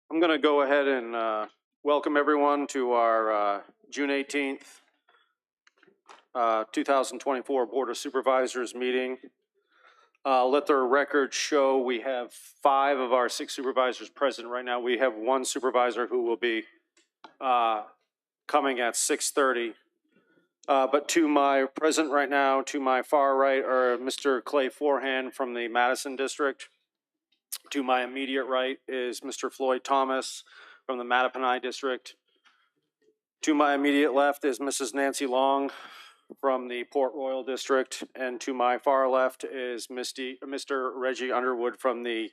I'm going to go ahead and welcome everyone to our June 18th, 2024 Board of Supervisors meeting. Let the record show we have 5 of our 6 supervisors present right now. We have 1 supervisor who will be coming at 6:30. But to my present right now, to my far right are Mr. Clay Forehand from the Madison District. To my immediate right is Mr. Floyd Thomas from the Mattaponi District. To my immediate left is Mrs. Nancy Long from the Port Royal District, and to my far left is Mr. Reggie Underwood from the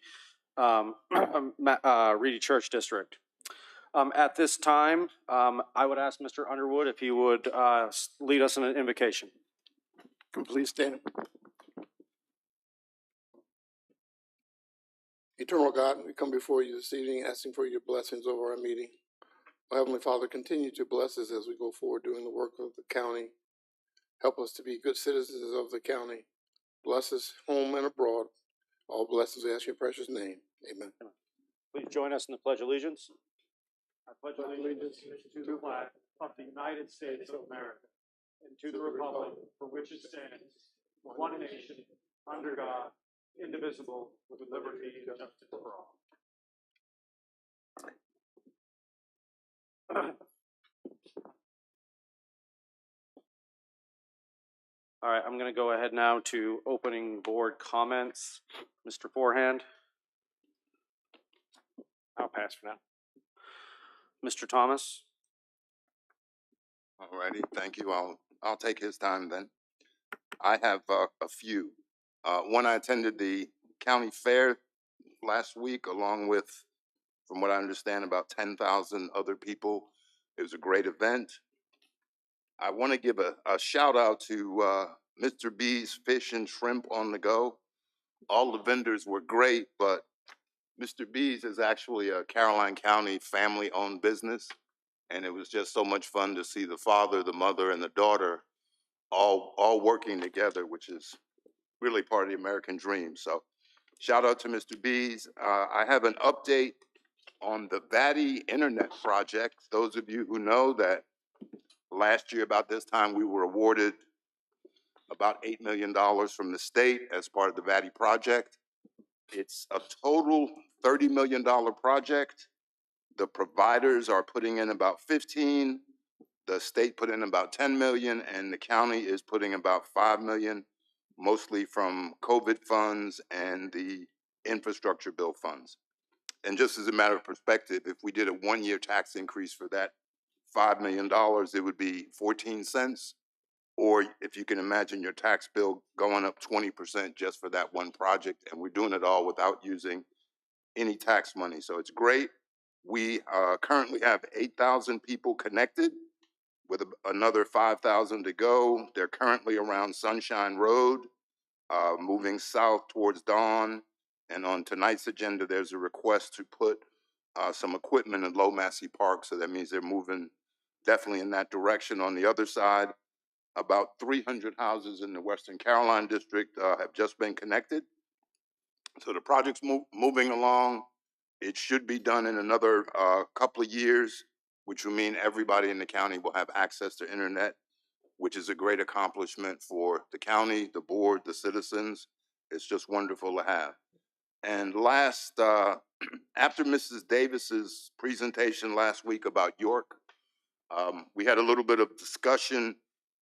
Reedy Church District. At this time, I would ask Mr. Underwood if he would lead us in an invocation. Please stand. Eternal God, we come before you this evening asking for your blessings over our meeting. Oh, Heavenly Father, continue to bless us as we go forward doing the work of the county. Help us to be good citizens of the county. Bless us home and abroad. All blessings we ask in your precious name. Amen. Please join us in the Pledge of Allegiance. I pledge allegiance to the flag of the United States of America and to the republic for which it stands, one nation, under God, indivisible, with liberty and justice for all. All right, I'm going to go ahead now to opening board comments. Mr. Forehand. I'll pass for now. Mr. Thomas. All righty, thank you. I'll take his time then. I have a few. One, I attended the county fair last week, along with, from what I understand, about 10,000 other people. It was a great event. I want to give a shout out to Mr. B's Fish and Shrimp on the Go. All the vendors were great, but Mr. B's is actually a Caroline County family-owned business, and it was just so much fun to see the father, the mother, and the daughter all working together, which is really part of the American dream. So shout out to Mr. B's. I have an update on the VDOT internet project. Those of you who know that last year about this time, we were awarded about $8 million from the state as part of the VDOT project. It's a total $30 million project. The providers are putting in about 15. The state put in about 10 million, and the county is putting about 5 million, mostly from COVID funds and the infrastructure bill funds. And just as a matter of perspective, if we did a 1-year tax increase for that $5 million, it would be 14 cents. Or if you can imagine your tax bill going up 20% just for that one project, and we're doing it all without using any tax money. So it's great. We currently have 8,000 people connected, with another 5,000 to go. They're currently around Sunshine Road, moving south towards Dawn. And on tonight's agenda, there's a request to put some equipment in Low Massey Park. So that means they're moving definitely in that direction. On the other side, about 300 houses in the Western Caroline District have just been connected. So the project's moving along. It should be done in another couple of years, which will mean everybody in the county will have access to internet, which is a great accomplishment for the county, the board, the citizens. It's just wonderful to have. And last, after Mrs. Davis's presentation last week about York, we had a little bit of discussion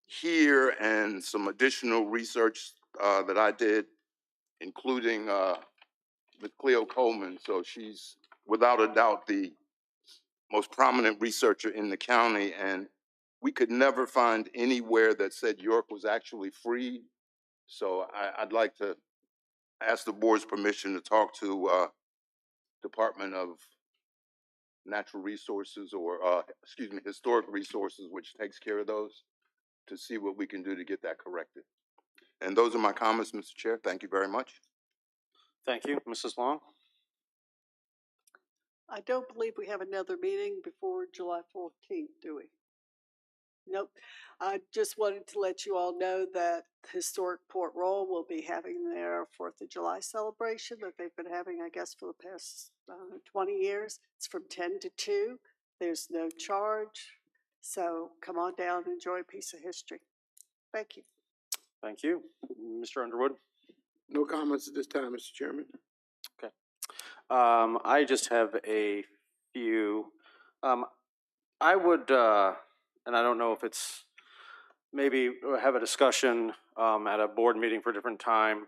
here and some additional research that I did, including Ms. Cleo Coleman. So she's without a doubt the most prominent researcher in the county, and we could never find anywhere that said York was actually freed. So I'd like to ask the board's permission to talk to Department of Natural Resources, or Historic Resources, which takes care of those, to see what we can do to get that corrected. And those are my comments, Mr. Chair. Thank you very much. Thank you. Mrs. Long? I don't believe we have another meeting before July 14th, do we? Nope. I just wanted to let you all know that Historic Port Royal will be having their 4th of July celebration that they've been having, I guess, for the past 20 years. It's from 10 to 2. There's no charge. So come on down and enjoy a piece of history. Thank you. Thank you. Mr. Underwood? No comments at this time, Mr. Chairman. I just have a few. I would, and I don't know if it's, maybe have a discussion at a board meeting for a different time.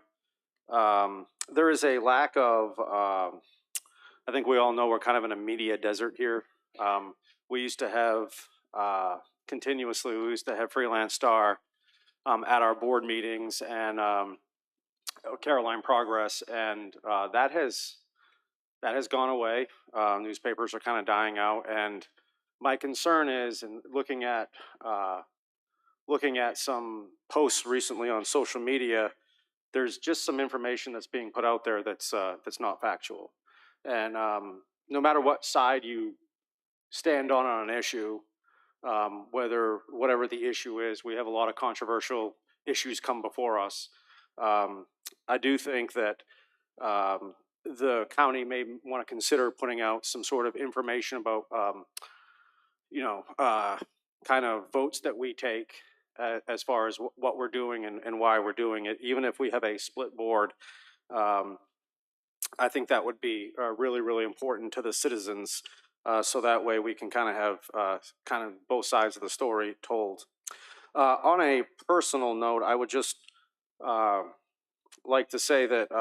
There is a lack of, I think we all know we're kind of in a media desert here. We used to have, continuously, we used to have Freelance Star at our board meetings and Caroline Progress, and that has gone away. Newspapers are kind of dying out, and my concern is, in looking at some posts recently on social media, there's just some information that's being put out there that's not factual, and no matter what side you stand on an issue, whatever the issue is, we have a lot of controversial issues come before us. I do think that the county may want to consider putting out some sort of information about, kind of votes that we take as far as what we're doing and why we're doing it. Even if we have a split board, I think that would be really, really important to the citizens. So that way we can kind of have kind of both sides of the story told. On a personal note, I would just like to say that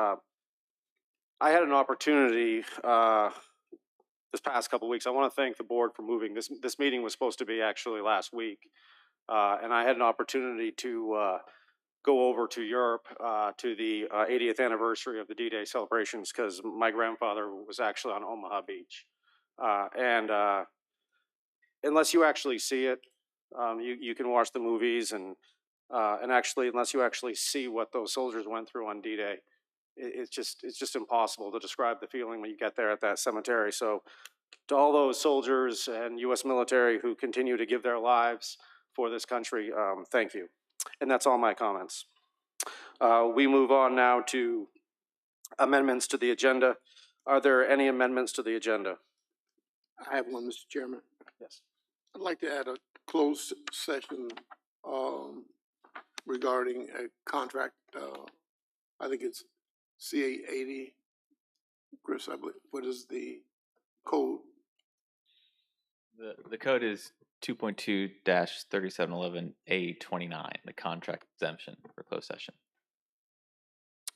I had an opportunity this past couple weeks. I want to thank the board for moving. This meeting was supposed to be actually last week, and I had an opportunity to go over to Europe to the 80th anniversary of the D-Day celebrations, because my grandfather was actually on Omaha Beach. And unless you actually see it, you can watch the movies, and actually, unless you actually see what those soldiers went through on D-Day, it's just impossible to describe the feeling when you get there at that cemetery. So, to all those soldiers and U.S. military who continue to give their lives for this country, thank you. And that's all my comments. We move on now to amendments to the agenda. Are there any amendments to the agenda? I have one, Mr. Chairman. Yes. I'd like to add a closed session regarding a contract. I think it's CA 80. Chris, I believe. What is the code? The code is 2.2-3711A29, the contract exemption for closed session.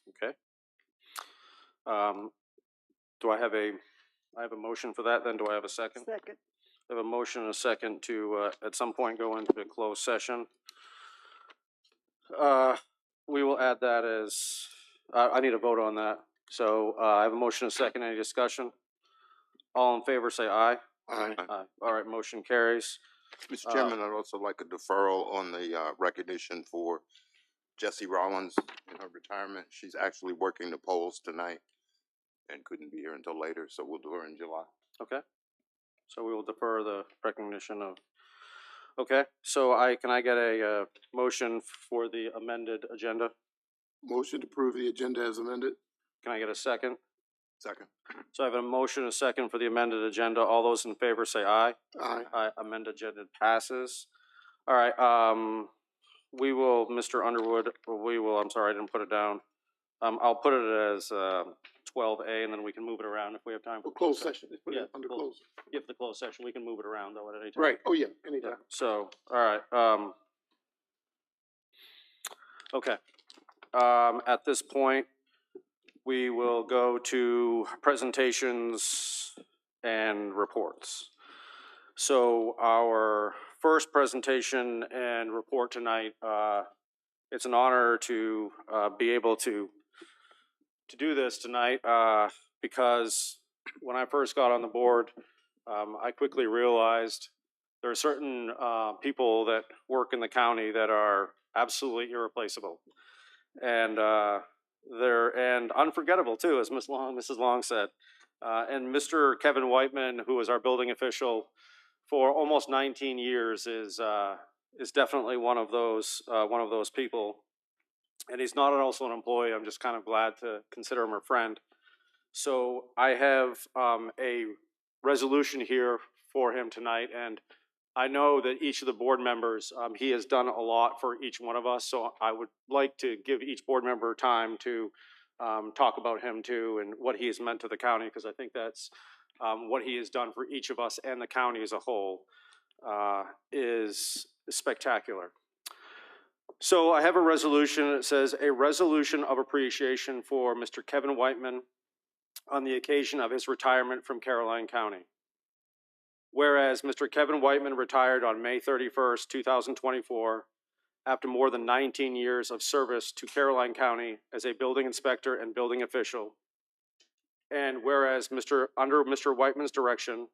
Okay. Do I have a motion for that then? Do I have a second? Second. I have a motion and a second to at some point go into closed session. We will add that as, I need a vote on that. So I have a motion and a second. Any discussion? All in favor say aye. Aye. Aye. All right, motion carries. Mr. Chairman, I'd also like a deferral on the recognition for Jessie Rollins in her retirement. She's actually working the polls tonight and couldn't be here until later, so we'll do her in July. Okay. So we will defer the recognition of, okay. So can I get a motion for the amended agenda? Motion to approve the agenda as amended. Can I get a second? Second. So I have a motion and a second for the amended agenda. All those in favor say aye. Aye. Aye. Amended agenda passes. All right. We will, Mr. Underwood, I'm sorry, I didn't put it down. I'll put it as 12A, and then we can move it around if we have time. For closed session. Put Yeah, it under well, closed. If the closed session, we can move it around though at any time. Right. Oh, yeah. Anytime. So, all right. Okay. At this point, we will go to presentations and reports. So our first presentation and report tonight, it's an honor to be able to do this tonight because when I first got on the board, I quickly realized there are certain people that work in the county that are absolutely irreplaceable, and they're unforgettable too, as Mrs. Long said. And Mr. Kevin Whitman, who was our building official for almost 19 years, is is definitely one of those people. And he's not also an employee. I'm just kind of glad to consider him a friend. So I have a resolution here for him tonight, and I know that each of the board members, he has done a lot for each one of us, so I would like to give each board member time to talk about him too and what he has meant to the county, because I think that's what he has done for each of us and the county as a whole is spectacular. So I have a resolution. It says, a resolution of appreciation for Mr. Kevin Whitman on the occasion of his retirement from Caroline County. Whereas Mr. Kevin Whitman retired on May 31st, 2024, after more than 19 years of service to Caroline County as a building inspector and building official. And whereas under Mr. Whitman's direction,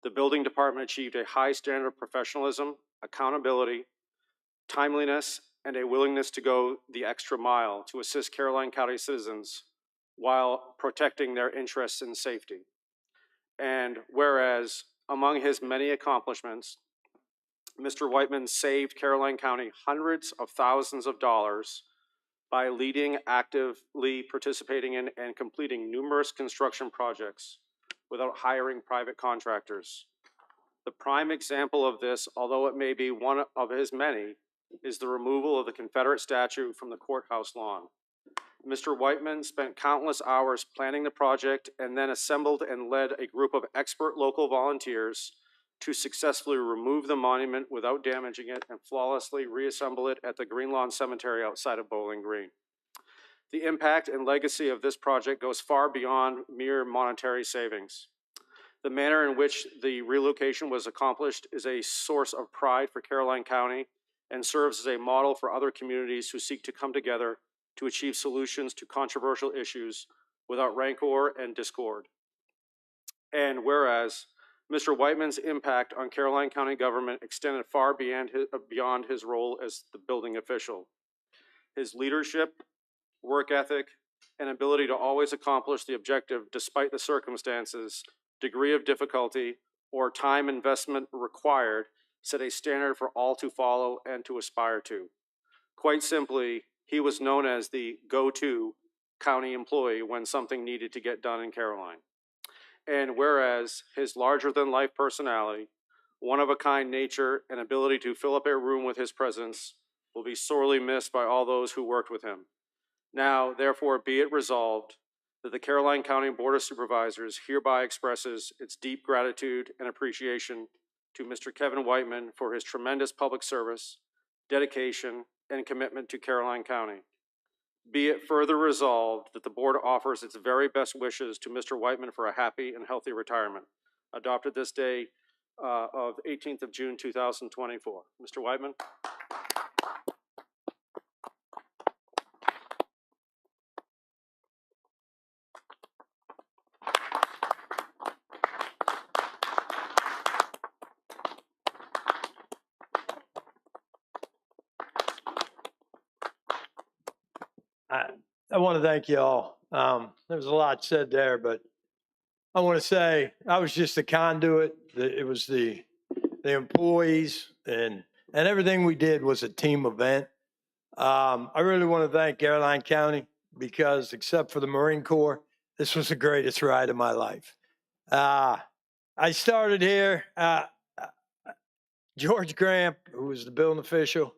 the building department achieved a high standard of professionalism, accountability, timeliness, and a willingness to go the extra mile to assist Caroline County citizens while protecting their interests and safety. And whereas among his many accomplishments, Mr. Whitman saved Caroline County hundreds of thousands of dollars by leading, actively participating in, and completing numerous construction projects without hiring private contractors. The prime example of this, although it may be one of his many, is the removal of the Confederate statue from the courthouse lawn. Mr. Whitman spent countless hours planning the project and then assembled and led a group of expert local volunteers to successfully remove the monument without damaging it and flawlessly reassemble it at the Green Lawn Cemetery outside of Bowling Green. The impact and legacy of this project goes far beyond mere monetary savings. The manner in which the relocation was accomplished is a source of pride for Caroline County and serves as a model for other communities who seek to come together to achieve solutions to controversial issues without rancor and discord. And whereas Mr. Whitman's impact on Caroline County government extended far beyond his role as the building official. His leadership, work ethic, and ability to always accomplish the objective despite the circumstances, degree of difficulty, or time investment required set a standard for all to follow and to aspire to. Quite simply, he was known as the go-to county employee when something needed to get done in Caroline. And whereas his larger-than-life personality, one-of-a-kind nature, and ability to fill up a room with his presence will be sorely missed by all those who worked with him. Now, therefore, be it resolved that the Caroline County Board of Supervisors hereby expresses its deep gratitude and appreciation to Mr. Kevin Whitman for his tremendous public service, dedication, and commitment to Caroline County. Be it further resolved that the board offers its very best wishes to Mr. Whitman for a happy and healthy retirement. Adopted this day of 18th of June, 2024. Mr. Whitman. I want to thank you all. There was a lot said there, but I want to say I was just a conduit. It was the employees and everything we did was a team event. I really want to thank Caroline County because except for the Marine Corps, this was the greatest ride of my life. I started here. George Graham, who was the building official,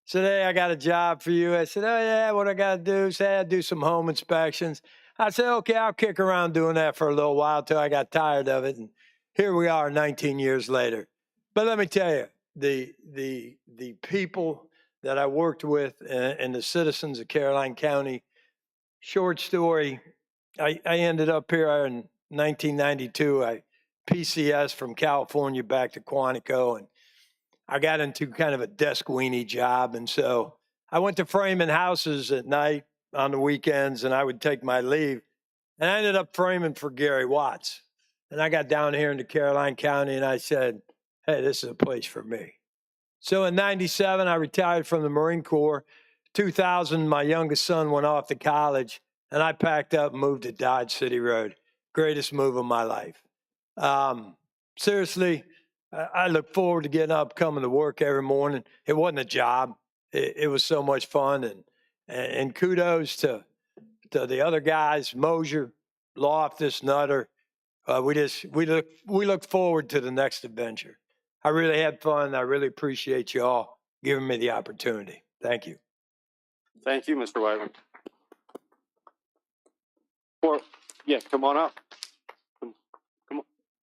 said, "Hey, I got a job for you." I said, "Oh, yeah, what I got to do?" Say, I do some home inspections. I said, "Okay, I'll kick around doing that for a little while till I got tired of it." And here we are 19 years later. But let me tell you, the people that I worked with and the citizens of Caroline County, short story, I ended up here in 1992. I PCS from California back to Quantico, and I got into kind of a desk weenie job. And so I went to framing houses at night on the weekends, and I would take my leave. And I ended up framing for Gary Watts. And I got down here into Caroline County, and I said, hey, this is a place for me. So in 97, I retired from the Marine Corps. 2000, my youngest son went off to college, and I packed up and moved to Dodge City Road. Greatest move of my life. Seriously, I look forward to getting up, coming to work every morning. It wasn't a job. It was so much fun, and kudos to the other guys, Mosier, Loftus, Nutter. We look forward to the next adventure. I really had fun. I really appreciate you all giving me the opportunity. Thank you. Thank you, Mr. Whitman. Yeah, come on up. Come on.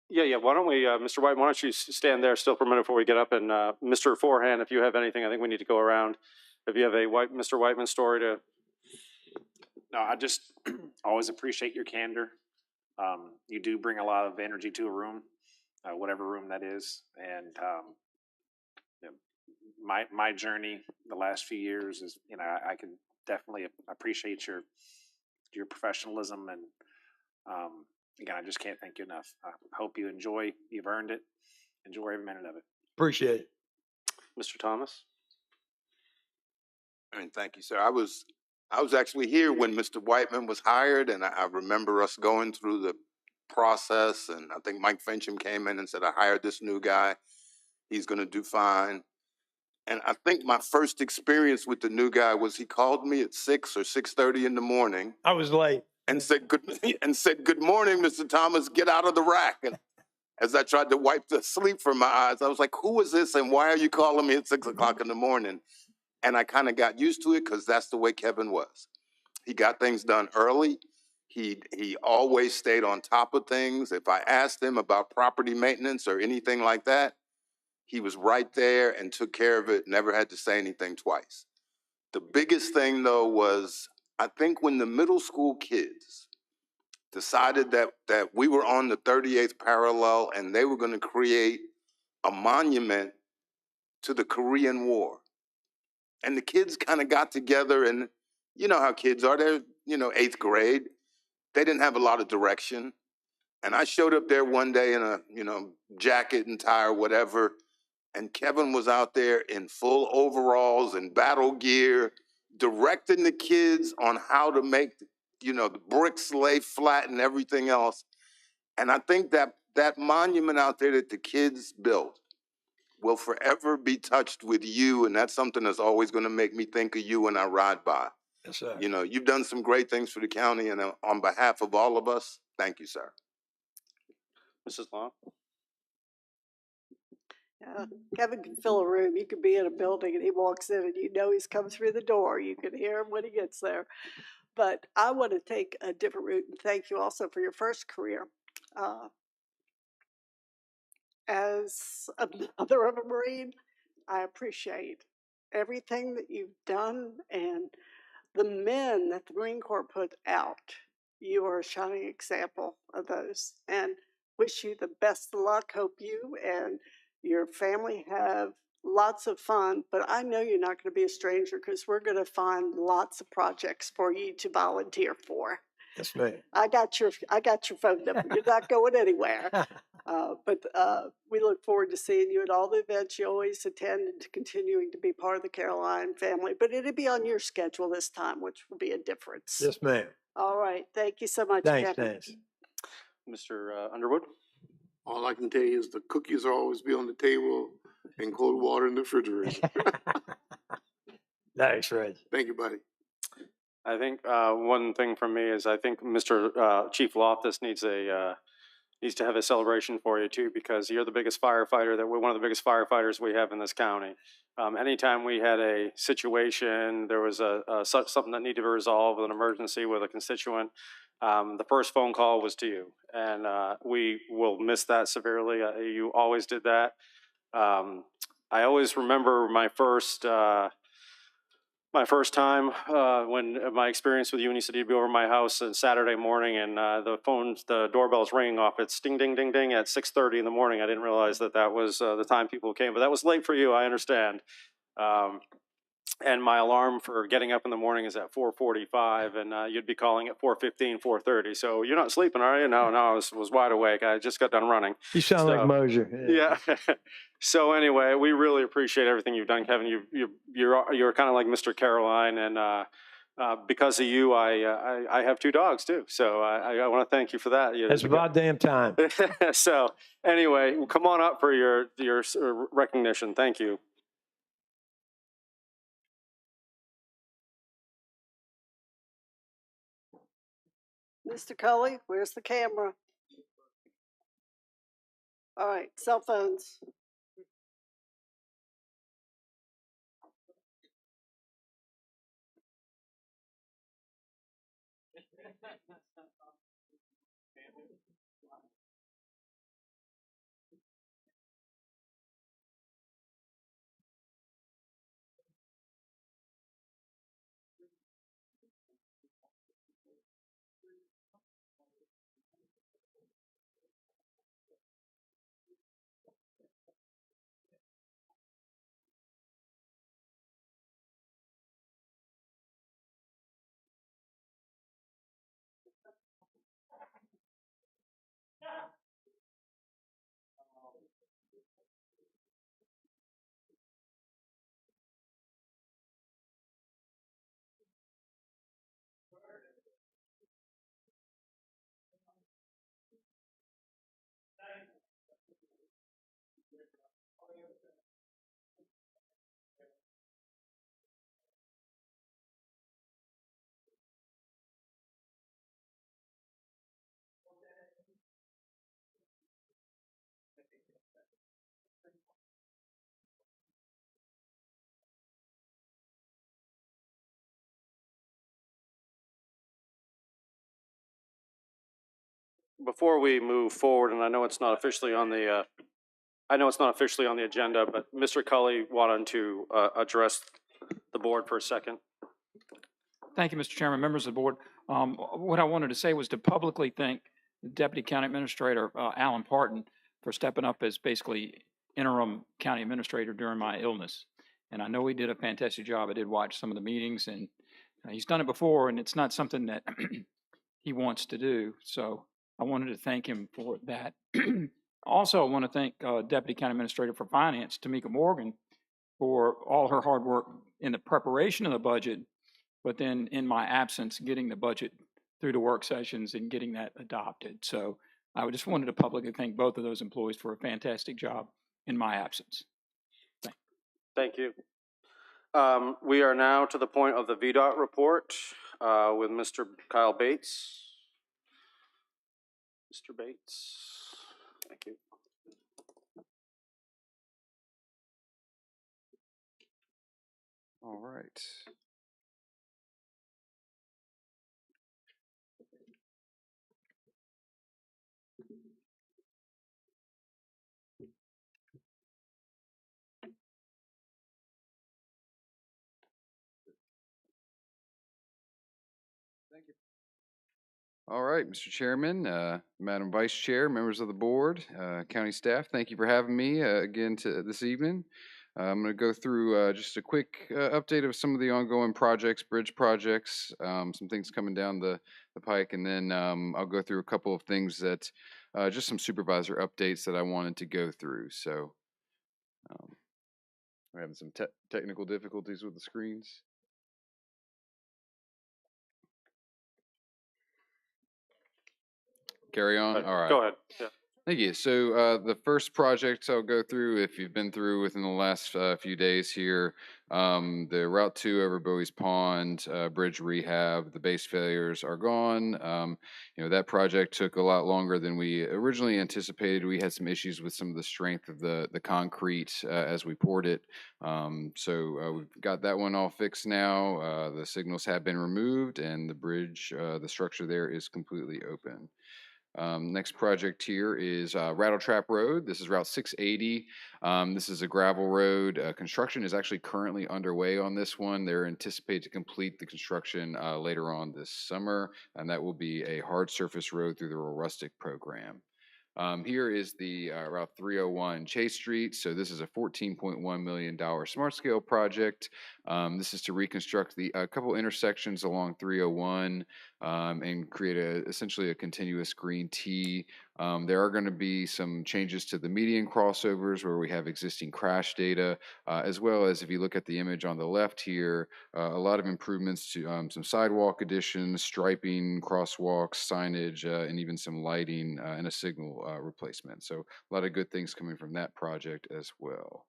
Yeah, why don't we, Mr. White, why don't you stand there still for a minute before we get up, and Mr. Forehand, if you have anything, I think we need to go around. If you have a Mr. Whiteman story to. No, I just always appreciate your candor. You do bring a lot of energy to a room, whatever room that is. And you know, my journey the last few years is, you know, I can definitely appreciate your professionalism. And again, I just can't thank you enough. I hope you enjoy. You've earned it. Enjoy every minute of it. Appreciate it. Mr. Thomas? I mean, thank you, sir. I was actually here when Mr. Whitman was hired, and I remember us going through the process, and I think Mike Fincham came in and said, I hired this new guy. He's going to do fine. And I think my first experience with the new guy was he called me at 6 or 6:30 in the morning I was late. and said, good morning, Mr. Thomas, get out of the rack. And as I tried to wipe the sleep from my eyes, I was like, who is this, and why are you calling me at 6 o'clock in the morning? And I kind of got used to it because that's the way Kevin was. He got things done early. He always stayed on top of things. If I asked him about property maintenance or anything like that, he was right there and took care of it, never had to say anything twice. The biggest thing, though, was I think when the middle school kids decided that we were on the 38th parallel and they were going to create a monument to the Korean War. And the kids kind of got together, and you know how kids are. They're, 8th grade. They didn't have a lot of direction. And I showed up there one day in a, jacket and tie or whatever, and Kevin was out there in full overalls and battle gear, directing the kids on how to make, the bricks lay flat and everything else. And I think that monument out there that the kids built will forever be touched with you, and that's something that's always going to make me think of you when I ride by. Yes, sir. You've done some great things for the county, and on behalf of all of us, thank you, sir. Mrs. Long? Kevin can fill a room. You could be in a building and he walks in and you know he's come through the door. You can hear him when he gets there. But I want to take a different route and thank you also for your first career. As a mother of a Marine, I appreciate everything that you've done and the men that the Marine Corps put out. You are a shining example of those, and wish you the best of luck. Hope you and your family have lots of fun, but I know you're not going to be a stranger because we're going to find lots of projects for you to volunteer for. Yes, ma'am. I got your phone number. You're not going anywhere. But we look forward to seeing you at all the events you always attend and to continuing to be part of the Caroline family. But it'll be on your schedule this time, which will be a difference. Yes, ma'am. All right. Thank you so much, Thanks, Kevin. Nancy. Mr. Underwood? All I can tell you is the cookies will always be on the table and cold water in the refrigerator. Thanks, Reg. Thank you, buddy. I think one thing from me is I think Mr. Chief Loftus needs to have a celebration for you too, because you're the biggest firefighter one of the biggest firefighters we have in this county. Anytime we had a situation, there was something that needed to be resolved with an emergency with a constituent, the first phone call was to you, and we will miss that severely. You always did that. I always remember my first time when my experience with you, and you said you'd be over my house on Saturday morning, and the doorbell's ringing off. It's ding, ding, ding, ding at 6:30 in the morning. I didn't realize that was the time people came, but that was late for you. I understand. And my alarm for getting up in the morning is at 4:45, and you'd be calling at 4:15, 4:30. So you're not sleeping, are you? No, I was wide awake. I just got done running. You sound like Mosier. Yeah. So anyway, we really appreciate everything you've done, Kevin. You're kind of like Mr. Caroline, and Because of you, I have 2 dogs too. So I want to thank you for that. It's about damn time. So anyway, come on up for your recognition. Thank you. Mr. Cully, where's the camera? All right, cell phones. Before we move forward, and I know it's not officially on the agenda, but Mr. Cully wanted to address the board for a second. Thank you, Mr. Chairman, members of the board. What I wanted to say was to publicly thank the Deputy County Administrator, Alan Parton, for stepping up as basically interim county administrator during my illness. And I know he did a fantastic job. I did watch some of the meetings, and he's done it before, and it's not something that he wants to do. So I wanted to thank him for that. Also, I want to thank Deputy County Administrator for Finance, Tamika Morgan, for all her hard work in the preparation of the budget, but then in my absence, getting the budget through the work sessions and getting that adopted. So I just wanted to publicly thank both of those employees for a fantastic job in my absence. Thank you. We are now to the point of the VDOT report with Mr. Kyle Bates. Mr. Bates, thank you. All right. Thank you. All right, Mr. Chairman, Madam Vice Chair, members of the board, county staff, thank you for having me again this evening. I'm going to go through just a quick update of some of the ongoing projects, bridge projects, some things coming down the pike, and then I'll go through a couple of things that, just some supervisor updates that I wanted to go through. So we're having some technical difficulties with the screens. Carry on? All right. Go ahead. Yeah. Thank you. So the first project I'll go through, if you've been through within the last few days here, the Route 2 over Bowie's Pond bridge rehab, the base failures are gone. That project took a lot longer than we originally anticipated. We had some issues with some of the strength of the concrete as we poured it. So we've got that one all fixed now. The signals have been removed, and the bridge, the structure there is completely open. Next project here is Rattletrap Road. This is Route 680. This is a gravel road. Construction is actually currently underway on this one. They're anticipated to complete the construction later on this summer, and that will be a hard surface road through the Rural Rustic program. Here is the Route 301 Chase Street. So this is a $14.1 million smart scale project. This is to reconstruct a couple intersections along 301. and create essentially a continuous green T. There are going to be some changes to the median crossovers where we have existing crash data, as well as if you look at the image on the left here, a lot of improvements to some sidewalk additions, striping, crosswalks, signage, and even some lighting and a signal replacement. So a lot of good things coming from that project as well.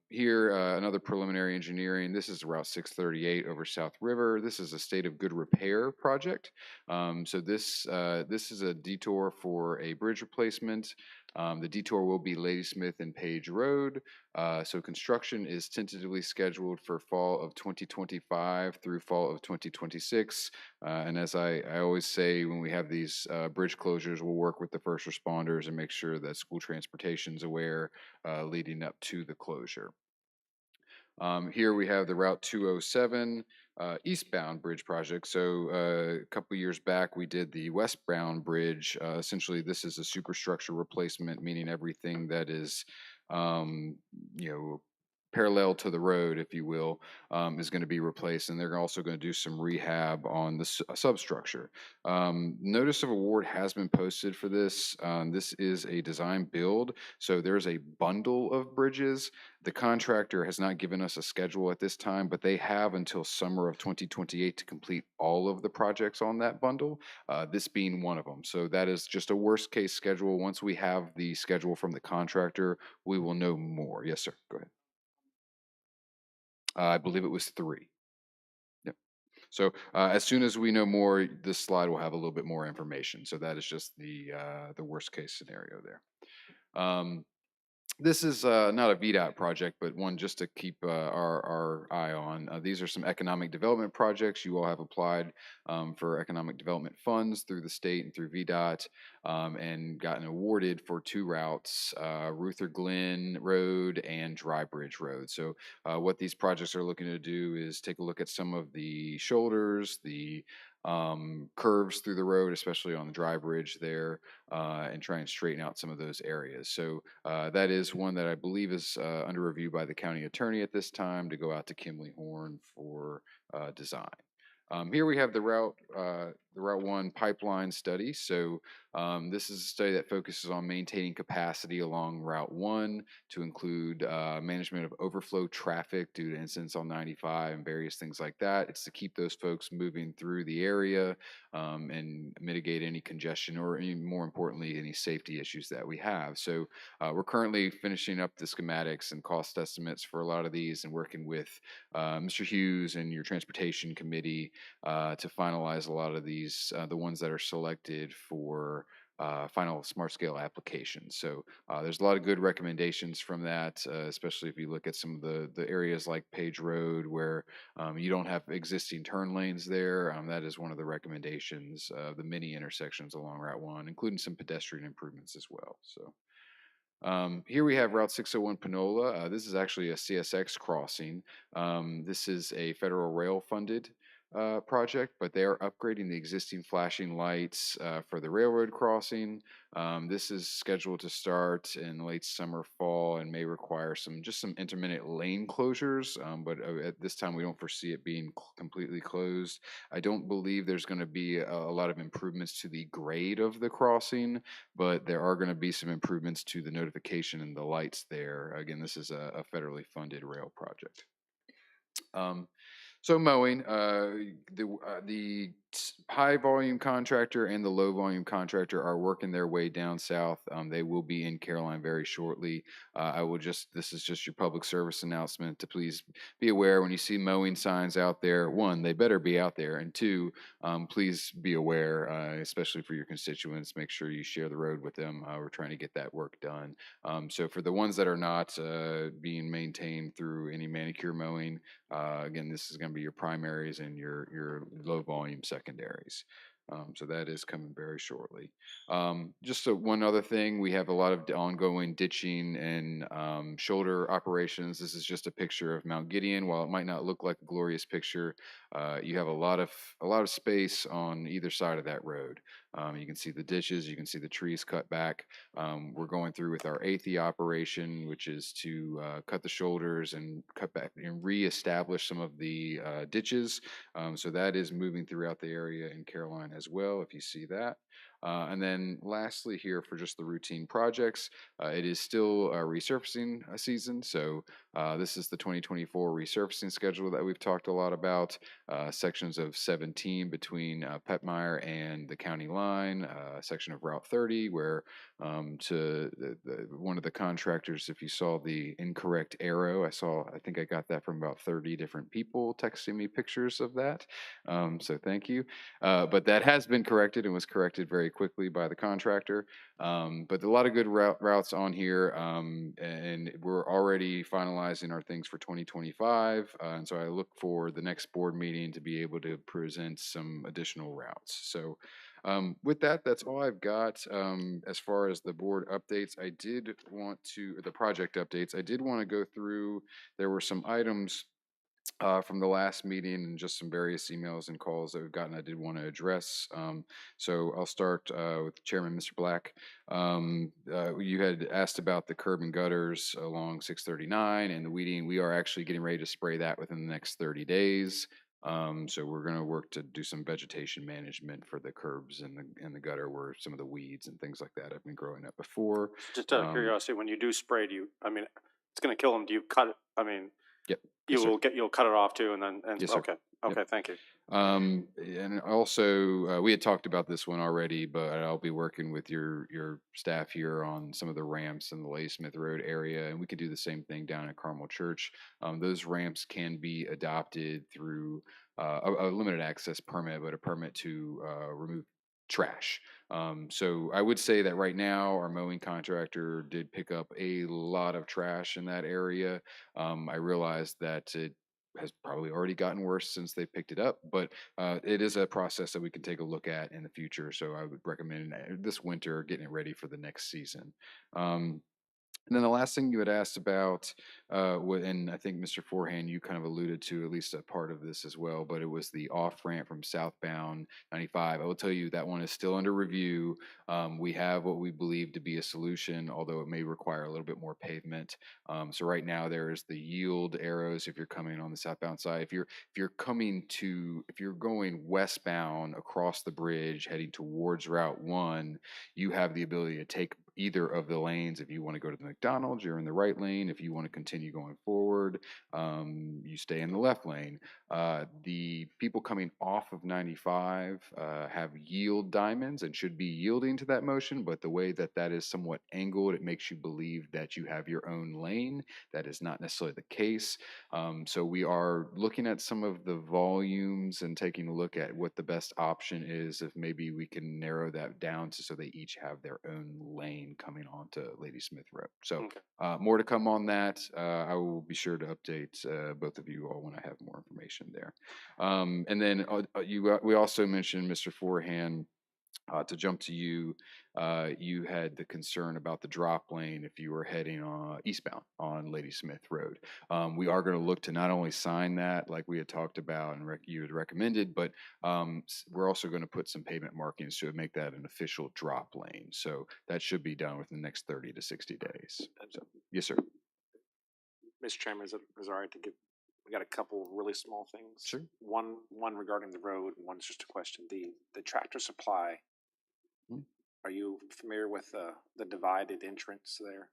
Here, another preliminary engineering. This is Route 638 over South River. This is a state of good repair project. So this is a detour for a bridge replacement. The detour will be Ladysmith and Page Road. So construction is tentatively scheduled for fall of 2025 through fall of 2026. And as I always say, when we have these bridge closures, we'll work with the first responders and make sure that school transportation is aware leading up to the closure. Here we have the Route 207 eastbound bridge project. So a couple years back, we did the westbound bridge. Essentially, this is a superstructure replacement, meaning everything that is, you know, parallel to the road, if you will, is going to be replaced, and they're also going to do some rehab on the substructure. Notice of award has been posted for this. This is a design build, so there's a bundle of bridges. The contractor has not given us a schedule at this time, but they have until summer of 2028 to complete all of the projects on that bundle, this being one of them. So that is just a worst case schedule. Once we have the schedule from the contractor, we will know more. Yes, sir. Go ahead. I believe it was 3. Yep. So as soon as we know more, this slide will have a little bit more information. So that is just the worst case scenario there. This is not a VDOT project, but one just to keep our eye on. These are some economic development projects. You all have applied for economic development funds through the state and through VDOT and gotten awarded for 2 routes, Ruther Glen Road and Dry Bridge Road. So what these projects are looking to do is take a look at some of the shoulders, the curves through the road, especially on the dry bridge there, and try and straighten out some of those areas. So that is one that I believe is under review by the county attorney at this time to go out to Kimley Horn for design. Here we have the Route 1 pipeline study. So this is a study that focuses on maintaining capacity along Route 1 to include management of overflow traffic due to incidents on 95 and various things like that. It's to keep those folks moving through the area and mitigate any congestion or, more importantly, any safety issues that we have. So we're currently finishing up the schematics and cost estimates for a lot of these and working with Mr. Hughes and your transportation committee to finalize a lot of these, the ones that are selected for final smart scale applications. So there's a lot of good recommendations from that, especially if you look at some of the areas like Page Road where you don't have existing turn lanes there. That is one of the recommendations, the many intersections along Route 1, including some pedestrian improvements as well. So here we have Route 601 Panola. This is actually a CSX crossing. This is a federal rail funded project, but they are upgrading the existing flashing lights for the railroad crossing. This is scheduled to start in late summer, fall, and may require some intermittent lane closures. But at this time, we don't foresee it being completely closed. I don't believe there's going to be a lot of improvements to the grade of the crossing, but there are going to be some improvements to the notification and the lights there. Again, this is a federally funded rail project. So mowing, the high volume contractor and the low volume contractor are working their way down south. They will be in Caroline very shortly. This is just your public service announcement to please be aware when you see mowing signs out there. 1, they better be out there, and 2, please be aware, especially for your constituents. Make sure you share the road with them. We're trying to get that work done. So for the ones that are not being maintained through any manicure mowing, again, this is going to be your primaries and your low volume secondaries. So that is coming very shortly. One other thing, we have a lot of ongoing ditching and shoulder operations. This is just a picture of Mount Gideon. While it might not look like a glorious picture, you have a lot of space on either side of that road. You can see the ditches, you can see the trees cut back. We're going through with our eighth operation, which is to cut the shoulders and cut back and reestablish some of the ditches. So that is moving throughout the area in Caroline as well, if you see that. And then lastly here for just the routine projects, it is still resurfacing season. So this is the 2024 resurfacing schedule that we've talked a lot about. Sections of 17 between Petmeyer and the county line, section of Route 30 where one of the contractors, if you saw the incorrect arrow, I think I got that from about 30 different people texting me pictures of that. So thank you. But that has been corrected and was corrected very quickly by the contractor. But a lot of good routes on here, and we're already finalizing our things for 2025. And so I look for the next board meeting to be able to present some additional routes. So with that, that's all I've got. As far as the board updates, the project updates, I did want to go through, there were some items from the last meeting and just some various emails and calls that we've gotten I did want to address. So I'll start with Chairman Mr. Black. You had asked about the curb and gutters along 639 and the weeding. We are actually getting ready to spray that within the next 30 days. So we're going to work to do some vegetation management for the curbs and the gutter where some of the weeds and things like that have been growing up before. Just out of curiosity, when you do spray, it's going to kill them. Do you cut it? Yep. You'll cut it off too, Yes, sir. okay, Yep. thank you. And also, we had talked about this one already, but I'll be working with your staff here on some of the ramps in the Ladysmith Road area, and we could do the same thing down at Carmel Church. Those ramps can be adopted through a limited access permit, but a permit to remove trash. So I would say that right now our mowing contractor did pick up a lot of trash in that area. I realized that it has probably already gotten worse since they picked it up, but it is a process that we can take a look at in the future. So I would recommend this winter getting it ready for the next season. And then the last thing you had asked about, and I think Mr. Forehand, you kind of alluded to at least a part of this as well, but it was the off ramp from southbound 95. I will tell you that one is still under review. We have what we believe to be a solution, although it may require a little bit more pavement. So right now there is the yield arrows if you're coming on the southbound side. If you're going westbound across the bridge heading towards Route 1, you have the ability to take either of the lanes. If you want to go to the McDonald's, you're in the right lane. If you want to continue going forward, you stay in the left lane. The people coming off of 95 have yield diamonds and should be yielding to that motion, but the way that is somewhat angled, it makes you believe that you have your own lane. That is not necessarily the case. So we are looking at some of the volumes and taking a look at what the best option is, if maybe we can narrow that down so they each have their own lane coming onto Ladysmith Road. So more to come on that. I will be sure to update both of you all when I have more information there. And then we also mentioned, Mr. Forehand, to jump to you, you had the concern about the drop lane if you were heading eastbound on Ladysmith Road. We are going to look to not only sign that like we had talked about and you had recommended, but we're also going to put some pavement markings to make that an official drop lane. So that should be done within the next 30 to 60 days. So, yes, sir. Mr. Chairman, is it all right to we got a couple really small things. Sure. One regarding the road, and one's just a question. The Tractor Supply. Are you familiar with the divided entrance there?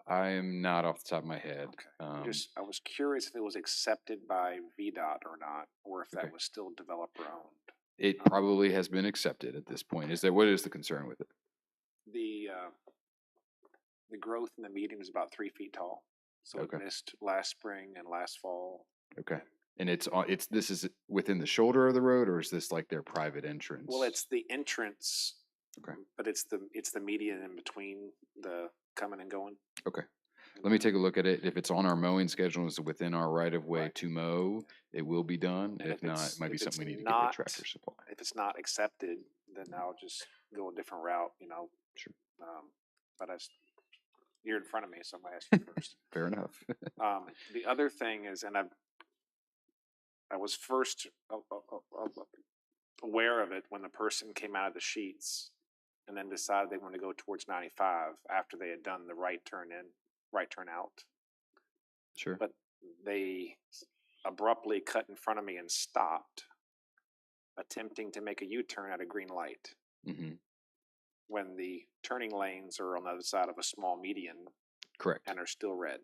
I am not off the top of my head. Okay. I was curious if it was accepted by VDOT or not, or if that was still developer owned. It probably has been accepted at this point. What is the concern with it? The growth in the median is about 3 feet tall, so it missed last spring and last fall. Okay. And this is within the shoulder of the road, or is this like their private entrance? Well, it's the entrance. Okay. But it's the median in between the coming and going. Okay. Let me take a look at it. If it's on our mowing schedule, it's within our right of way Right. to mow, it will be done. And If not, it's- it might be if something we it's need to get not- with Tractor Supply. If it's not accepted, then I'll just go a different route, you know. Sure. But you're in front of me, so I'm gonna ask you first. Fair enough. The other thing is, and I was first aware of it when the person came out of the sheets and then decided they wanted to go towards 95 after they had done the right turn in, right turn out. Sure. But they abruptly cut in front of me and stopped, attempting to make a U-turn at a green light Mm-hmm. when the turning lanes are on the other side of a small median Correct. and are still red.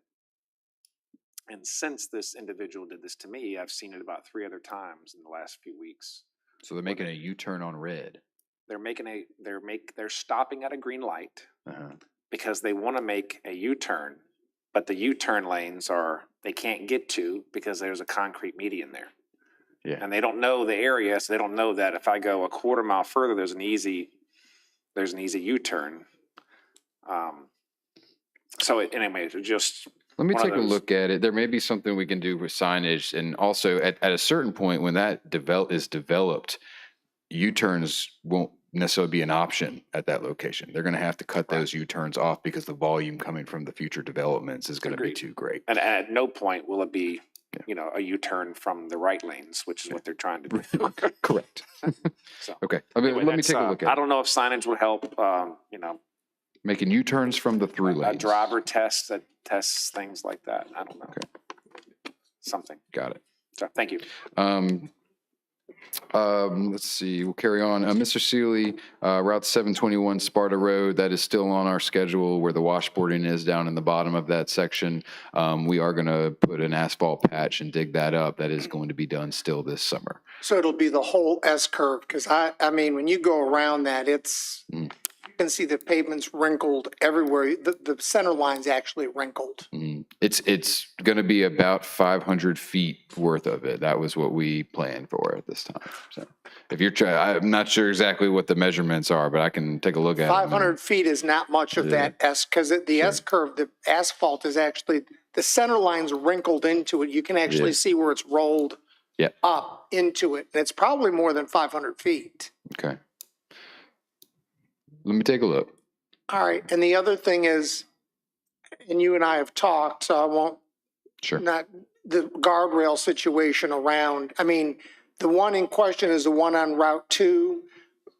And since this individual did this to me, I've seen it about 3 other times in the last few weeks. So they're making a U-turn on red. They're stopping at a green light Uh-huh. because they want to make a U-turn, but the U-turn lanes they can't get to because there's a concrete median there. Yeah. And they don't know the area, so they don't know that if I go a quarter mile further, there's an easy U-turn. Anyways, it just Let me one of take a those- look at it. There may be something we can do with signage, and also at a certain point when that is developed, U-turns won't necessarily be an option at that location. They're going to have to cut those U-turns off because the volume coming from the future developments is going to be Agreed. too great. And at no point will it be, Yeah. a U-turn from the right lanes, which is what they're trying to do. Correct. So, Okay. I mean, anyway, let me that's, take a look I at it. don't know if signage would help. Making U-turns from the through A lanes. driver test that tests things like that. I don't know. Okay. Something. Got it. So, thank you. Let's see, we'll carry on. Mr. Seeley, Route 721 Sparta Road, that is still on our schedule where the washboarding is down in the bottom of that section. We are going to put an asphalt patch and dig that up. That is going to be done still this summer. So it'll be the whole S curve, because I mean, when you go around that, you can see the pavement's wrinkled everywhere. The center line's actually wrinkled. It's going to be about 500 feet worth of it. That was what we planned for at this time. So if you're trying, I'm not sure exactly what the measurements are, but I can take a look at it. 500 feet is not much of that S, because the S curve, the asphalt is actually, the center line's wrinkled into it. You can actually see where it's rolled up into it. And it's probably more than 500 feet. Okay. Let me take a look. All right. And the other thing is, and you and I have talked, so I won't, not the guardrail situation around. I mean, the one in question is the one on Route 2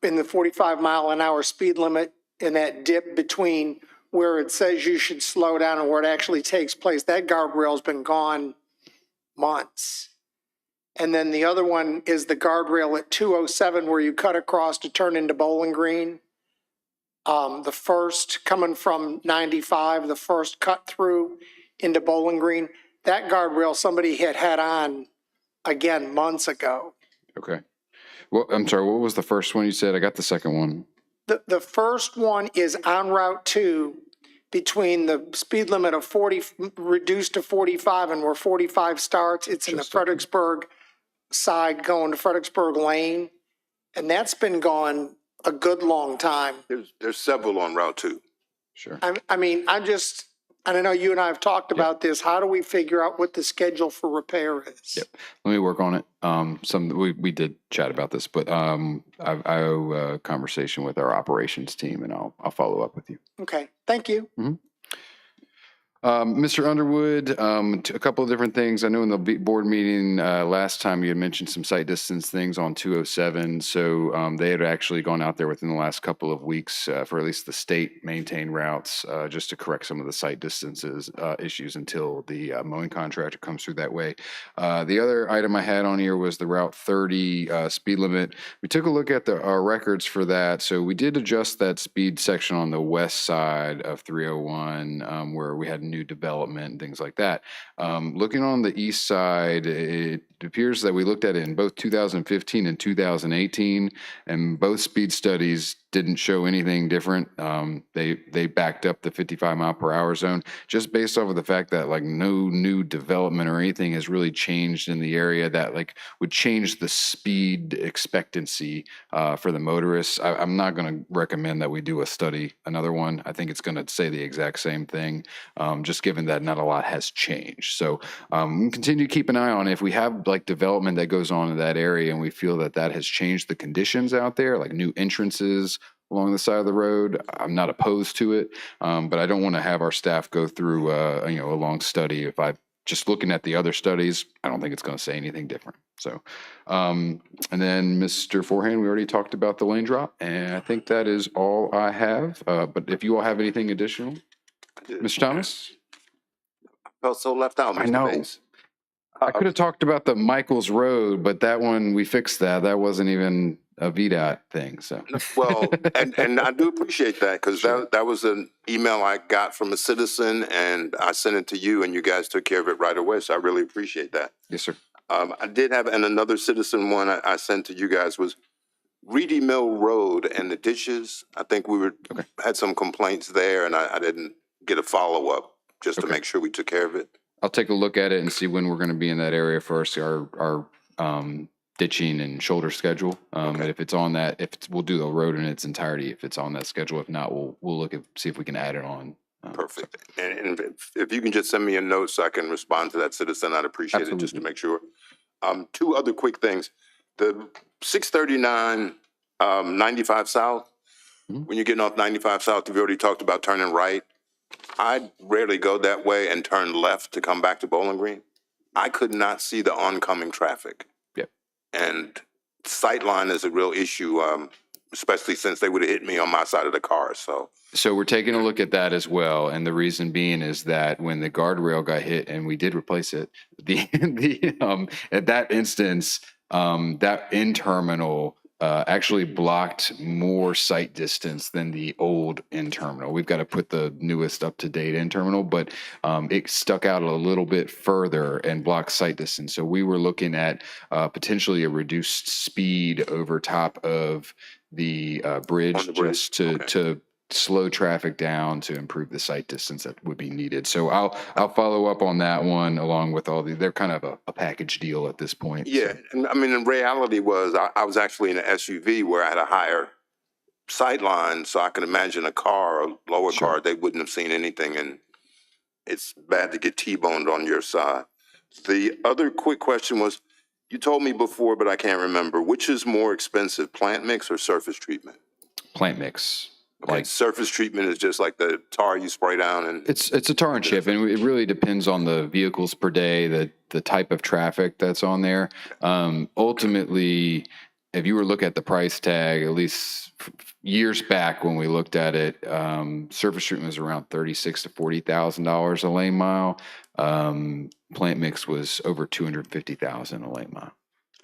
in the 45-mile-an-hour speed limit in that dip between where it says you should slow down and where it actually takes place. That guardrail's been gone months. And then the other one is the guardrail at 207 where you cut across to turn into Bowling Green. The first coming from 95, the first cut through into Bowling Green, that guardrail somebody hit head on again months ago. Okay. Well, I'm sorry, what was the first one you said? I got the second one. The first one is on Route 2 between the speed limit of 40, reduced to 45 and where 45 starts. It's in the Fredericksburg side going to Fredericksburg Lane. And that's been gone a good long time. There's several on Route 2. Sure. I mean, I don't know, you and I have talked about this. How do we figure out what the schedule for repair is? Yep. Let me work on it. We did chat about this, but I owe a conversation with our operations team, and I'll follow up with you. Okay, thank you. Mr. Underwood, a couple of different things. I know in the board meeting last time you had mentioned some site distance things on 207. So they had actually gone out there within the last couple of weeks for at least the state maintained routes just to correct some of the site distances issues until the mowing contractor comes through that way. The other item I had on here was the Route 30 speed limit. We took a look at our records for that. So we did adjust that speed section on the west side of 301 where we had new development and things like that. Looking on the east side, appears that we looked at it in both 2015 and 2018, and both speed studies didn't show anything different. They backed up the 55-mile-per-hour zone just based off of the fact that like no new development or anything has really changed in the area that like would change the speed expectancy for the motorists. I'm not going to recommend that we do a study, another one. I think it's going to say the exact same thing, just given that not a lot has changed. So we can continue to keep an eye on it. If we have like development that goes on in that area and we feel that that has changed the conditions out there, like new entrances along the side of the road, I'm not opposed to it, but I don't want to have our staff go through a long study. If I just looking at the other studies, I don't think it's going to say anything different. So, and then Mr. Forehand, we already talked about the lane drop, and I think that is all I have. But if you all have anything additional, Mr. Thomas? Felt so left out, I Mr. know. Bates. I could have talked about the Michaels Road, but that one, we fixed that. That wasn't even a VDOT thing, so. Well, and I do appreciate that, because Sure. that was an email I got from a citizen, and I sent it to you, and you guys took care of it right away, so I really appreciate that. Yes, sir. I did have, and another citizen one I sent to you guys was Reedy Mill Road and the ditches. I think we had some complaints there, and I didn't get a follow-up just to make sure we took care of it. I'll take a look at it and see when we're going to be in that area for our ditching and shoulder schedule. And if it's on that, we'll do the road in its entirety if it's on that schedule. If not, we'll look at see if we can add it on. Perfect. And if you can just send me a note so I can respond to that citizen, I'd appreciate it just to make sure. Two other quick things. The 639 95 South, when you're getting off 95 South, you've already talked about turning right. I rarely go that way and turn left to come back to Bowling Green. I could not see the oncoming traffic. Yep. And sightline is a real issue, especially since they would have hit me on my side of the car. So we're taking a look at that as well, and the reason being is that when the guardrail got hit, and we did replace it, at that instance, that end terminal actually blocked more sight distance than the old end terminal. We've got to put the newest up-to-date end terminal, but it stuck out a little bit further and blocked sight distance. So we were looking at potentially a reduced speed over top of the bridge, just to slow traffic down to improve the sight distance that would be needed. So I'll follow up on that one along with they're kind of a package deal at this point. Yeah, so. and I mean, the reality was I was actually in an SUV where I had a higher sight line, so I can imagine a lower car, they wouldn't have seen anything, and it's bad to get T-boned on your side. The other quick question was, you told me before, but I can't remember, which is more expensive, plant mix or surface treatment? Plant mix. Like surface treatment is just like the tar you spray down, and it's a tar and chip, and it really depends on the vehicles per day, the type of traffic that's on there. Ultimately, if you were to look at the price tag, at least years back when we looked at it, surface treatment was around $36,000 to $40,000 a lane mile. Plant mix was over $250,000 a lane mile.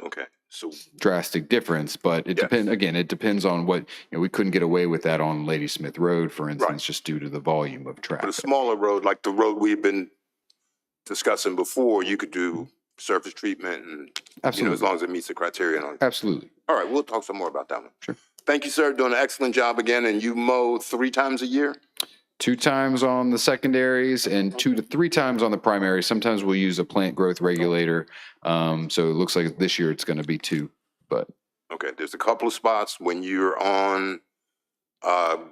Okay. So drastic difference, but it depends. Again, it depends on what we couldn't get away with that on Ladysmith Road, for instance, just due to the volume of traffic. But a smaller road, like the road we've been discussing before, you could do surface treatment, and absolutely, as long as it meets the criteria. Absolutely. All right, we'll talk some more about that one. Sure. Thank you, sir. Doing an excellent job again. And you mow 3 times a year? 2 times on the secondaries and 2 to 3 times on the primary. Sometimes we'll use a plant growth regulator. So it looks like this year it's going to be 2, but. Okay. There's a couple of spots when you're on,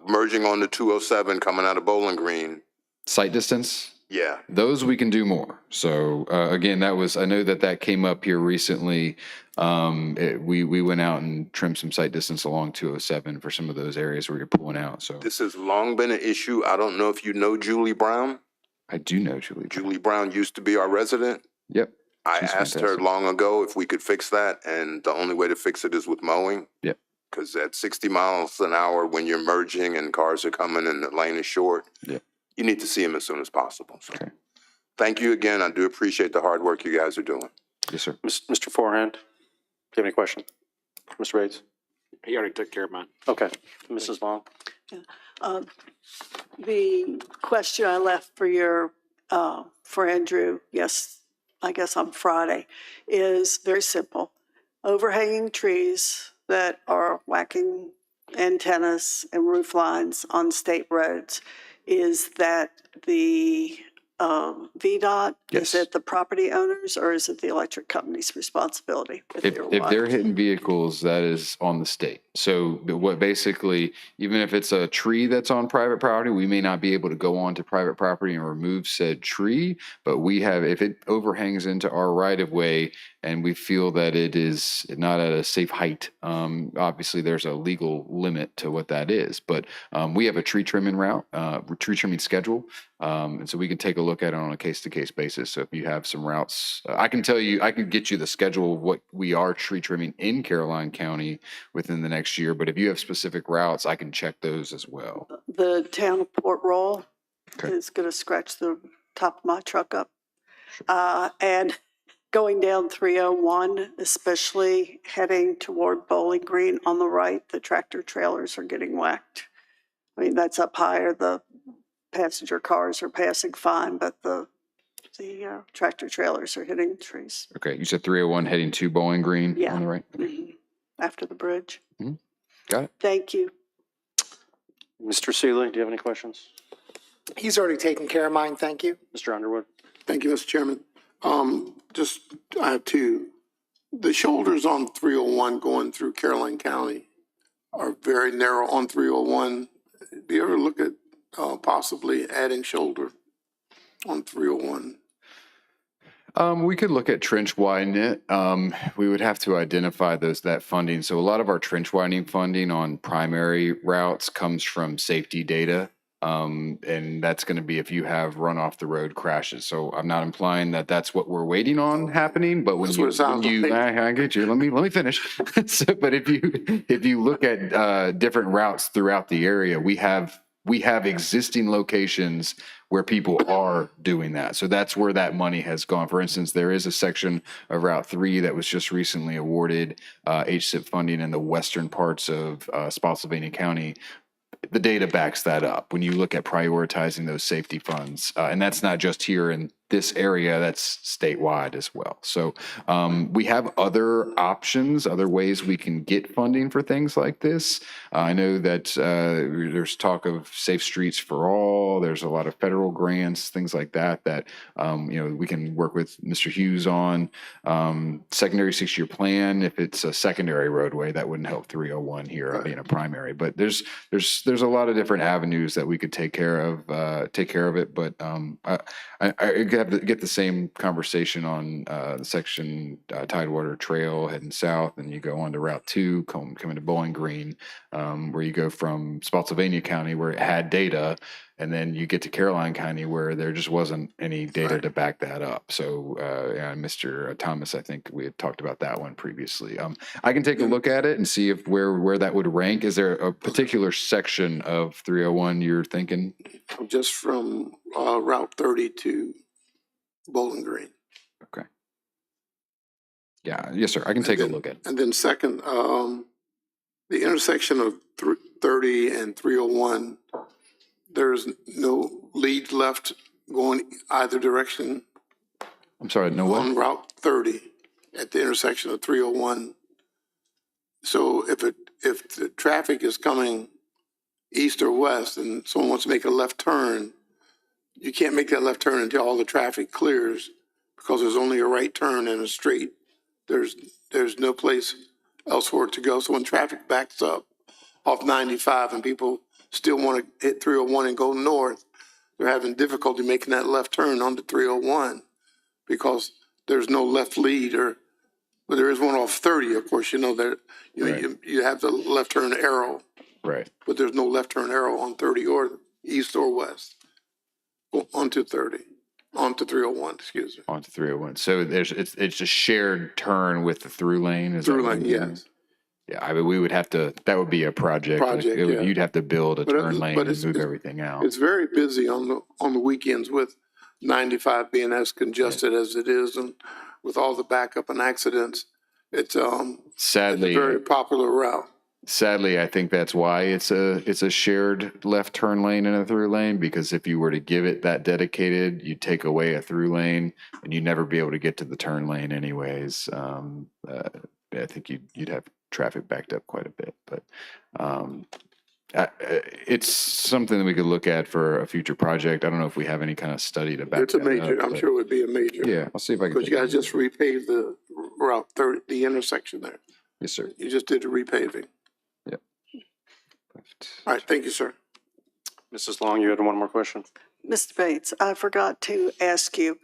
merging on the 207 coming out of Bowling Green. Sight distance? Yeah. Those we can do more. So again, I know that came up here recently. We went out and trimmed some sight distance along 207 for some of those areas where you're pulling out. So this has long been an issue. I don't know if you know Julie Brown. I do know Julie. Julie Brown used to be our resident. Yep. I asked her long ago if we could fix that, and the only way to fix it is with mowing. Yep. Because at 60 miles an hour, when you're merging and cars are coming and the lane is short, you need to see them as soon as possible. So thank you again. I do appreciate the hard work you guys are doing. Yes, sir. Mr. Forehand, do you have any question? Mr. Bates? He already took care of mine. Okay. Mrs. Long? The question I left for for Andrew, yes, I guess on Friday, is very simple. Overhanging trees that are whacking antennas and roof lines on state roads. Is that the VDOT? Yes. Is it the property owners or is it the electric company's responsibility? If they're hitting vehicles, that is on the state. So what basically, even if it's a tree that's on private property, we may not be able to go onto private property and remove said tree, but we have, if it overhangs into our right of way and we feel that it is not at a safe height, obviously there's a legal limit to what that is. But we have a tree trimming route, tree trimming schedule. And so we can take a look at it on a case-to-case basis. So if you have some routes, I can tell you, I can get you the schedule of what we are tree trimming in Caroline County within the next year. But if you have specific routes, I can check those as well. The town of Port Royal Okay. is going to scratch the top of my truck up. And going down 301, especially heading toward Bowling Green on the right, the tractor trailers are getting whacked. I mean, that's up higher. The passenger cars are passing fine, but the tractor trailers are hitting trees. Okay. You said 301 heading to Bowling Green Yeah. on the right? After the bridge. Got it. Thank you. Mr. Seeley, do you have any questions? He's already taken care of mine, thank you. Mr. Underwood? Thank you, Mr. Chairman. I have two. The shoulders on 301 going through Caroline County are very narrow on 301. Do you ever look at possibly adding shoulder on 301? We could look at trench widening it. We would have to identify that funding. So a lot of our trench widening funding on primary routes comes from safety data. And that's going to be if you have run off the road crashes. So I'm not implying that that's what we're waiting on happening, but when That's what it sounds like. I get you. Let me finish. But if you look at different routes throughout the area, we have existing locations where people are doing that. So that's where that money has gone. For instance, there is a section of Route 3 that was just recently awarded HSIP funding in the western parts of Spotsylvania County. The data backs that up when you look at prioritizing those safety funds. And that's not just here in this area, that's statewide as well. So we have other options, other ways we can get funding for things like this. I know that there's talk of Safe Streets for All. There's a lot of federal grants, things like that, we can work with Mr. Hughes on. Secondary 6-year plan, if it's a secondary roadway, that wouldn't help 301 here being a primary. But there's a lot of different avenues that we could take care of it. But I have to get the same conversation on the section Tidewater Trail heading south, and you go on to Route 2, coming to Bowling Green, where you go from Spotsylvania County where it had data, and then you get to Caroline County where there just wasn't any data to back that up. So Mr. Thomas, I think we had talked about that one previously. I can take a look at it and see if where that would rank. Is there a particular section of 301 you're thinking? Just from Route 30 to Bowling Green. Okay. Yeah, yes, sir. I can take a look at it. And then second, the intersection of 30 and 301, there's no lead left going either direction. I'm sorry, no what? On Route 30 at the intersection of 301. So if the traffic is coming east or west and someone wants to make a left turn, you can't make that left turn until all the traffic clears, because there's only a right turn and a straight. There's no place else for it to go. So when traffic backs up off 95 and people still want to hit 301 and go north, they're having difficulty making that left turn onto 301 because there's no left lead, but there is one off 30, of course. Right. You have the left turn arrow, right? But there's no left turn arrow on 30 or east or west onto 30, onto 301. Excuse me. Onto 301. So it's a shared turn with the through lane. Through lane, yes. Yeah, I mean, we would have to. That would be a project. You'd have to build a turn lane and move everything out. It's very busy on the weekends with 95 being as congested as it is, and with all the backup and accidents. It's sadly it's a very popular route. sadly, I think that's why it's a shared left turn lane and a through lane, because if you were to give it that dedicated, you'd take away a through lane and you'd never be able to get to the turn lane anyways. I think you'd have traffic backed up quite a bit, but it's something that we could look at for a future project. I don't know if we have any kind of study to back It's a that major, up, I'm but sure it would be a major. Yeah, I'll see if I can. Because you guys just repaved the Route 30, the intersection there. Yes, sir. You just did the repaving. Yep. All right, thank you, sir. Mrs. Long, you had one more question? Mr. Bates, I forgot to ask you,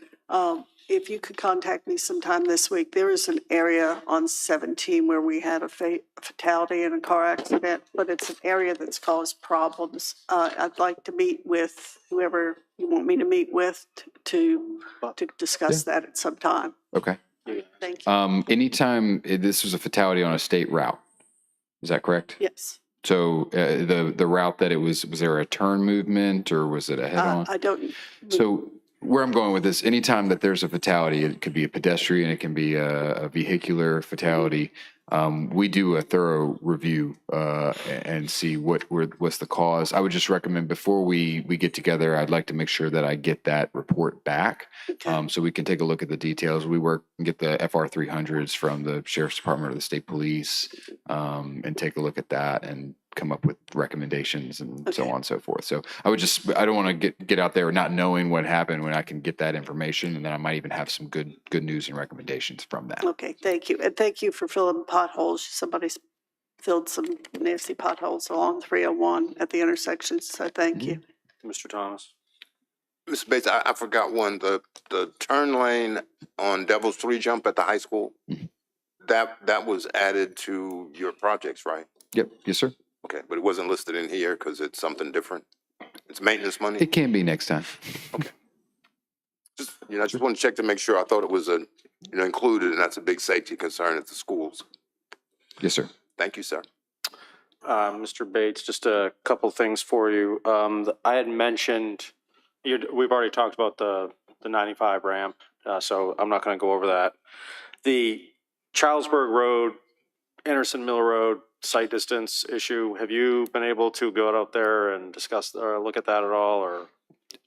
if you could contact me sometime this week. There is an area on 17 where we had a fatality in a car accident, but it's an area that's caused problems. I'd like to meet with whoever you want me to meet with to discuss that at some time. Okay. Thank you. Anytime this was a fatality on a state route, is that correct? Yes. So the route that it was there a turn movement or was it a head on? I don't. So where I'm going with this, anytime that there's a fatality, it could be a pedestrian, it can be a vehicular fatality. We do a thorough review and see what's the cause. I would just recommend before we get together, I'd like to make sure that I get that report back, so we can take a look at the details. We work and get the FR 300s from the Sheriff's Department or the State Police, and take a look at that and come up with recommendations and so on and so forth. So I don't want to get out there not knowing what happened when I can get that information, and then I might even have some good news and recommendations from that. Okay, thank you. And thank you for filling potholes. Somebody's filled some nasty potholes along 301 at the intersections, so thank you. Mr. Thomas? Mr. Bates, I forgot one, the turn lane on Devil's Three Jump at the high school, that was added to your projects, right? Yep. Yes, sir. Okay, but it wasn't listed in here because it's something different. It's maintenance money? It can be next time. Okay. Just, I just want to check to make sure. I thought it was included, and that's a big safety concern at the schools. Yes, sir. Thank you, sir. Mr. Bates, just a couple things for you. I had mentioned, we've already talked about the 95 ramp, so I'm not going to go over that. The Charlesburg Road, Anderson Mill Road site distance issue, have you been able to go out there and discuss or look at that at all, or?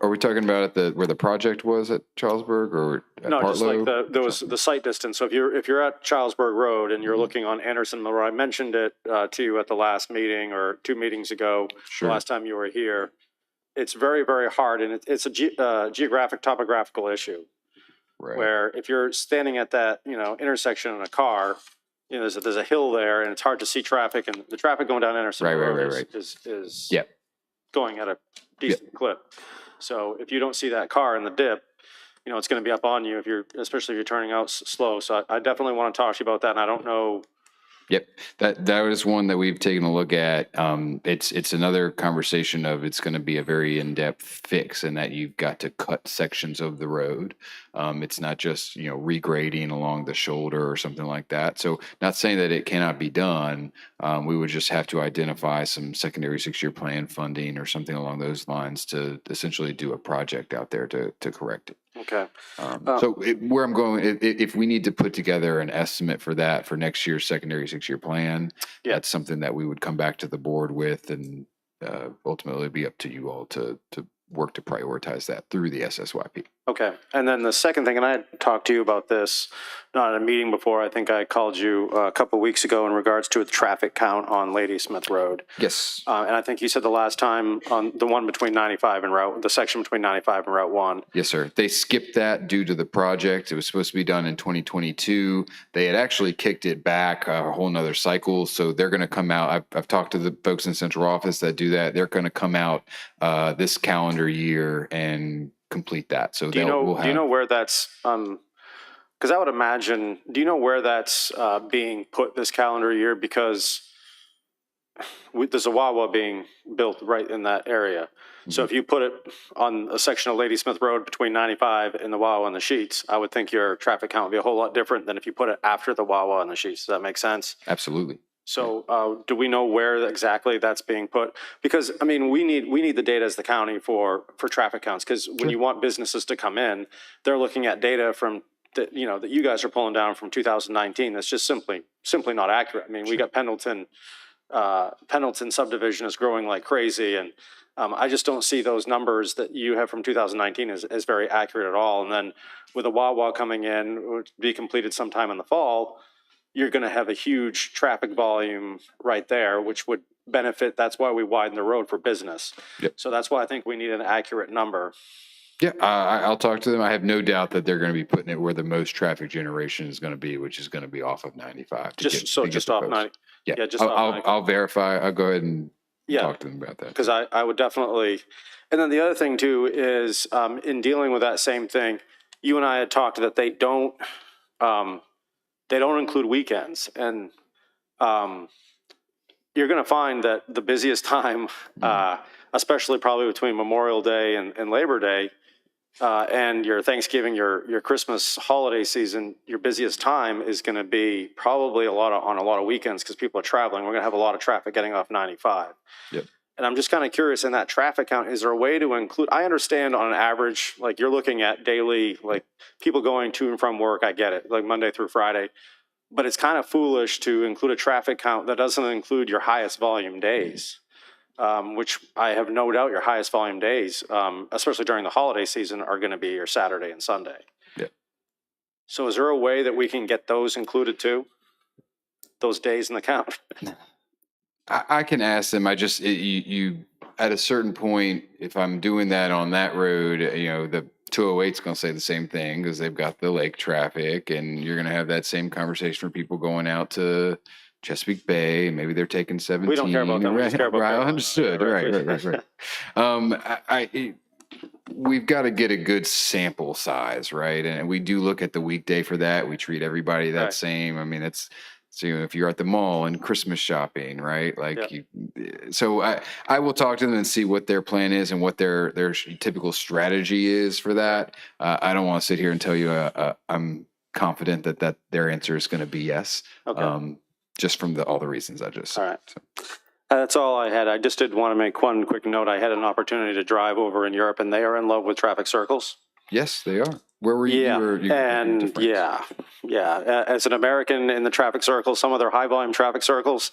Are we talking about where the project was at Charlesburg or at No, just like Partlow? the site distance. So if you're at Charlesburg Road and you're looking on Anderson Mill Road, I mentioned it to you at the last meeting or 2 meetings ago, Sure. the last time you were here. It's very, very hard, and it's a geographic topographical issue. Right. Where if you're standing at that intersection in a car, there's a hill there, and it's hard to see traffic, and the traffic going down Anderson Road is Yep. going at a decent clip. So if you don't see that car in the dip, it's going to be up on you especially if you're turning out slow. So I definitely want to talk to you about that. And I don't know. Yep. That was one that we've taken a look at. It's another conversation of it's going to be a very in-depth fix in that you've got to cut sections of the road. It's not just, regrading along the shoulder or something like that. So not saying that it cannot be done. We would just have to identify some secondary 6-year plan funding or something along those lines to essentially do a project out there to correct it. Okay. Where I'm going, if we need to put together an estimate for that for next year's secondary 6-year plan, that's something that we would come back to the board with, and ultimately be up to you all to work to prioritize that through the SSYP. Okay. And then the second thing, and I had talked to you about this, not at a meeting before, I think I called you a couple of weeks ago in regards to a traffic count on Ladysmith Road. Yes. And I think you said the last time on the one between 95 and the section between 95 and Route 1. Yes, sir. They skipped that due to the project. It was supposed to be done in 2022. They had actually kicked it back a whole nother cycle. So they're going to come out. I've talked to the folks in central office that do that. They're going to come out this calendar year and complete that. So do you know where that's, because I would imagine, do you know where that's being put this calendar year? Because there's a Wawa being built right in that area. So if you put it on a section of Ladysmith Road between 95 and the Wawa and the Sheets, I would think your traffic count would be a whole lot different than if you put it after the Wawa and the Sheets. Does that make sense? Absolutely. So do we know where exactly that's being put? Because, we need the data as the county for traffic counts, because when you want businesses to come in, they're looking at data from that you guys are pulling down from 2019. That's just simply not accurate. We got Pendleton Pendleton subdivision is growing like crazy, and I just don't see those numbers that you have from 2019 as very accurate at all. And then with a Wawa coming in, which will be completed sometime in the fall, you're going to have a huge traffic volume right there, which would benefit. That's why we widen the road for business. Yep. So that's why I think we need an accurate number. Yeah, I'll talk to them. I have no doubt that they're going to be putting it where the most traffic generation is going to be, which is going to be off of 95. Just to get off folks. 90. Yeah, Yeah, just off 90. I'll verify. I'll go ahead and Yeah. talk to them about that. Because I would definitely, and then the other thing too is in dealing with that same thing, you and I had talked that they don't include weekends, and you're going to find that the busiest time, especially probably between Memorial Day and Labor Day, and your Thanksgiving, your Christmas holiday season, your busiest time is going to be probably on a lot of weekends because people are traveling. We're going to have a lot of traffic getting off 95. Yep. And I'm just kind of curious in that traffic count, is there a way to include, I understand on an average, like you're looking at daily, like people going to and from work, I get it, like Monday through Friday, but it's kind of foolish to include a traffic count that doesn't include your highest volume days. Which I have no doubt your highest volume days, especially during the holiday season, are going to be your Saturday and Sunday. Yeah. So is there a way that we can get those included too? Those days in the count? I can ask them. I just, you at a certain point, if I'm doing that on that road, the 208 is going to say the same thing because they've got the lake traffic, and you're going to have that same conversation for people going out to Chesapeake Bay. Maybe they're taking 17. We don't care about them. We just care about right, understood. Right. We've got to get a good sample size, right? And we do look at the weekday for that. We treat everybody that same. I mean, so if you're at the mall and Christmas shopping, right? So I will talk to them and see what their plan is and what their typical strategy is for that. I don't want to sit here and tell you I'm confident that their answer is going to be yes. Okay. Just from all the reasons I just said. All right. That's all I had. I just did want to make one quick note. I had an opportunity to drive over in Europe, and they are in love with traffic circles. Yes, they are. Where were you? Yeah. As an American in the traffic circle, some of their high volume traffic circles,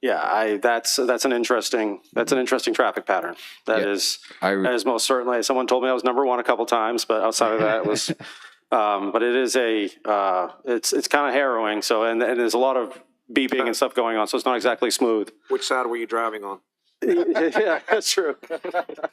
that's an interesting traffic pattern. That is most certainly. Someone told me I was number one a couple times, but outside of that, it was. But it is it's kind of harrowing. So and there's a lot of beeping and stuff going on, so it's not exactly smooth. Which side were you driving on? Yeah, that's true.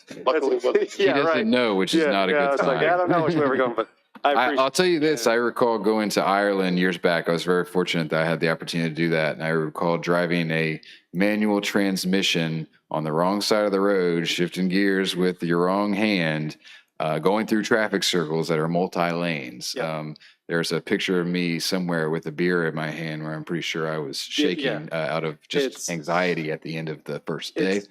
He doesn't know, which is not a good sign. I don't know which way we're going, but I'll tell you this. I recall going to Ireland years back. I was very fortunate that I had the opportunity to do that. And I recall driving a manual transmission on the wrong side of the road, shifting gears with your wrong hand, going through traffic circles that are multi-lanes. Yep. There's a picture of me somewhere with a beer in my hand where I'm pretty sure I was shaking out of just anxiety at the end of the first day.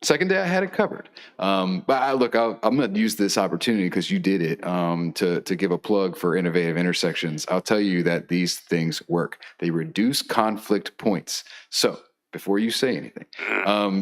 Second day, I had it covered. I'm going to use this opportunity because you did it to give a plug for innovative intersections. I'll tell you that these things work. They reduce conflict points. So before you say anything,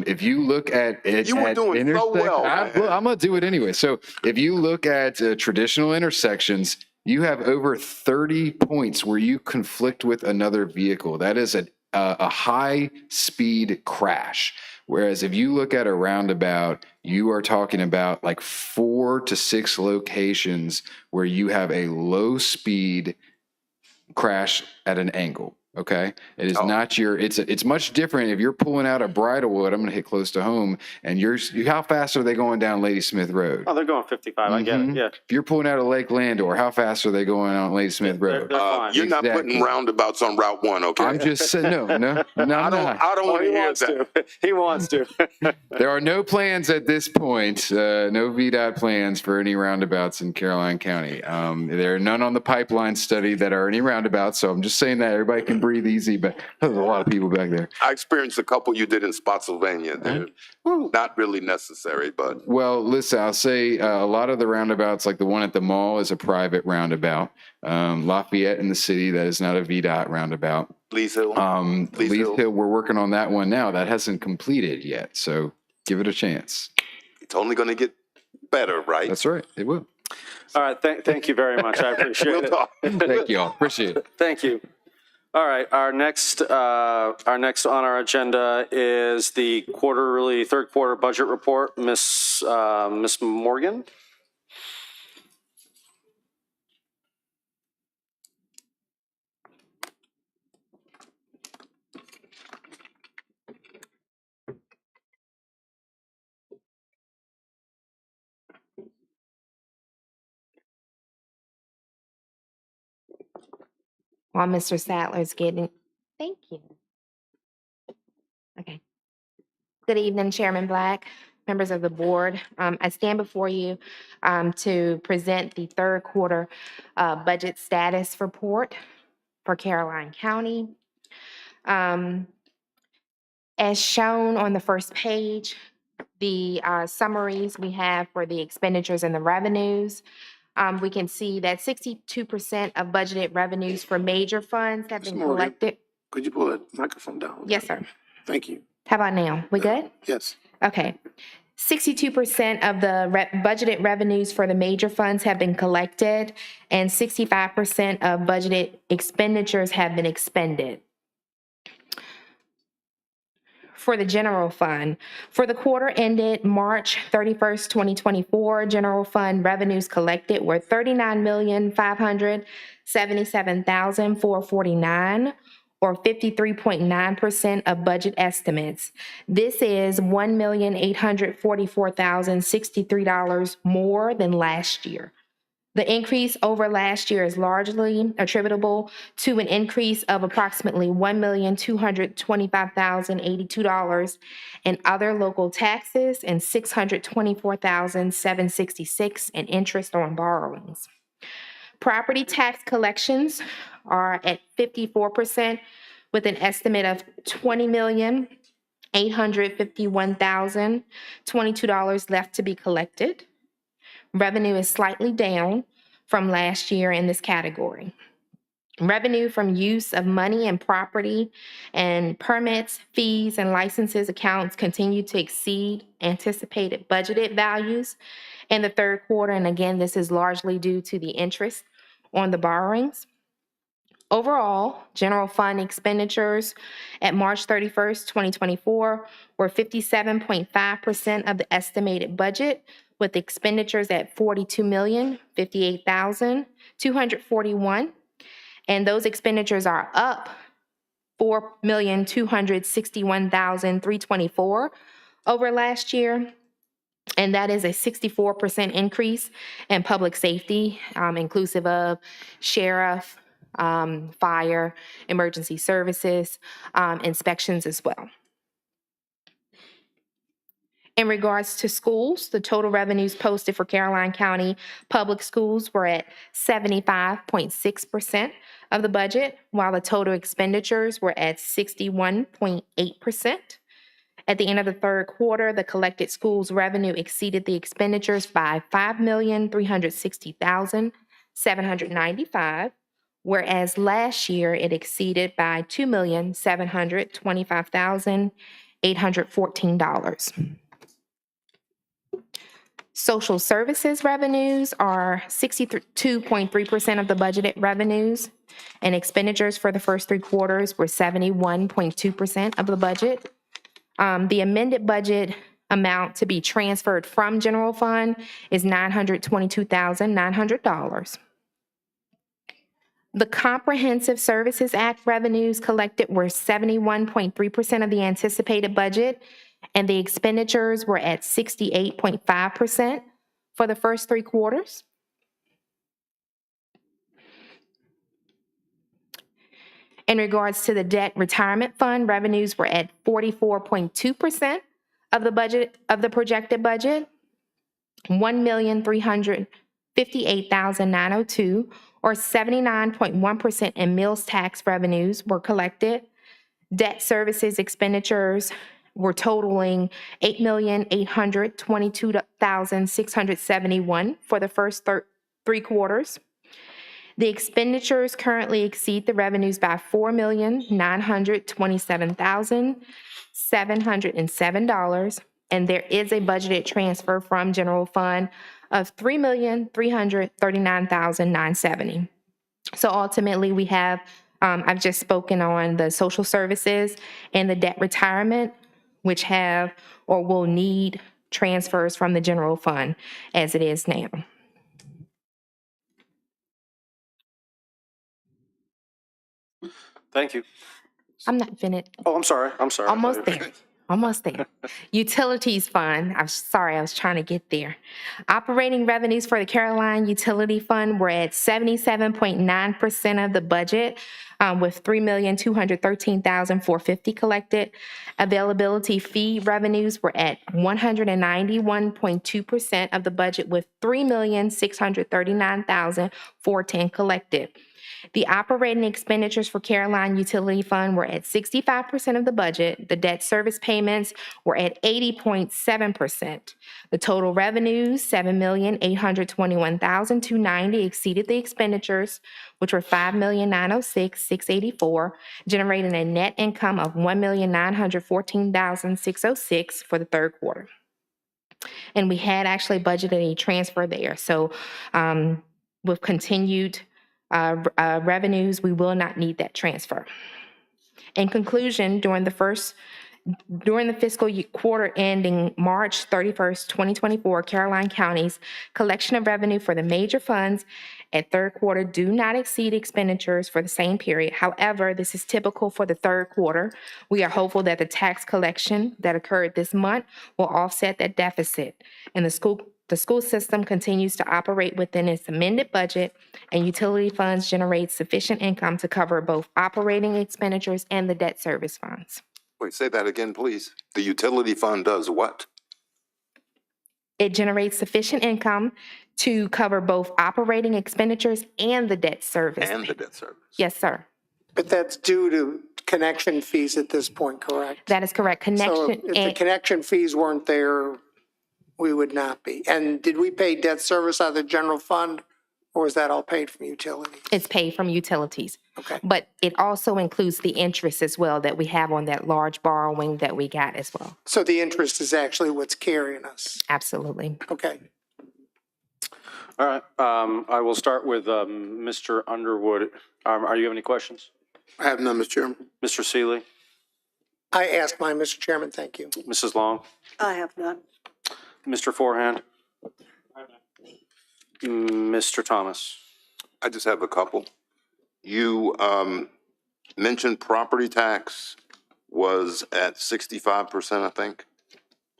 if you look at it, you were doing so well. I'm going to do it anyway. So if you look at traditional intersections, you have over 30 points where you conflict with another vehicle. That is a high speed crash. Whereas if you look at a roundabout, you are talking about like 4 to 6 locations where you have a low speed crash at an angle. Okay. It is not it's much different. If you're pulling out of Bridlewood, I'm going to hit close to home, and how fast are they going down Ladysmith Road? Oh, they're going 55. I get it. Yeah. If you're pulling out of Lake Landor, how fast are they going on Ladysmith Road? You're not putting roundabouts on Route 1, okay? I'm just saying, no, I don't want to hear that. He wants to. There are no plans at this point, no VDOT plans for any roundabouts in Caroline County. There are none on the pipeline study that are any roundabouts, so I'm just saying that everybody can breathe easy, but there's a lot of people back there. I experienced a couple you did in Spotsylvania. They're not really necessary, but. Well, listen, I'll say a lot of the roundabouts, like the one at the mall, is a private roundabout. Lafayette in the city, that is not a VDOT roundabout. Lee's Hill. Lee's Hill, we're working on that one now. That hasn't completed yet, so give it a chance. It's only going to get better, right? That's right. It will. All right. Thank you very much. I appreciate it. Talk. Thank you all. Appreciate it. Thank you. All right, our next on our agenda is the third quarter budget report. Miss Morgan. While Mr. Sadler's getting, thank you. Okay. Good evening, Chairman Black, members of the board. I stand before you to present the third quarter budget status report for Caroline County. As shown on the first page, the summaries we have for the expenditures and the revenues. We can see that 62% of budgeted revenues for major funds have Ms. been Morgan. collected. Could you pull that microphone down? Yes, sir. Thank you. How about now? We good? Yes. Okay. 62% of the budgeted revenues for the major funds have been collected, and 65% of budgeted expenditures have been expended. For the general fund, for the quarter ended March 31st, 2024, general fund revenues collected were $39,577,449, or 53.9% of budget estimates. This is $1,844,063 more than last year. The increase over last year is largely attributable to an increase of approximately $1,225,082 in other local taxes and $624,766 in interest on borrowings. Property tax collections are at 54% with an estimate of $20,851,022 left to be collected. Revenue is slightly down from last year in this category. Revenue from use of money and property and permits, fees, and licenses accounts continue to exceed anticipated budgeted values in the third quarter. And again, this is largely due to the interest on the borrowings. Overall, general fund expenditures at March 31st, 2024 were 57.5% of the estimated budget, with expenditures at $42,058,241. And those expenditures are up $4,261,324 over last year. And that is a 64% increase in public safety, inclusive of sheriff, fire, emergency services, inspections as well. In regards to schools, the total revenues posted for Caroline County Public Schools were at 75.6% of the budget, while the total expenditures were at 61.8%. At the end of the third quarter, the collected schools revenue exceeded the expenditures by $5,360,795, whereas last year it exceeded by $2,725,814. Social services revenues are 62.3% of the budgeted revenues, and expenditures for the first three quarters were 71.2% of the budget. The amended budget amount to be transferred from general fund is $922,900. The Comprehensive Services Act revenues collected were 71.3% of the anticipated budget, and the expenditures were at 68.5% for the first three quarters. In regards to the debt retirement fund, revenues were at 44.2% of the budget, of the projected budget, $1,358,902, or 79.1% in meals tax revenues were collected. Debt services expenditures were totaling $8,822,671 for the first three quarters. The expenditures currently exceed the revenues by $4,927,707, and there is a budgeted transfer from general fund of $3,339,970. So ultimately, we have I've just spoken on the social services and the debt retirement, which have or will need transfers from the general fund as it is now. Thank you. I'm not finished. Oh, I'm sorry. I'm sorry. Almost there. Almost there. Utilities fund. I'm sorry, I was trying to get there. Operating revenues for the Caroline Utility Fund were at 77.9% of the budget, with $3,213,450 collected. Availability fee revenues were at 191.2% of the budget, with $3,639,410 collected. The operating expenditures for Caroline Utility Fund were at 65% of the budget. The debt service payments were at 80.7%. The total revenues, $7,821,290, exceeded the expenditures, which were $5,906,684, generating a net income of $1,914,606 for the third quarter. And we had actually budgeted a transfer there. So with continued revenues, we will not need that transfer. In conclusion, during the fiscal quarter ending March 31st, 2024, Caroline County's collection of revenue for the major funds at third quarter do not exceed expenditures for the same period. However, this is typical for the third quarter. We are hopeful that the tax collection that occurred this month will offset that deficit, and the school system continues to operate within its amended budget, and utility funds generate sufficient income to cover both operating expenditures and the debt service funds. Wait, say that again, please. The utility fund does what? It generates sufficient income to cover both operating expenditures and the debt service. And the debt service. Yes, sir. But that's due to connection fees at this point, correct? That is correct. So if the connection fees weren't there, we would not be. And did we pay debt service out of the general fund, or is that all paid from utilities? It's paid from utilities. Okay. But it also includes the interest as well that we have on that large borrowing that we got as well. So the interest is actually what's carrying us? Absolutely. Okay. All right. I will start with Mr. Underwood. Are you have any questions? I have none, Mr. Chairman. Mr. Seeley? I asked mine, Mr. Chairman, thank you. Mrs. Long? I have none. Mr. Forehand? Mr. Thomas? I just have a couple. You mentioned property tax was at 65%, I think,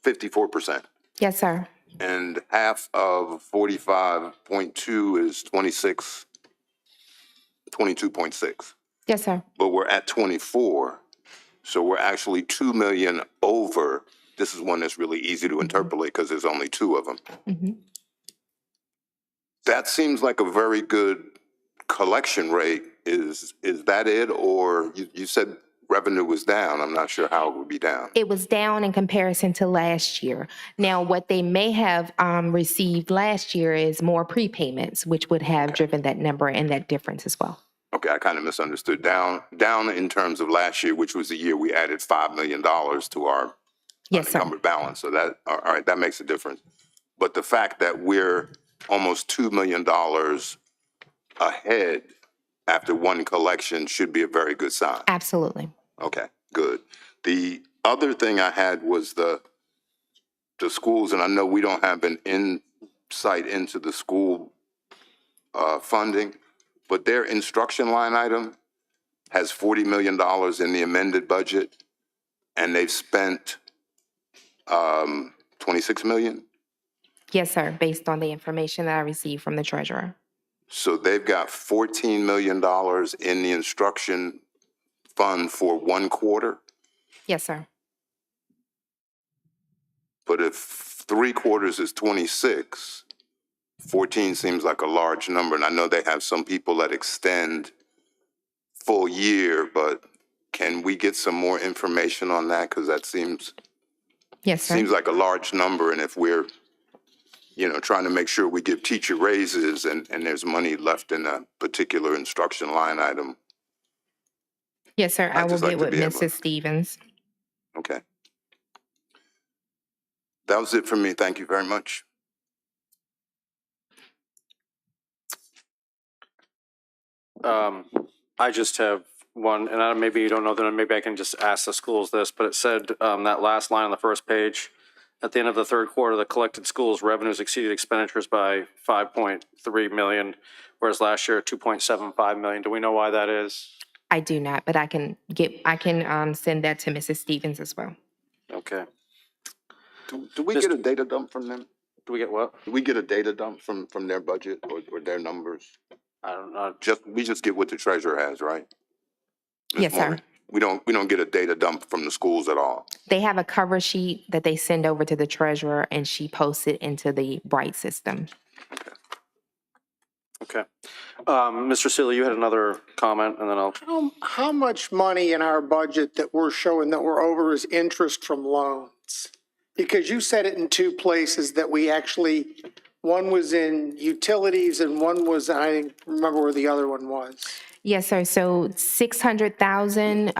54%. Yes, sir. And half of 45.2 is 22.6. Yes, sir. But we're at 24, so we're actually 2 million over. This is one that's really easy to interpolate because there's only two of them. Mm-hmm. That seems like a very good collection rate. Is that it? Or you said revenue was down. I'm not sure how it would be down. It was down in comparison to last year. Now, what they may have received last year is more prepayments, which would have driven that number and that difference as well. Okay, I kind of misunderstood. Down in terms of last year, which was the year we added $5 million to our unencumbered balance. So that, all right, that makes a difference. But the fact that we're almost $2 million ahead after one collection should be a very good sign. Absolutely. Okay, good. The other thing I had was the schools, and I know we don't have an insight into the school funding, but their instruction line item has $40 million in the amended budget, and they've spent 26 million? Yes, sir, based on the information that I received from the treasurer. So they've got $14 million in the instruction fund for 1 quarter? Yes, sir. But if 3 quarters is 26, 14 seems like a large number. And I know they have some people that extend full year, but can we get some more information on that? Because that seems, yes, sir. Seems like a large number. And if we're, trying to make sure we give teacher raises and there's money left in a particular instruction line item. Yes, sir. I will just like get to with be able Mrs. Stevens. Okay. That was it for me. Thank you very much. I just have one, and maybe you don't know, then maybe I can just ask the schools this, but it said, that last line on the first page, at the end of the third quarter, the collected schools revenues exceeded expenditures by 5.3 million, whereas last year, 2.75 million. Do we know why that is? I do not, but I can send that to Mrs. Stevens as well. Okay. Do we get a data dump from them? Do we get what? Do we get a data dump from their budget or their numbers? I don't know. We just get what the treasurer has, right? Ms. Yes, sir. Morgan? We don't get a data dump from the schools at all. They have a cover sheet that they send over to the treasurer, and she posts it into the Bright system. Okay. Mr. Seeley, you had another comment, and then I'll. How much money in our budget that we're showing that we're over is interest from loans? Because you said it in two places that we actually, one was in utilities and one was, I didn't remember where the other one was. Yes, sir. So 600,000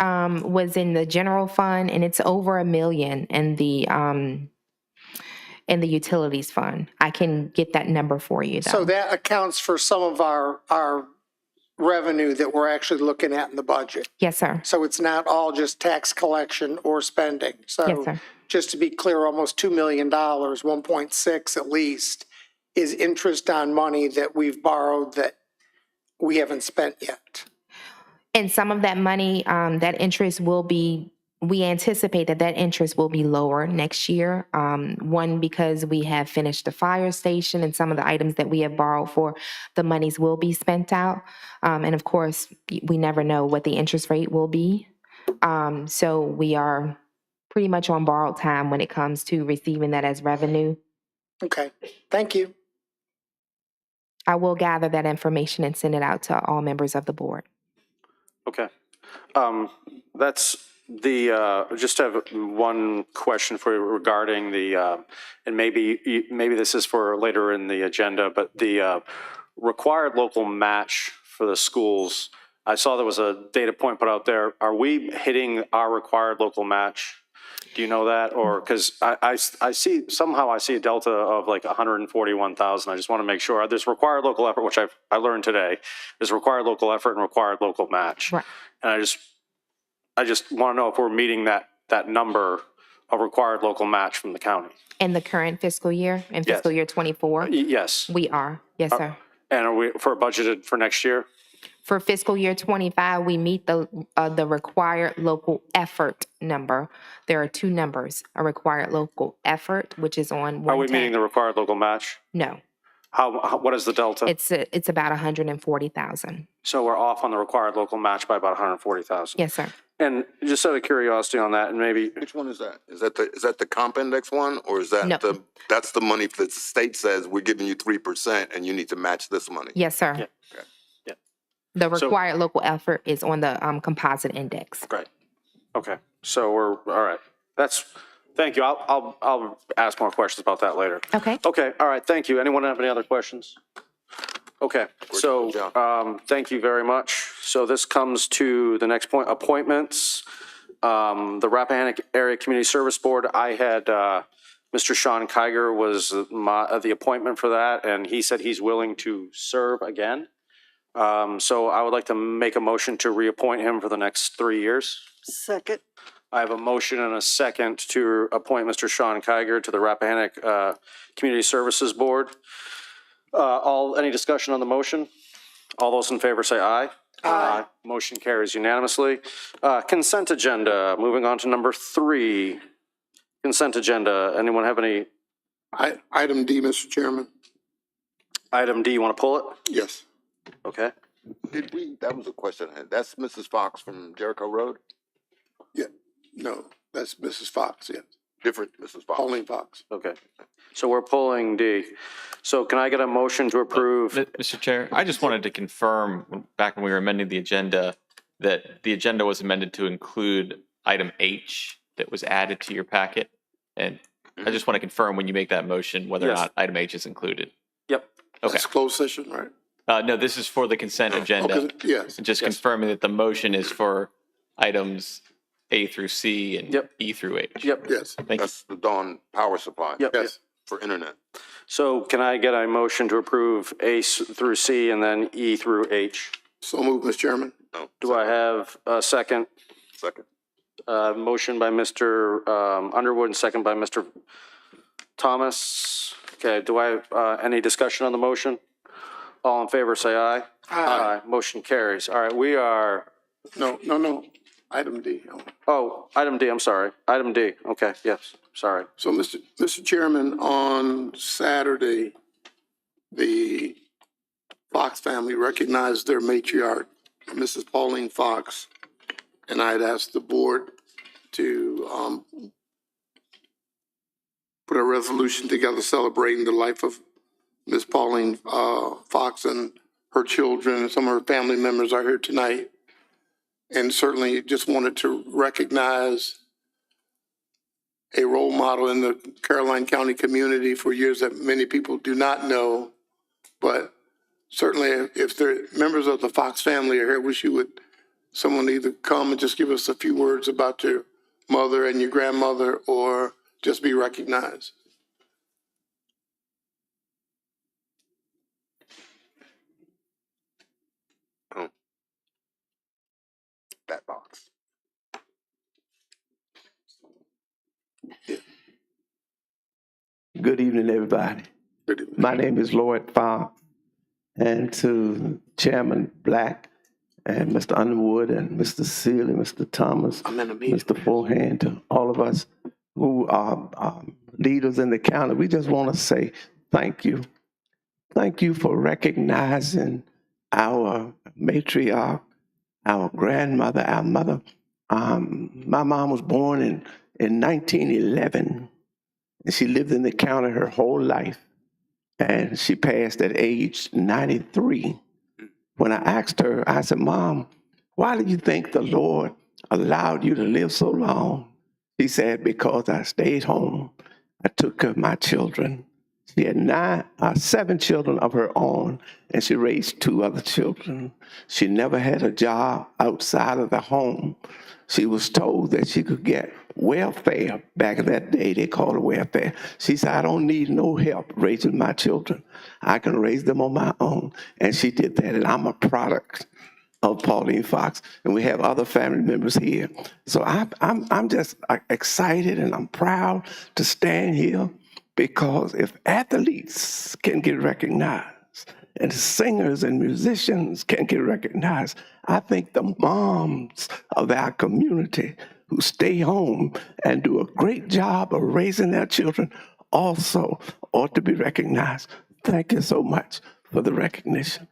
was in the general fund, and it's over $1 million in the utilities fund. I can get that number for you, though. So that accounts for some of our revenue that we're actually looking at in the budget. Yes, sir. So it's not all just tax collection or spending. So Yes, sir. just to be clear, almost $2 million, 1.6 at least, is interest on money that we've borrowed that we haven't spent yet. And some of that money, that interest will be, we anticipate that interest will be lower next year. One, because we have finished the fire station and some of the items that we have borrowed for, the monies will be spent out. And of course, we never know what the interest rate will be. So we are pretty much on borrowed time when it comes to receiving that as revenue. Okay, thank you. I will gather that information and send it out to all members of the board. Okay. That's the, just have one question for you regarding the, and maybe this is for later in the agenda, but the required local match for the schools. I saw there was a data point put out there. Are we hitting our required local match? Do you know that? Or, because I see, somehow I see a delta of like 141,000. I just want to make sure. There's required local effort, which I learned today. There's required local effort and required local match. Right. And I just want to know if we're meeting that number of required local match from the county. In the current fiscal year, in Yes. fiscal year 24? Yes. We are. Yes, sir. And are we for budgeted for next year? For fiscal year 25, we meet the required local effort number. There are two numbers, a required local effort, which is on 110. Are we meeting the required local match? No, What is the delta? it's about 140,000. So we're off on the required local match by about 140,000. Yes, sir. And just out of curiosity on that, and maybe Which one is that? Is that the comp index one, or is that No. that's the money that the state says we're giving you 3% and you need to match this money? Yes, sir. Yeah. Yeah. The So- required local effort is on the composite index. great. Okay, so we're all right. Thank you. I'll ask more questions about that later. Okay. Okay. All right. Thank you. Anyone have any other questions? Okay. So thank you very much. So this comes to the next point: appointments. The Rappahannock Area Community Service Board. I had Mr. Sean Kiger was the appointment for that, and he said he's willing to serve again. So I would like to make a motion to reappoint him for the next 3 years. Second. I have a motion and a second to appoint Mr. Sean Kiger to the Rappahannock Community Services Board. Any discussion on the motion? All those in favor say aye. Aye. Motion carries unanimously. Consent agenda, moving on to number 3. Consent agenda, anyone have any? Item D, Mr. Chairman. Item D, you want to pull it? Yes. Okay. That was a question I had. That's Mrs. Fox from Jericho Road? Yeah. No, that's Mrs. Fox, yes. Different Mrs. Fox? Pauline Fox. Okay. So we're pulling D. So can I get a motion to approve? Mr. Chair, I just wanted to confirm, back when we were amending the agenda, that the agenda was amended to include item H that was added to your packet. And I just want to confirm when you make that motion, whether or Yes. not item H is included. Yep. Okay. That's closed session, right? No, this is for the consent agenda. Okay, yes. Just Yes. confirming that the motion is for items A through C and Yep. E through H. Yep. Yes. Thank you. That's the Dawn Power Supply? Yep. Yes. For internet. So can I get a motion to approve A through C and then E through H? So moved, Mr. Chairman. Oh, Do I have a second? second? Motion by Mr. Underwood and second by Mr. Thomas. Okay, do I, any discussion on the motion? All in favor, say aye. Aye. Motion carries. All right, we are, No. Item D. item D, I'm sorry. Item D. Okay, yes, sorry. So, Mr. Chairman, on Saturday, the Fox family recognized their matriarch, Mrs. Pauline Fox, and I had asked the board to put a resolution together celebrating the life of Miss Pauline Fox, and her children and some of her family members are here tonight. And certainly just wanted to recognize a role model in the Caroline County community for years that many people do not know. But certainly if the members of the Fox family are here, wish you would, someone either come and just give us a few words about your mother and your grandmother, or just be recognized. That box. Good evening, everybody. Good evening. My name is Lloyd Farr, and to Chairman Black and Mr. Underwood and Mr. Sealy, Mr. Thomas, Mr. Forehand, to all of us who are leaders in the county, we just want to say thank you. Thank you for recognizing our matriarch, our grandmother, our mother. My mom was born in 1911. And she lived in the county her whole life. And she passed at age 93. When I asked her, I said, Mom, why do you think the Lord allowed you to live so long? She said, because I stayed home. I took care of my children. She had 7 children of her own, and she raised 2 other children. She never had a job outside of the home. She was told that she could get welfare. Back in that day, they called it welfare. She said, I don't need no help raising my children. I can raise them on my own. And she did that, and I'm a product of Pauline Fox, and we have other family members here. So I'm just excited, and I'm proud to stand here, because if athletes can get recognized and singers and musicians can get recognized, I think the moms of our community who stay home and do a great job of raising their children also ought to be recognized. Thank you so much for the recognition.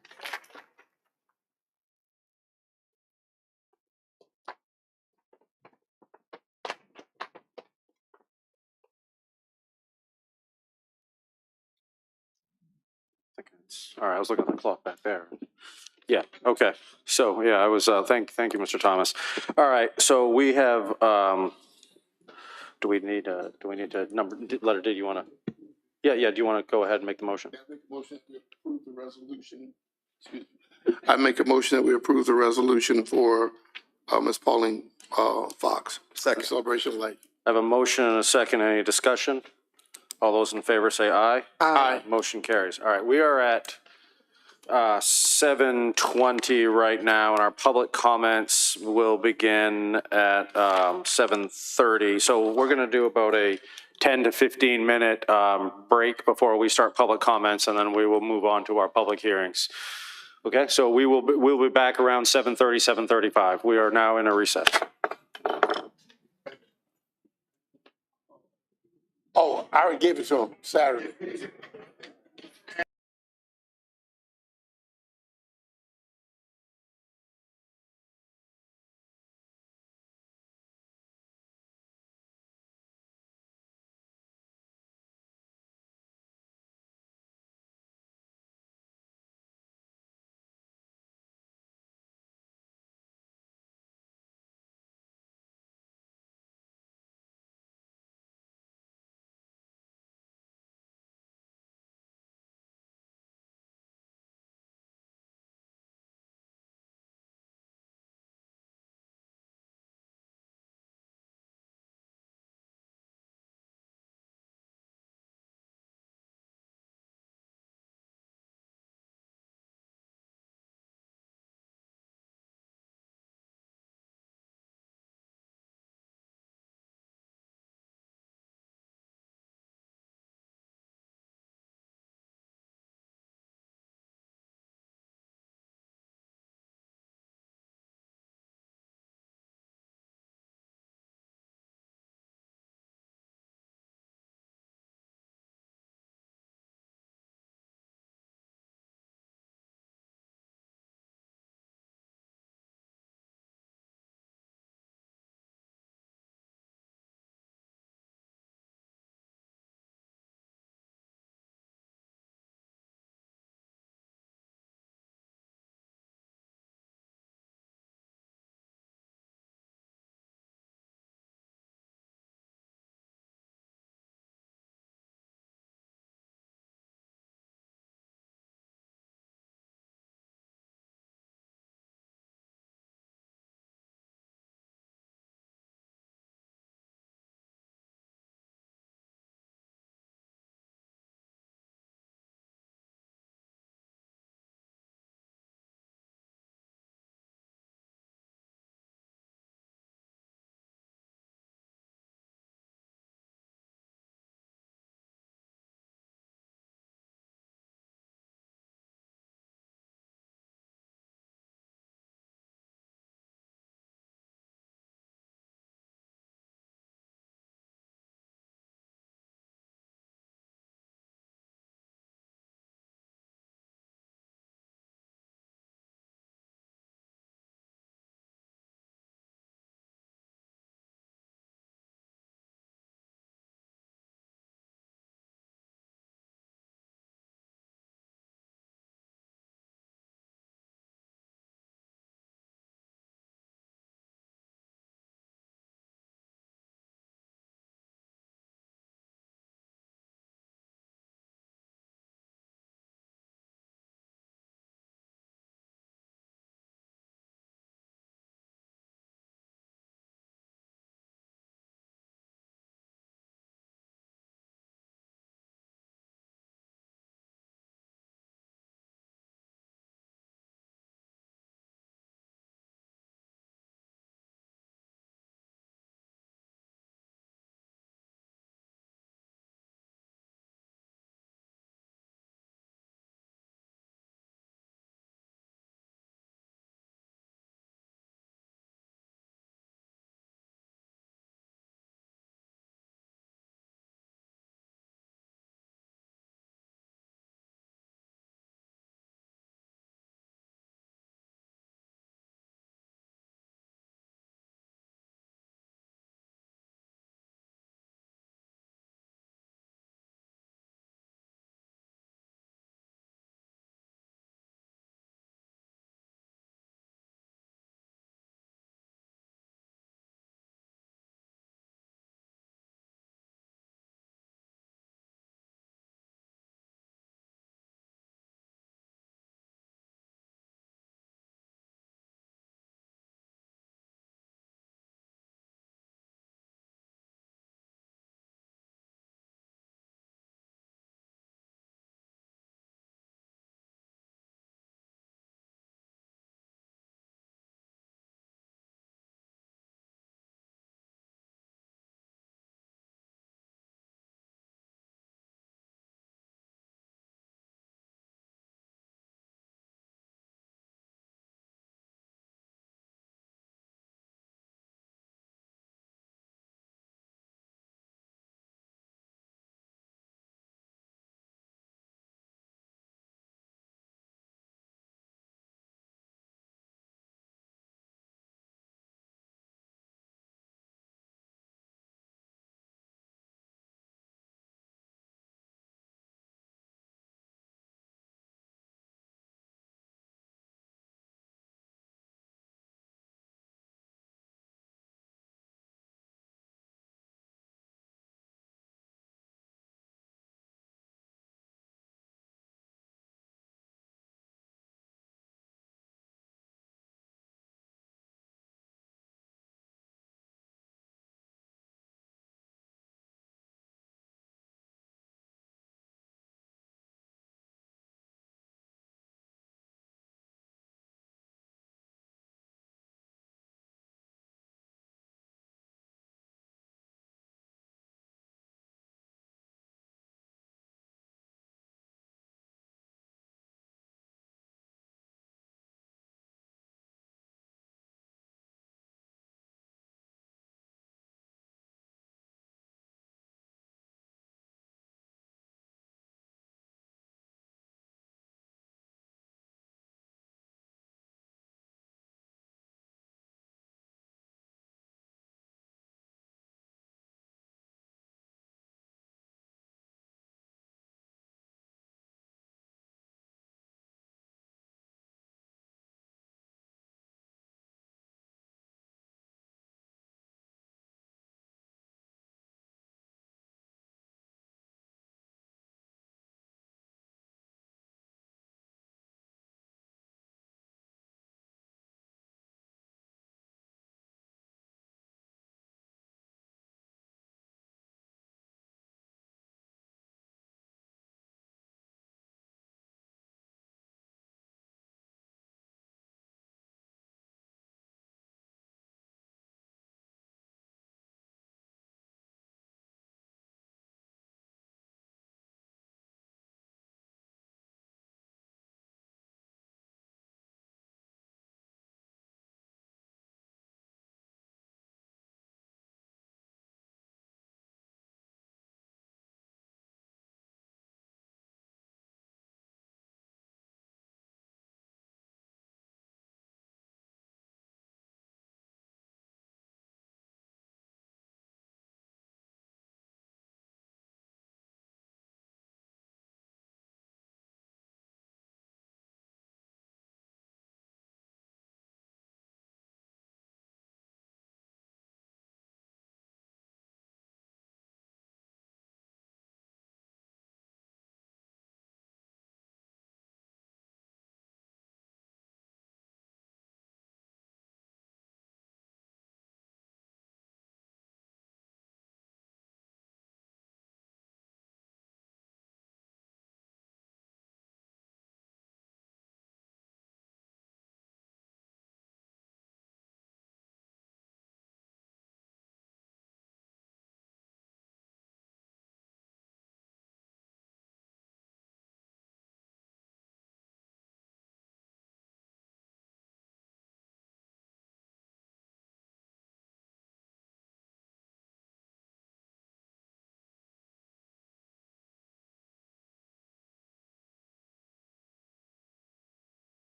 All right, I was looking at the clock back there. Yeah, okay. So, yeah, I was, thank you, Mr. Thomas. All right, so we have, do we need to letter D, you want to? Yeah, do you want to go ahead and make the motion? I make a motion that we approve the resolution. I make a motion that we approve the resolution for Ms. Pauline Fox. Second. Celebration of life. I have a motion and a second. Any discussion? All those in favor say aye. Aye. Motion carries. All right, we are at 7:20 right now, and our public comments will begin at 7:30. So we're going to do about a 10 to 15 minute break before we start public comments, and then we will move on to our public hearings. Okay, so we'll be back around 7:30, 7:35. We are now in a recess. Oh, I already gave it to him Saturday.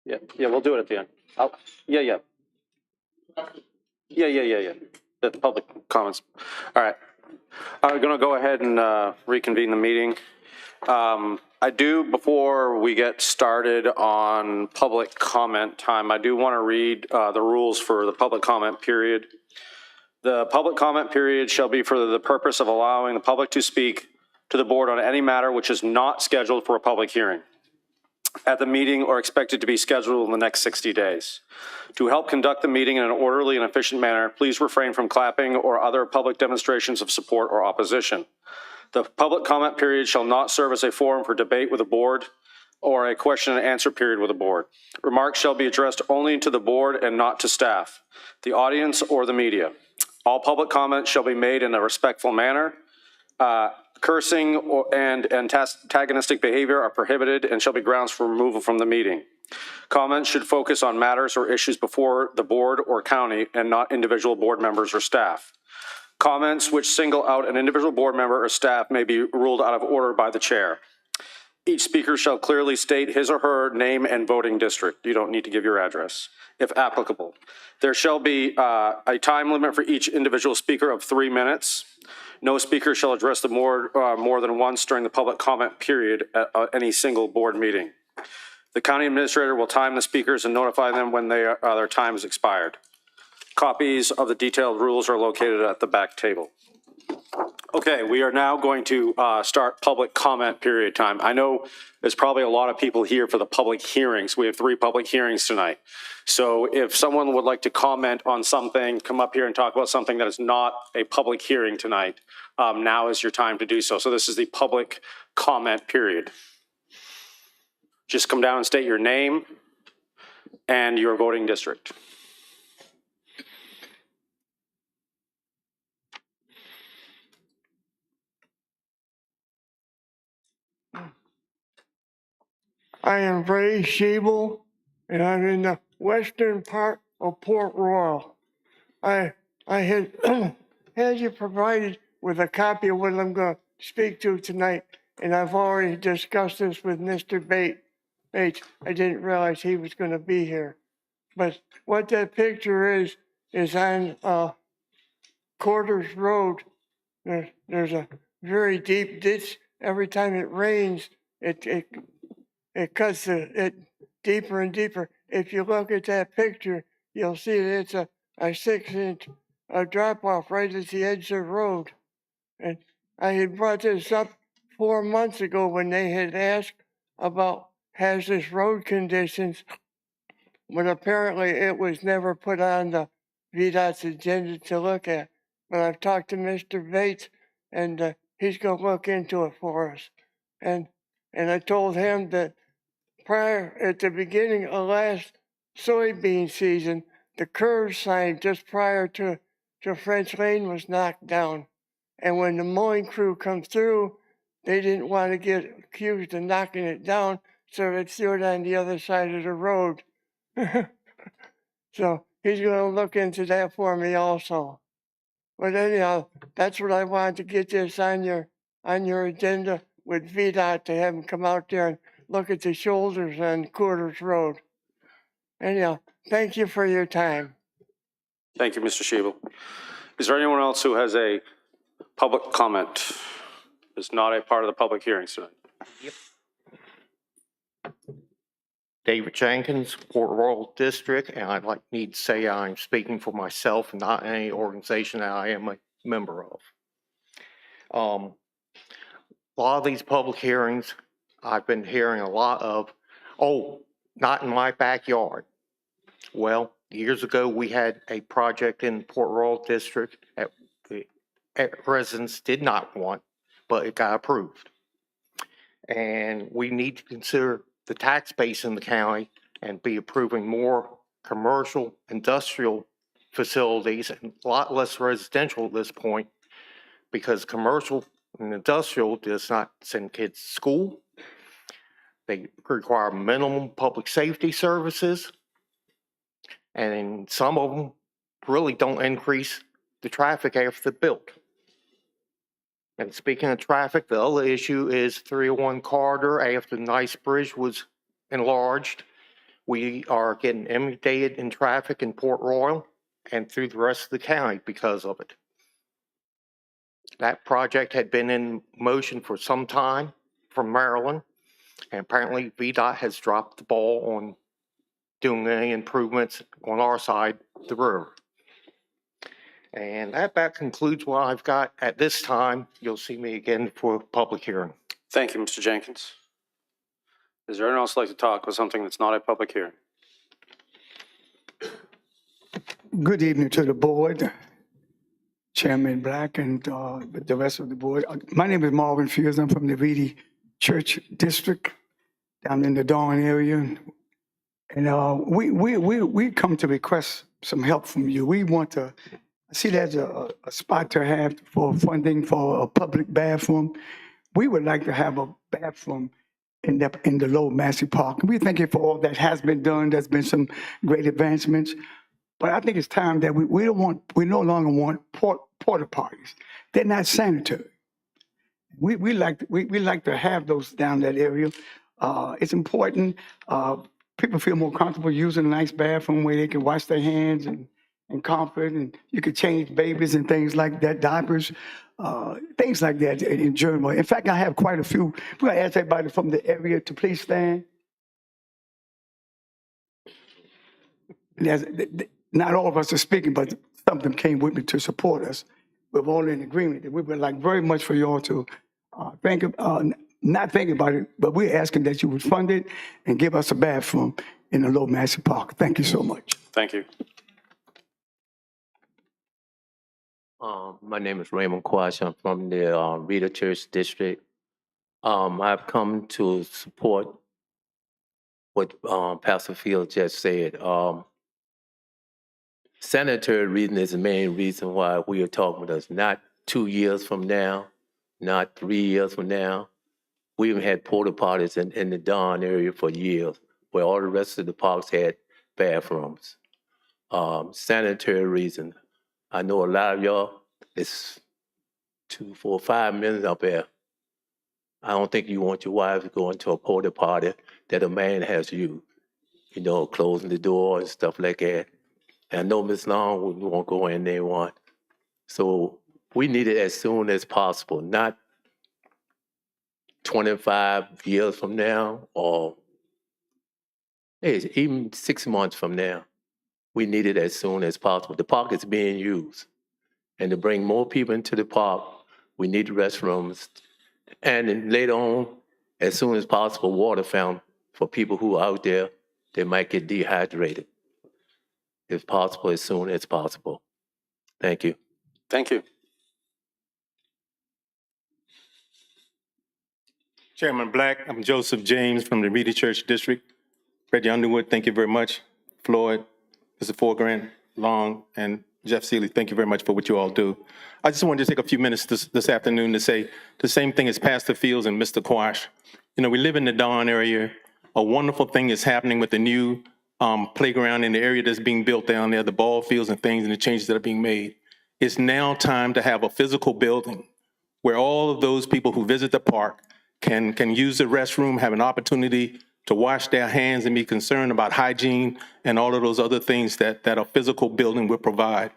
Yeah, we'll do it at the end. Yeah. The public comments. All right. I'm going to go ahead and reconvene the meeting. Before we get started on public comment time, I do want to read the rules for the public comment period. The public comment period shall be for the purpose of allowing the public to speak to the board on any matter which is not scheduled for a public hearing at the meeting or expected to be scheduled in the next 60 days. To help conduct the meeting in an orderly and efficient manner, please refrain from clapping or other public demonstrations of support or opposition. The public comment period shall not serve as a forum for debate with the board or a question and answer period with the board. Remarks shall be addressed only to the board and not to staff, the audience, or the media. All public comments shall be made in a respectful manner. Cursing and antagonistic behavior are prohibited and shall be grounds for removal from the meeting. Comments should focus on matters or issues before the board or county and not individual board members or staff. Comments which single out an individual board member or staff may be ruled out of order by the chair. Each speaker shall clearly state his or her name and voting district. You don't need to give your address, if applicable. There shall be a time limit for each individual speaker of 3 minutes. No speaker shall address the board more than once during the public comment period at any single board meeting. The county administrator will time the speakers and notify them when their time has expired. Copies of the detailed rules are located at the back table. Okay, we are now going to start public comment period time. I know there's probably a lot of people here for the public hearings. We have 3 public hearings tonight. So if someone would like to comment on something, come up here and talk about something that is not a public hearing tonight, now is your time to do so. So this is the public comment period. Just come down and state your name and your voting district. I am Ray Schiebel, and I'm in the western part of Port Royal. I had had you provided with a copy of what I'm going to speak to tonight, and I've already discussed this with Mr. Bates. I didn't realize he was going to be here. But what that picture is on Quarters Road. There's a very deep ditch. Every time it rains, it cuts it deeper and deeper. If you look at that picture, you'll see that it's a 6-inch drop off right at the edge of the road. And I had brought this up 4 months ago when they had asked about hazardous road conditions, but apparently it was never put on the VDOT's agenda to look at. But I've talked to Mr. Bates, and he's going to look into it for us. And I told him that at the beginning of last soybean season, the curve sign just prior to French Lane was knocked down. And when the mowing crew comes through, they didn't want to get accused of knocking it down, so they threw it on the other side of the road. So he's going to look into that for me also. But anyhow, that's what I wanted to get this on your agenda with VDOT, to have them come out there and look at the shoulders on Quarters Road. Anyhow, thank you for your time. Thank you, Mr. Schiebel. Is there anyone else who has a public comment? It's not a part of the public hearings tonight. Yep. David Jenkins, Port Royal District, and I'd like need to say I'm speaking for myself and not any organization that I am a member of. A lot of these public hearings, I've been hearing a lot of, oh, not in my backyard. Well, years ago, we had a project in Port Royal District that residents did not want, but it got approved. And we need to consider the tax base in the county and be approving more commercial, industrial facilities and a lot less residential at this point, because commercial and industrial does not send kids to school. They require minimum public safety services, and some of them really don't increase the traffic after they're built. And speaking of traffic, the other issue is 301 corridor after the Nice Bridge was enlarged. We are getting inundated in traffic in Port Royal and through the rest of the county because of it. That project had been in motion for some time from Maryland, and apparently VDOT has dropped the ball on doing any improvements on our side of the river. And that concludes what I've got at this time. You'll see me again for a public hearing. Thank you, Mr. Jenkins. Is there anyone else like to talk with something that's not a public hearing? Good evening to the board, Chairman Black, and the rest of the board. My name is Marvin Fields. I'm from the VD Church District down in the Dawn area. And we come to request some help from you. We want to see there's a spot to have for funding for a public bathroom. We would like to have a bathroom in the Lower Massey Park. We thank you for all that has been done. There's been some great advancements. But I think it's time that we no longer want porta potties. They're not sanitary. We like to have those down that area. It's important. People feel more comfortable using a nice bathroom where they can wash their hands and comfort, and you could change babies and things like that, diapers, things like that in general. In fact, I have quite a few. We're gonna ask everybody from the area to please stand. Not all of us are speaking, but some of them came with me to support us. We're all in agreement that we would like very much for you all to not think about it, but we're asking that you would fund it and give us a bathroom in the Lower Massey Park. Thank you so much. Thank you. My name is Raymond Quash. I'm from the VDOT Church District. I've come to support what Pastor Field just said. Sanitary reason is the main reason why we are talking with us. Not 2 years from now, not 3 years from now. We even had porta potties in the Dawn area for years, where all the rest of the parks had bathrooms. Sanitary reason. I know a lot of y'all, it's 2, 4, 5 minutes up there. I don't think you want your wife to go into a porta potty that a man has used, closing the door and stuff like that. And I know Ms. Long won't go in there one. So we need it as soon as possible, not 25 years from now or even 6 months from now. We need it as soon as possible. The park is being used. And to bring more people into the park, we need the restrooms. And then later on, as soon as possible, water fountain for people who are out there that might get dehydrated. If possible, as soon as possible. Thank you. Thank you. Chairman Black, I'm Joseph James from the VDOT Church District. Reggie Underwood, thank you very much. Floyd, Mr. Forgrant, Long, and Jeff Seeley, thank you very much for what you all do. I just wanted to take a few minutes this afternoon to say the same thing as Pastor Fields and Mr. Quash. We live in the Dawn area. A wonderful thing is happening with the new playground in the area that's being built down there, the ball fields and things and the changes that are being made. It's now time to have a physical building where all of those people who visit the park can use the restroom, have an opportunity to wash their hands and be concerned about hygiene and all of those other things that a physical building will provide.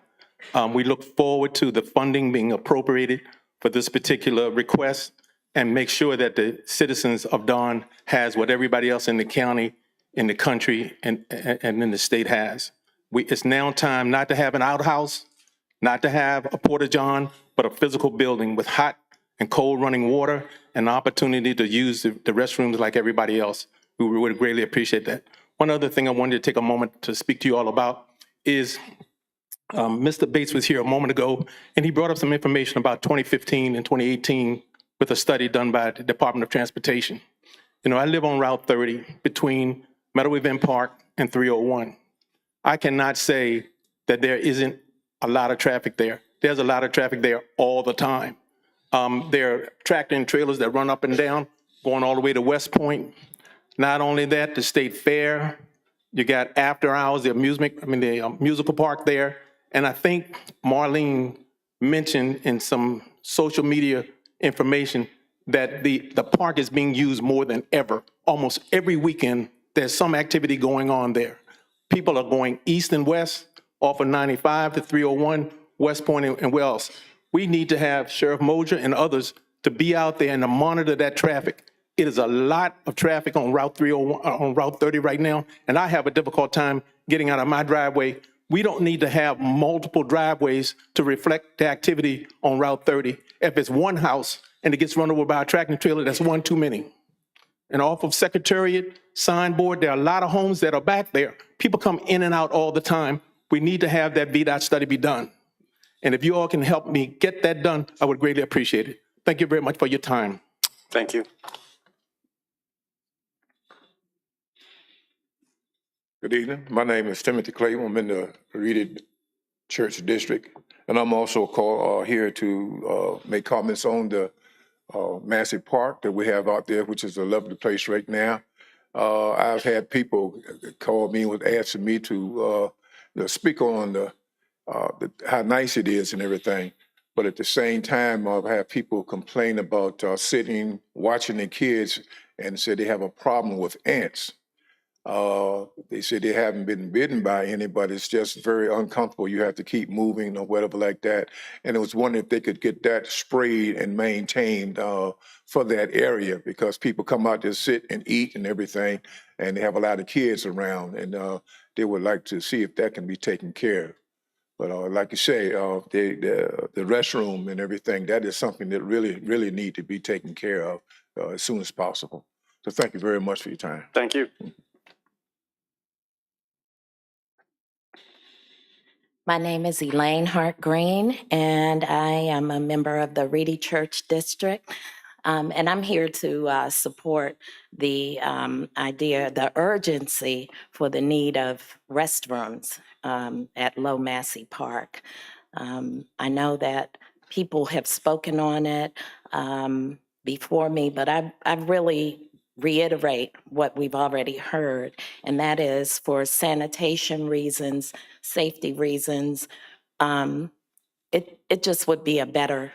We look forward to the funding being appropriated for this particular request and make sure that the citizens of Dawn has what everybody else in the county, in the country, and in the state has. It's now time not to have an outhouse, not to have a porta-john, but a physical building with hot and cold running water and the opportunity to use the restrooms like everybody else. We would greatly appreciate that. One other thing I wanted to take a moment to speak to you all about is Mr. Bates was here a moment ago, and he brought up some information about 2015 and 2018 with a study done by the Department of Transportation. I live on Route 30 between Meadoway Event Park and 301. I cannot say that there isn't a lot of traffic there. There's a lot of traffic there all the time. There are tractor and trailers that run up and down, going all the way to West Point. Not only that, the State Fair, you got after hours, the musical park there. And I think Marlene mentioned in some social media information that the park is being used more than ever. Almost every weekend, there's some activity going on there. People are going east and west off of 95 to 301, West Point and Wells. We need to have Sheriff Moser and others to be out there and to monitor that traffic. It is a lot of traffic on Route 301, on Route 30 right now, and I have a difficult time getting out of my driveway. We don't need to have multiple driveways to reflect the activity on Route 30. If it's one house and it gets run over by a tractor trailer, that's one too many. And off of Secretariat, Signboard, there are a lot of homes that are back there. People come in and out all the time. We need to have that VDOT study be done. And if you all can help me get that done, I would greatly appreciate it. Thank you very much for your time. Thank you. Good evening. My name is Timothy Clayton. I'm in the Reedy Church District, and I'm also here to make comments on the massive park that we have out there, which is a lovely place right now. I've had people call me and asking me to speak on how nice it is and everything. But at the same time, I've had people complain about sitting, watching the kids, and say they have a problem with ants. They said they haven't been bitten by any, but it's just very uncomfortable. You have to keep moving or whatever like that. And I was wondering if they could get that sprayed and maintained for that area, because people come out to sit and eat and everything, and they have a lot of kids around, and they would like to see if that can be taken care of. But like you say, the restroom and everything, that is something that really need to be taken care of as soon as possible. So thank you very much for your time. Thank you. My name is Elaine Hart Green, and I am a member of the Reedy Church District. And I'm here to support the idea, the urgency for the need of restrooms at Low Massey Park. I know that people have spoken on it before me, but I really reiterate what we've already heard, and that is for sanitation reasons, safety reasons. It just would be a better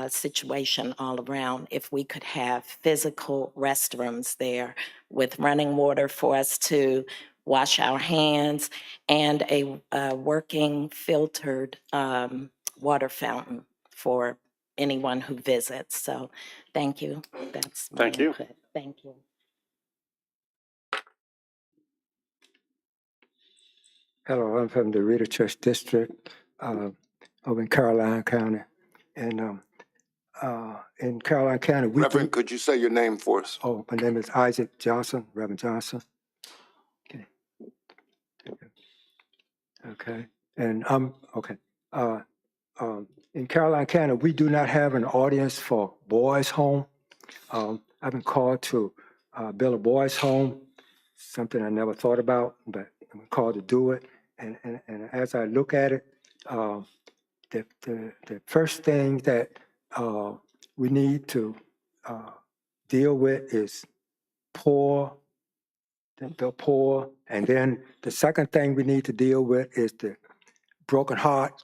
situation all around if we could have physical restrooms there with running water for us to wash our hands and a working filtered water fountain for anyone who visits. So thank you. That's my Thank you. input. Thank you. Hello, I'm from the Reeder Church District over in Caroline County. And in Caroline County, Reverend, could you say your name for us? Oh, my name is Isaac Johnson, Reverend Johnson. Okay. Okay. And okay. In Caroline County, we do not have an audience for boys' home. I've been called to build a boys' home, something I never thought about, but I'm called to do it. And as I look at it, the first thing that we need to deal with is the poor, and then the second thing we need to deal with is the broken heart,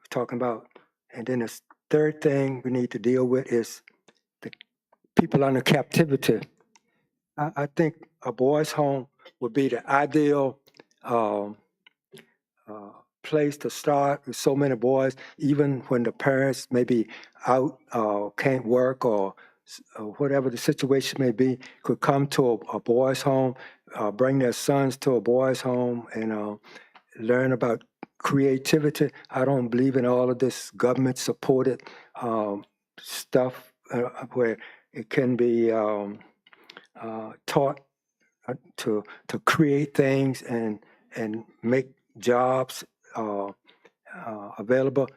talking about, and then the third thing we need to deal with is the people under captivity. I think a boys' home would be the ideal place to start with so many boys, even when the parents may be out, can't work, or whatever the situation may be, could come to a boys' home, bring their sons to a boys' home, and learn about creativity. I don't believe in all of this government-supported stuff where it can be taught to create things and make jobs available.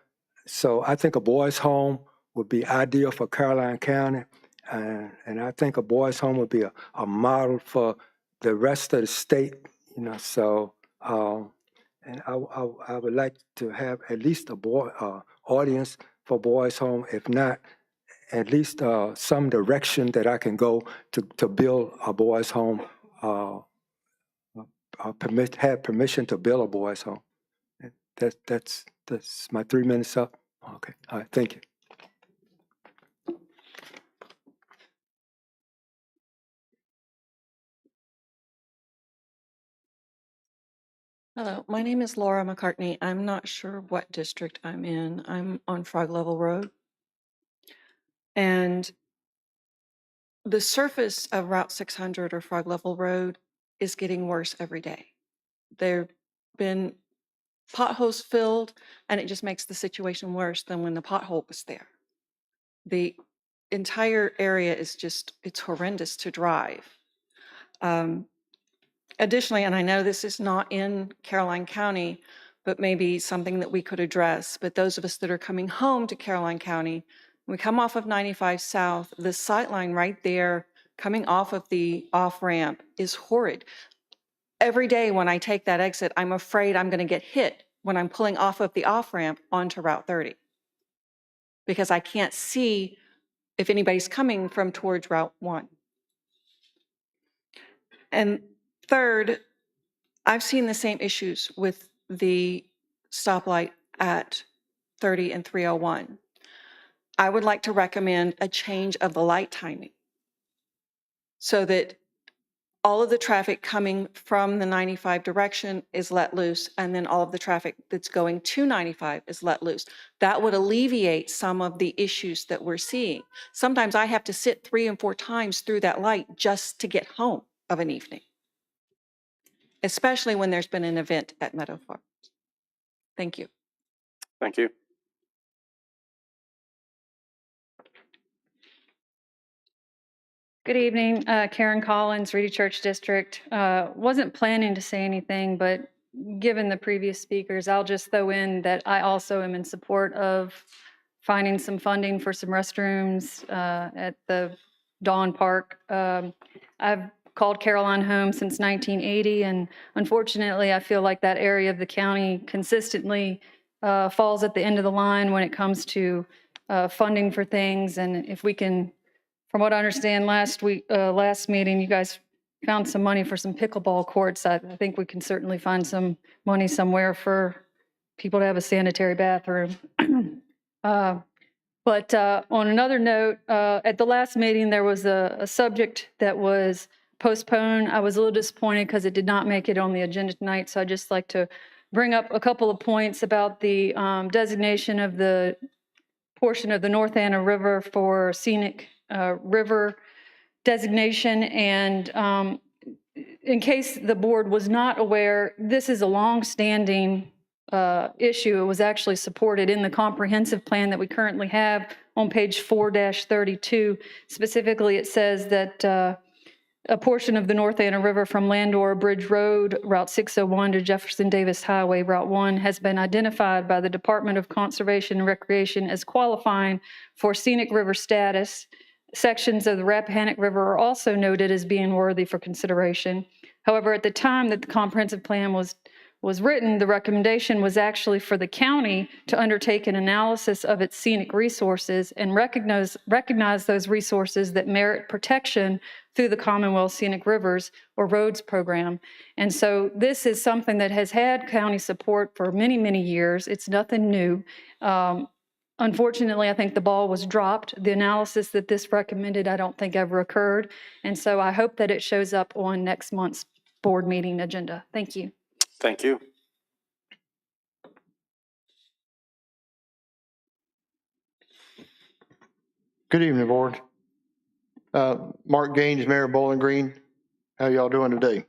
So I think a boys' home would be ideal for Caroline County, and I think a boys' home would be a model for the rest of the state. You know, so and I would like to have at least a audience for boys' home, if not at least some direction that I can go to build a boys' home. Have permission to build a boys' home. That's my 3 minutes up. Okay, all right, thank you. Hello, my name is Laura McCartney. I'm not sure what district I'm in. I'm on Frog Level Road. And the surface of Route 600 or Frog Level Road is getting worse every day. There've been potholes filled, and it just makes the situation worse than when the pothole was there. The entire area is just, it's horrendous to drive. Additionally, and I know this is not in Caroline County, but maybe something that we could address, but those of us that are coming home to Caroline County, when we come off of 95 South, the sight line right there coming off of the off-ramp is horrid. Every day when I take that exit, I'm afraid I'm going to get hit when I'm pulling off of the off-ramp onto Route 30, because I can't see if anybody's coming from towards Route 1. And third, I've seen the same issues with the stoplight at 30 and 301. I would like to recommend a change of the light timing so that all of the traffic coming from the 95 direction is let loose, and then all of the traffic that's going to 95 is let loose. That would alleviate some of the issues that we're seeing. Sometimes I have to sit 3 and 4 times through that light just to get home of an evening, especially when there's been an event at Meadow Farm. Thank you. Thank you. Good evening, Karen Collins, Reedy Church District. Wasn't planning to say anything, but given the previous speakers, I'll just throw in that I also am in support of finding some funding for some restrooms at the Dawn Park. I've called Caroline home since 1980, and unfortunately, I feel like that area of the county consistently falls at the end of the line when it comes to funding for things. And if we can, from what I understand, last meeting, you guys found some money for some pickleball courts. I think we can certainly find some money somewhere for people to have a sanitary bathroom. But on another note, at the last meeting, there was a subject that was postponed. I was a little disappointed because it did not make it on the agenda tonight. So I'd just like to bring up a couple of points about the designation of the portion of the North Anna River for scenic river designation. And in case the board was not aware, this is a long-standing issue. It was actually supported in the comprehensive plan that we currently have on page 4-32. Specifically, it says that a portion of the North Anna River from Landor Bridge Road, Route 601 to Jefferson Davis Highway, Route 1, has been identified by the Department of Conservation and Recreation as qualifying for scenic river status. Sections of the Rappahannock River are also noted as being worthy for consideration. However, at the time that the comprehensive plan was written, the recommendation was actually for the county to undertake an analysis of its scenic resources and recognize those resources that merit protection through the Commonwealth Scenic Rivers or Roads program. And so this is something that has had county support for many, many years. It's nothing new. Unfortunately, I think the ball was dropped. The analysis that this recommended, I don't think ever occurred. And so I hope that it shows up on next month's board meeting agenda. Thank you. Thank you. Good evening, board. Mark Gaines, Mayor of Bowling Green. How y'all doing today?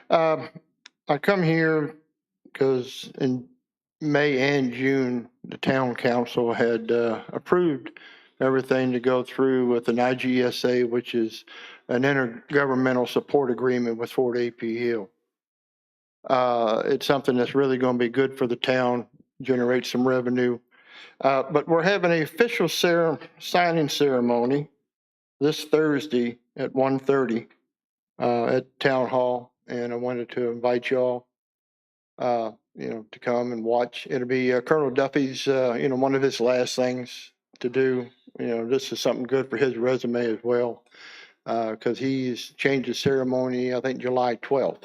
I come here because in May and June, the town council had approved everything to go through with an IGSA, which is an intergovernmental support agreement with Fort AP Hill. It's something that's really going to be good for the town, generate some revenue. But we're having an official signing ceremony this Thursday at 1:30 at Town Hall, and I wanted to invite y'all, to come and watch. It'll be Colonel Duffy's, one of his last things to do. This is something good for his resume as well, because he's changed the ceremony, I think, July 12th.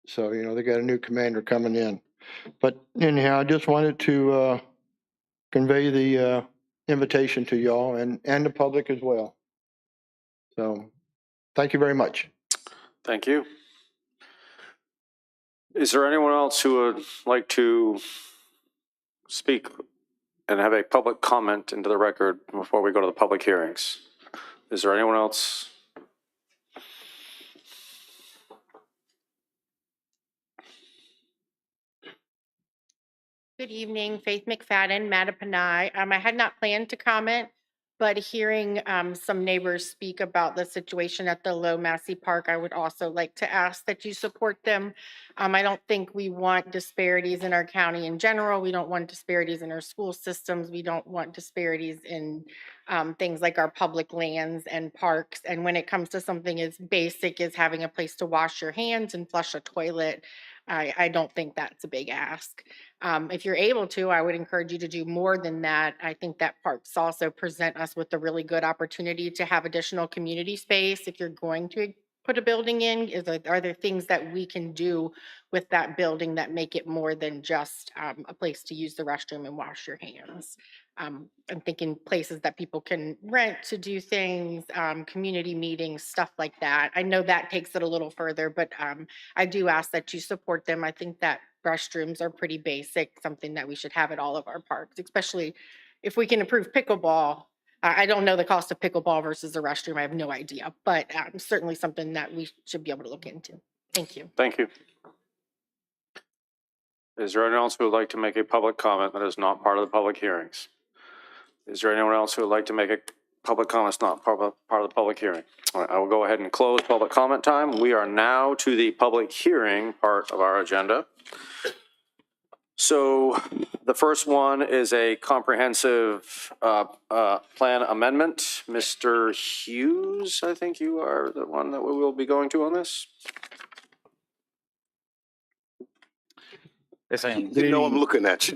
So, they got a new commander coming in. But anyhow, I just wanted to convey the invitation to y'all and the public as well. So, thank you very much. Thank you. Is there anyone else who would like to speak and have a public comment into the record before we go to the public hearings? Is there anyone else? Good evening, Faith McFadden, Mattapanai. I had not planned to comment, but hearing some neighbors speak about the situation at the Low Massey Park, I would also like to ask that you support them. I don't think we want disparities in our county in general. We don't want disparities in our school systems. We don't want disparities in things like our public lands and parks. And when it comes to something as basic as having a place to wash your hands and flush a toilet, I don't think that's a big ask. If you're able to, I would encourage you to do more than that. I think that parks also present us with a really good opportunity to have additional community space. If you're going to put a building in, are there things that we can do with that building that make it more than just a place to use the restroom and wash your hands? I'm thinking places that people can rent to do things, community meetings, stuff like that. I know that takes it a little further, but I do ask that you support them. I think that restrooms are pretty basic, something that we should have at all of our parks, especially if we can improve pickleball. I don't know the cost of pickleball versus a restroom. I have no idea, but certainly something that we should be able to look into. Thank you. Thank you. Is there anyone else who would like to make a public comment that is not part of the public hearings? Is there anyone else who would like to make a public comment that's not part of the public hearing? All right, I will go ahead and close public comment time. We are now to the public hearing part of our agenda. So the first one is a comprehensive plan amendment. Mr. Hughes, I think you are the one that we will be going to on this. Yes, I am. You know I'm looking at you.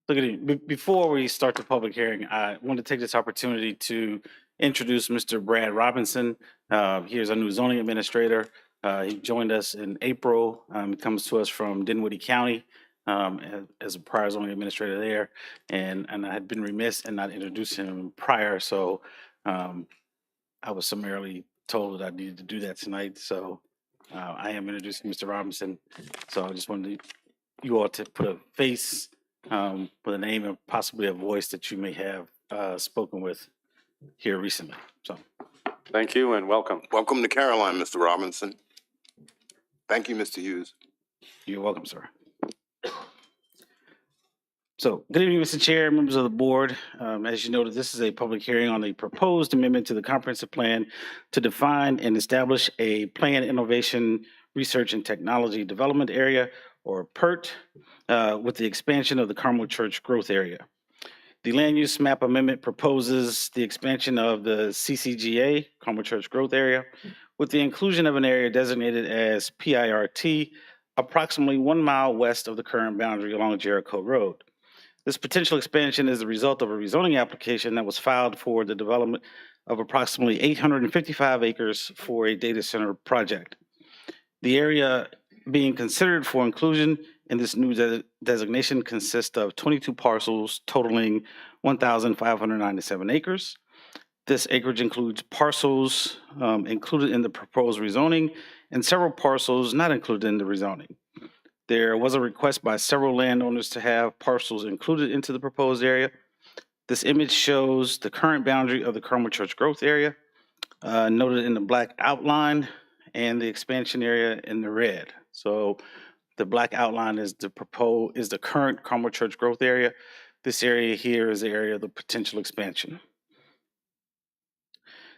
Look at it. Before we start the public hearing, I want to take this opportunity to introduce Mr. Brad Robinson. He is our new zoning administrator. He joined us in April. He comes to us from Dinwiddie County as a prior zoning administrator there. And I had been remiss in not introducing him prior. So I was summarily told that I needed to do that tonight. So I am introducing Mr. Robinson. So I just wanted you all to put a face with a name and possibly a voice that you may have spoken with here recently. So, thank you and welcome. Welcome to Caroline, Mr. Robinson. Thank you, Mr. Hughes. You're welcome, sir. So, good evening, Mr. Chair, members of the board. As you noted, this is a public hearing on a proposed amendment to the comprehensive plan to define and establish a planned innovation, research, and technology development area, or PERT, with the expansion of the Carmel Church growth area. The land use map amendment proposes the expansion of the CCGA, Carmel Church growth area, with the inclusion of an area designated as PIRT, approximately 1 mile west of the current boundary along Jericho Road. This potential expansion is the result of a rezoning application that was filed for the development of approximately 855 acres for a data center project. The area being considered for inclusion in this new designation consists of 22 parcels totaling 1,597 acres. This acreage includes parcels included in the proposed rezoning and several parcels not included in the rezoning. There was a request by several landowners to have parcels included into the proposed area. This image shows the current boundary of the Carmel Church growth area, noted in the black outline, and the expansion area in the red. So the black outline is the current Carmel Church growth area. This area here is the area of the potential expansion.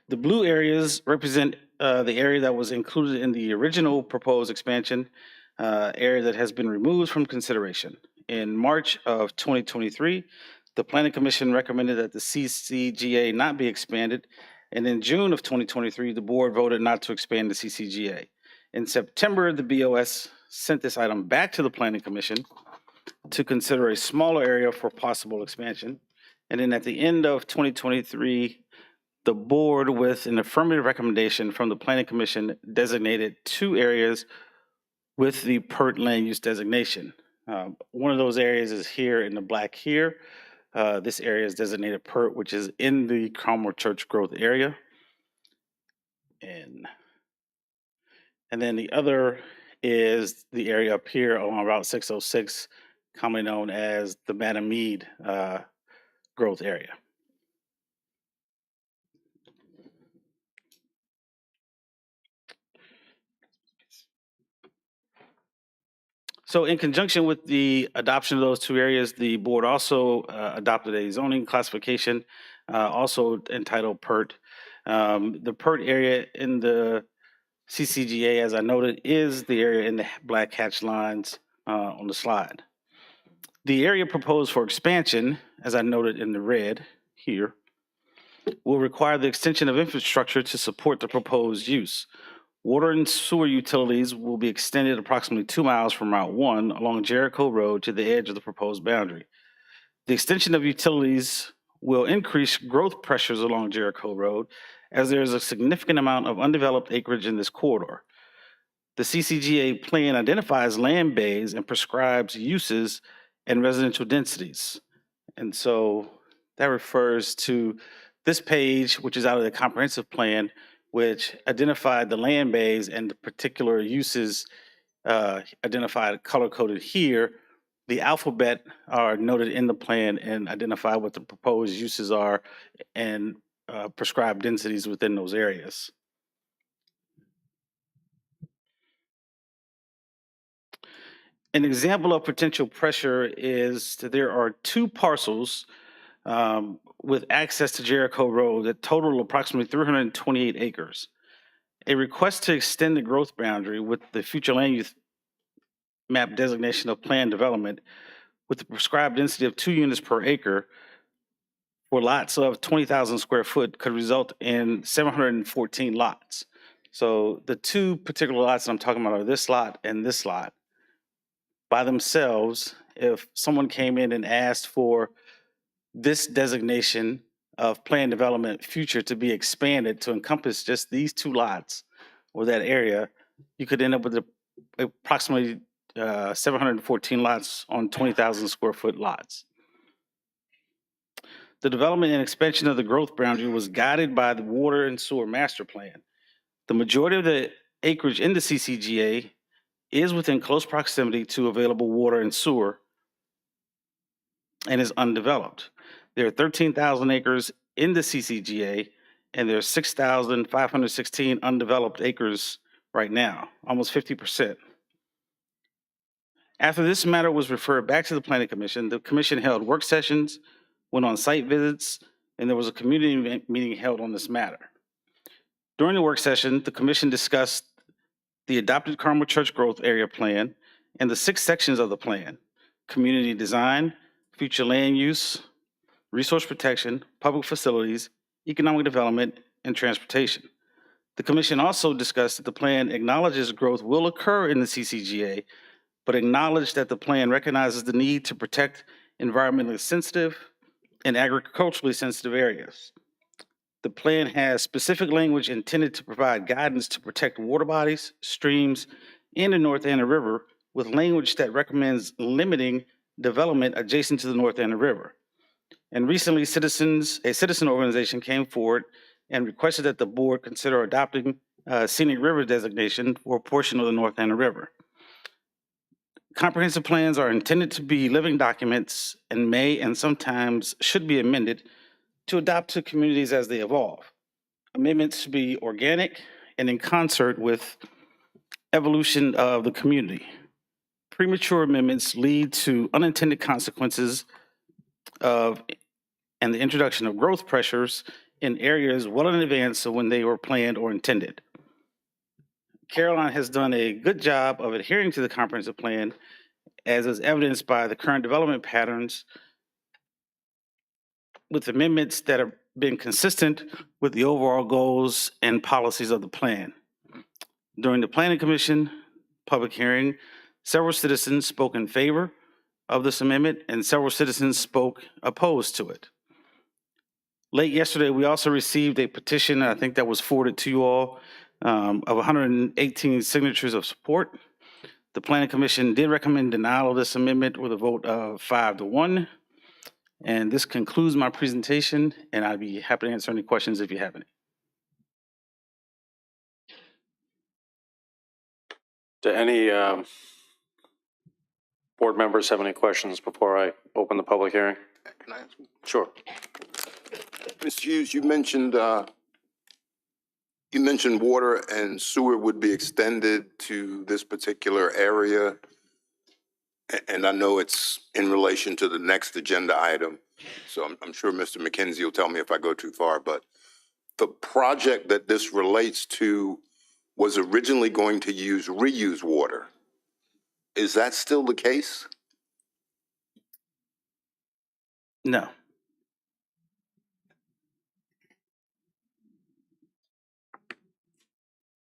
The blue areas represent the area that was included in the original proposed expansion, area that has been removed from consideration. In March of 2023, the Planning Commission recommended that the CCGA not be expanded, and in June of 2023, the board voted not to expand the CCGA. In September, the BOS sent this item back to the Planning Commission to consider a smaller area for possible expansion. And then at the end of 2023, the board, with an affirmative recommendation from the Planning Commission, designated 2 areas with the PERT land use designation. One of those areas is here in the black here. This area is designated PERT, which is in the Carmel Church growth area. And And then the other is the area up here along Route 606, commonly known as the Mattamead growth area. So in conjunction with the adoption of those two areas, the board also adopted a zoning classification, also entitled PERT. The PERT area in the CCGA, as I noted, is the area in the black hatch lines on the slide. The area proposed for expansion, as I noted in the red here, will require the extension of infrastructure to support the proposed use. Water and sewer utilities will be extended approximately 2 miles from Route 1 along Jericho Road to the edge of the proposed boundary. The extension of utilities will increase growth pressures along Jericho Road as there is a significant amount of undeveloped acreage in this corridor. The CCGA plan identifies land bays and prescribes uses and residential densities. And so that refers to this page, which is out of the comprehensive plan, which identified the land bays and the particular uses identified color-coded here. The alphabet are noted in the plan and identify what the proposed uses are and prescribed densities within those areas. An example of potential pressure is that there are 2 parcels with access to Jericho Road that total approximately 328 acres. A request to extend the growth boundary with the future land use map designation of planned development with the prescribed density of 2 units per acre for lots of 20,000 square foot could result in 714 lots. So the 2 particular lots that I'm talking about are this lot and this lot. By themselves, if someone came in and asked for this designation of planned development future to be expanded to encompass just these 2 lots or that area, you could end up with approximately 714 lots on 20,000 square foot lots. The development and expansion of the growth boundary was guided by the water and sewer master plan. The majority of the acreage in the CCGA is within close proximity to available water and sewer and is undeveloped. There are 13,000 acres in the CCGA, and there are 6,516 undeveloped acres right now, almost 50%. After this matter was referred back to the Planning Commission, the Commission held work sessions, went on site visits, and there was a community meeting held on this matter. During the work session, the Commission discussed the adopted Carmel Church Growth Area Plan and the 6 sections of the plan: community design, future land use, resource protection, public facilities, economic development, and transportation. The Commission also discussed that the plan acknowledges growth will occur in the CCGA, but acknowledged that the plan recognizes the need to protect environmentally sensitive and agriculturally sensitive areas. The plan has specific language intended to provide guidance to protect water bodies, streams, and the North Anna River, with language that recommends limiting development adjacent to the North Anna River. And recently, a citizen organization came forward and requested that the board consider adopting scenic river designation for a portion of the North Anna River. Comprehensive plans are intended to be living documents and may and sometimes should be amended to adapt to communities as they evolve. Amendments should be organic and in concert with evolution of the community. Premature amendments lead to unintended consequences and the introduction of growth pressures in areas well in advance of when they were planned or intended. Caroline has done a good job of adhering to the comprehensive plan, as is evidenced by the current development patterns, with amendments that have been consistent with the overall goals and policies of the plan. During the Planning Commission public hearing, several citizens spoke in favor of this amendment and several citizens spoke opposed to it. Late yesterday, we also received a petition, I think that was forwarded to you all, of 118 signatures of support. The Planning Commission did recommend denial of this amendment with a vote of 5-1. And this concludes my presentation, and I'd be happy to answer any questions if you have any. Do any board members have any questions before I open the public hearing? Can I ask? Sure. Mr. Hughes, you mentioned water and sewer would be extended to this particular area. And I know it's in relation to the next agenda item. So I'm sure Mr. McKenzie will tell me if I go too far, but the project that this relates to was originally going to use reuse water. Is that still the case? No.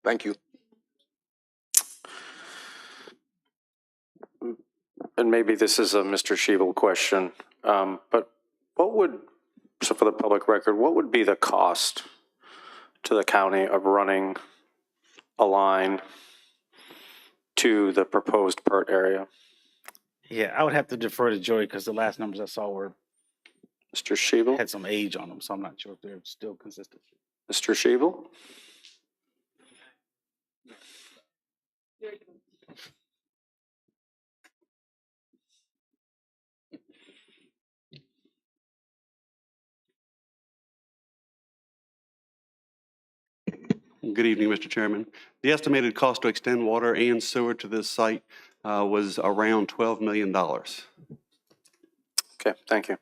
Thank you. And maybe this is a Mr. Shebel question, but so for the public record, what would be the cost to the county of running a line to the proposed PERT area? Yeah, I would have to defer to Joey because the last numbers I saw were Mr. Shebel? had some age on them, so I'm not sure if they're still consistent. Mr. Shebel? Good evening, Mr. Chairman. The estimated cost to extend water and sewer to this site was around $12 million. Okay, thank you.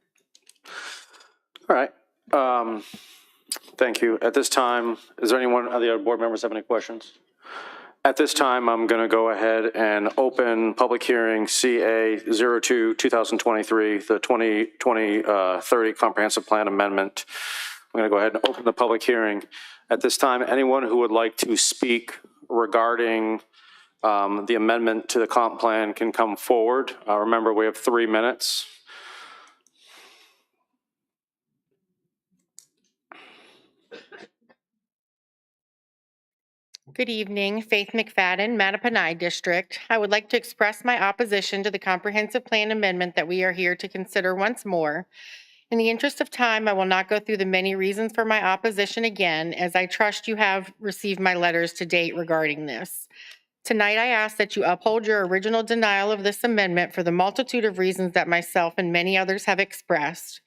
All right. Thank you. At this time, is there anyone, other board members have any questions? At this time, I'm going to go ahead and open public hearing CA02-2023, the 2020-30 Comprehensive Plan Amendment. I'm going to go ahead and open the public hearing. At this time, anyone who would like to speak regarding the amendment to the comp plan can come forward. Remember, we have 3 minutes. Good evening, Faith McFadden, Mattaponi District. I would like to express my opposition to the comprehensive plan amendment that we are here to consider once more. In the interest of time, I will not go through the many reasons for my opposition again, as I trust you have received my letters to date regarding this. Tonight, I ask that you uphold your original denial of this amendment for the multitude of reasons that myself and many others have expressed.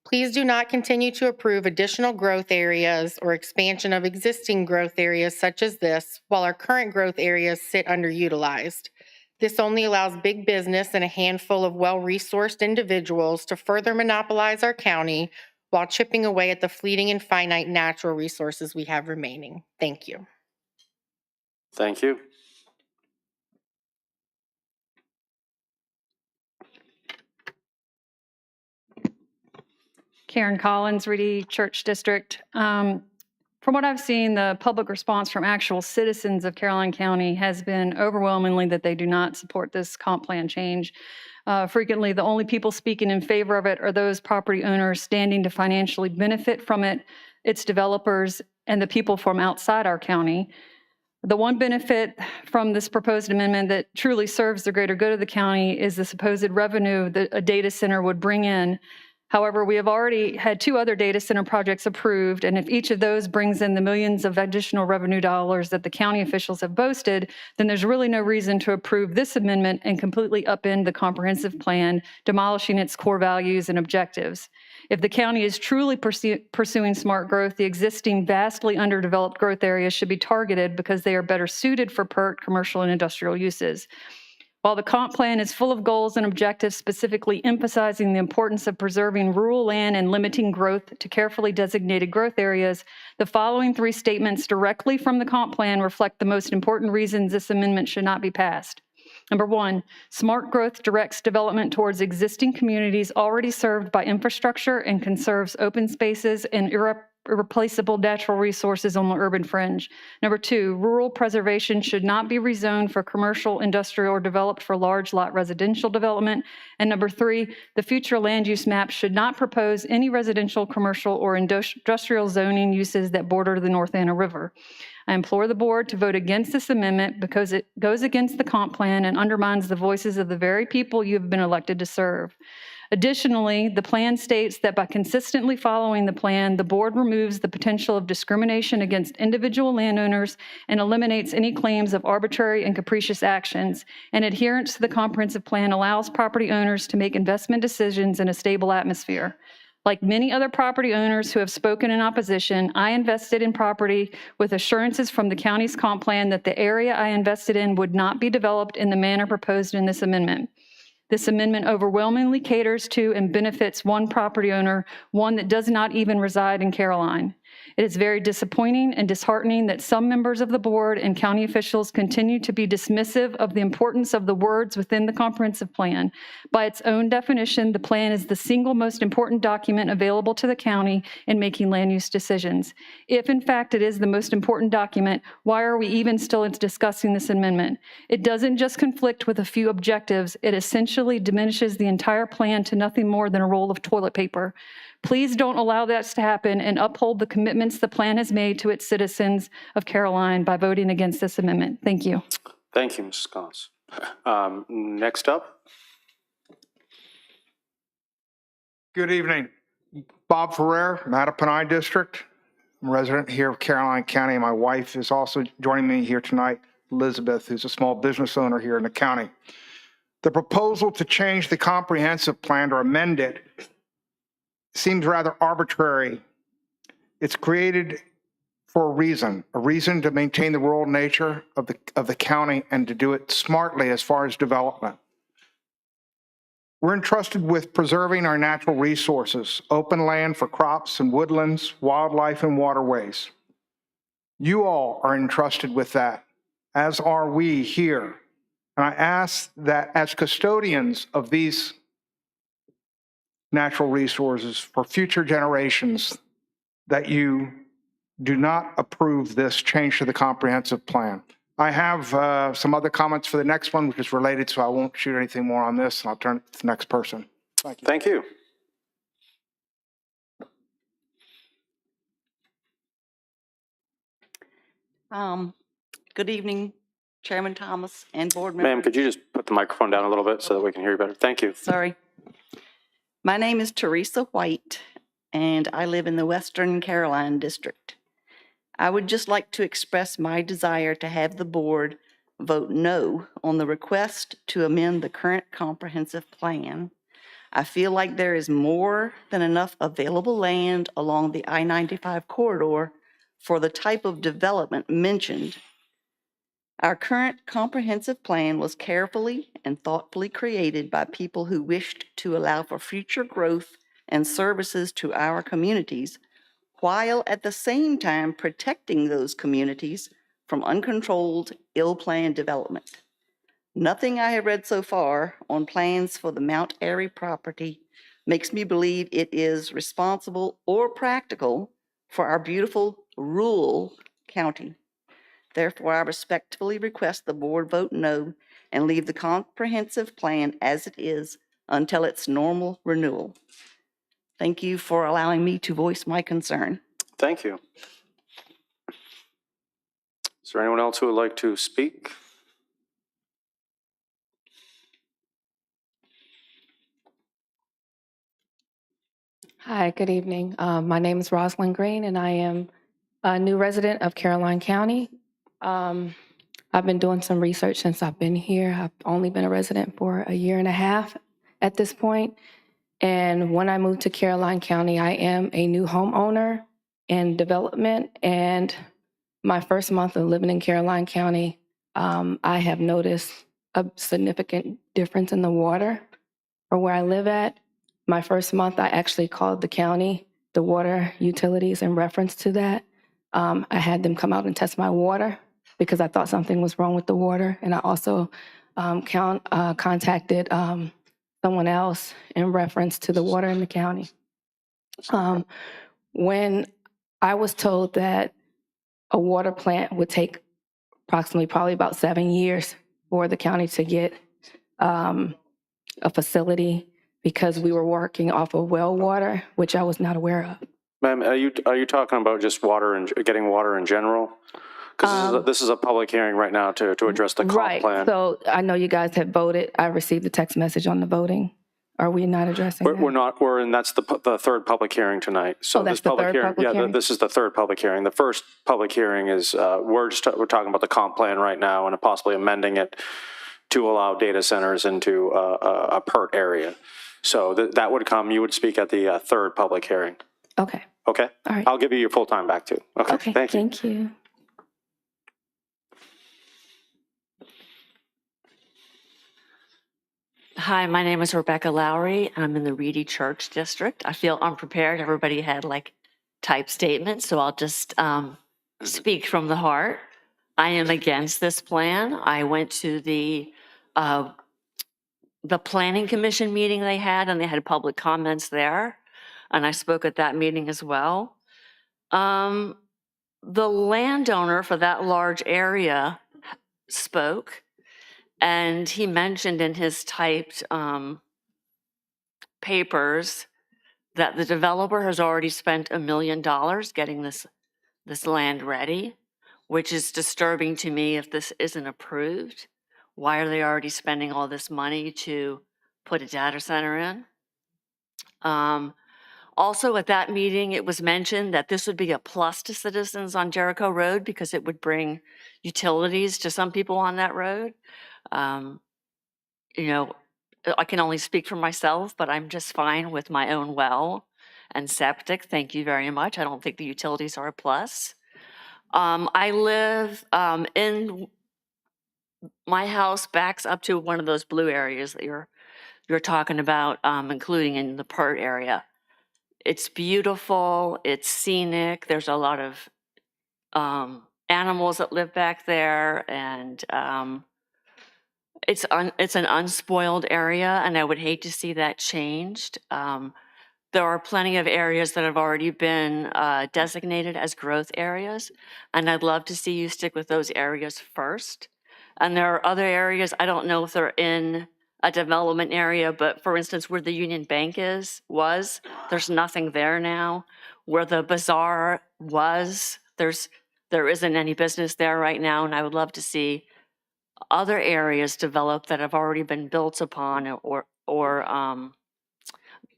Please do not continue to approve additional growth areas or expansion of existing growth areas such as this, while our current growth areas sit underutilized. This only allows big business and a handful of well-resourced individuals to further monopolize our county while chipping away at the fleeting and finite natural resources we have remaining. Thank you. Thank you. Karen Collins, Reedy Church District. From what I've seen, the public response from actual citizens of Caroline County has been overwhelmingly that they do not support this comp plan change. Frequently, the only people speaking in favor of it are those property owners standing to financially benefit from it, its developers, and the people from outside our county. The one benefit from this proposed amendment that truly serves the greater good of the county is the supposed revenue that a data center would bring in. However, we have already had 2 other data center projects approved, and if each of those brings in the millions of additional revenue dollars that the county officials have boasted, then there's really no reason to approve this amendment and completely upend the comprehensive plan, demolishing its core values and objectives. If the county is truly pursuing smart growth, the existing vastly underdeveloped growth areas should be targeted because they are better suited for PERT commercial and industrial uses. While the comp plan is full of goals and objectives specifically emphasizing the importance of preserving rural land and limiting growth to carefully designated growth areas, the following 3 statements directly from the comp plan reflect the most important reasons this amendment should not be passed. Number 1, smart growth directs development towards existing communities already served by infrastructure and conserves open spaces and irreplaceable natural resources on the urban fringe. Number 2, rural preservation should not be rezoned for commercial, industrial, or developed for large lot residential development. And number 3, the future land use map should not propose any residential, commercial, or industrial zoning uses that border the North Anna River. I implore the board to vote against this amendment because it goes against the comp plan and undermines the voices of the very people you have been elected to serve. Additionally, the plan states that by consistently following the plan, the board removes the potential of discrimination against individual landowners and eliminates any claims of arbitrary and capricious actions. And adherence to the comprehensive plan allows property owners to make investment decisions in a stable atmosphere. Like many other property owners who have spoken in opposition, I invested in property with assurances from the county's comp plan that the area I invested in would not be developed in the manner proposed in this amendment. This amendment overwhelmingly caters to and benefits one property owner, one that does not even reside in Caroline. It is very disappointing and disheartening that some members of the board and county officials continue to be dismissive of the importance of the words within the comprehensive plan. By its own definition, the plan is the single most important document available to the county in making land use decisions. If in fact it is the most important document, why are we even still discussing this amendment? It doesn't just conflict with a few objectives, it essentially diminishes the entire plan to nothing more than a roll of toilet paper. Please don't allow that to happen and uphold the commitments the plan has made to its citizens of Caroline by voting against this amendment. Thank you. Thank you, Mrs. Collins. Next up. Good evening. Bob Ferrer, Mattapanai District. I'm a resident here of Caroline County, and my wife is also joining me here tonight, Elizabeth, who's a small business owner here in the county. The proposal to change the comprehensive plan or amend it seems rather arbitrary. It's created for a reason to maintain the rural nature of the county and to do it smartly as far as development. We're entrusted with preserving our natural resources, open land for crops and woodlands, wildlife and waterways. You all are entrusted with that, as are we here. And I ask that as custodians of these natural resources for future generations, that you do not approve this change to the comprehensive plan. I have some other comments for the next one, which is related, so I won't shoot anything more on this, and I'll turn it to the next person. Thank you. Thank you. Good evening, Chairman Thomas and board members. Ma'am, could you just put the microphone down a little bit so that we can hear you better? Thank you. Sorry. My name is Teresa White, and I live in the Western Caroline District. I would just like to express my desire to have the board vote no on the request to amend the current comprehensive plan. I feel like there is more than enough available land along the I-95 corridor for the type of development mentioned. Our current comprehensive plan was carefully and thoughtfully created by people who wished to allow for future growth and services to our communities, while at the same time protecting those communities from uncontrolled, ill-planned development. Nothing I have read so far on plans for the Mount Airy property makes me believe it is responsible or practical for our beautiful rural county. Therefore, I respectfully request the board vote no and leave the comprehensive plan as it is until its normal renewal. Thank you for allowing me to voice my concern. Thank you. Is there anyone else who would like to speak? Hi, good evening. My name is Rosalind Green, and I am a new resident of Caroline County. I've been doing some research since I've been here. I've only been a resident for a year and a half at this point. And when I moved to Caroline County, I am a new homeowner in development. And my first month of living in Caroline County, I have noticed a significant difference in the water for where I live at. My first month, I actually called the county, the water utilities, in reference to that. I had them come out and test my water because I thought something was wrong with the water. And I also contacted someone else in reference to the water in the county. When I was told that a water plant would take probably about 7 years for the county to get a facility because we were working off of well water, which I was not aware of. Ma'am, are you talking about just water and getting water in general? Because this is a public hearing right now to address the comp plan. So I know you guys have voted. I received a text message on the voting. Are we not addressing that? We're not, and that's the third public hearing tonight. So Oh, that's this the public third hearing, public hearing? this is the third public hearing. The first public hearing is, we're talking about the comp plan right now and possibly amending it to allow data centers into a PERT area. So that would come, you would speak at the third public hearing. Okay. Okay? All right. I'll give you your full time back too. Okay, Okay. thank you. Thank you. Hi, my name is Rebecca Lowry. I'm in the Reedy Church District. I feel unprepared. Everybody had like type statements, so I'll just speak from the heart. I am against this plan. I went to the planning commission meeting they had, and they had public comments there, and I spoke at that meeting as well. The landowner for that large area spoke, and he mentioned in his typed papers that the developer has already spent $1 million getting this land ready, which is disturbing to me if this isn't approved. Why are they already spending all this money to put a data center in? Also at that meeting, it was mentioned that this would be a plus to citizens on Jericho Road because it would bring utilities to some people on that road. You know, I can only speak for myself, but I'm just fine with my own well and septic. Thank you very much. I don't think the utilities are a plus. I live in my house backs up to one of those blue areas that you're talking about, including in the PERT area. It's beautiful. It's scenic. There's a lot of animals that live back there, and it's an unspoiled area, and I would hate to see that changed. There are plenty of areas that have already been designated as growth areas, and I'd love to see you stick with those areas first. And there are other areas, I don't know if they're in a development area, but for instance, where the Union Bank was, there's nothing there now. Where the bazaar was, there isn't any business there right now, and I would love to see other areas developed that have already been built upon or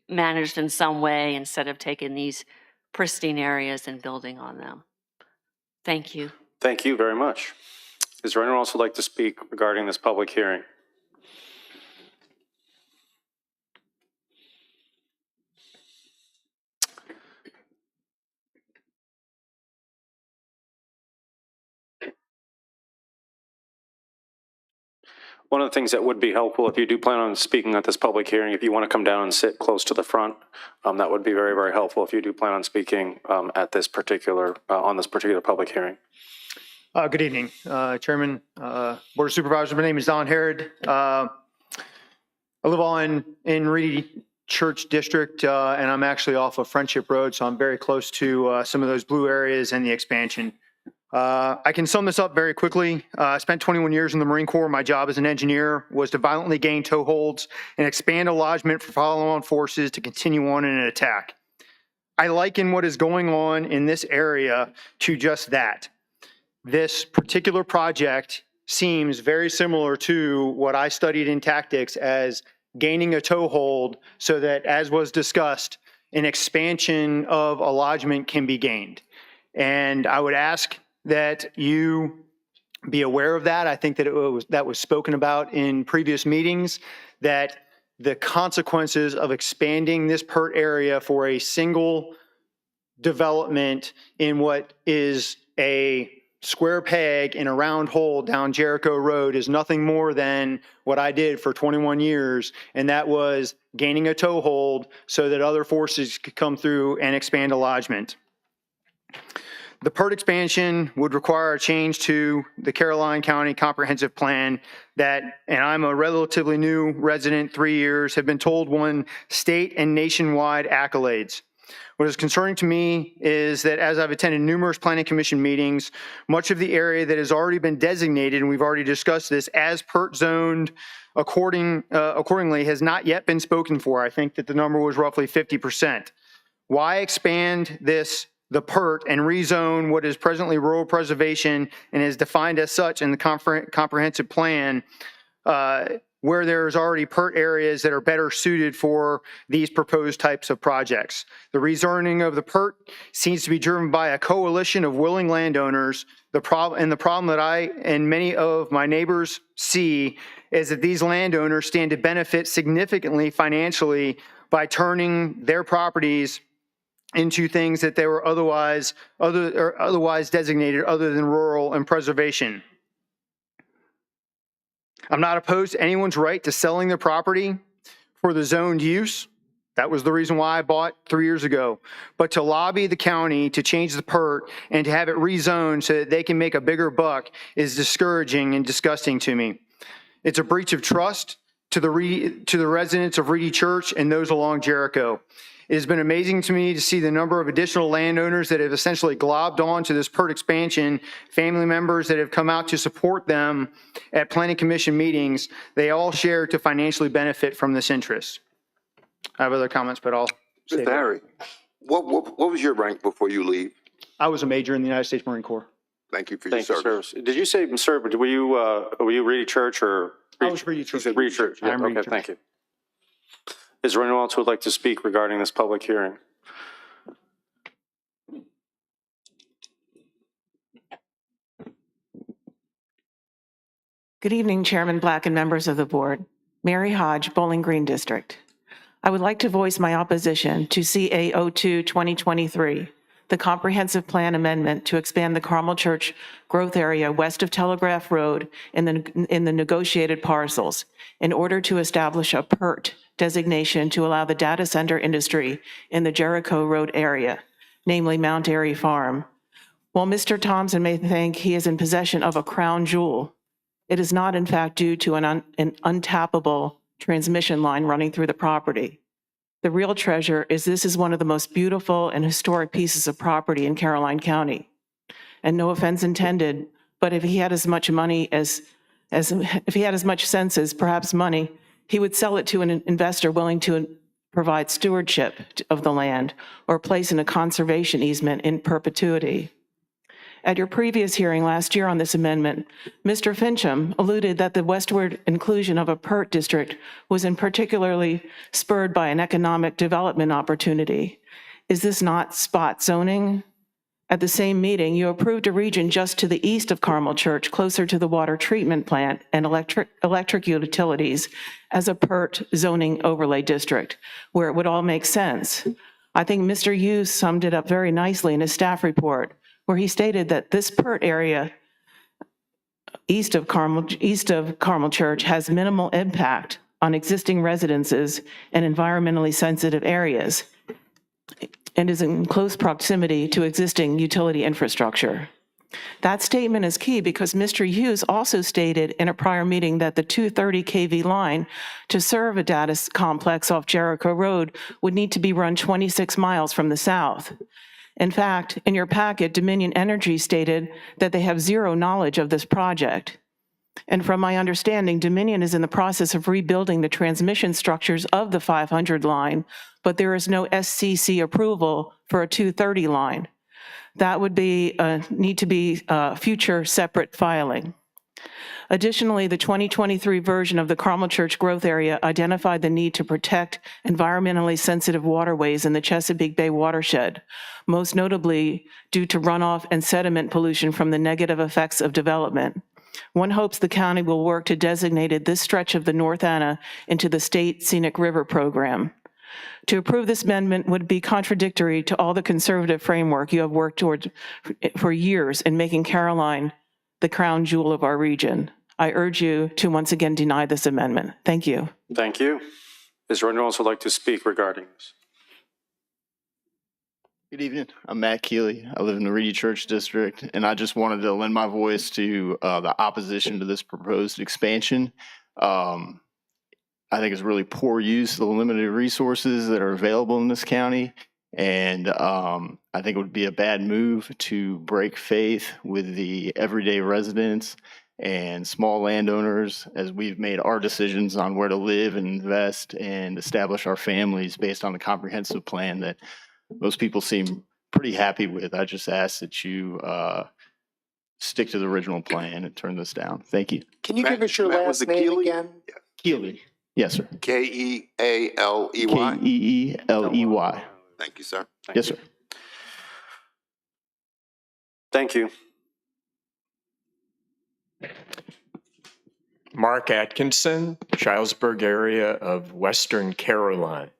managed in some way instead of taking these pristine areas and building on them. Thank you. Thank you very much. Is there anyone else who'd like to speak regarding this public hearing? One of the things that would be helpful if you do plan on speaking at this public hearing, if you want to come down and sit close to the front, that would be very, very helpful if you do plan on speaking at this particular, on this particular public hearing. Good evening, Chairman, Board of Supervisors. My name is Don Herod. I live in Reedy Church District, and I'm actually off of Friendship Road, so I'm very close to some of those blue areas and the expansion. I can sum this up very quickly. I spent 21 years in the Marine Corps. My job as an engineer was to violently gain toeholds and expand a lodgement for follow-on forces to continue on in an attack. I liken what is going on in this area to just that. This particular project seems very similar to what I studied in tactics as gaining a toehold so that, as was discussed, an expansion of a lodgement can be gained. And I would ask that you be aware of that. I think that that was spoken about in previous meetings, that the consequences of expanding this PERT area for a single development in what is a square peg in a round hole down Jericho Road is nothing more than what I did for 21 years, and that was gaining a toehold so that other forces could come through and expand a lodgement. The PERT expansion would require a change to the Caroline County Comprehensive Plan that, and I'm a relatively new resident, 3 years, have been told won state and nationwide accolades. What is concerning to me is that as I've attended numerous planning commission meetings, much of the area that has already been designated, and we've already discussed this, as PERT zoned accordingly has not yet been spoken for. I think that the number was roughly 50%. Why expand the PERT and rezone what is presently rural preservation and is defined as such in the comprehensive plan where there's already PERT areas that are better suited for these proposed types of projects. The rezoning of the PERT seems to be driven by a coalition of willing landowners. The problem that I and many of my neighbors see is that these landowners stand to benefit significantly financially by turning their properties into things that they were otherwise designated other than rural and preservation. I'm not opposed to anyone's right to selling their property for the zoned use. That was the reason why I bought 3 years ago. But to lobby the county to change the PERT and to have it rezoned so that they can make a bigger buck is discouraging and disgusting to me. It's a breach of trust to the residents of Reedy Church and those along Jericho. It has been amazing to me to see the number of additional landowners that have essentially globbed on to this PERT expansion, family members that have come out to support them at planning commission meetings. They all share to financially benefit from this interest. I have other comments, but I'll save Mr. it. Harry, what was your rank before you leave? I was a major in the United States Marine Corps. Thank you for your Thank you, service. sir. Did you say, sir, were you Reedy Church or? I was Reedy Church. You said Reedy Church. Yeah, I'm Reedy okay, Church. thank you. Is there anyone else who would like to speak regarding this public hearing? Good evening, Chairman Black and members of the board. Mary Hodge, Bowling Green District. I would like to voice my opposition to CA02 2023, the comprehensive plan amendment to expand the Carmel Church growth area west of Telegraph Road in the negotiated parcels in order to establish a PERT designation to allow the data center industry in the Jericho Road area, namely Mount Airy Farm. While Mr. Thompson may think he is in possession of a crown jewel, it is not in fact due to an untappable transmission line running through the property. The real treasure is this is one of the most beautiful and historic pieces of property in Caroline County. And no offense intended, but if he had as much money if he had as much sense as perhaps money, he would sell it to an investor willing to provide stewardship of the land or place in a conservation easement in perpetuity. At your previous hearing last year on this amendment, Mr. Fincham alluded that the westward inclusion of a PERT district was in particularly spurred by an economic development opportunity. Is this not spot zoning? At the same meeting, you approved a region just to the east of Carmel Church, closer to the water treatment plant and electric utilities, as a PERT zoning overlay district, where it would all make sense. I think Mr. Hughes summed it up very nicely in his staff report, where he stated that this PERT area east of Carmel Church has minimal impact on existing residences and environmentally sensitive areas and is in close proximity to existing utility infrastructure. That statement is key because Mr. Hughes also stated in a prior meeting that the 230 kV line to serve a data complex off Jericho Road would need to be run 26 miles from the south. In fact, in your packet, Dominion Energy stated that they have zero knowledge of this project. And from my understanding, Dominion is in the process of rebuilding the transmission structures of the 500 line, but there is no SCC approval for a 230 line. That would need to be a future separate filing. Additionally, the 2023 version of the Carmel Church growth area identified the need to protect environmentally sensitive waterways in the Chesapeake Bay watershed, most notably due to runoff and sediment pollution from the negative effects of development. One hopes the county will work to designate this stretch of the North Anna into the State Scenic River Program. To approve this amendment would be contradictory to all the conservative framework you have worked towards for years in making Caroline the crown jewel of our region. I urge you to once again deny this amendment. Thank you. Thank you. Is there anyone else who would like to speak regarding this? Good evening. I'm Matt Keeley. I live in the Reedy Church District, and I just wanted to lend my voice to the opposition to this proposed expansion. I think it's really poor use of the limited resources that are available in this county, and I think it would be a bad move to break faith with the everyday residents and small landowners as we've made our decisions on where to live and invest and establish our families based on the comprehensive plan that most people seem pretty happy with. I just ask that you stick to the original plan and turn this down. Thank you. Can you give us your last name again? Keeley. Yes, sir. Kealey? Keeley. Thank you, sir. Yes, sir. Thank you. Mark Atkinson, Childsburg area of Western Caroline.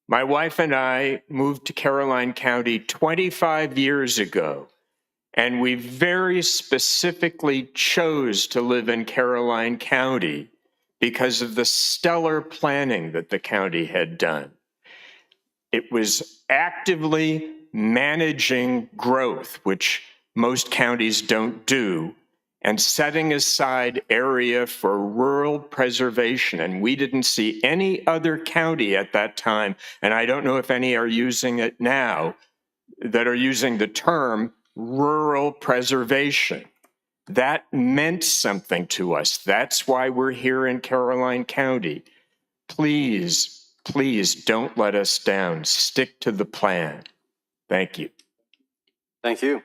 My wife and I moved to Caroline County 25 years ago, and we very specifically chose to live in Caroline County because of the stellar planning that the county had done. It was actively managing growth, which most counties don't do, and setting aside area for rural preservation. And we didn't see any other county at that time, and I don't know if any are using it now, that are using the term rural preservation. That meant something to us. That's why we're here in Caroline County. Please, please don't let us down. Stick to the plan. Thank you. Thank you.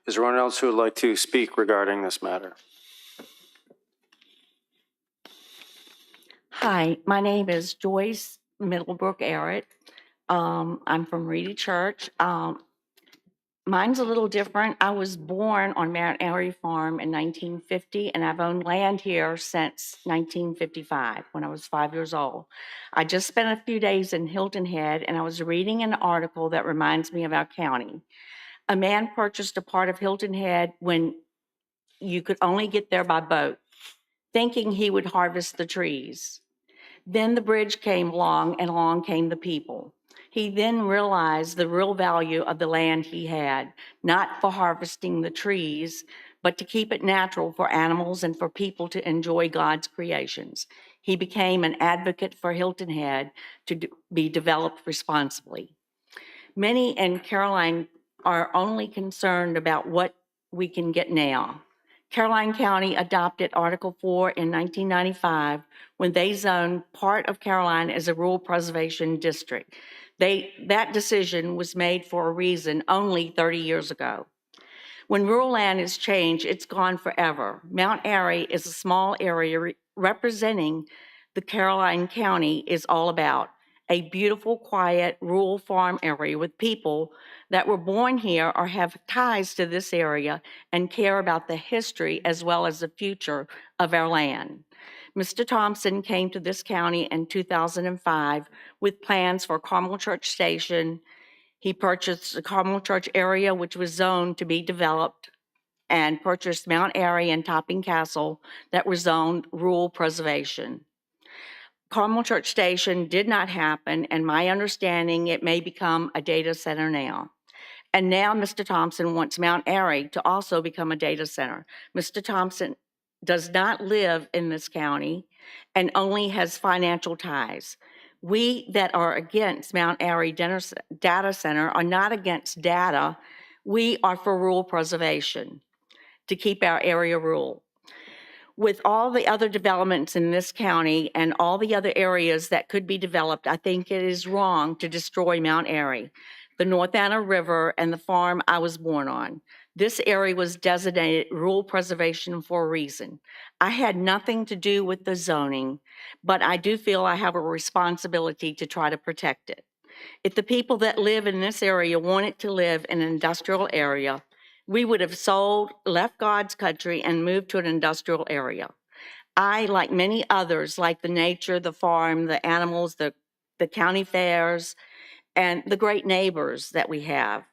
Is there anyone else who would like to speak regarding this matter? Hi, my name is Joyce Middlebrook Arrett. I'm from Reedy Church. Mine's a little different. I was born on Mount Airy Farm in 1950, and I've owned land here since 1955, when I was 5 years old. I just spent a few days in Hilton Head, and I was reading an article that reminds me of our county. A man purchased a part of Hilton Head when you could only get there by boat, thinking he would harvest the trees. Then the bridge came along, and along came the people. He then realized the real value of the land he had, not for harvesting the trees, but to keep it natural for animals and for people to enjoy God's creations. He became an advocate for Hilton Head to be developed responsibly. Many in Caroline are only concerned about what we can get now. Caroline County adopted Article 4 in 1995 when they zoned part of Caroline as a rural preservation district. That decision was made for a reason only 30 years ago. When rural land is changed, it's gone forever. Mount Airy is a small area representing the Caroline County is all about. A beautiful, quiet, rural farm area with people that were born here or have ties to this area and care about the history as well as the future of our land. Mr. Thompson came to this county in 2005 with plans for Carmel Church Station. He purchased the Carmel Church area, which was zoned to be developed, and purchased Mount Airy and Topping Castle that were zoned rural preservation. Carmel Church Station did not happen, and my understanding, it may become a data center now. And now Mr. Thompson wants Mount Airy to also become a data center. Mr. Thompson does not live in this county and only has financial ties. We that are against Mount Airy Data Center are not against data. We are for rural preservation to keep our area rural. With all the other developments in this county and all the other areas that could be developed, I think it is wrong to destroy Mount Airy, the North Anna River, and the farm I was born on. This area was designated rural preservation for a reason. I had nothing to do with the zoning, but I do feel I have a responsibility to try to protect it. If the people that live in this area wanted to live in an industrial area, we would have sold, left God's country, and moved to an industrial area. I, like many others, like the nature, the farm, the animals, the county fairs, and the great neighbors that we have.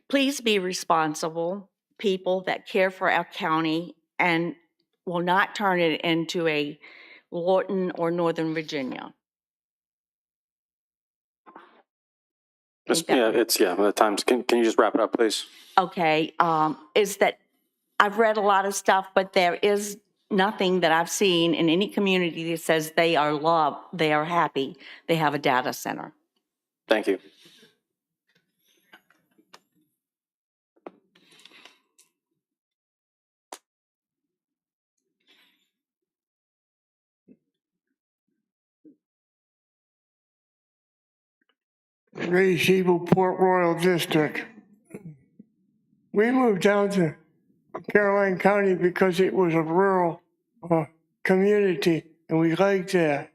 Please be responsible people that care for our county and will not turn it into a Lorton or Northern Virginia. The times. Can you just wrap it up, please? Okay, is that I've read a lot of stuff, but there is nothing that I've seen in any community that says they are loved, they are happy, they have a data center. Thank you. Ray Siebel, Port Royal District. We moved down to Caroline County because it was a rural community. and we like that.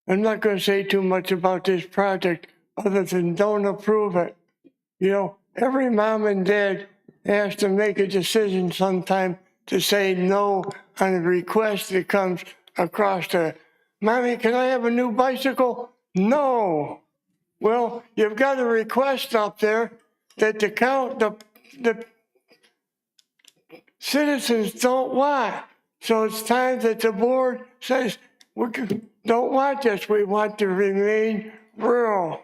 I'm not going to say too much about this project other than don't approve it. You know, every mom and dad has to make a decision sometime to say no on a request that comes across the, Mommy, can I have a new bicycle? No. Well, you've got a request up there that the citizens don't want. So it's time that the board says, we don't want this, we want to remain rural.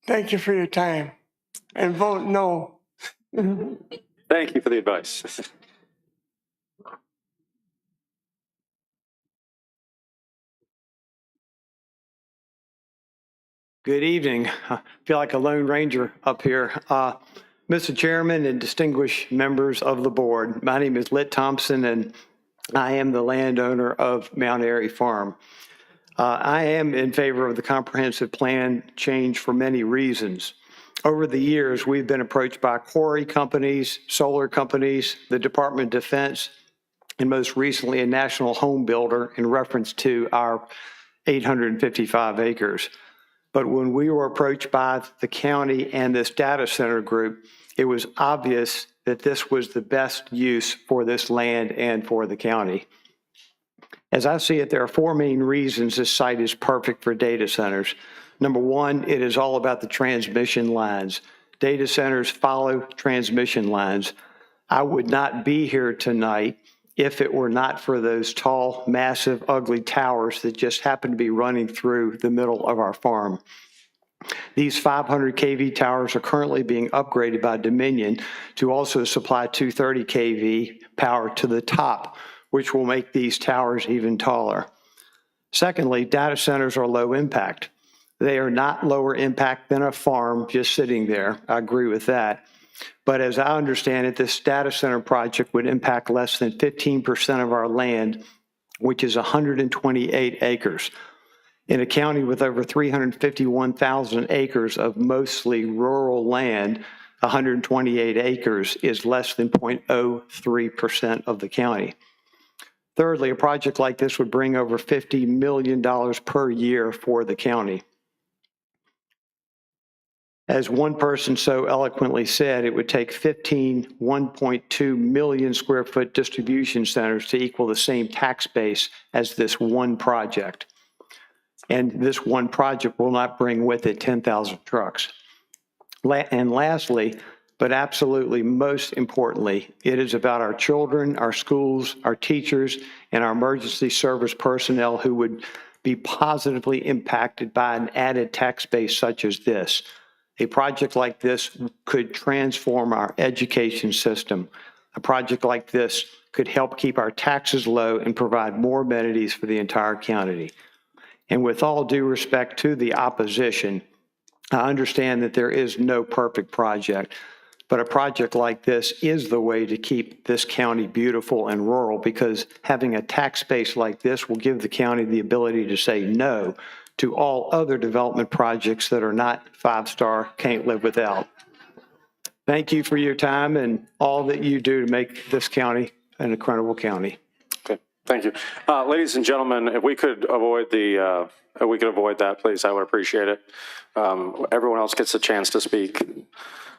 Thank you for your time, and vote no. Thank you for the advice. Good evening. I feel like a Lone Ranger up here. Mr. Chairman and distinguished members of the board, my name is Lit Thompson, and I am the landowner of Mount Airy Farm. I am in favor of the comprehensive plan change for many reasons. Over the years, we've been approached by quarry companies, solar companies, the Department of Defense, and most recently a national home builder in reference to our 855 acres. But when we were approached by the county and this data center group, it was obvious that this was the best use for this land and for the county. As I see it, there are four main reasons this site is perfect for data centers. Number one, it is all about the transmission lines. Data centers follow transmission lines. I would not be here tonight if it were not for those tall, massive, ugly towers that just happen to be running through the middle of our farm. These 500 kV towers are currently being upgraded by Dominion to also supply 230 kV power to the top, which will make these towers even taller. Secondly, data centers are low impact. They are not lower impact than a farm just sitting there. I agree with that. But as I understand it, this data center project would impact less than 15% of our land, which is 128 acres. In a county with over 351,000 acres of mostly rural land, 128 acres is less than 0.03% of the county. Thirdly, a project like this would bring over $50 million per year for the county. As one person so eloquently said, it would take 15 1.2 million square foot distribution centers to equal the same tax base as this one project. And this one project will not bring with it 10,000 trucks. And lastly, but absolutely most importantly, it is about our children, our schools, our teachers, and our emergency service personnel who would be positively impacted by an added tax base such as this. A project like this could transform our education system. A project like this could help keep our taxes low and provide more amenities for the entire county. And with all due respect to the opposition, I understand that there is no perfect project, but a project like this is the way to keep this county beautiful and rural, because having a tax base like this will give the county the ability to say no to all other development projects that are not five-star, can't live without. Thank you for your time and all that you do to make this county an incredible county. Okay, thank you. Ladies and gentlemen, if we could avoid that, please, I would appreciate it. Everyone else gets a chance to speak.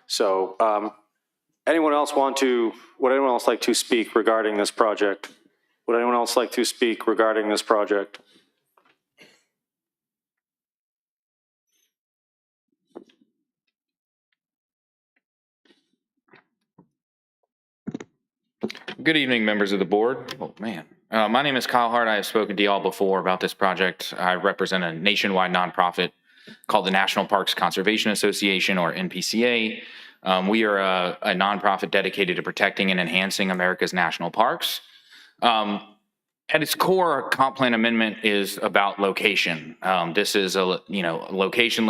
So would anyone else like to speak regarding this project? Would anyone else like to speak regarding this project? Good evening, members of the board. Oh, man. My name is Kyle Hart. I have spoken to y'all before about this project. I represent a nationwide nonprofit called the National Parks Conservation Association, or NPCA. We are a nonprofit dedicated to protecting and enhancing America's national parks. At its core, comp plan amendment is about location. This is a location.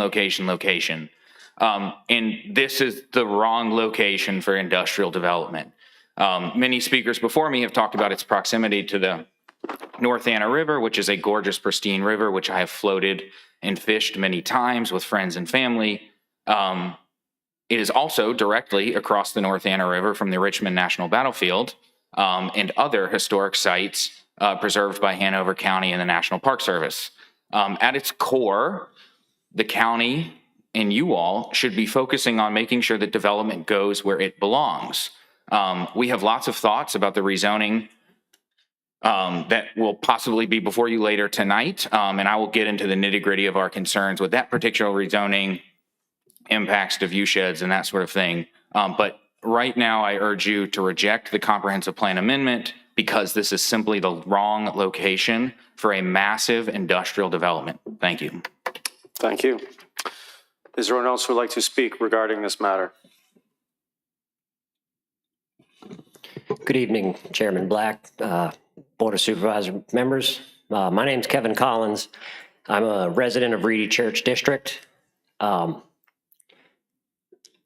And this is the wrong location for industrial development. Many speakers before me have talked about its proximity to the North Anna River, which is a gorgeous, pristine river, which I have floated and fished many times with friends and family. It is also directly across the North Anna River from the Richmond National Battlefield and other historic sites preserved by Hanover County and the National Park Service. At its core, the county and you all should be focusing on making sure that development goes where it belongs. We have lots of thoughts about the rezoning that will possibly be before you later tonight, and I will get into the nitty-gritty of our concerns with that particular rezoning, impacts to view sheds and that sort of thing. But right now, I urge you to reject the comprehensive plan amendment because this is simply the wrong location for a massive industrial development. Thank you. Thank you. Is there anyone else who would like to speak regarding this matter? Good evening, Chairman Black, Board of Supervisor members. My name is Kevin Collins. I'm a resident of Reedy Church District. I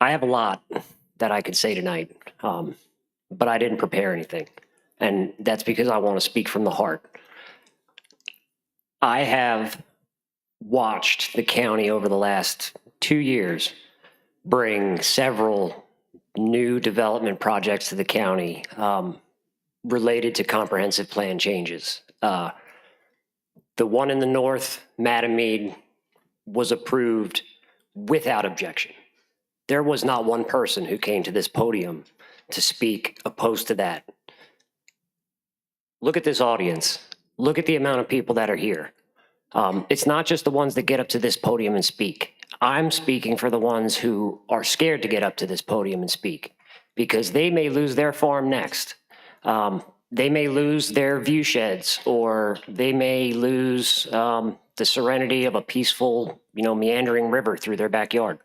have a lot that I could say tonight, but I didn't prepare anything. And that's because I want to speak from the heart. I have watched the county over the last 2 years bring several new development projects to the county related to comprehensive plan changes. The one in the north, Mattamead, was approved without objection. There was not one person who came to this podium to speak opposed to that. Look at this audience. Look at the amount of people that are here. It's not just the ones that get up to this podium and speak. I'm speaking for the ones who are scared to get up to this podium and speak because they may lose their farm next. They may lose their view sheds, or they may lose the serenity of a peaceful, meandering river through their backyard.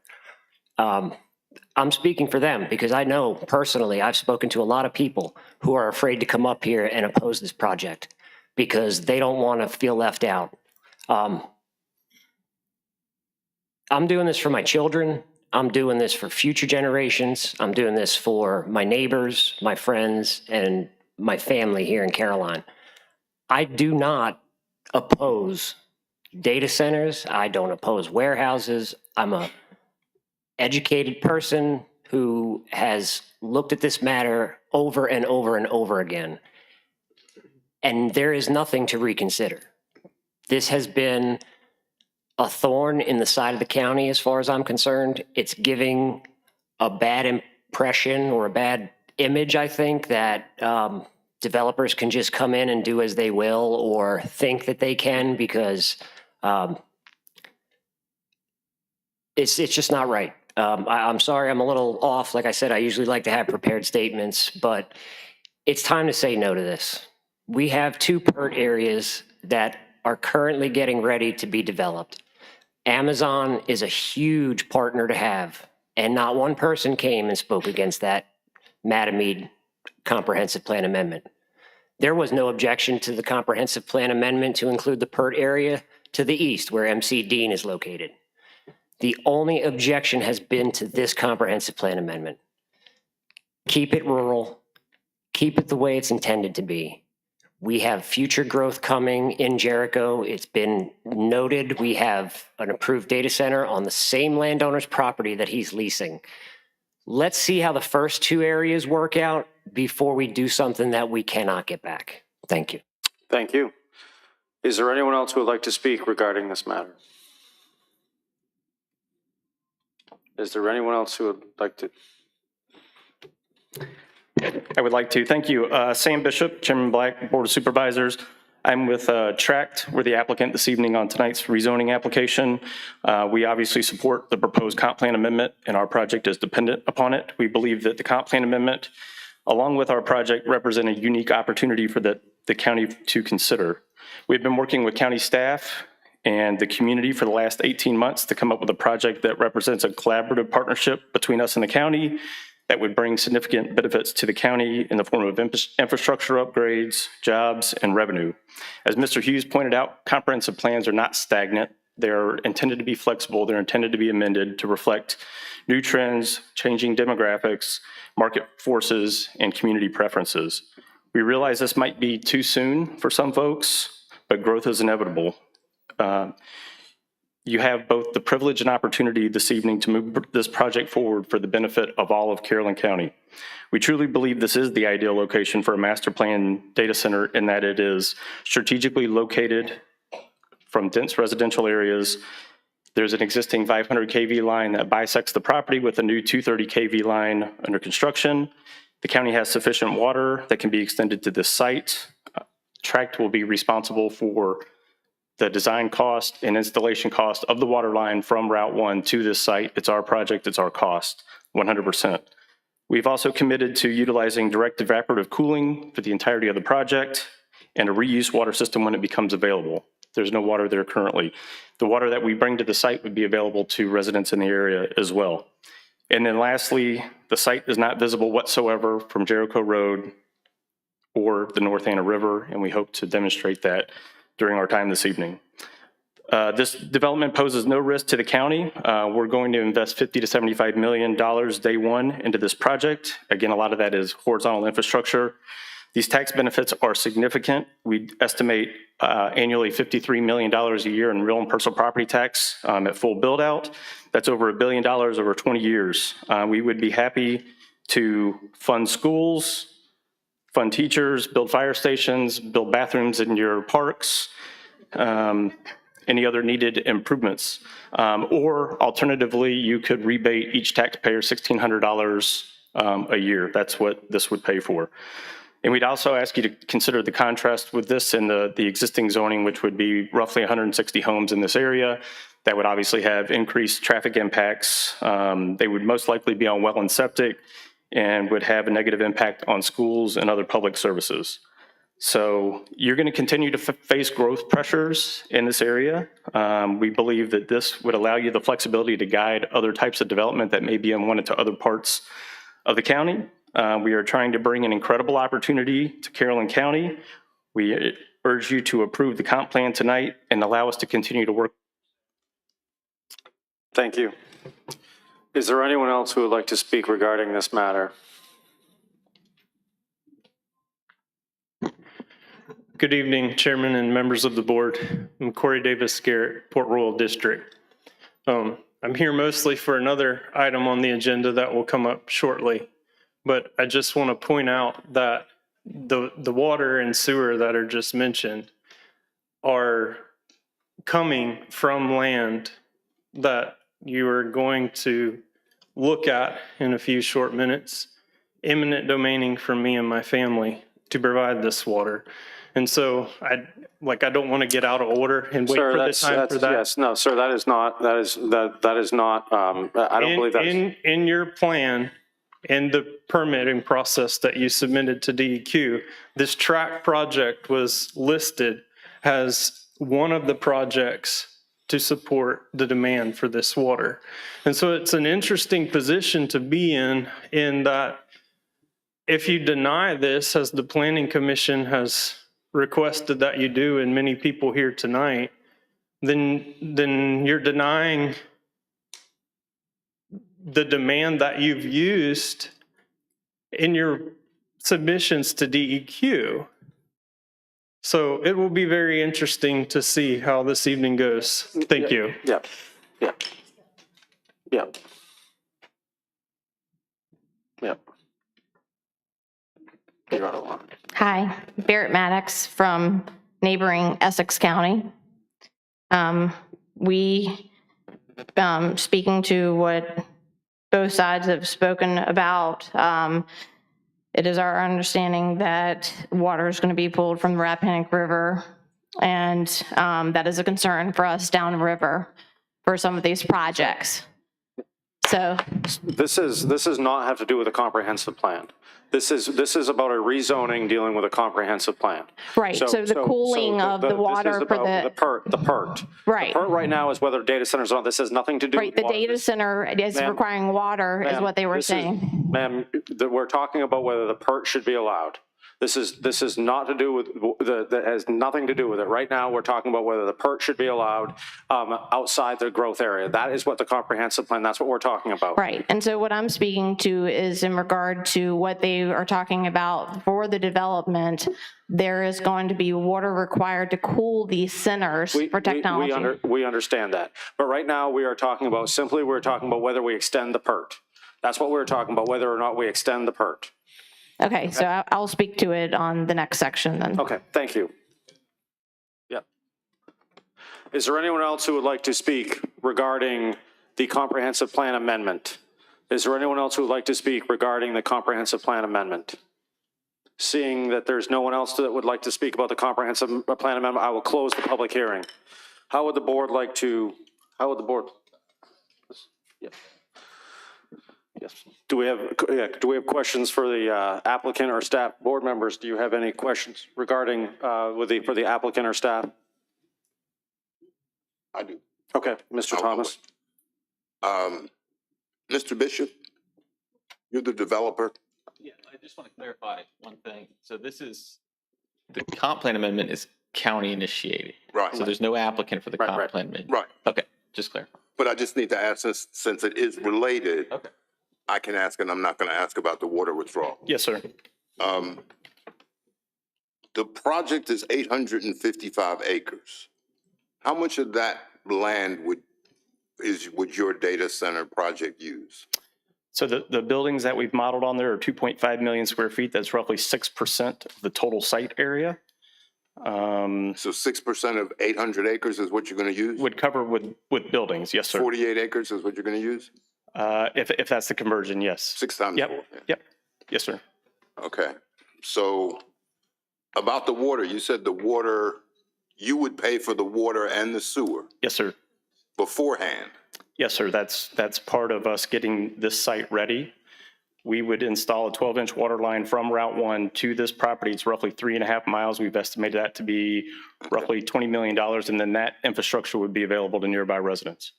I'm speaking for them because I know personally I've spoken to a lot of people who are afraid to come up here and oppose this project because they don't want to feel left out. I'm doing this for my children. I'm doing this for future generations. I'm doing this for my neighbors, my friends, and my family here in Caroline. I do not oppose data centers. I don't oppose warehouses. I'm a educated person who has looked at this matter over and over and over again. And there is nothing to reconsider. This has been a thorn in the side of the county as far as I'm concerned. It's giving a bad impression or a bad image, I think, that developers can just come in and do as they will or think that they can because it's just not right. I'm sorry, I'm a little off. Like I said, I usually like to have prepared statements, but it's time to say no to this. We have 2 PERT areas that are currently getting ready to be developed. Amazon is a huge partner to have, and not one person came and spoke against that Mattamead comprehensive plan amendment. There was no objection to the comprehensive plan amendment to include the PERT area to the east where MC Dean is located. The only objection has been to this comprehensive plan amendment. Keep it rural, keep it the way it's intended to be. We have future growth coming in Jericho. It's been noted we have an approved data center on the same landowner's property that he's leasing. Let's see how the first 2 areas work out before we do something that we cannot get back. Thank you. Thank you. Is there anyone else who would like to speak regarding this matter? Is there anyone else who would like to? I would like to. Thank you. Sam Bishop, Chairman Black, Board of Supervisors. I'm with Tract. We're the applicant this evening on tonight's rezoning application. We obviously support the proposed comp plan amendment, and our project is dependent upon it. We believe that the comp plan amendment, along with our project, represent a unique opportunity for the county to consider. We've been working with county staff and the community for the last 18 months to come up with a project that represents a collaborative partnership between us and the county that would bring significant benefits to the county in the form of infrastructure upgrades, jobs, and revenue. As Mr. Hughes pointed out, comprehensive plans are not stagnant. They're intended to be flexible. They're intended to be amended to reflect new trends, changing demographics, market forces, and community preferences. We realize this might be too soon for some folks, but growth is inevitable. You have both the privilege and opportunity this evening to move this project forward for the benefit of all of Caroline County. We truly believe this is the ideal location for a master plan data center in that it is strategically located from dense residential areas. There's an existing 500 kV line that bisects the property with a new 230 kV line under construction. The county has sufficient water that can be extended to this site. Tract will be responsible for the design cost and installation cost of the water line from Route 1 to this site. It's our project, it's our cost, 100%. We've also committed to utilizing direct evaporative cooling for the entirety of the project and a reuse water system when it becomes available. There's no water there currently. The water that we bring to the site would be available to residents in the area as well. And then lastly, the site is not visible whatsoever from Jericho Road or the North Anna River, and we hope to demonstrate that during our time this evening. This development poses no risk to the county. We're going to invest $50 to $75 million day one into this project. Again, a lot of that is horizontal infrastructure. These tax benefits are significant. We estimate annually $53 million a year in real and personal property tax at full build out. That's over $1 billion over 20 years. We would be happy to fund schools, fund teachers, build fire stations, build bathrooms in your parks, any other needed improvements. Or alternatively, you could rebate each taxpayer $1,600 a year. That's what this would pay for. And we'd also ask you to consider the contrast with this in the existing zoning, which would be roughly 160 homes in this area. That would obviously have increased traffic impacts. They would most likely be on well and septic and would have a negative impact on schools and other public services. So you're going to continue to face growth pressures in this area. We believe that this would allow you the flexibility to guide other types of development that may be unwanted to other parts of the county. We are trying to bring an incredible opportunity to Caroline County. We urge you to approve the comp plan tonight and allow us to continue to work. Thank you. Is there anyone else who would like to speak regarding this matter? Good evening, Chairman and members of the board. I'm Corey Davis Garrett, Port Royal District. I'm here mostly for another item on the agenda that will come up shortly. But I just want to point out that the water and sewer that are just mentioned are coming from land that you are going to look at in a few short minutes, eminent domaining for me and my family to provide this water. And so I don't want to get out of order and wait for the time for that. Yes, no, sir, that is not, I don't believe that. In your plan, in the permitting process that you submitted to DEQ, this track project was listed as one of the projects to support the demand for this water. And so it's an interesting position to be in that if you deny this, as the Planning Commission has requested that you do, and many people here tonight, then you're denying the demand that you've used in your submissions to DEQ. So it will be very interesting to see how this evening goes. Thank you. Yeah. Hi, Barrett Maddox from neighboring Essex County. Speaking to what both sides have spoken about, it is our understanding that water is going to be pulled from the Rappahannock River, and that is a concern for us downriver for some of these projects. So this does not have to do with a comprehensive plan. This is about a rezoning dealing with a comprehensive plan. Right. So the cooling of the water for the PERT. Right. The PERT right now is whether data centers or not. This has nothing to do right. with The water. data center is requiring water, is what they were saying. Ma'am, we're talking about whether the PERT should be allowed. This is not to do with, that has nothing to do with it. Right now, we're talking about whether the PERT should be allowed outside the growth area. That is what the comprehensive plan, that's what we're talking about. Right. And so what I'm speaking to is in regard to what they are talking about for the development. There is going to be water required to cool these centers for technology. We understand that. But right now, we're talking about whether we extend the PERT. That's what we're talking about, whether or not we extend the PERT. Okay, so I'll speak to it on the next section then. Okay, thank you. Yep. Is there anyone else who would like to speak regarding the comprehensive plan amendment? Is there anyone else who would like to speak regarding the comprehensive plan amendment? Seeing that there's no one else that would like to speak about the comprehensive plan amendment, I will close the public hearing. How would the board like to, Yes. Yes. Do we have questions for the applicant or staff? Board members, do you have any questions regarding for the applicant or staff? I do. Okay, Mr. Thomas. Mr. Bishop, you're the developer. Yeah, I just want to clarify one thing. So this is, the comp plan amendment is county initiated. Right. So there's no applicant for the comp plan amendment. Right. Okay, just clarify. But I just need to ask, since it is related, Okay. I can ask, and I'm not going to ask about the water withdrawal. Yes, sir. The project is 855 acres. How much of that land would your data center project use? So the buildings that we've modeled on there are 2.5 million square feet. That's roughly 6% of the total site area. So 6% of 800 acres is what you're going to use? Would cover with buildings, yes, sir. 48 acres is what you're going to use? If that's the conversion, yes. 6 times 4. Yep. Yes, sir. Okay. So about the water, you said the water, you would pay for the water and the sewer? Yes, sir. Beforehand? Yes, sir. That's part of us getting this site ready. We would install a 12-inch water line from Route 1 to this property. It's roughly 3.5 miles. We've estimated that to be roughly $20 million, and then that infrastructure would be available to nearby residents.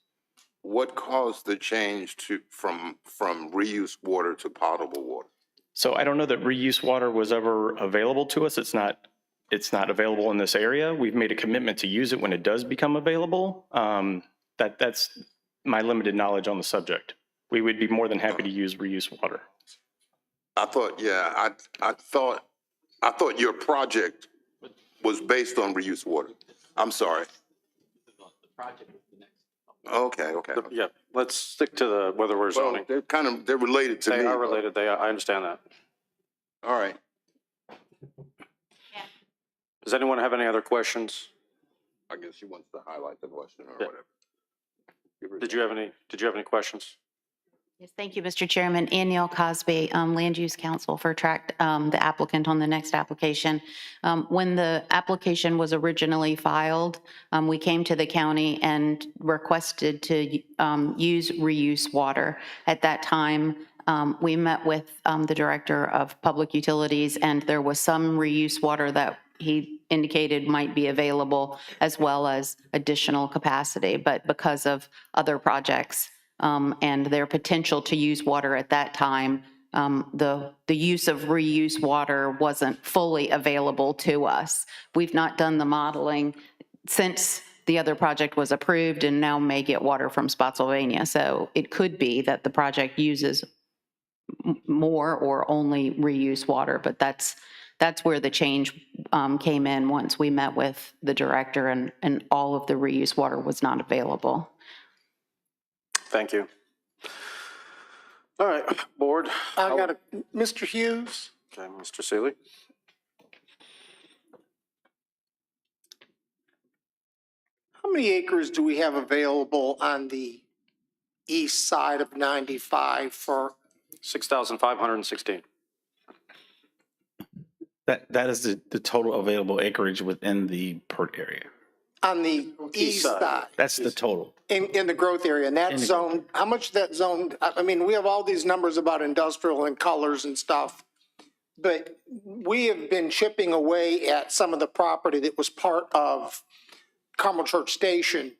What caused the change from reuse water to potable water? So I don't know that reuse water was ever available to us. It's not available in this area. We've made a commitment to use it when it does become available. That's my limited knowledge on the subject. We would be more than happy to use reuse water. I thought your project was based on reuse water. I'm sorry. Okay. Yeah, let's stick to whether we're zoning. Well, they're related to me. They are related. I understand that. All right. Does anyone have any other questions? I guess she wants to highlight the question or whatever. Did you have any questions? Yes, thank you, Mr. Chairman. Aniel Cosby, Land Use Council for the applicant on the next application. When the application was originally filed, we came to the county and requested to use reuse water. At that time, we met with the Director of Public Utilities, and there was some reuse water that he indicated might be available, as well as additional capacity. But because of other projects, and their potential to use water at that time, the use of reuse water wasn't fully available to us. We've not done the modeling since the other project was approved and now may get water from Spotsylvania. So it could be that the project uses more or only reuse water, but that's where the change came in once we met with the director and all of the reuse water was not available. Thank you. All right, board. I got Mr. Hughes. Okay, Mr. Seeley. How many acres do we have available on the east side of 95 for? 6,516. That is the total available acreage within the PERT area. On the east side? That's the total. In the growth area, and that zone, how much that zone, I mean, we have all these numbers about industrial and colors and stuff, but we have been chipping away at some of the property that was part of Carmel Church Station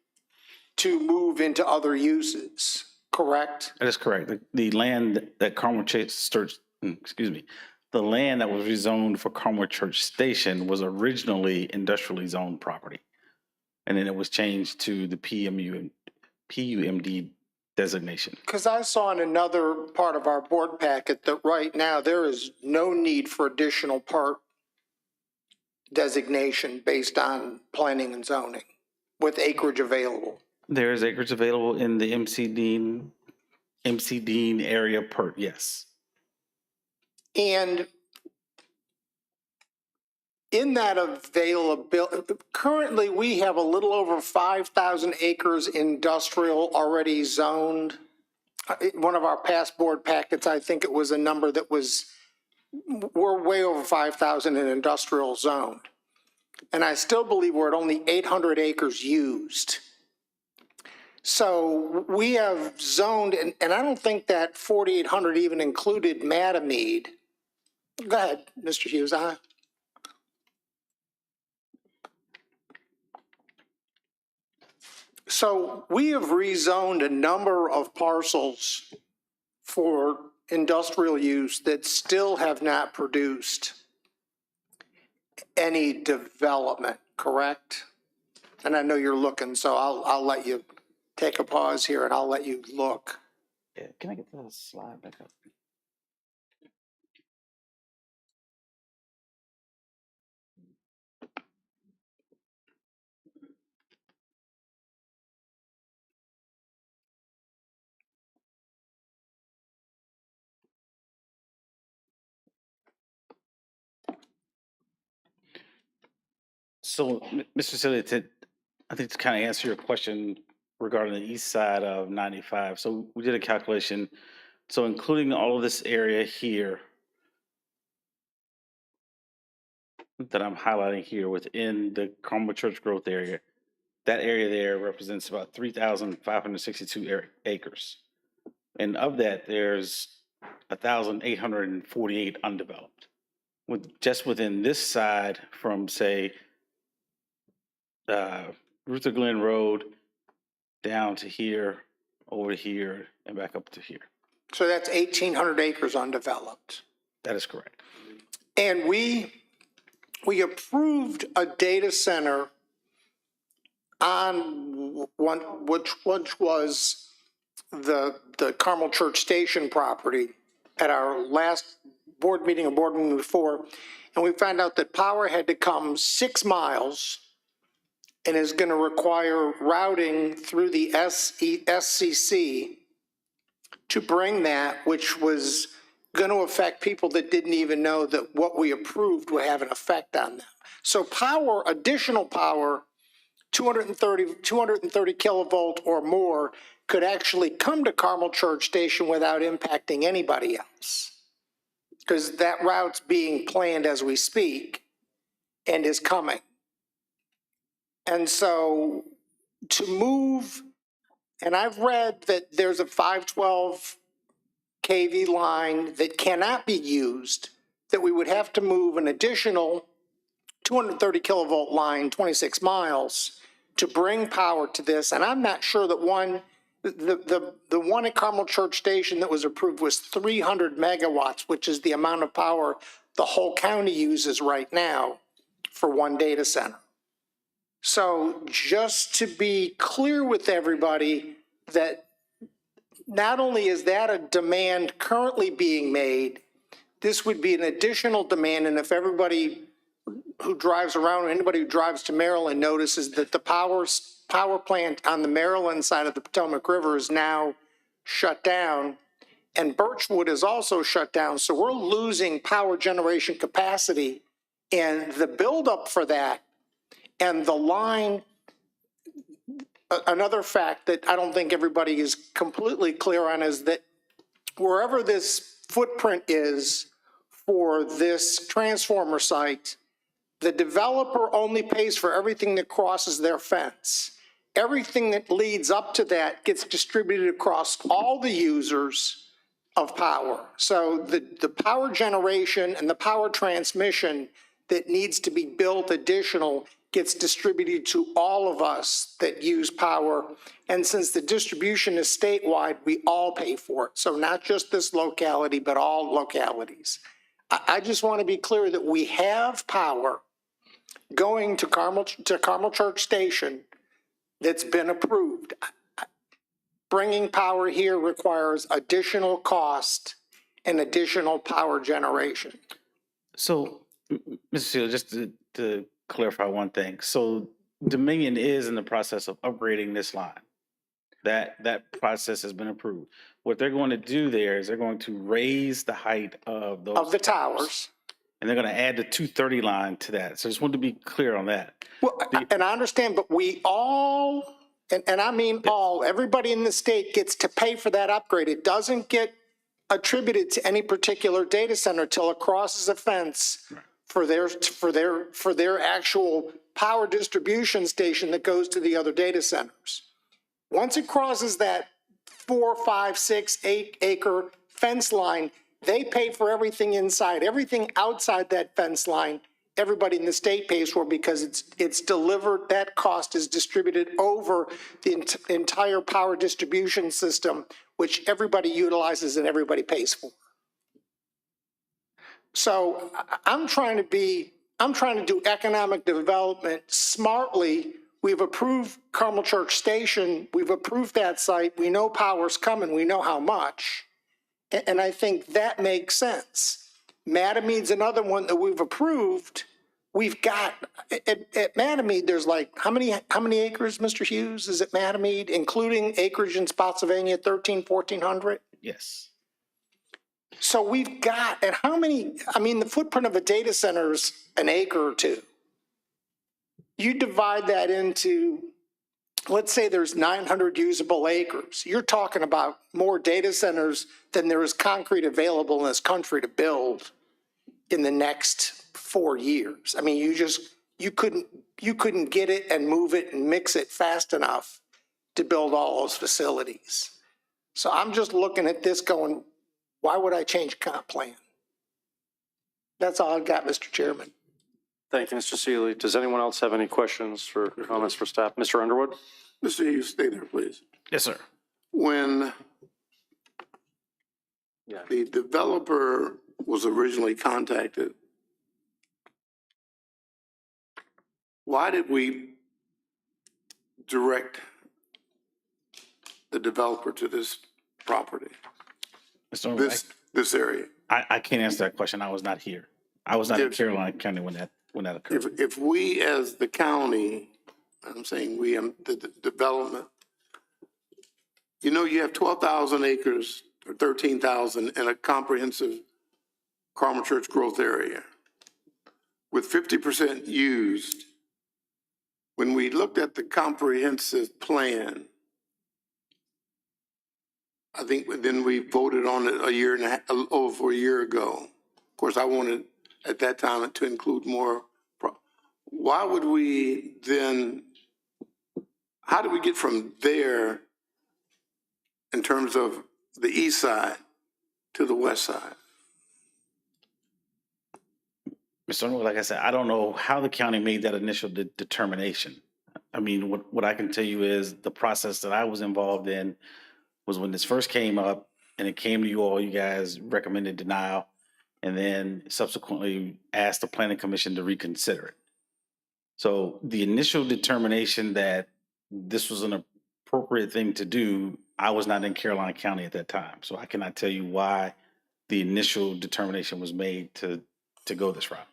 to move into other uses, correct? That is correct. The land that Carmel Church, the the land that was rezoned for Carmel Church Station was originally industrially zoned property. And then it was changed to the PUMD designation. Because I saw in another part of our board packet that right now there is no need for additional part designation based on planning and zoning with acreage available. There is acreage available in the MC Dean area per, yes. And in that availability, currently we have a little over 5,000 acres industrial already zoned. One of our past board packets, I think it was a number that was, we're way over 5,000 in industrial zoned. And I still believe we're at only 800 acres used. So we have zoned, and I don't think that 4,800 even included Mattamead. Go ahead, Mr. Hughes. So we have rezoned a number of parcels for industrial use that still have not produced any development, correct? And I know you're looking, so I'll let you take a pause here and I'll let you look. Yeah, can I get the slide back up? So, Mr. Silly, I think to kind of answer your question regarding the east side of 95. So we did a calculation. So including all of this area here that I'm highlighting here within the Carmel Church growth area, that area there represents about 3,562 acres. And of that, there's 1,848 undeveloped. Just within this side from, say, Ruther Glen Road down to here, over here, and back up to here. So that's 1,800 acres undeveloped. That is correct. And we approved a data center on one, which was the Carmel Church Station property at our last board meeting before, and we found out that power had to come 6 miles and is going to require routing through the SCC to bring that, which was going to affect people that didn't even know that what we approved would have an effect on them. So power, additional power, 230 kilovolt or more, could actually come to Carmel Church Station without impacting anybody else, because that route's being planned as we speak and is coming. And so to move, and I've read that there's a 512 kV line that cannot be used, that we would have to move an additional 230 kilovolt line 26 miles to bring power to this. And I'm not sure that the one at Carmel Church Station that was approved was 300 megawatts, which is the amount of power the whole county uses right now for one data center. So just to be clear with everybody, that not only is that a demand currently being made, this would be an additional demand. And if everybody who drives around, or anybody who drives to Maryland, notices that the power plant on the Maryland side of the Potomac River is now shut down, and Birchwood is also shut down. So we're losing power generation capacity, and the buildup for that and the line. Another fact that I don't think everybody is completely clear on is that wherever this footprint is for this transformer site, the developer only pays for everything that crosses their fence. Everything that leads up to that gets distributed across all the users of power. So the power generation and the power transmission that needs to be built additional gets distributed to all of us that use power. And since the distribution is statewide, we all pay for it. So not just this locality, but all localities. I just want to be clear that we have power going to Carmel Church Station that's been approved. Bringing power here requires additional cost and additional power generation. So, Mr. Seal, just to clarify one thing. So Dominion is in the process of upgrading this line. That process has been approved. What they're going to do there is they're going to raise the height of those of the towers. And they're going to add the 230 line to that. So I just wanted to be clear on that. Well, and I understand, but we all, and I mean all, everybody in the state gets to pay for that upgrade. It doesn't get attributed to any particular data center till it crosses a fence for their actual power distribution station that goes to the other data centers. Once it crosses that 4, 5, 6, 8 acre fence line, they pay for everything inside. Everything outside that fence line, everybody in the state pays for because it's delivered. That cost is distributed over the entire power distribution system, which everybody utilizes and everybody pays for. So I'm trying to do economic development smartly. We've approved Carmel Church Station. We've approved that site. We know power's coming. We know how much. And I think that makes sense. Matamede's another one that we've approved. We've got, at Matamede, there's like, how many acres, Mr. Hughes, is at Matamede, including acreage in Spotsylvania, 1,400? Yes. So we've got, and how many, I mean, the footprint of a data center is an acre or two. You divide that into, let's say there's 900 usable acres. You're talking about more data centers than there is concrete available in this country to build in the next 4 years. I mean, you couldn't get it and move it and mix it fast enough to build all those facilities. So I'm just looking at this going, why would I change comp plan? That's all I've got, Mr. Chairman. Thank you, Mr. Seeley. Does anyone else have any questions or comments for staff? Mr. Underwood? Mr. Hughes, stay there, please. Yes, sir. When the developer was originally contacted, why did we direct the developer to this property, this area? I can't answer that question. I was not here. I was not in Caroline County when that occurred. If we as the county, I'm saying we, the development, you know, you have 12,000 acres or 13,000 in a comprehensive Carmel Church growth area with 50% used. When we looked at the comprehensive plan, I think then we voted on it over a year ago. Of course, I wanted at that time to include more. Why would we then, how do we get from there in terms of the east side to the west side? Mr. Underwood, like I said, I don't know how the county made that initial determination. I mean, what I can tell you is the process that I was involved in was when this first came up and it came to you all, you guys recommended denial and then subsequently asked the planning commission to reconsider it. So the initial determination that this was an appropriate thing to do, I was not in Caroline County at that time. So I cannot tell you why the initial determination was made to go this route.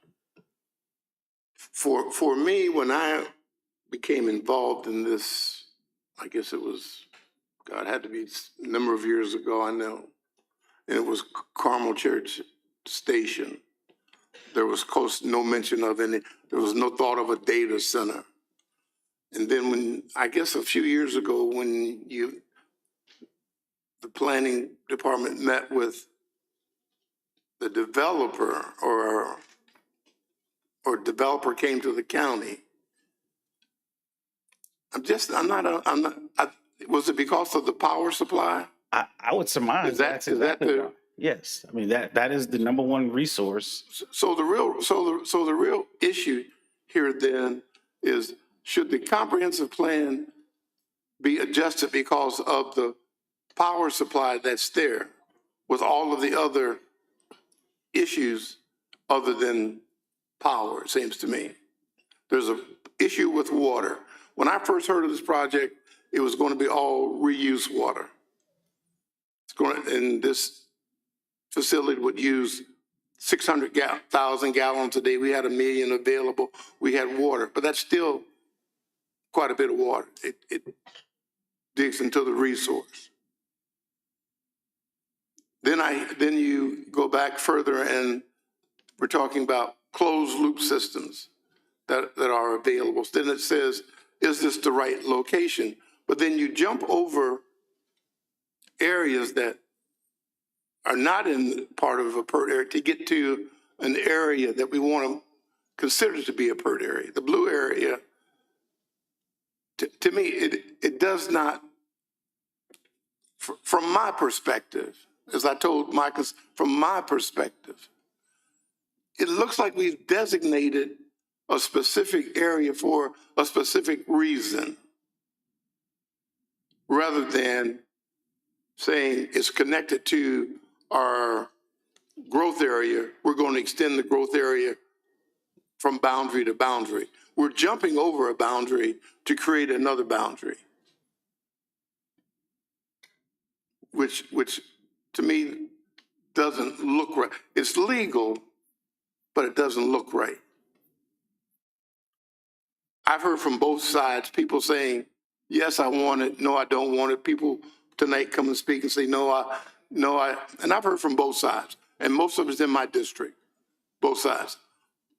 For me, when I became involved in this, I guess it was, God, it had to be a number of years ago, I know. And it was Carmel Church Station. There was no mention of any, there was no thought of a data center. And then when, I guess a few years ago, when the planning department met with the developer or developer came to the county, was it because of the power supply? I would surmise is that the, yes. I mean, that is the number one resource. So the real issue here then is, should the comprehensive plan be adjusted because of the power supply that's there with all of the other issues other than power, it seems to me. There's an issue with water. When I first heard of this project, it was going to be all reuse water. And this facility would use 600,000 gallons a day. We had 1 million available. We had water, but that's still quite a bit of water. It digs into the resource. Then you go back further and we're talking about closed loop systems that are available. Then it says, is this the right location? But then you jump over areas that are not in part of a PERT area to get to an area that we want to consider to be a PERT area. The blue area, to me, it does not, from my perspective, as I told Marcus, from my perspective, it looks like we've designated a specific area for a specific reason, rather than saying it's connected to our growth area. We're going to extend the growth area from boundary to boundary. We're jumping over a boundary to create another boundary, which to me doesn't look right. It's legal, but it doesn't look right. I've heard from both sides, people saying, yes, I want it. No, I don't want it. People tonight come and speak and say, and I've heard from both sides, and most of it's in my district, both sides.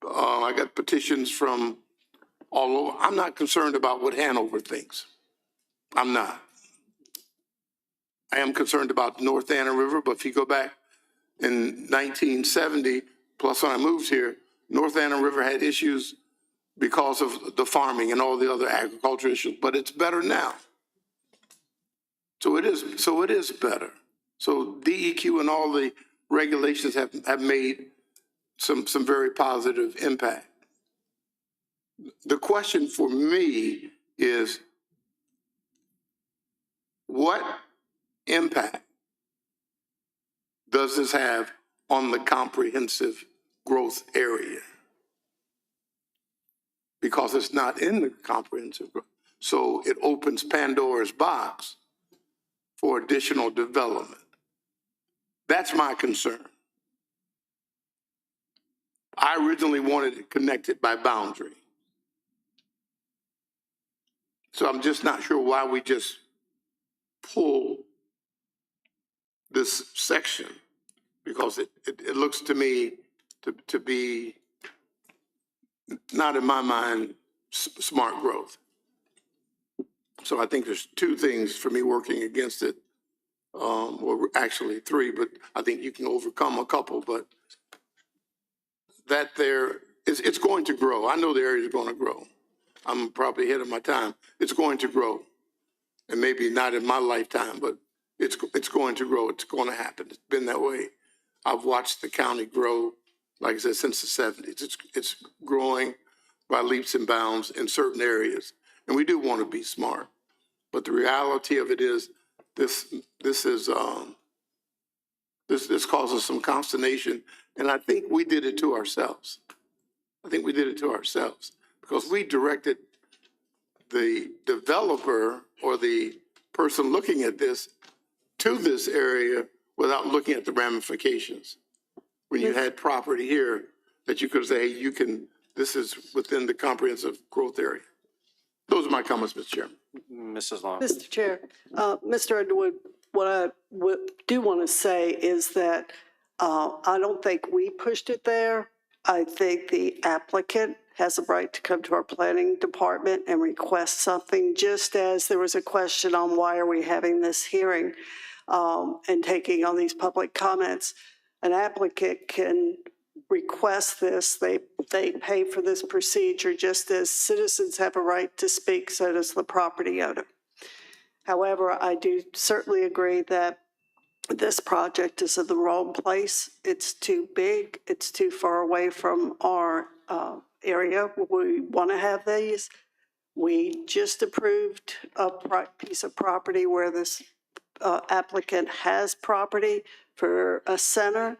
I got petitions from all over. I'm not concerned about what Hanover thinks. I'm not. I am concerned about the North Anna River, but if you go back in 1970, plus when I moved here, North Anna River had issues because of the farming and all the other agriculture issues, but it's better now. So it is better. So DEQ and all the regulations have made some very positive impact. The question for me is, what impact does this have on the comprehensive growth area? Because it's not in the comprehensive growth. So it opens Pandora's box for additional development. That's my concern. I originally wanted it connected by boundary. So I'm just not sure why we just pull this section, because it looks to me to be, not in my mind, smart growth. So I think there's two things for me working against it, or actually three, but I think you can overcome a couple, but it's going to grow. I know the area is going to grow. I'm probably ahead of my time. It's going to grow. And maybe not in my lifetime, but it's going to grow. It's going to happen. It's been that way. I've watched the county grow, like I said, since the 70s. It's growing by leaps and bounds in certain areas. And we do want to be smart. But the reality of it is this causes some consternation. And I think we did it to ourselves. Because we directed the developer or the person looking at this to this area without looking at the ramifications. When you had property here that you could say, hey, this is within the comprehensive growth area. Those are my comments, Mr. Chairman. Mrs. Long. Mr. Chair, Mr. Underwood, what I do want to say is that I don't think we pushed it there. I think the applicant has a right to come to our planning department and request something, just as there was a question on why are we having this hearing and taking on these public comments. An applicant can request this. They pay for this procedure, just as citizens have a right to speak, so does the property owner. However, I do certainly agree that this project is in the wrong place. It's too big. It's too far away from our area. We want to have these. We just approved a piece of property where this applicant has property for a center.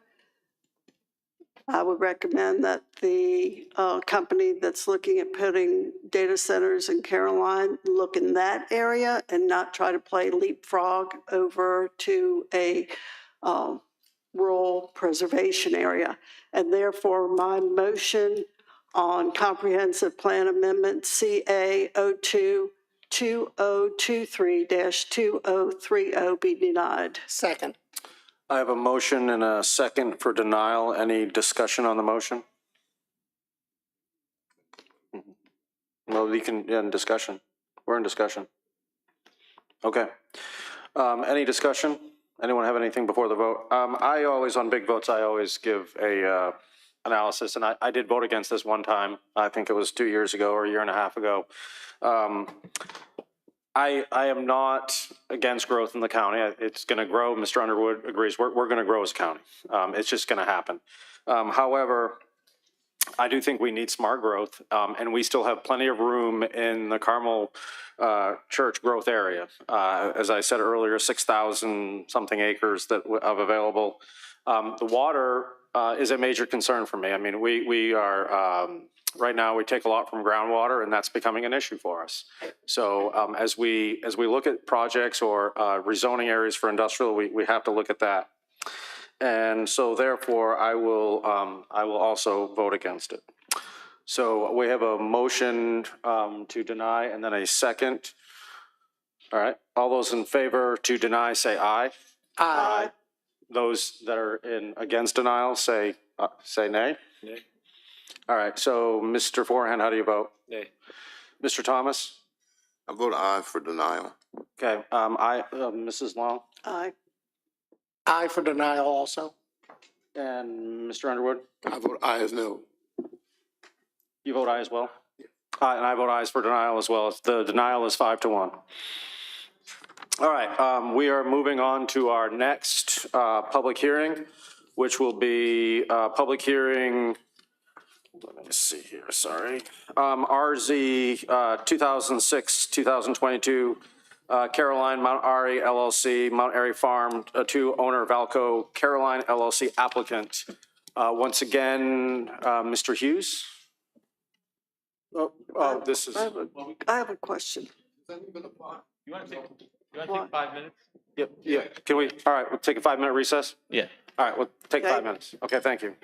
I would recommend that the company that's looking at putting data centers in Caroline look in that area and not try to play leapfrog over to a rural preservation area. And therefore, my motion on comprehensive plan amendment CA 02-2023-2030 be denied. Second. I have a motion and a second for denial. Any discussion on the motion? No, you can, in discussion. We're in discussion. Okay. Any discussion? Anyone have anything before the vote? I always, on big votes, I always give a analysis, and I did vote against this one time. I think it was 2 years ago or a year and a half ago. I am not against growth in the county. It's going to grow. Mr. Underwood agrees. We're going to grow as a county. It's just going to happen. However, I do think we need smart growth, and we still have plenty of room in the Carmel Church growth area. As I said earlier, 6,000 something acres of available. The water is a major concern for me. I mean, we are right now we take a lot from groundwater, and that's becoming an issue for us. So as we look at projects or rezoning areas for industrial, we have to look at that. And so therefore, I will also vote against it. So we have a motion to deny and then a second. All right. All those in favor to deny, say aye. Aye. Those that are against denial, say nay. Nay. All right. So Mr. Forehand, how do you vote? Nay. Mr. Thomas? I vote aye for denial. Okay. Mrs. Long? Aye. Aye for denial also. And Mr. Underwood? I vote aye as no. You vote aye as well? And I vote aye for denial as well. The denial is 5-1. All right, we are moving on to our next public hearing, which will be public hearing, let me see here, sorry. RZ 2006-2022, Caroline Mount Airy LLC, Mount Airy Farm 2, owner Valco, Caroline LLC applicant. Once again, Mr. Hughes. Oh, this is. I have a question. You want to take 5 minutes? Yep, yeah. Can we, all right, we'll take a 5-minute recess? Yeah. All right, we'll take Okay. 5 minutes. Okay, thank you.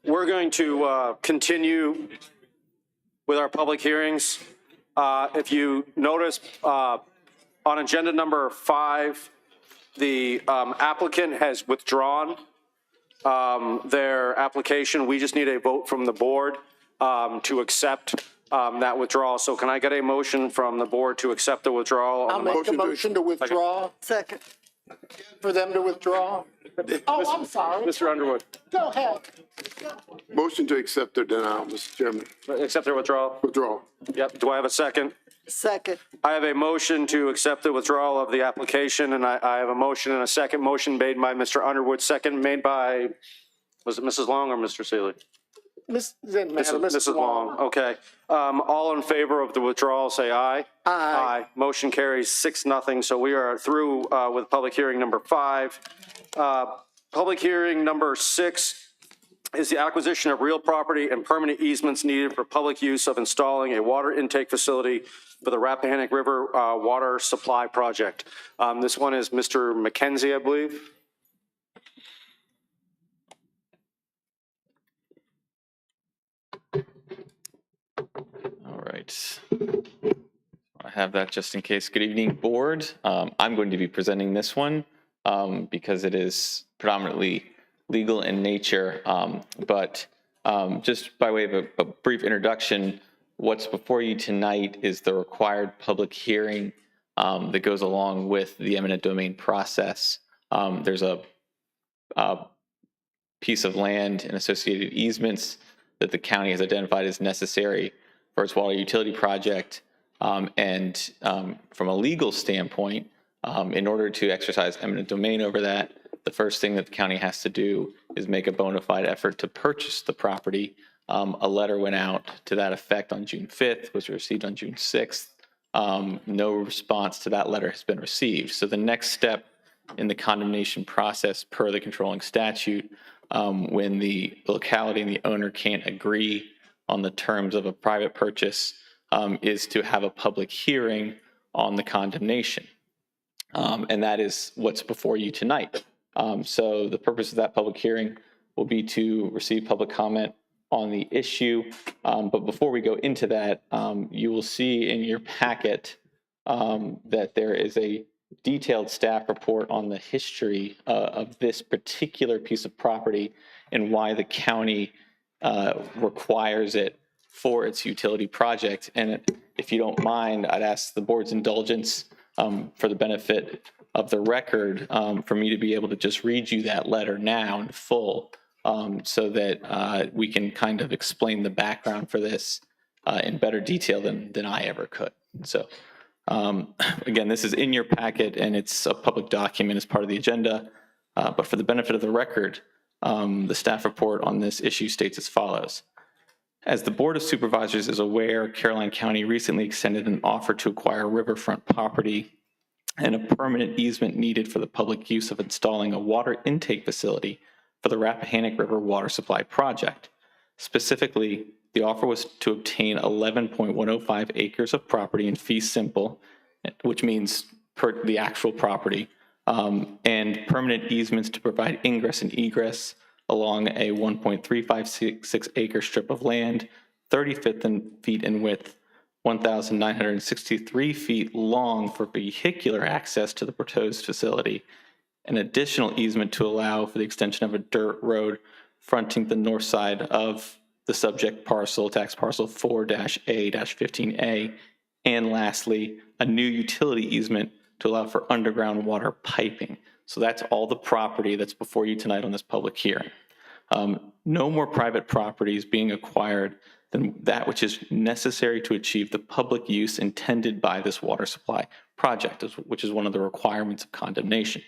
we're going to continue with our public hearings. If you notice, on agenda number 5, the applicant has withdrawn their application. We just need a vote from the board to accept that withdrawal. So can I get a motion from the board to accept the withdrawal? I'll make a motion to withdraw. Second. For them to withdraw. Oh, I'm sorry. Mr. Underwood. Go ahead. Motion to accept or deny, Mr. Chairman. Accept their withdrawal? Withdrawal. Yep. Do I have a second? Second. I have a motion to accept the withdrawal of the application, and I have a motion and a second. Motion made by Mr. Underwood, second made by, was it Mrs. Long or Mr. Seeley? Mrs. Long. Okay. All in favor of the withdrawal, say aye. Aye. Motion carries 6-0. So we are through with public hearing number 5. Public hearing number 6 is the acquisition of real property and permanent easements needed for public use of installing a water intake facility for the Rappahannock River water supply project. This one is Mr. McKenzie, I believe. All right. I have that just in case. Good evening, board. I'm going to be presenting this one because it is predominantly legal in nature. But just by way of a brief introduction, what's before you tonight is the required public hearing that goes along with the eminent domain process. There's a piece of land and associated easements that the county has identified as necessary for its water utility project. And from a legal standpoint, in order to exercise eminent domain over that, the first thing that the county has to do is make a bona fide effort to purchase the property. A letter went out to that effect on June 5th, was received on June 6th. No response to that letter has been received. So the next step in the condemnation process per the controlling statute, when the locality and the owner can't agree on the terms of a private purchase, is to have a public hearing on the condemnation. And that is what's before you tonight. So the purpose of that public hearing will be to receive public comment on the issue. But before we go into that, you will see in your packet that there is a detailed staff report on the history of this particular piece of property and why the county requires it for its utility project. And if you don't mind, I'd ask the board's indulgence for the benefit of the record for me to be able to just read you that letter now in full so that we can kind of explain the background for this in better detail than I ever could. So again, this is in your packet and it's a public document as part of the agenda. But for the benefit of the record, the staff report on this issue states as follows. As the Board of Supervisors is aware, Caroline County recently extended an offer to acquire riverfront property and a permanent easement needed for the public use of installing a water intake facility for the Rappahannock River water supply project. Specifically, the offer was to obtain 11.105 acres of property in fee simple, which means per the actual property, and permanent easements to provide ingress and egress along a 1.356 acre strip of land, 30 feet in width, 1,963 feet long for vehicular access to the proposed facility, an additional easement to allow for the extension of a dirt road fronting the north side of the subject parcel, tax parcel 4-A-15A, and lastly, a new utility easement to allow for underground water piping. So that's all the property that's before you tonight on this public hearing. No more private properties being acquired than that which is necessary to achieve the public use intended by this water supply project, which is one of the requirements of condemnation.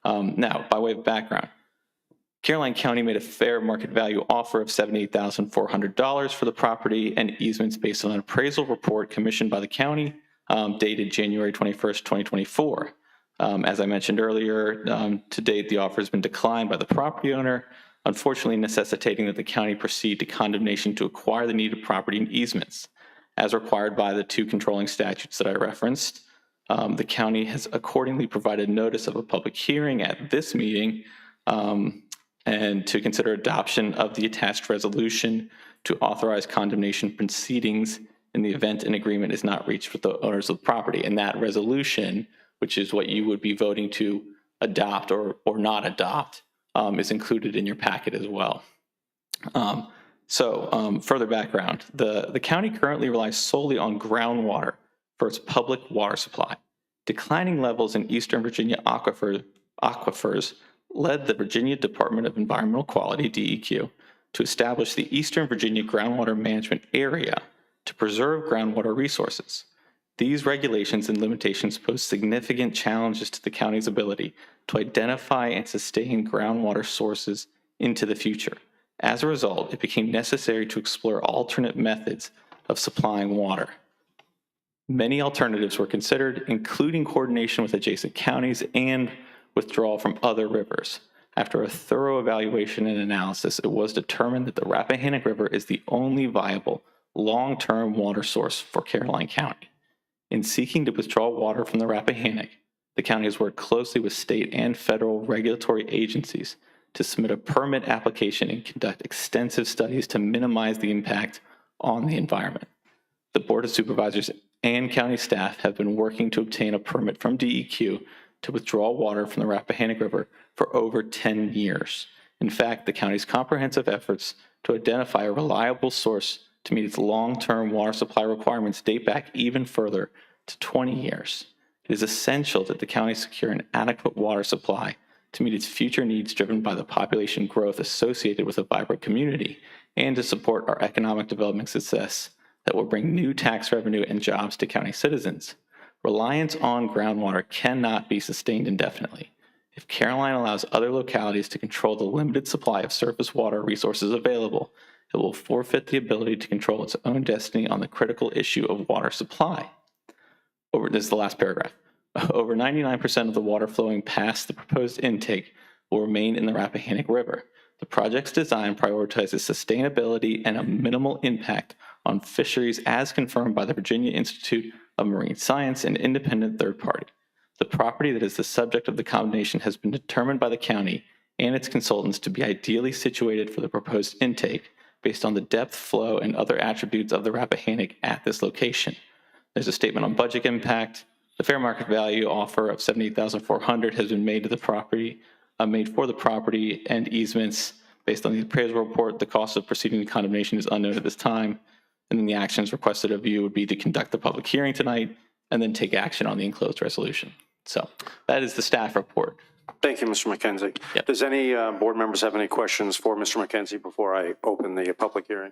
Now, by way of background, Caroline County made a fair market value offer of $78,400 for the property and easements based on an appraisal report commissioned by the county dated January 21st, 2024. As I mentioned earlier, to date, the offer has been declined by the property owner, unfortunately necessitating that the county proceed to condemnation to acquire the needed property and easements. As required by the two controlling statutes that I referenced, the county has accordingly provided notice of a public hearing at this meeting, and to consider adoption of the attached resolution to authorize condemnation proceedings in the event an agreement is not reached with the owners of the property. And that resolution, which is what you would be voting to adopt or not adopt, is included in your packet as well. Further background, the county currently relies solely on groundwater for its public water supply. Declining levels in Eastern Virginia aquifers led the Virginia Department of Environmental Quality, DEQ, to establish the Eastern Virginia Groundwater Management Area to preserve groundwater resources. These regulations and limitations pose significant challenges to the county's ability to identify and sustain groundwater sources into the future. As a result, it became necessary to explore alternate methods of supplying water. Many alternatives were considered, including coordination with adjacent counties and withdrawal from other rivers. After a thorough evaluation and analysis, it was determined that the Rappahannock River is the only viable long-term water source for Caroline County. In seeking to withdraw water from the Rappahannock, the county has worked closely with state and federal regulatory agencies to submit a permit application and conduct extensive studies to minimize the impact on the environment. The Board of Supervisors and county staff have been working to obtain a permit from DEQ to withdraw water from the Rappahannock River for over 10 years. In fact, the county's comprehensive efforts to identify a reliable source to meet its long-term water supply requirements date back even further to 20 years. It is essential that the county secure an adequate water supply to meet its future needs driven by the population growth associated with a vibrant community and to support our economic development success that will bring new tax revenue and jobs to county citizens. Reliance on groundwater cannot be sustained indefinitely. If Caroline allows other localities to control the limited supply of surface water resources available, it will forfeit the ability to control its own destiny on the critical issue of water supply. This is the last paragraph. Over 99% of the water flowing past the proposed intake will remain in the Rappahannock River. The project's design prioritizes sustainability and a minimal impact on fisheries as confirmed by the Virginia Institute of Marine Science, an independent third party. The property that is the subject of the condemnation has been determined by the county and its consultants to be ideally situated for the proposed intake based on the depth, flow, and other attributes of the Rappahannock at this location. There's a statement on budget impact. The fair market value offer of $78,400 has been made to the property, made for the property and easements based on the appraisal report. The cost of proceeding to condemnation is unknown at this time. And then the actions requested of you would be to conduct the public hearing tonight and then take action on the enclosed resolution. So that is the staff report. Thank you, Mr. McKenzie. Yep. Does any board members have any questions for Mr. McKenzie before I open the public hearing?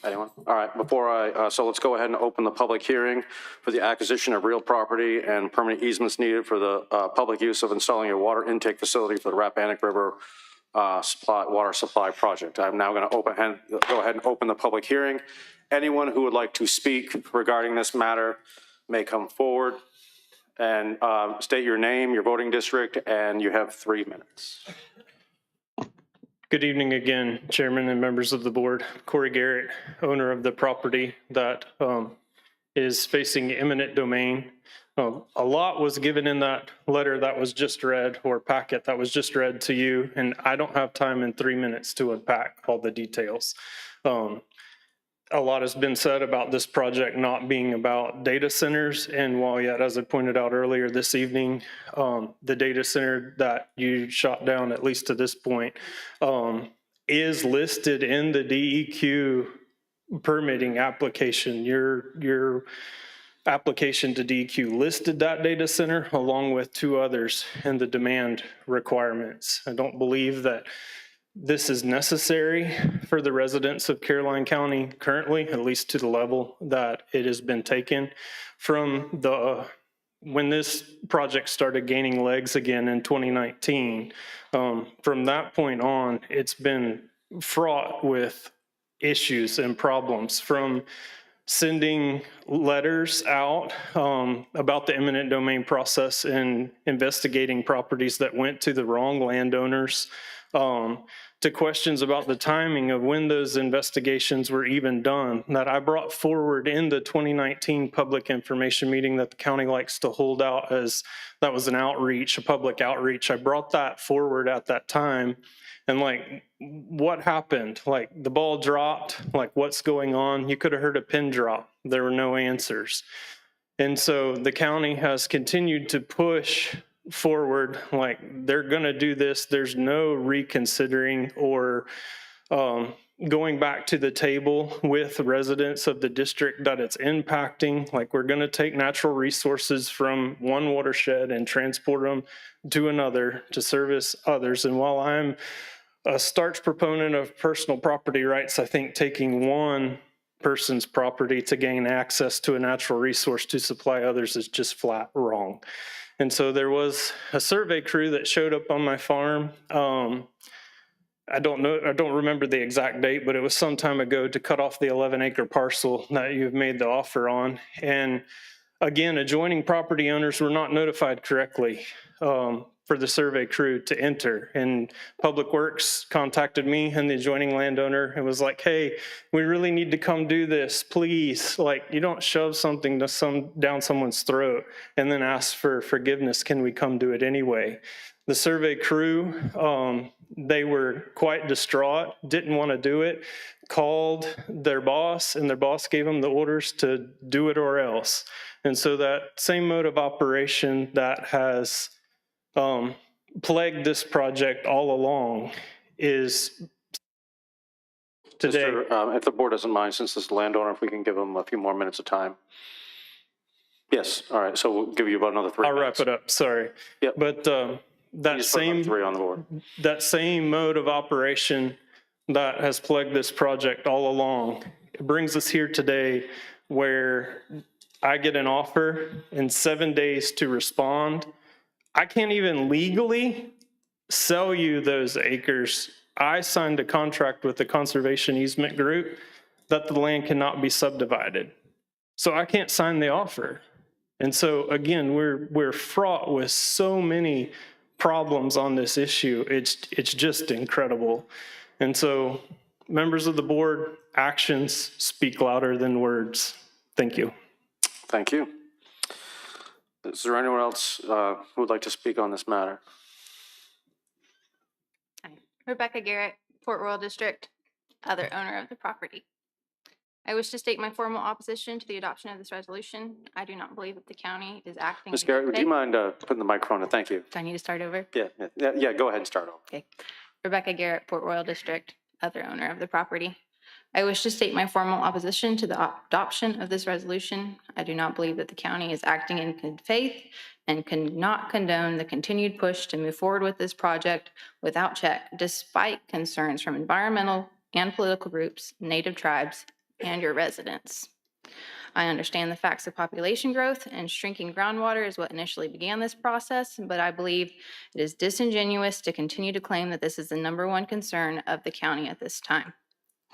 Anyone? All right, so let's go ahead and open the public hearing for the acquisition of real property and permanent easements needed for the public use of installing a water intake facility for the Rappahannock River water supply project. I'm now going to go ahead and open the public hearing. Anyone who would like to speak regarding this matter may come forward and state your name, your voting district, and you have 3 minutes. Good evening again, Chairman and members of the board. Corey Garrett, owner of the property that is facing eminent domain. A lot was given in that letter that was just read, or packet that was just read to you, and I don't have time in 3 minutes to unpack all the details. A lot has been said about this project not being about data centers, and while yet, as I pointed out earlier this evening, the data center that you shot down, at least to this point, is listed in the DEQ permitting application. Your application to DEQ listed that data center along with 2 others in the demand requirements. I don't believe that this is necessary for the residents of Caroline County currently, at least to the level that it has been taken from when this project started gaining legs again in 2019. From that point on, it's been fraught with issues and problems, from sending letters out about the eminent domain process and investigating properties that went to the wrong landowners, to questions about the timing of when those investigations were even done that I brought forward in the 2019 public information meeting that the county likes to hold out as that was an outreach, a public outreach. I brought that forward at that time. And like, what happened? Like the ball dropped, like what's going on? You could have heard a pin drop. There were no answers. And so the county has continued to push forward, like they're going to do this. There's no reconsidering or going back to the table with residents of the district that it's impacting. Like we're going to take natural resources from one watershed and transport them to another to service others. And while I'm a starch proponent of personal property rights, I think taking one person's property to gain access to a natural resource to supply others is just flat wrong. And so there was a survey crew that showed up on my farm. I don't remember the exact date, but it was some time ago to cut off the 11-acre parcel that you've made the offer on. And again, adjoining property owners were not notified correctly for the survey crew to enter. And Public Works contacted me and the adjoining landowner and was like, hey, we really need to come do this, please. Like, you don't shove something down someone's throat and then ask for forgiveness. Can we come do it anyway? The survey crew, they were quite distraught, didn't want to do it, called their boss, and their boss gave them the orders to do it or else. And so that same mode of operation that has plagued this project all along is today. Mr., if the board doesn't mind, since this is the landowner, if we can give them a few more minutes of time. Yes, all right, so we'll give you about another 3 minutes. I'll wrap it up, sorry. Yep. But that same 3 on the board. That same mode of operation that has plagued this project all along, it brings us here today where I get an offer in 7 days to respond. I can't even legally sell you those acres. I signed a contract with the conservation easement group that the land cannot be subdivided. So I can't sign the offer. And so again, we're fraught with so many problems on this issue. It's just incredible. And so members of the board, actions speak louder than words. Thank you. Thank you. Is there anyone else who would like to speak on this matter? Hi. Rebecca Garrett, Port Royal District, other owner of the property. I wish to state my formal opposition to the adoption of this resolution. I do not believe that the county is acting. Ms. Garrett, would you mind putting the microphone on? Thank you. Do I need to start over? Yeah, go ahead and start over. Okay. Rebecca Garrett, Port Royal District, other owner of the property. I wish to state my formal opposition to the adoption of this resolution. I do not believe that the county is acting in good faith and cannot condone the continued push to move forward with this project without check, despite concerns from environmental and political groups, native tribes, and your residents. I understand the facts of population growth and shrinking groundwater is what initially began this process, but I believe it is disingenuous to continue to claim that this is the #1 concern of the county at this time.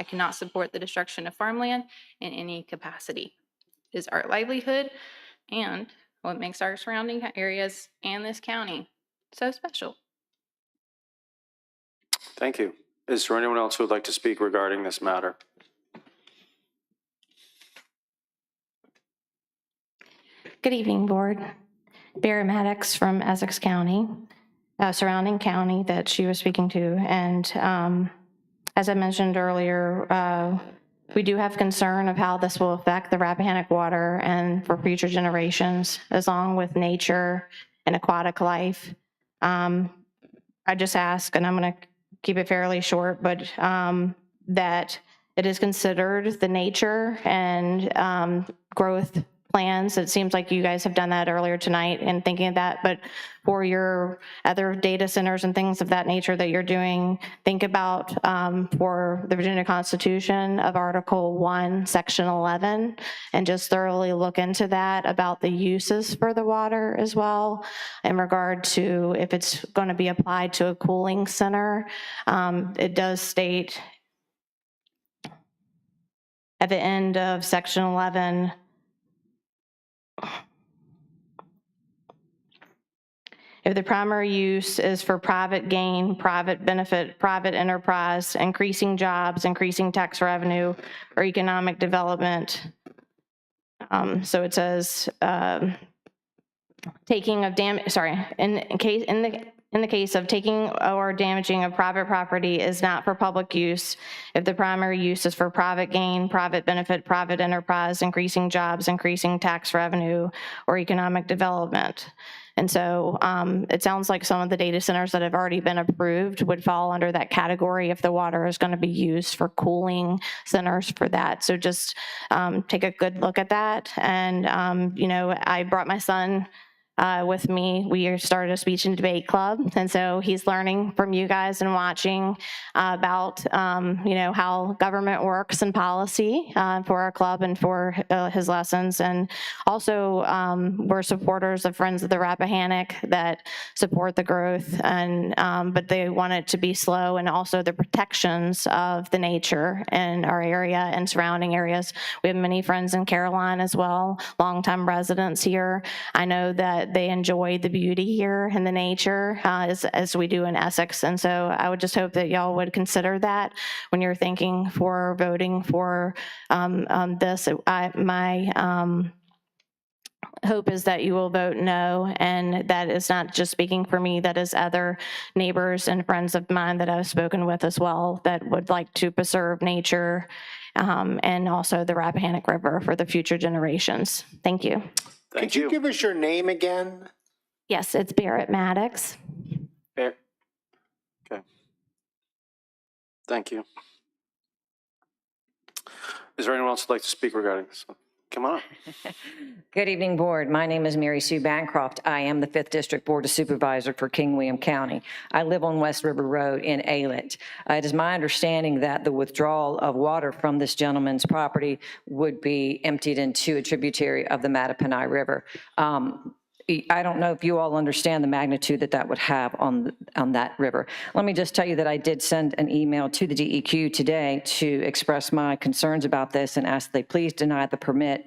I cannot support the destruction of farmland in any capacity. It is our livelihood and what makes our surrounding areas and this county so special. Thank you. Is there anyone else who would like to speak regarding this matter? Good evening, Board. Barry Maddox from Essex County, surrounding county that she was speaking to. And as I mentioned earlier, we do have concern of how this will affect the Rappahannock water and for future generations, along with nature and aquatic life. I just ask, and I'm going to keep it fairly short, but that it is considered the nature and growth plans. It seems like you guys have done that earlier tonight and thinking of that, but for your other data centers and things of that nature that you're doing, think about for the Virginia Constitution of Article 1, Section 11, and just thoroughly look into that about the uses for the water as well in regard to if it's going to be applied to a cooling center. It does state at the end of Section 11, If the primary use is for private gain, private benefit, private enterprise, increasing jobs, increasing tax revenue, or economic development. So it says, taking of in the case of taking or damaging of private property is not for public use, if the primary use is for private gain, private benefit, private enterprise, increasing jobs, increasing tax revenue, or economic development. And so it sounds like some of the data centers that have already been approved would fall under that category if the water is going to be used for cooling centers for that. So just take a good look at that. And, I brought my son with me. We started a speech and debate club, and so he's learning from you guys and watching about how government works and policy for our club and for his lessons. And also we're supporters of Friends of the Rappahannock that support the growth, and but they want it to be slow, and also the protections of the nature in our area and surrounding areas. We have many friends in Caroline as well, longtime residents here. I know that they enjoy the beauty here and the nature as we do in Essex. And so I would just hope that y'all would consider that when you're thinking for voting for this. My hope is that you will vote no, and that is not just speaking for me, that is other neighbors and friends of mine that I've spoken with as well that would like to preserve nature and also the Rappahannock River for the future generations. Thank you. Could you give us your name again? Yes, it's Barrett Maddox. Okay. Thank you. Is there anyone else who'd like to speak regarding this? Come on. Good evening, Board. My name is Mary Sue Bancroft. I am the 5th District Board of Supervisor for King William County. I live on West River Road in Aylett. It is my understanding that the withdrawal of water from this gentleman's property would be emptied into a tributary of the Mattaponi River. I don't know if you all understand the magnitude that that would have on that river. Let me just tell you that I did send an email to the DEQ today to express my concerns about this and ask that they please deny the permit,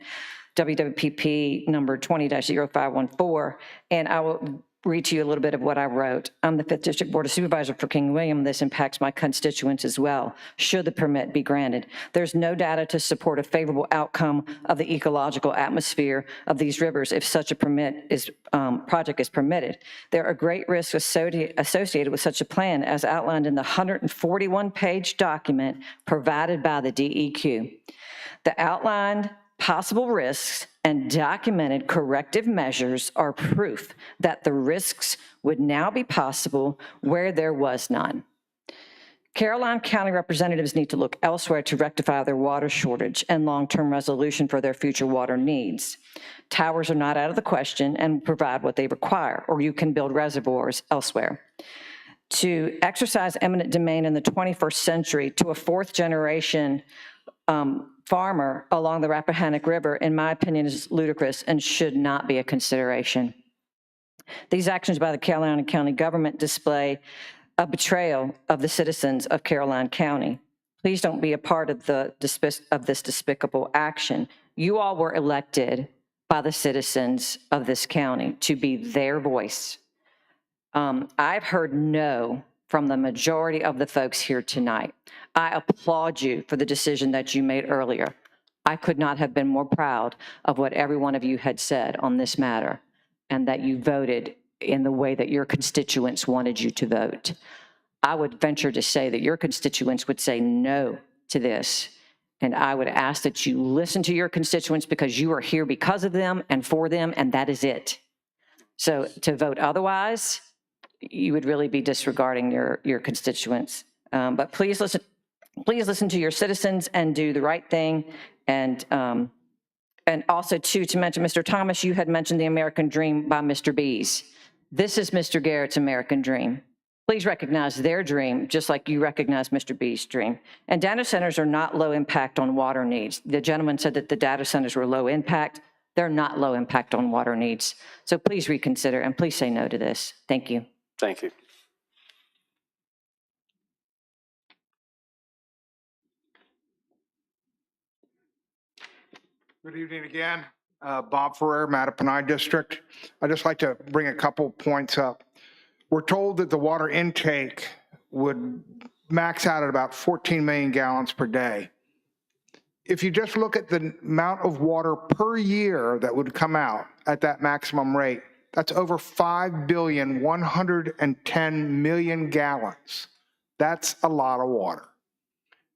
WWPP number 20-0514, and I will read to you a little bit of what I wrote. I'm the 5th District Board of Supervisor for King William. This impacts my constituents as well, should the permit be granted. There's no data to support a favorable outcome of the ecological atmosphere of these rivers if such a project is permitted. There are great risks associated with such a plan as outlined in the 141-page document provided by the DEQ. The outlined possible risks and documented corrective measures are proof that the risks would now be possible where there was none. Caroline County representatives need to look elsewhere to rectify their water shortage and long-term resolution for their future water needs. Towers are not out of the question and provide what they require, or you can build reservoirs elsewhere. To exercise eminent domain in the 21st century to a 4th generation farmer along the Rappahannock River, in my opinion, is ludicrous and should not be a consideration. These actions by the Caroline County government display a betrayal of the citizens of Caroline County. Please don't be a part of this despicable action. You all were elected by the citizens of this county to be their voice. I've heard no from the majority of the folks here tonight. I applaud you for the decision that you made earlier. I could not have been more proud of what every one of you had said on this matter, and that you voted in the way that your constituents wanted you to vote. I would venture to say that your constituents would say no to this, and I would ask that you listen to your constituents because you are here because of them and for them, and that is it. So to vote otherwise, you would really be disregarding your constituents. But please listen to your citizens and do the right thing. And also to mention, Mr. Thomas, you had mentioned the American Dream by Mr. B's. This is Mr. Garrett's American Dream. Please recognize their dream, just like you recognize Mr. B's dream. And data centers are not low impact on water needs. The gentleman said that the data centers were low impact. They're not low impact on water needs. So please reconsider and please say no to this. Thank you. Thank you. Good evening again. Bob Ferrer, Mattaponi District. I'd just like to bring a couple points up. We're told that the water intake would max out at about 14 million gallons per day. If you just look at the amount of water per year that would come out at that maximum rate, that's over 5,110,000,000 gallons. That's a lot of water.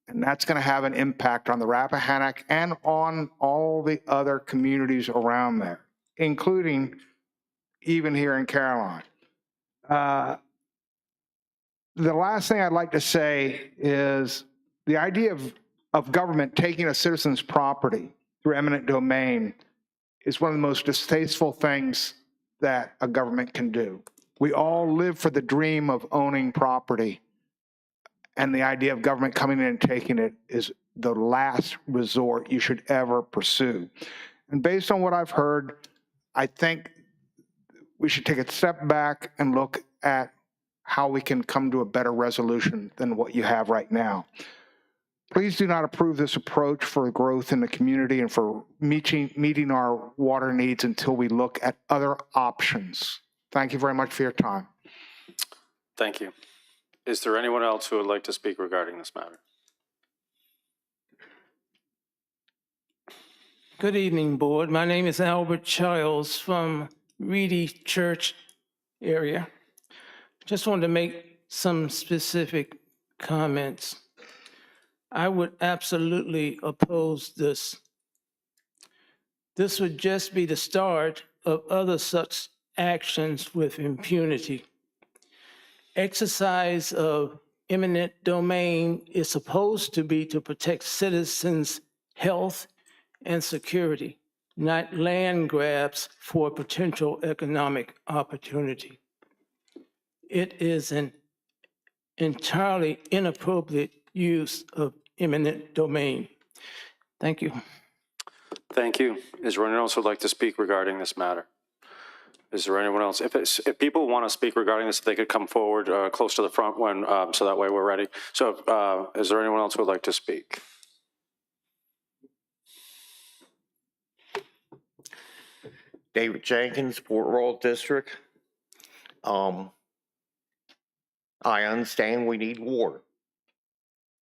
And that's going to have an impact on the Rappahannock and on all the other communities around there, including even here in Caroline. The last thing I'd like to say is the idea of government taking a citizen's property through eminent domain is one of the most distasteful things that a government can do. We all live for the dream of owning property. And the idea of government coming in and taking it is the last resort you should ever pursue. And based on what I've heard, I think we should take a step back and look at how we can come to a better resolution than what you have right now. Please do not approve this approach for growth in the community and for meeting our water needs until we look at other options. Thank you very much for your time. Thank you. Is there anyone else who would like to speak regarding this matter? Good evening, Board. My name is Albert Childs from Reedy Church area. Just wanted to make some specific comments. I would absolutely oppose this. This would just be the start of other such actions with impunity. Exercise of eminent domain is supposed to be to protect citizens' health and security, not land grabs for potential economic opportunity. It is an entirely inappropriate use of eminent domain. Thank you. Thank you. Is there anyone else who would like to speak regarding this matter? Is there anyone else? If people want to speak regarding this, they could come forward close to the front when, so that way we're ready. So is there anyone else who would like to speak? David Jenkins, Port Royal District. I understand we need water.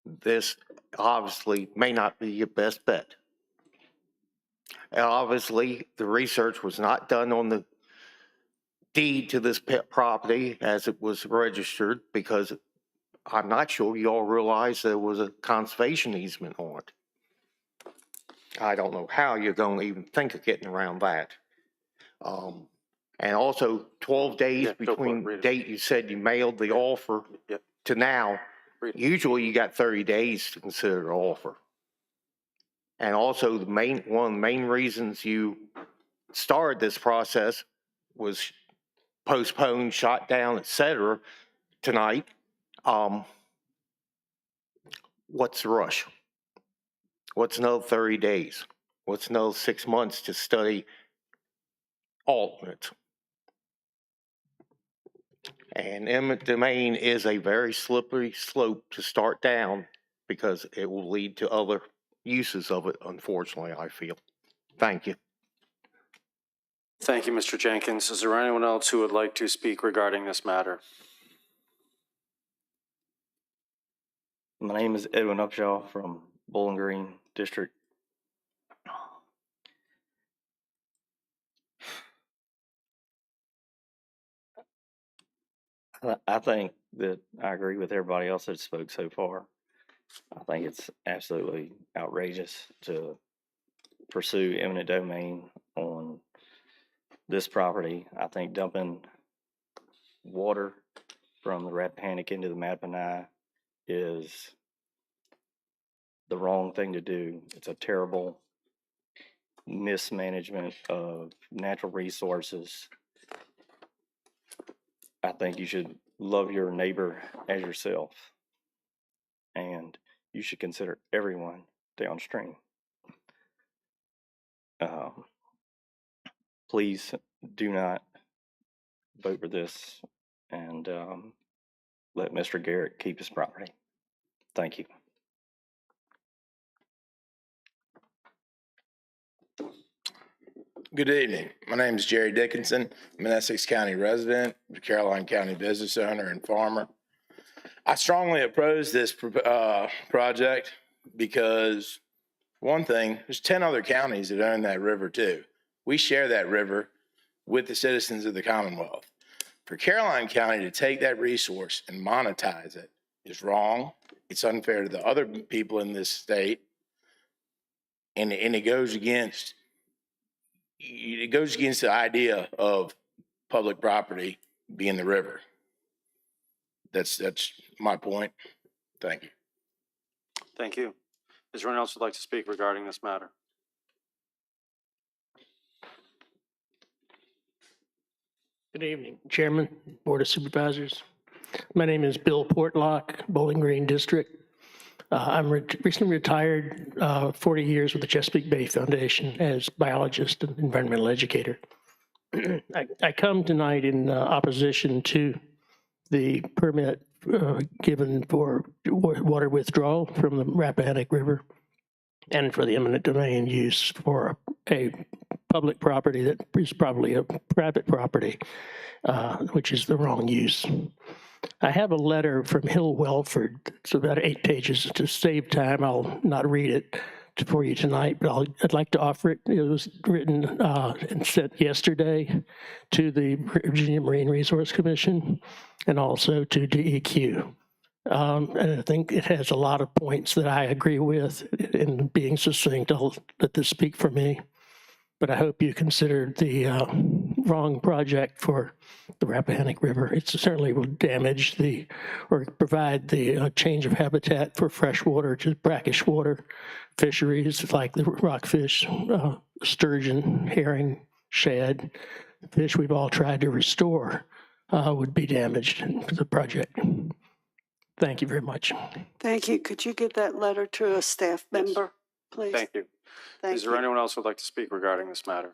This obviously may not be your best bet. And obviously, the research was not done on the deed to this pet property as it was registered, because I'm not sure you all realize there was a conservation easement on it. I don't know how you're going to even think of getting around that. And also 12 days between the date you said you mailed the offer to now. Usually you got 30 days to consider the offer. And also one of the main reasons you started this process was postponed, shot down, etc. tonight. What's the rush? What's another 30 days? What's another 6 months to study alternates? And eminent domain is a very slippery slope to start down because it will lead to other uses of it, unfortunately, I feel. Thank you. Thank you, Mr. Jenkins. Is there anyone else who would like to speak regarding this matter? My name is Edwin Upshaw from Bowling Green District. I think that I agree with everybody else that spoke so far. I think it's absolutely outrageous to pursue eminent domain on this property. I think dumping water from the Rappahannock into the Mattaponi is the wrong thing to do. It's a terrible mismanagement of natural resources. I think you should love your neighbor as yourself, and you should consider everyone downstream. Please do not vote for this, and let Mr. Garrett keep his property. Thank you. Good evening. My name is Jerry Dickinson. I'm an Essex County resident, a Caroline County business owner and farmer. I strongly oppose this project because, one thing, there's 10 other counties that own that river too. We share that river with the citizens of the Commonwealth. For Caroline County to take that resource and monetize it is wrong. It's unfair to the other people in this state, and it goes against the idea of public property being the river. That's my point. Thank you. Thank you. Is there anyone else who'd like to speak regarding this matter? Good evening, Chairman, Board of Supervisors. My name is Bill Portlock, Bowling Green District. I'm recently retired 40 years with the Chesapeake Bay Foundation as biologist and environmental educator. I come tonight in opposition to the permit given for water withdrawal from the Rappahannock River and for the eminent domain use for a public property that is probably a private property, which is the wrong use. I have a letter from Hill Welford. It's about 8 pages. To save time, I'll not read it for you tonight, but I'd like to offer it. It was written and sent yesterday to the Virginia Marine Resource Commission and also to DEQ. And I think it has a lot of points that I agree with. In being succinct, I'll let this speak for me. But I hope you consider the wrong project for the Rappahannock River. It certainly will damage or provide the change of habitat for freshwater to brackish water fisheries like the rockfish, sturgeon, herring, shad. Fish we've all tried to restore would be damaged in the project. Thank you very much. Thank you. Could you give that letter to a staff member, please? Thank you. Is there anyone else who'd like to speak regarding this matter?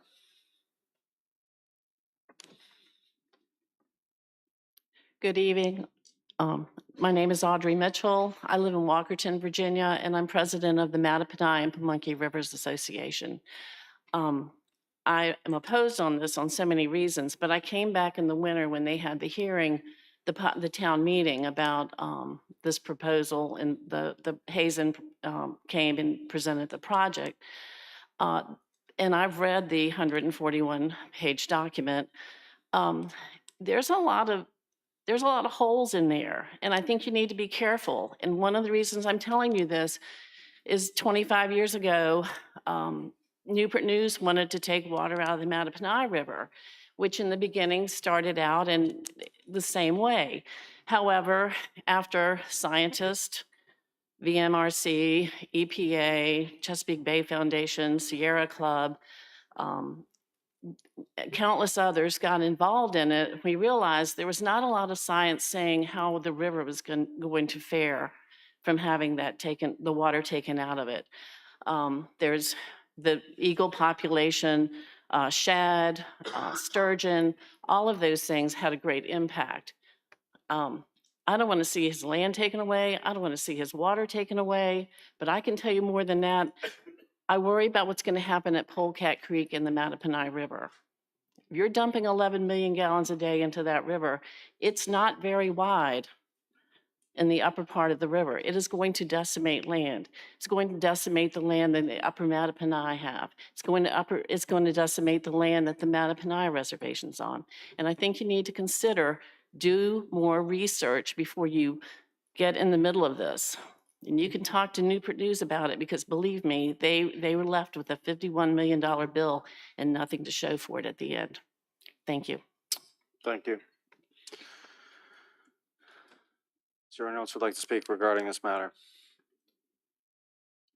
Good evening. My name is Audrey Mitchell. I live in Walkerton, Virginia, and I'm president of the Mattaponi and Pamunkey Rivers Association. I am opposed on this on so many reasons, but I came back in the winter when they had the hearing, the town meeting about this proposal, and the Hazen came and presented the project. And I've read the 141-page document. There's a lot of holes in there, and I think you need to be careful. And one of the reasons I'm telling you this is 25 years ago, Newport News wanted to take water out of the Mattaponi River, which in the beginning started out in the same way. However, after scientists, VMRC, EPA, Chesapeake Bay Foundation, Sierra Club, countless others got involved in it, we realized there was not a lot of science saying how the river was going to fare from having the water taken out of it. There's the eagle population, shad, sturgeon, all of those things had a great impact. I don't want to see his land taken away. I don't want to see his water taken away, but I can tell you more than that. I worry about what's going to happen at Polecat Creek in the Mattaponi River. If you're dumping 11 million gallons a day into that river, it's not very wide in the upper part of the river. It is going to decimate land. It's going to decimate the land that the upper Mattaponi have. It's going to decimate the land that the Mattaponi reservation's on. And I think you need to consider, do more research before you get in the middle of this. And you can talk to Newport News about it, because believe me, they were left with a $51 million bill and nothing to show for it at the end. Thank you. Thank you. Is there anyone else who'd like to speak regarding this matter?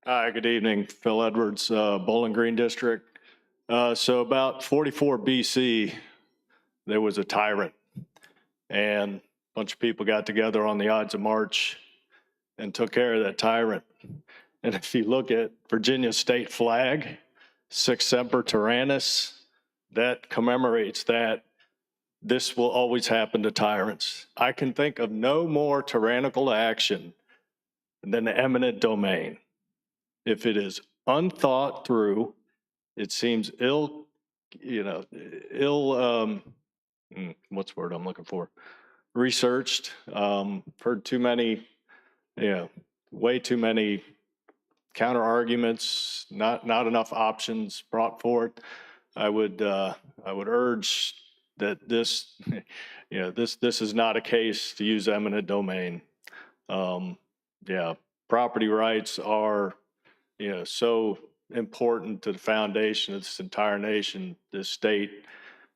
Hi, good evening. Phil Edwards, Bowling Green District. So about 44 BC, there was a tyrant, and a bunch of people got together on the Ides of March and took care of that tyrant. And if you look at Virginia's state flag, Sic Semper Tyrannis, that commemorates that. This will always happen to tyrants. I can think of no more tyrannical action than the eminent domain. If it is unthought through, it seems what's the word I'm looking for? Researched, heard too many, way too many counter arguments, not enough options brought forth. I would urge that this, this is not a case to use eminent domain. Property rights are, so important to the foundation of this entire nation, this state,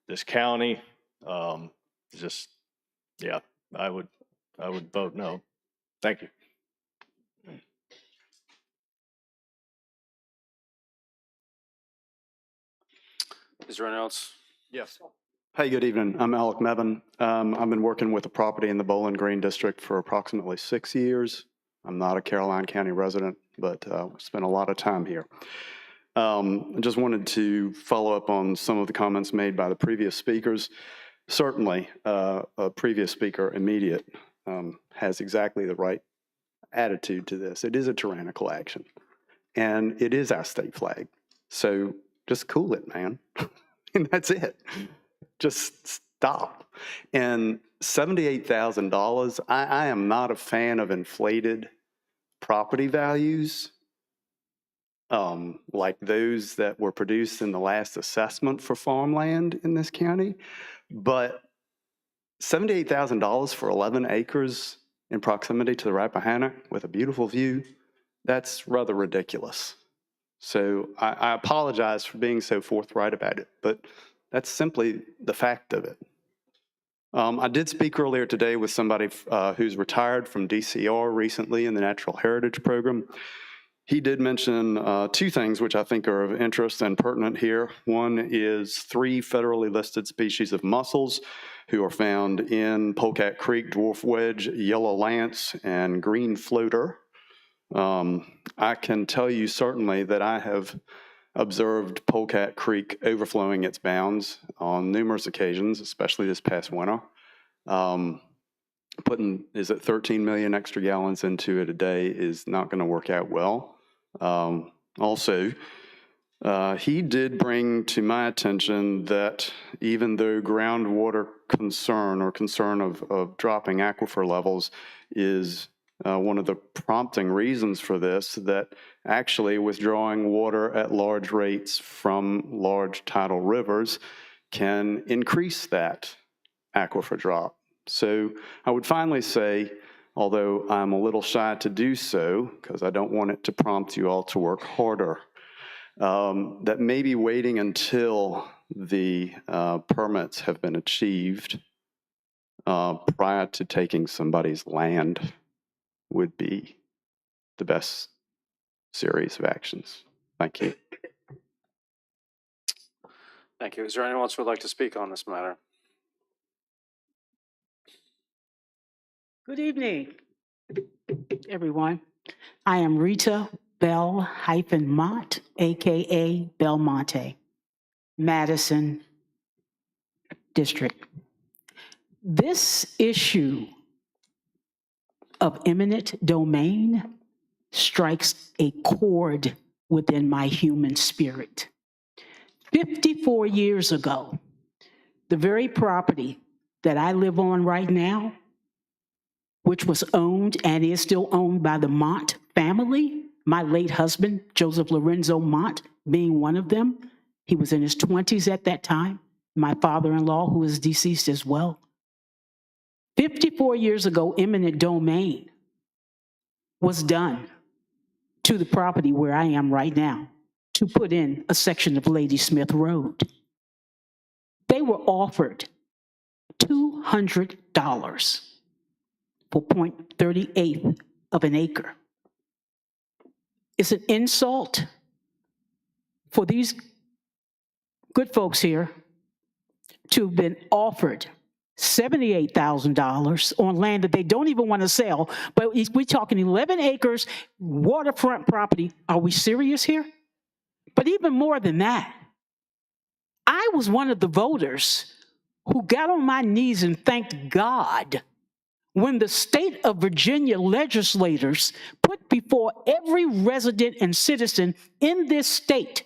this county. I would vote no. Thank you. Is there anyone else? Yes. Hey, good evening. I'm Alec Mevin. I've been working with a property in the Bowling Green District for approximately 6 years. I'm not a Caroline County resident, but spent a lot of time here. I just wanted to follow up on some of the comments made by the previous speakers. Certainly, a previous speaker, Immediate, has exactly the right attitude to this. It is a tyrannical action, and it is our state flag. So just cool it, man. And that's it. Just stop. And $78,000, I am not a fan of inflated property values like those that were produced in the last assessment for farmland in this county. But $78,000 for 11 acres in proximity to the Rappahannock with a beautiful view, that's rather ridiculous. So I apologize for being so forthright about it, but that's simply the fact of it. I did speak earlier today with somebody who's retired from DCR recently in the Natural Heritage Program. He did mention two things which I think are of interest and pertinent here. One is 3 federally listed species of mussels who are found in Polecat Creek, dwarf wedge, yellow lance, and green floater. I can tell you certainly that I have observed Polecat Creek overflowing its bounds on numerous occasions, especially this past winter. Putting, 13 million extra gallons into it a day is not going to work out well. Also, he did bring to my attention that even though groundwater concern or concern of dropping aquifer levels is one of the prompting reasons for this, that actually withdrawing water at large rates from large tidal rivers can increase that aquifer drop. So I would finally say, although I'm a little shy to do so, because I don't want it to prompt you all to work harder, that maybe waiting until the permits have been achieved prior to taking somebody's land would be the best series of actions. Thank you. Thank you. Is there anyone else who would like to speak on this matter? Good evening, everyone. I am Rita Bell-Mott, AKA Belmonte, Madison District. This issue of eminent domain strikes a chord within my human spirit. 54 years ago, the very property that I live on right now, which was owned and is still owned by the Mott family, my late husband, Joseph Lorenzo Mott, being one of them. He was in his 20s at that time. My father-in-law, who is deceased as well. 54 years ago, eminent domain was done to the property where I am right now to put in a section of Ladysmith Road. They were offered $200 for 0.38 of an acre. It's an insult for these good folks here to have been offered $78,000 on land that they don't even want to sell, but we're talking 11 acres, waterfront property. Are we serious here? But even more than that, I was one of the voters who got on my knees and thanked God when the state of Virginia legislators put before every resident and citizen in this state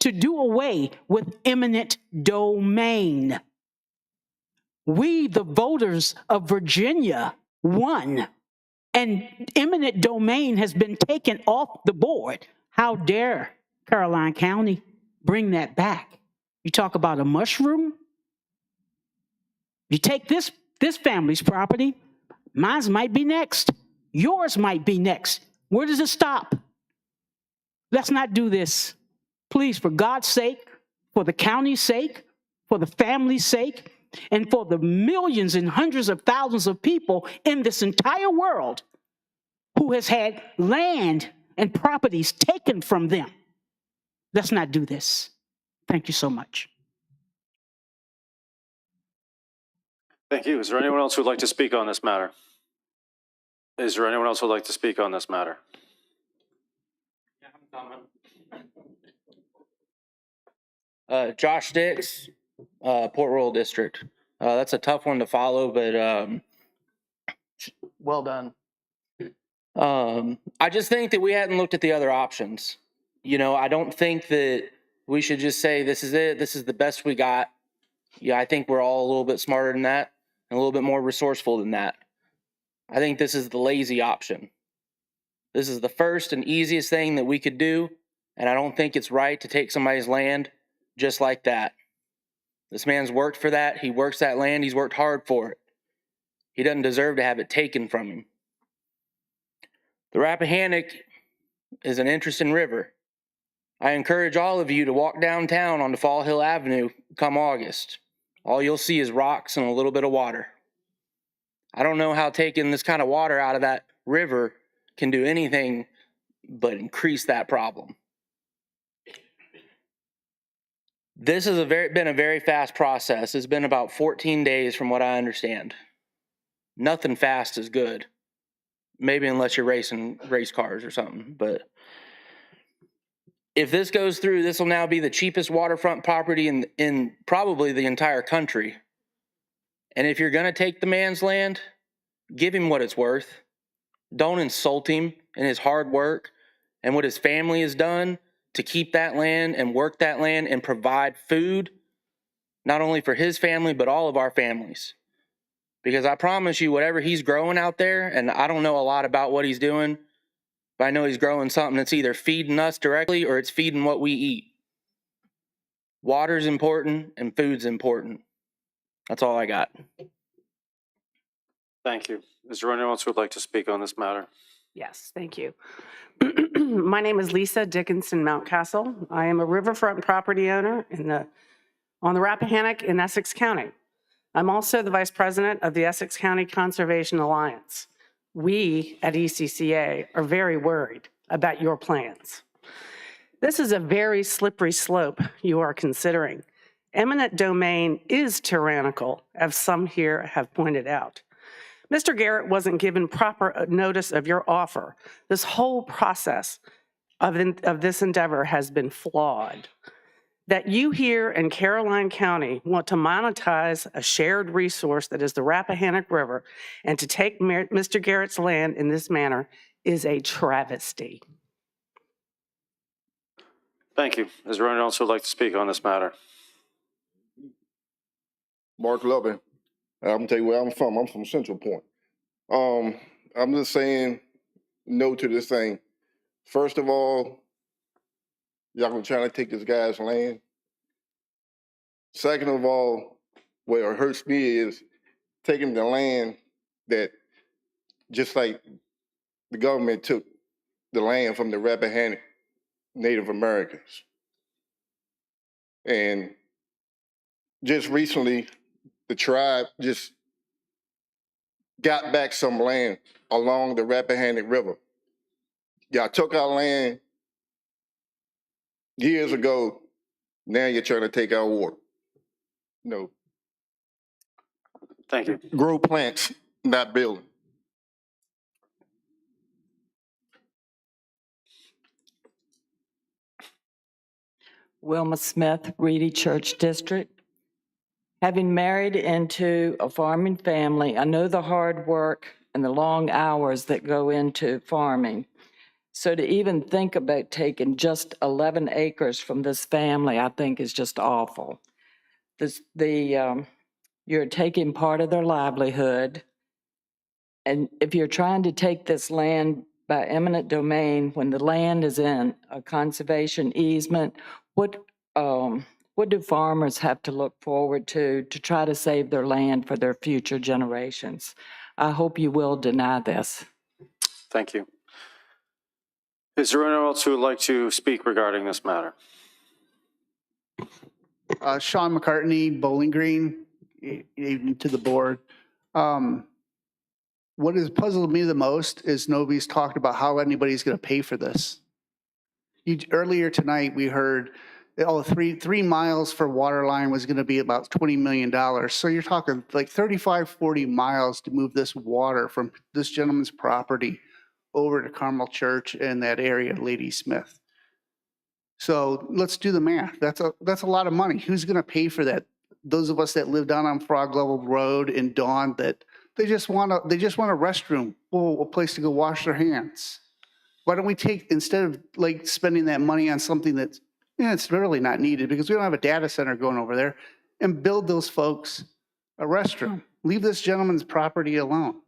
to do away with eminent domain. We, the voters of Virginia, won, and eminent domain has been taken off the board. How dare Caroline County bring that back? You talk about a mushroom? You take this family's property, mine might be next. Yours might be next. Where does it stop? Let's not do this. Please, for God's sake, for the county's sake, for the family's sake, and for the millions and hundreds of thousands of people in this entire world who has had land and properties taken from them. Let's not do this. Thank you so much. Thank you. Is there anyone else who would like to speak on this matter? Is there anyone else who would like to speak on this matter? Josh Dix, Port Royal District. That's a tough one to follow, but well done. I just think that we hadn't looked at the other options. You know, I don't think that we should just say, this is it, this is the best we got. Yeah, I think we're all a little bit smarter than that and a little bit more resourceful than that. I think this is the lazy option. This is the first and easiest thing that we could do, and I don't think it's right to take somebody's land just like that. This man's worked for that. He works that land. He's worked hard for it. He doesn't deserve to have it taken from him. The Rappahannock is an interesting river. I encourage all of you to walk downtown on the Fall Hill Avenue come August. All you'll see is rocks and a little bit of water. I don't know how taking this kind of water out of that river can do anything but increase that problem. This has been a very fast process. It's been about 14 days from what I understand. Nothing fast is good. Maybe unless you're racing race cars or something. But if this goes through, this will now be the cheapest waterfront property in probably the entire country. And if you're going to take the man's land, give him what it's worth. Don't insult him and his hard work and what his family has done to keep that land and work that land and provide food, not only for his family, but all of our families. Because I promise you, whatever he's growing out there, and I don't know a lot about what he's doing, but I know he's growing something that's either feeding us directly or it's feeding what we eat. Water's important and food's important. That's all I got. Thank you. Is there anyone else who would like to speak on this matter? Yes, thank you. My name is Lisa Dickinson Mountcastle. I am a riverfront property owner on the Rappahannock in Essex County. I'm also the vice president of the Essex County Conservation Alliance. We at ECCA are very worried about your plans. This is a very slippery slope you are considering. Eminent domain is tyrannical, as some here have pointed out. Mr. Garrett wasn't given proper notice of your offer. This whole process of this endeavor has been flawed. That you here in Caroline County want to monetize a shared resource that is the Rappahannock River and to take Mr. Garrett's land in this manner is a travesty. Thank you. Is there anyone else who would like to speak on this matter? Mark Lovin. I'm gonna tell you where I'm from. I'm from Central Point. I'm just saying no to this thing. First of all, y'all gonna try to take this guy's land. Second of all, what hurts me is taking the land that, just like the government took the land from the Rappahannock Native Americans. And just recently, the tribe just got back some land along the Rappahannock River. Y'all took our land years ago. Now you're trying to take our water. No. Thank you. Grow plants, not building. Wilma Smith, Reedy Church District. Having married into a farming family, I know the hard work and the long hours that go into farming. So to even think about taking just 11 acres from this family, I think is just awful. You're taking part of their livelihood. And if you're trying to take this land by eminent domain, when the land is in a conservation easement, what do farmers have to look forward to try to save their land for their future generations? I hope you will deny this. Thank you. Is there anyone else who would like to speak regarding this matter? Sean McCartney, Bowling Green, evening to the board. What has puzzled me the most is nobody's talked about how anybody's going to pay for this. Earlier tonight, we heard that 3 miles for water line was going to be about $20 million. So you're talking like 35, 40 miles to move this water from this gentleman's property over to Carmel Church in that area, Lady Smith. So let's do the math. That's a lot of money. Who's going to pay for that? Those of us that live down on Frog Level Road in Dawn, that they just want a restroom, a place to go wash their hands. Why don't we take, instead of like spending that money on something that's, it's really not needed because we don't have a data center going over there, and build those folks a restroom. Leave this gentleman's property alone.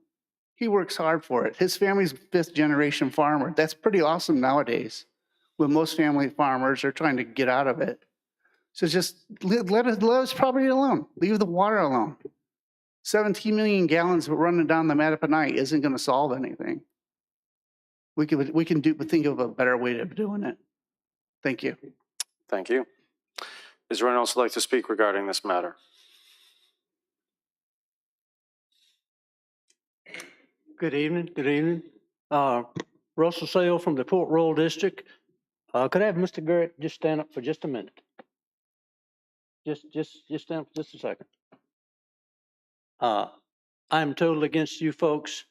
He works hard for it. His family's 5th generation farmer. That's pretty awesome nowadays, when most family farmers are trying to get out of it. So just let his property alone. Leave the water alone. 17 million gallons running down the Mattaponi isn't going to solve anything. We can think of a better way of doing it. Thank you. Thank you. Is there anyone else who would like to speak regarding this matter? Good evening. Good evening. Russell Sale from the Port Royal District. Could I have Mr. Garrett just stand up for just a minute? Just stand up for just a second. I'm totally against you folks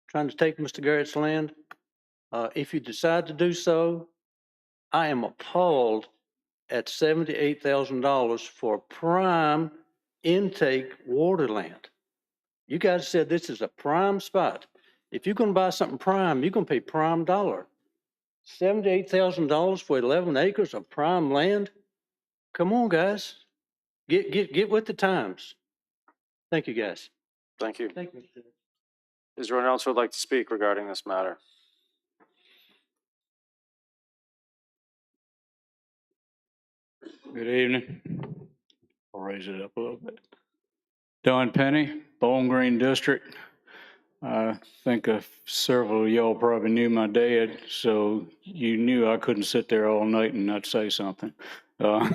trying to take Mr. Garrett's land. If you decide to do so, I am appalled at $78,000 for prime intake water land. You guys said this is a prime spot. If you're going to buy something prime, you're going to pay prime dollar. $78,000 for 11 acres of prime land? Come on, guys. Get with the times. Thank you, guys. Thank you. Thank you. Is there anyone else who would like to speak regarding this matter? Good evening. I'll raise it up a little bit. Don Penny, Bowling Green District. I think several of y'all probably knew my dad, so you knew I couldn't sit there all night and not say something. I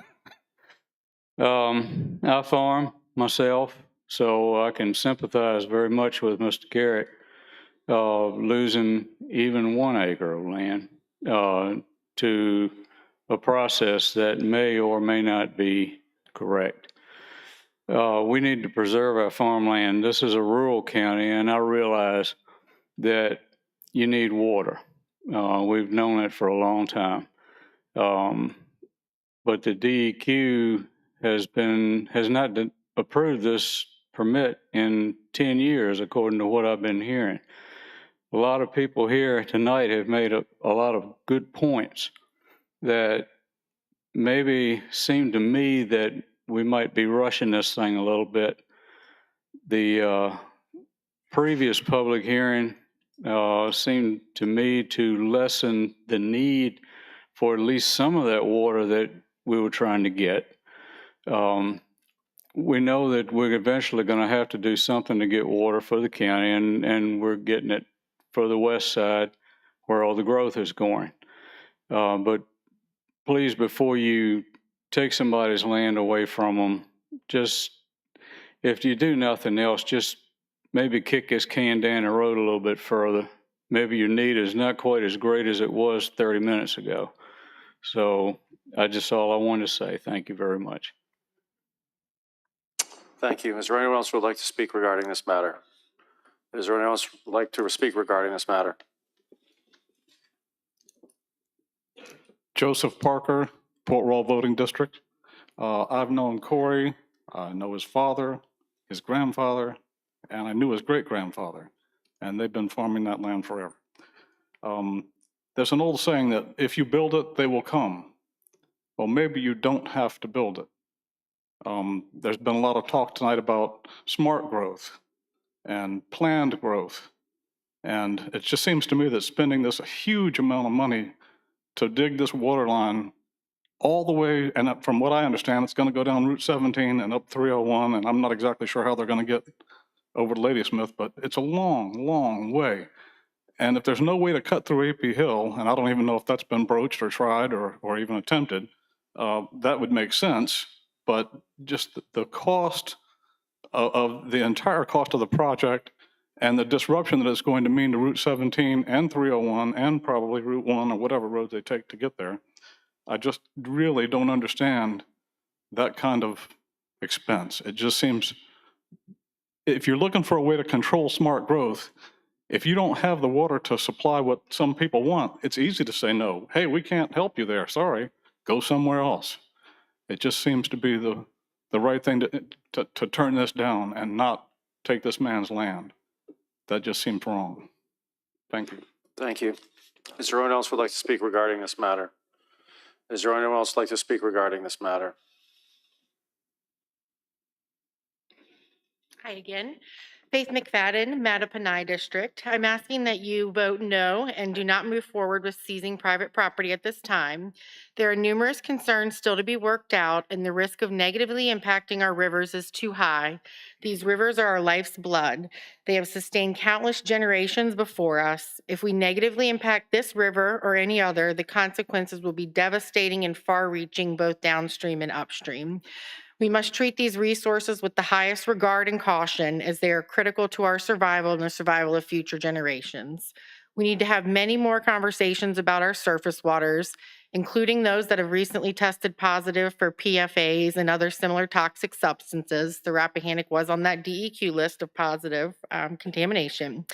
farm myself, so I can sympathize very much with Mr. Garrett losing even 1 acre of land to a process that may or may not be correct. We need to preserve our farmland. This is a rural county, and I realize that you need water. We've known it for a long time. But the DEQ has not approved this permit in 10 years, according to what I've been hearing. A lot of people here tonight have made a lot of good points that maybe seem to me that we might be rushing this thing a little bit. The previous public hearing seemed to me to lessen the need for at least some of that water that we were trying to get. We know that we're eventually going to have to do something to get water for the county, and we're getting it for the west side where all the growth is going. But please, before you take somebody's land away from them, just, if you do nothing else, just maybe kick this can down the road a little bit further. Maybe your need is not quite as great as it was 30 minutes ago. So that's all I wanted to say. Thank you very much. Thank you. Is there anyone else who would like to speak regarding this matter? Is there anyone else who would like to speak regarding this matter? Joseph Parker, Port Royal Voting District. I've known Corey. I know his father, his grandfather, and I knew his great-grandfather, and they've been farming that land forever. there's an old saying that if you build it, they will come. Well, maybe you don't have to build it. There's been a lot of talk tonight about smart growth and planned growth. And it just seems to me that spending this huge amount of money to dig this water line all the way, and from what I understand, it's going to go down Route 17 and up 301, and I'm not exactly sure how they're going to get over to Ladysmith, but it's a long, long way. And if there's no way to cut through AP Hill, and I don't even know if that's been broached or tried or even attempted, that would make sense. But just the cost of the entire cost of the project and the disruption that it's going to mean to Route 17 and 301 and probably Route 1 or whatever roads they take to get there, I just really don't understand that kind of expense. It just seems, if you're looking for a way to control smart growth, if you don't have the water to supply what some people want, it's easy to say no. Hey, we can't help you there, sorry, go somewhere else. It just seems to be the right thing to turn this down and not take this man's land. That just seems wrong. Thank you. Thank you. Is there anyone else who would like to speak regarding this matter? Is there anyone else who would like to speak regarding this matter? Hi again. Faith McFadden, Mattapanai District. I'm asking that you vote no and do not move forward with seizing private property at this time. There are numerous concerns still to be worked out, and the risk of negatively impacting our rivers is too high. These rivers are our life's blood. They have sustained countless generations before us. If we negatively impact this river or any other, the consequences will be devastating and far-reaching both downstream and upstream. We must treat these resources with the highest regard and caution, as they are critical to our survival and the survival of future generations. We need to have many more conversations about our surface waters, including those that have recently tested positive for PFAS and other similar toxic substances. The Rappahannock was on that DEQ list of positive contamination.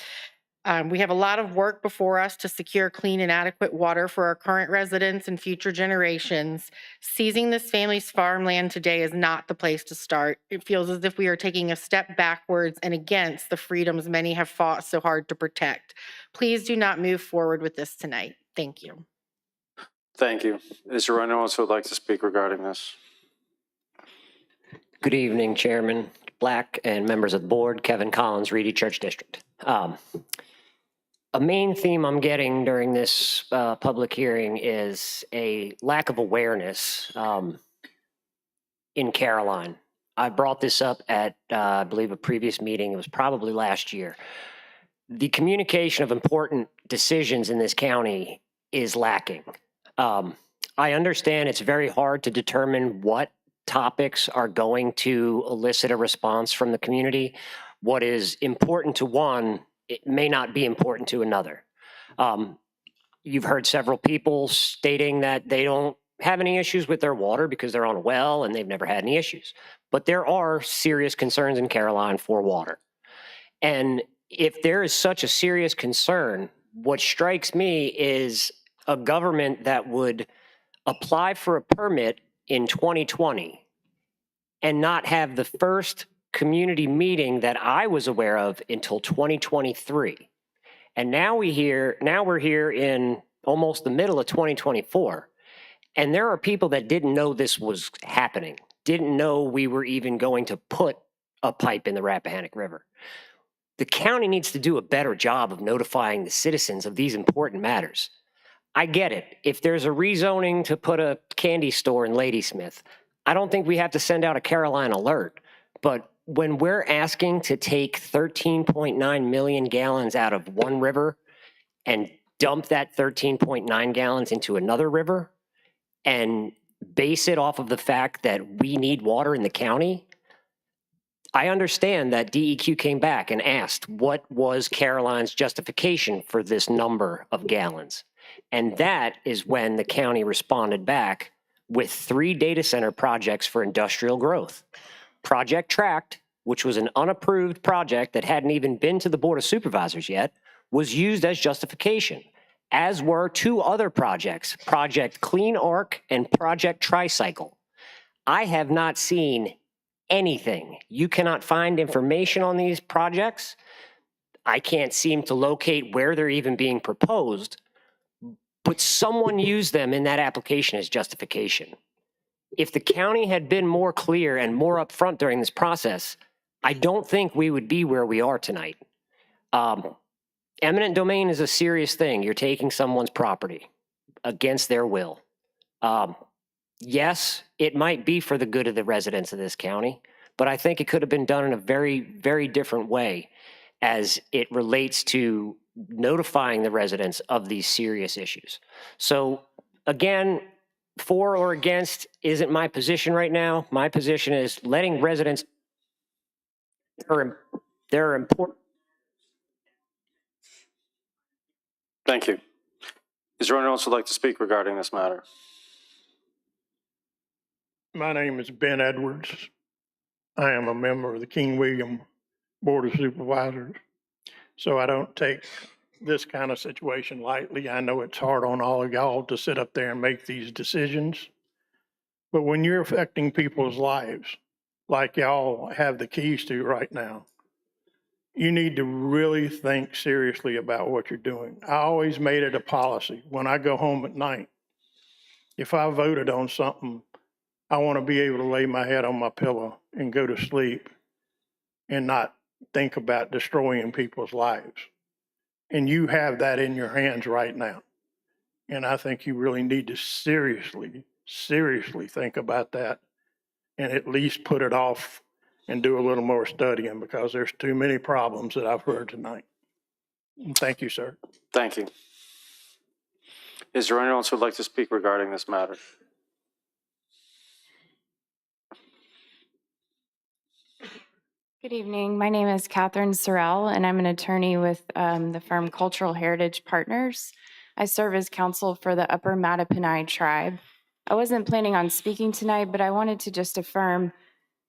We have a lot of work before us to secure clean and adequate water for our current residents and future generations. Seizing this family's farmland today is not the place to start. It feels as if we are taking a step backwards and against the freedoms many have fought so hard to protect. Please do not move forward with this tonight. Thank you. Thank you. Is there anyone else who would like to speak regarding this? Good evening, Chairman Black and members of the board. Kevin Collins, Reedy Church District. A main theme I'm getting during this public hearing is a lack of awareness in Caroline. I brought this up at, I believe, a previous meeting. It was probably last year. The communication of important decisions in this county is lacking. I understand it's very hard to determine what topics are going to elicit a response from the community. What is important to one, it may not be important to another. You've heard several people stating that they don't have any issues with their water because they're on a well and they've never had any issues. But there are serious concerns in Caroline for water. And if there is such a serious concern, what strikes me is a government that would apply for a permit in 2020 and not have the first community meeting that I was aware of until 2023. And now we're here in almost the middle of 2024. And there are people that didn't know this was happening, didn't know we were even going to put a pipe in the Rappahannock River. The county needs to do a better job of notifying the citizens of these important matters. I get it. If there's a rezoning to put a candy store in Ladysmith, I don't think we have to send out a Caroline alert. But when we're asking to take 13.9 million gallons out of one river and dump that 13.9 gallons into another river and base it off of the fact that we need water in the county, I understand that DEQ came back and asked what was Caroline's justification for this number of gallons. And that is when the county responded back with 3 data center projects for industrial growth. Project Tract, which was an unapproved project that hadn't even been to the Board of Supervisors yet, was used as justification, as were 2 other projects, Project Clean Arc and Project Tricycle. I have not seen anything. You cannot find information on these projects. I can't seem to locate where they're even being proposed. but someone used them in that application as justification. If the county had been more clear and more upfront during this process, I don't think we would be where we are tonight. Eminent domain is a serious thing. You're taking someone's property against their will. Yes, it might be for the good of the residents of this county, but I think it could have been done in a very, very different way as it relates to notifying the residents of these serious issues. So again, for or against isn't my position right now. My position is letting residents, they're important. Thank you. Is there anyone else who would like to speak regarding this matter? My name is Ben Edwards. I am a member of the King William Board of Supervisors. So I don't take this kind of situation lightly. I know it's hard on all of y'all to sit up there and make these decisions. But when you're affecting people's lives, like y'all have the keys to right now, you need to really think seriously about what you're doing. I always made it a policy when I go home at night. If I voted on something, I want to be able to lay my head on my pillow and go to sleep and not think about destroying people's lives. And you have that in your hands right now. And I think you really need to seriously think about that and at least put it off and do a little more studying, because there's too many problems that I've heard tonight. And thank you, sir. Thank you. Is there anyone else who would like to speak regarding this matter? Good evening. My name is Catherine Sorrell, and I'm an attorney with the firm Cultural Heritage Partners. I serve as counsel for the Upper Mattaponi tribe. I wasn't planning on speaking tonight, but I wanted to just affirm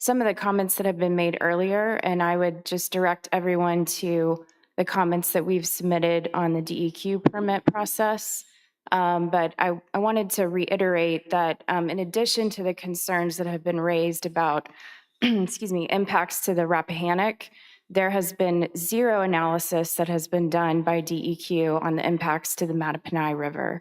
some of the comments that have been made earlier, and I would just direct everyone to the comments that we've submitted on the DEQ permit process. But I wanted to reiterate that in addition to the concerns that have been raised about excuse me, impacts to the Rappahannock, there has been zero analysis that has been done by DEQ on the impacts to the Mattaponi River,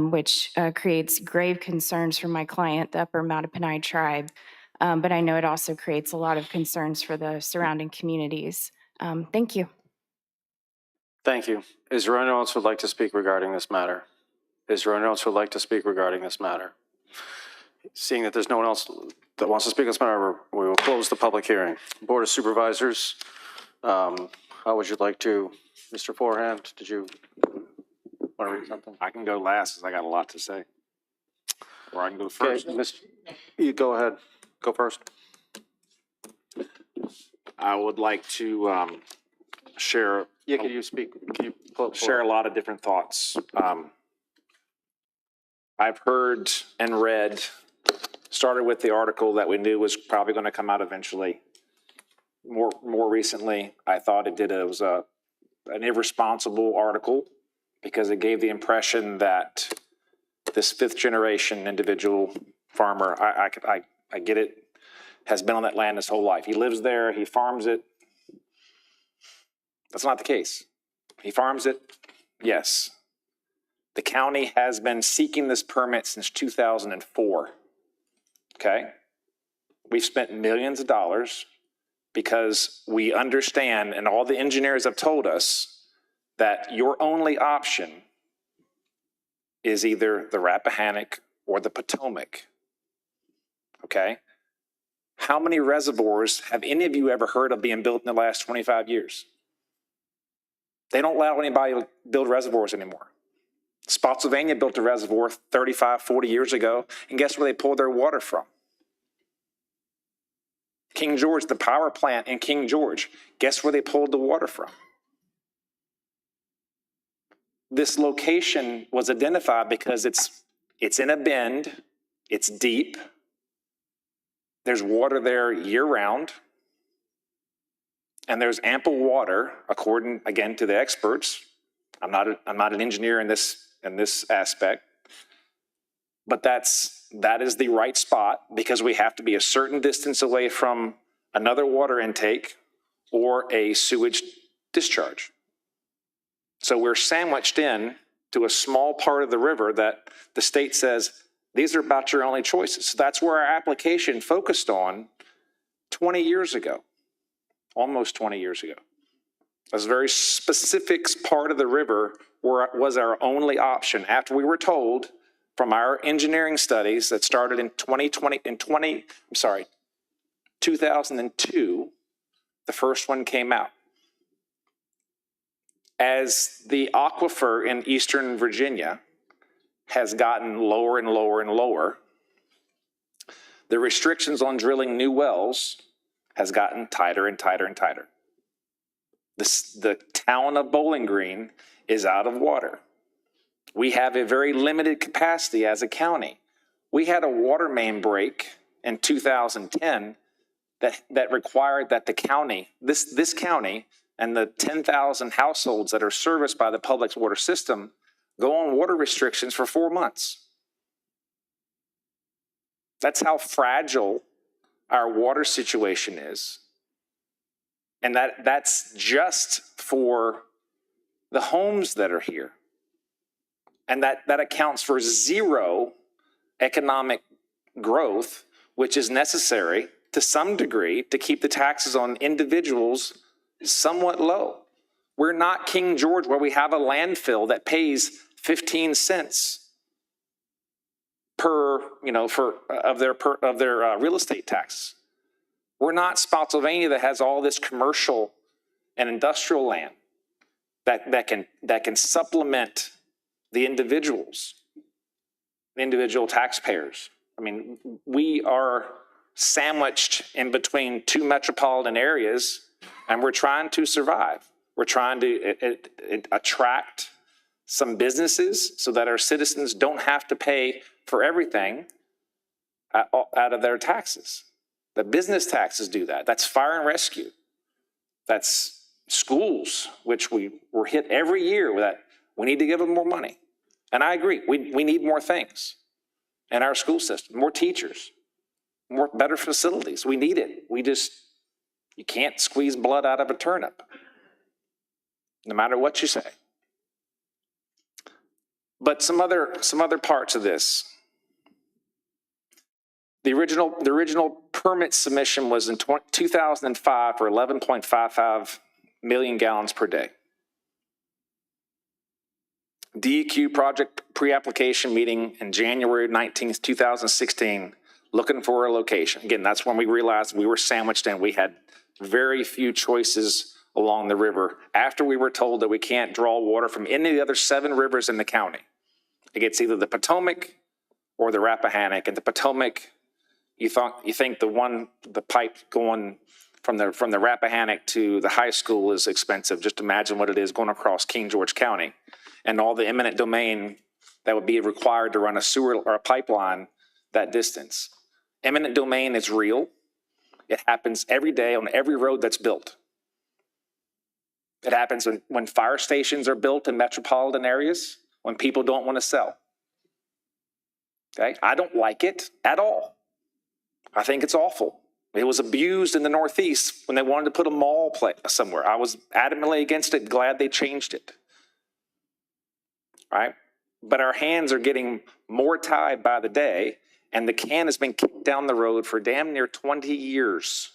which creates grave concerns for my client, the Upper Mattaponi tribe. But I know it also creates a lot of concerns for the surrounding communities. Thank you. Thank you. Is there anyone else who would like to speak regarding this matter? Is there anyone else who would like to speak regarding this matter? Seeing that there's no one else that wants to speak on this matter, we will close the public hearing. Board of Supervisors, how would you like to, Mr. Forehand, did you want to read something? I can go last because I got a lot to say. Or I can go first. Okay, you go ahead. Go first. I would like to share. Yeah, can you speak? Can you pull share a lot of different thoughts. I've heard and read, started with the article that we knew was probably going to come out eventually. More recently, I thought it was an irresponsible article because it gave the impression that this fifth generation individual farmer, I get it, has been on that land his whole life. He lives there, he farms it. That's not the case. He farms it, yes. The county has been seeking this permit since 2004, okay? We've spent millions of dollars because we understand, and all the engineers have told us, that your only option is either the Rappahannock or the Potomac, okay? How many reservoirs have any of you ever heard of being built in the last 25 years? They don't allow anybody to build reservoirs anymore. Spotsylvania built a reservoir 35, 40 years ago, and guess where they pulled their water from? King George, the power plant in King George, guess where they pulled the water from? This location was identified because it's in a bend, it's deep, there's water there year-round, and there's ample water, according, again, to the experts. I'm not an engineer in this aspect, but that is the right spot because we have to be a certain distance away from another water intake or a sewage discharge. So we're sandwiched in to a small part of the river that the state says, these are about your only choices. So that's where our application focused on 20 years ago, almost 20 years ago. It was a very specific part of the river where it was our only option after we were told from our engineering studies that started in 2002, the first one came out. As the aquifer in Eastern Virginia has gotten lower and lower and lower, the restrictions on drilling new wells has gotten tighter and tighter and tighter. The town of Bowling Green is out of water. We have a very limited capacity as a county. We had a water main break in 2010 that required that the county, this county, and the 10,000 households that are serviced by the public water system go on water restrictions for 4 months. That's how fragile our water situation is. And that's just for the homes that are here. And that accounts for zero economic growth, which is necessary to some degree to keep the taxes on individuals somewhat low. We're not King George where we have a landfill that pays 15 cents per, of their real estate tax. We're not Spotsylvania that has all this commercial and industrial land that can supplement the individuals, the individual taxpayers. I mean, we are sandwiched in between two metropolitan areas, and we're trying to survive. We're trying to attract some businesses so that our citizens don't have to pay for everything out of their taxes. The business taxes do that. That's fire and rescue. That's schools, which we're hit every year with that. We need to give them more money. And I agree, we need more things in our school system, more teachers, better facilities. We need it. You can't squeeze blood out of a turnip, no matter what you say. But some other parts of this. The original permit submission was in 2005 for 11.55 million gallons per day. DEQ project pre-application meeting in January 19th, 2016, looking for a location. Again, that's when we realized we were sandwiched in. We had very few choices along the river after we were told that we can't draw water from any of the other 7 rivers in the county. It gets either the Potomac or the Rappahannock. And the Potomac, you think the pipe going from the Rappahannock to the high school is expensive. Just imagine what it is going across King George County and all the eminent domain that would be required to run a sewer or a pipeline that distance. Eminent domain is real. It happens every day on every road that's built. It happens when fire stations are built in metropolitan areas, when people don't want to sell. Okay, I don't like it at all. I think it's awful. It was abused in the Northeast when they wanted to put a mall somewhere. I was adamantly against it, glad they changed it. Right? But our hands are getting more tied by the day, and the can has been kicked down the road for damn near 20 years.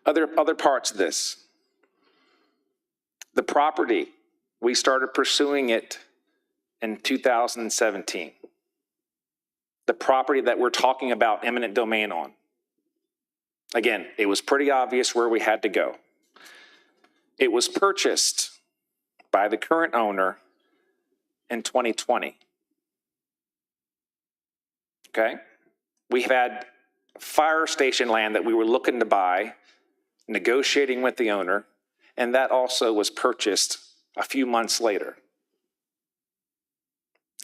Other parts of this. The property, we started pursuing it in 2017. The property that we're talking about eminent domain on. Again, it was pretty obvious where we had to go. It was purchased by the current owner in 2020. Okay? We had fire station land that we were looking to buy, negotiating with the owner, and that also was purchased a few months later.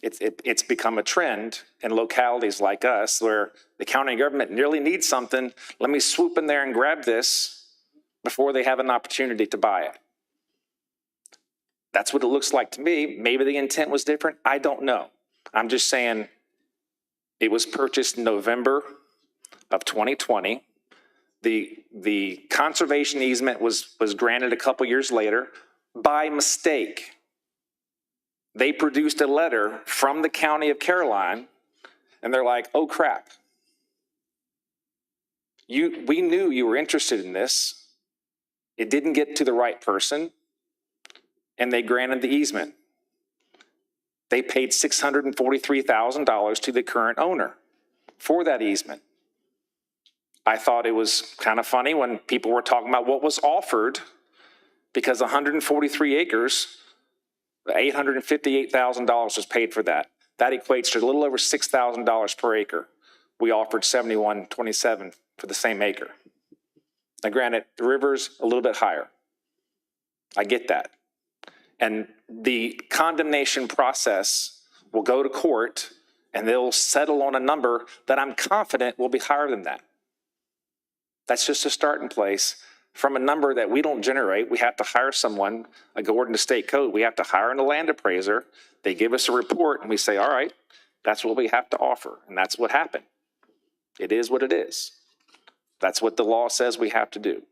It's become a trend in localities like us where the county government nearly needs something. Let me swoop in there and grab this before they have an opportunity to buy it. That's what it looks like to me. Maybe the intent was different. I don't know. I'm just saying it was purchased in November of 2020. The conservation easement was granted a couple years later by mistake. They produced a letter from the county of Caroline, and they're like, oh crap. We knew you were interested in this. It didn't get to the right person, and they granted the easement. They paid $643,000 to the current owner for that easement. I thought it was kind of funny when people were talking about what was offered, because 143 acres, $858,000 was paid for that. That equates to a little over $6,000 per acre. We offered $71.27 for the same acre. Now granted, the river's a little bit higher. I get that. And the condemnation process will go to court, and they'll settle on a number that I'm confident will be higher than that. That's just a starting place from a number that we don't generate. We have to hire someone, according to state code. We have to hire a land appraiser. They give us a report, and we say, all right, that's what we have to offer. And that's what happened. It is what it is. That's what the law says we have to do.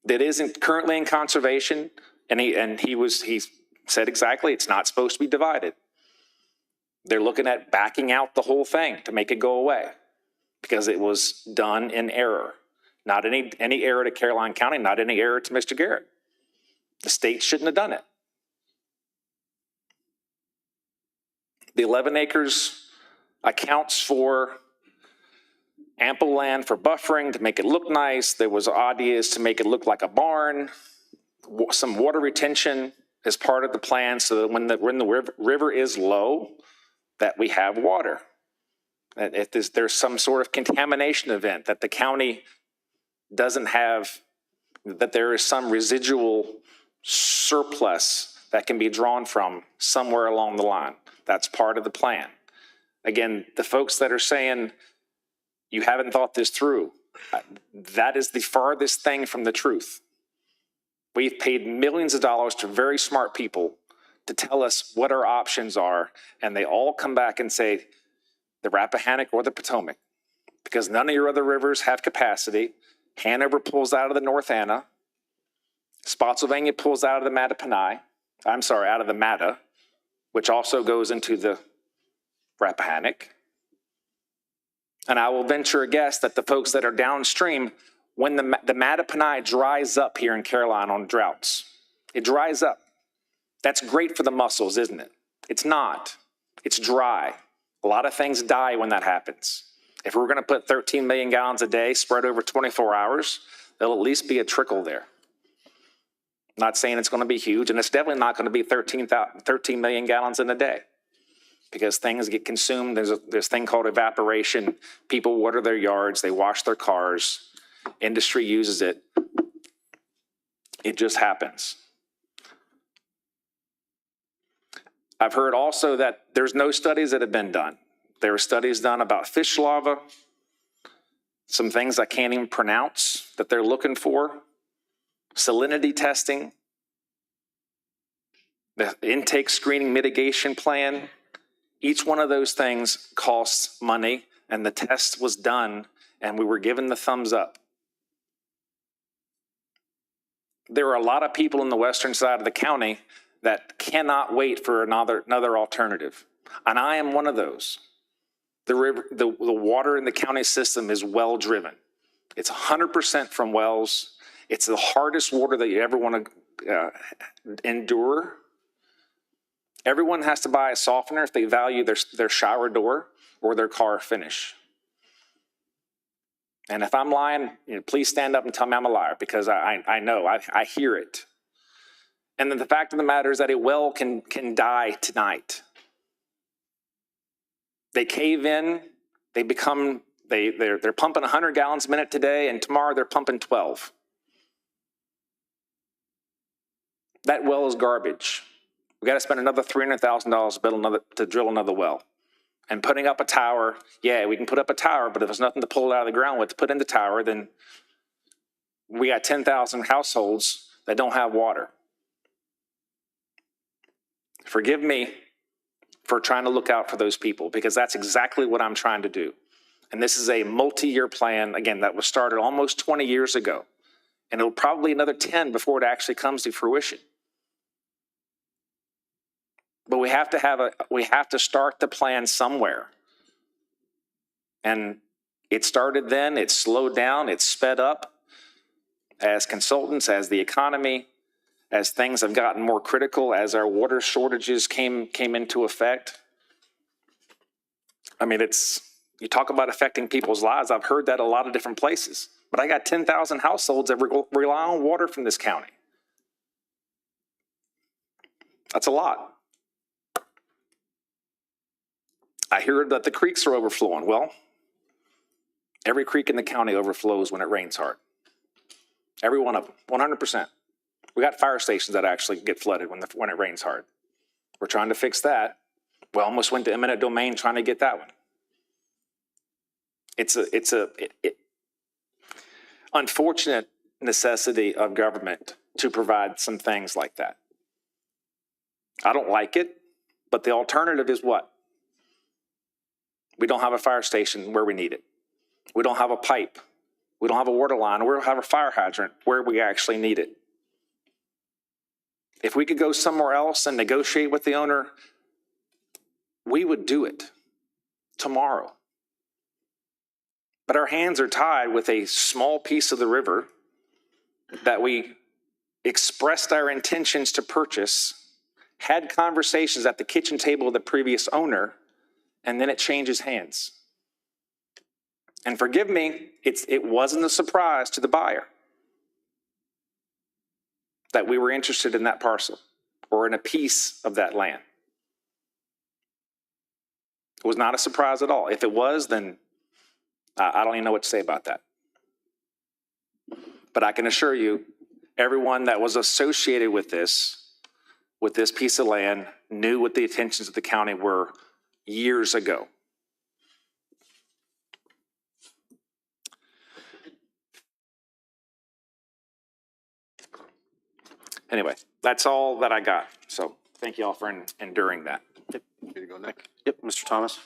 That isn't currently in conservation, and he said exactly, it's not supposed to be divided. They're looking at backing out the whole thing to make it go away, because it was done in error. Not any error to Caroline County, not any error to Mr. Garrett. The state shouldn't have done it. The 11 acres accounts for ample land for buffering to make it look nice. There was ideas to make it look like a barn, some water retention as part of the plan, so that when the river is low, that we have water. If there's some sort of contamination event that the county doesn't have, that there is some residual surplus that can be drawn from somewhere along the line. That's part of the plan. Again, the folks that are saying you haven't thought this through, that is the farthest thing from the truth. We've paid millions of dollars to very smart people to tell us what our options are, and they all come back and say the Rappahannock or the Potomac, because none of your other rivers have capacity. Hanover pulls out of the North Anna. Spotsylvania pulls out of the Mattaponi. Out of the Matta, which also goes into the Rappahannock. And I will venture a guess that the folks that are downstream, when the Mattaponi dries up here in Caroline on droughts, it dries up. That's great for the mussels, isn't it? It's not. It's dry. A lot of things die when that happens. If we're going to put 13 million gallons a day spread over 24 hours, there'll at least be a trickle there. I'm not saying it's going to be huge, and it's definitely not going to be 13 million gallons in a day, because things get consumed. There's a thing called evaporation. People water their yards. They wash their cars. Industry uses it. It just happens. I've heard also that there's no studies that have been done. There were studies done about fish larvae, some things I can't even pronounce that they're looking for, salinity testing, the intake screening mitigation plan. Each one of those things costs money, and the test was done, and we were given the thumbs up. There are a lot of people in the western side of the county that cannot wait for another alternative. And I am one of those. The water in the county system is well driven. It's 100% from wells. It's the hardest water that you ever want to endure. Everyone has to buy a softener if they value their shower door or their car finish. And if I'm lying, please stand up and tell me I'm a liar, because I know, I hear it. And then the fact of the matter is that a well can die tonight. They cave in, they're pumping 100 gallons a minute today, and tomorrow they're pumping 12. That well is garbage. We got to spend another $300,000 to drill another well. And putting up a tower, yeah, we can put up a tower, but if there's nothing to pull it out of the ground with to put in the tower, then we got 10,000 households that don't have water. Forgive me for trying to look out for those people, because that's exactly what I'm trying to do. And this is a multi-year plan, again, that was started almost 20 years ago. And it'll probably another 10 before it actually comes to fruition. But we have to start the plan somewhere. And it started then, it's slowed down, it's sped up as consultants, as the economy, as things have gotten more critical, as our water shortages came into effect. I mean, you talk about affecting people's lives. I've heard that a lot of different places, but I got 10,000 households that rely on water from this county. That's a lot. I hear that the creeks are overflowing. Well, every creek in the county overflows when it rains hard. Every one of them, 100%. We got fire stations that actually get flooded when it rains hard. We're trying to fix that. We almost went to eminent domain trying to get that one. It's unfortunate necessity of government to provide some things like that. I don't like it, but the alternative is what? We don't have a fire station where we need it. We don't have a pipe. We don't have a water line. We don't have a fire hydrant where we actually need it. If we could go somewhere else and negotiate with the owner, we would do it tomorrow. But our hands are tied with a small piece of the river that we expressed our intentions to purchase, had conversations at the kitchen table of the previous owner, and then it changes hands. And forgive me, it wasn't a surprise to the buyer that we were interested in that parcel or in a piece of that land. It was not a surprise at all. If it was, then I don't even know what to say about that. But I can assure you, everyone that was associated with this piece of land knew what the intentions of the county were years ago. Anyway, that's all that I got. So thank you all for enduring that. Here you go, Nick. Yep, Mr. Thomas.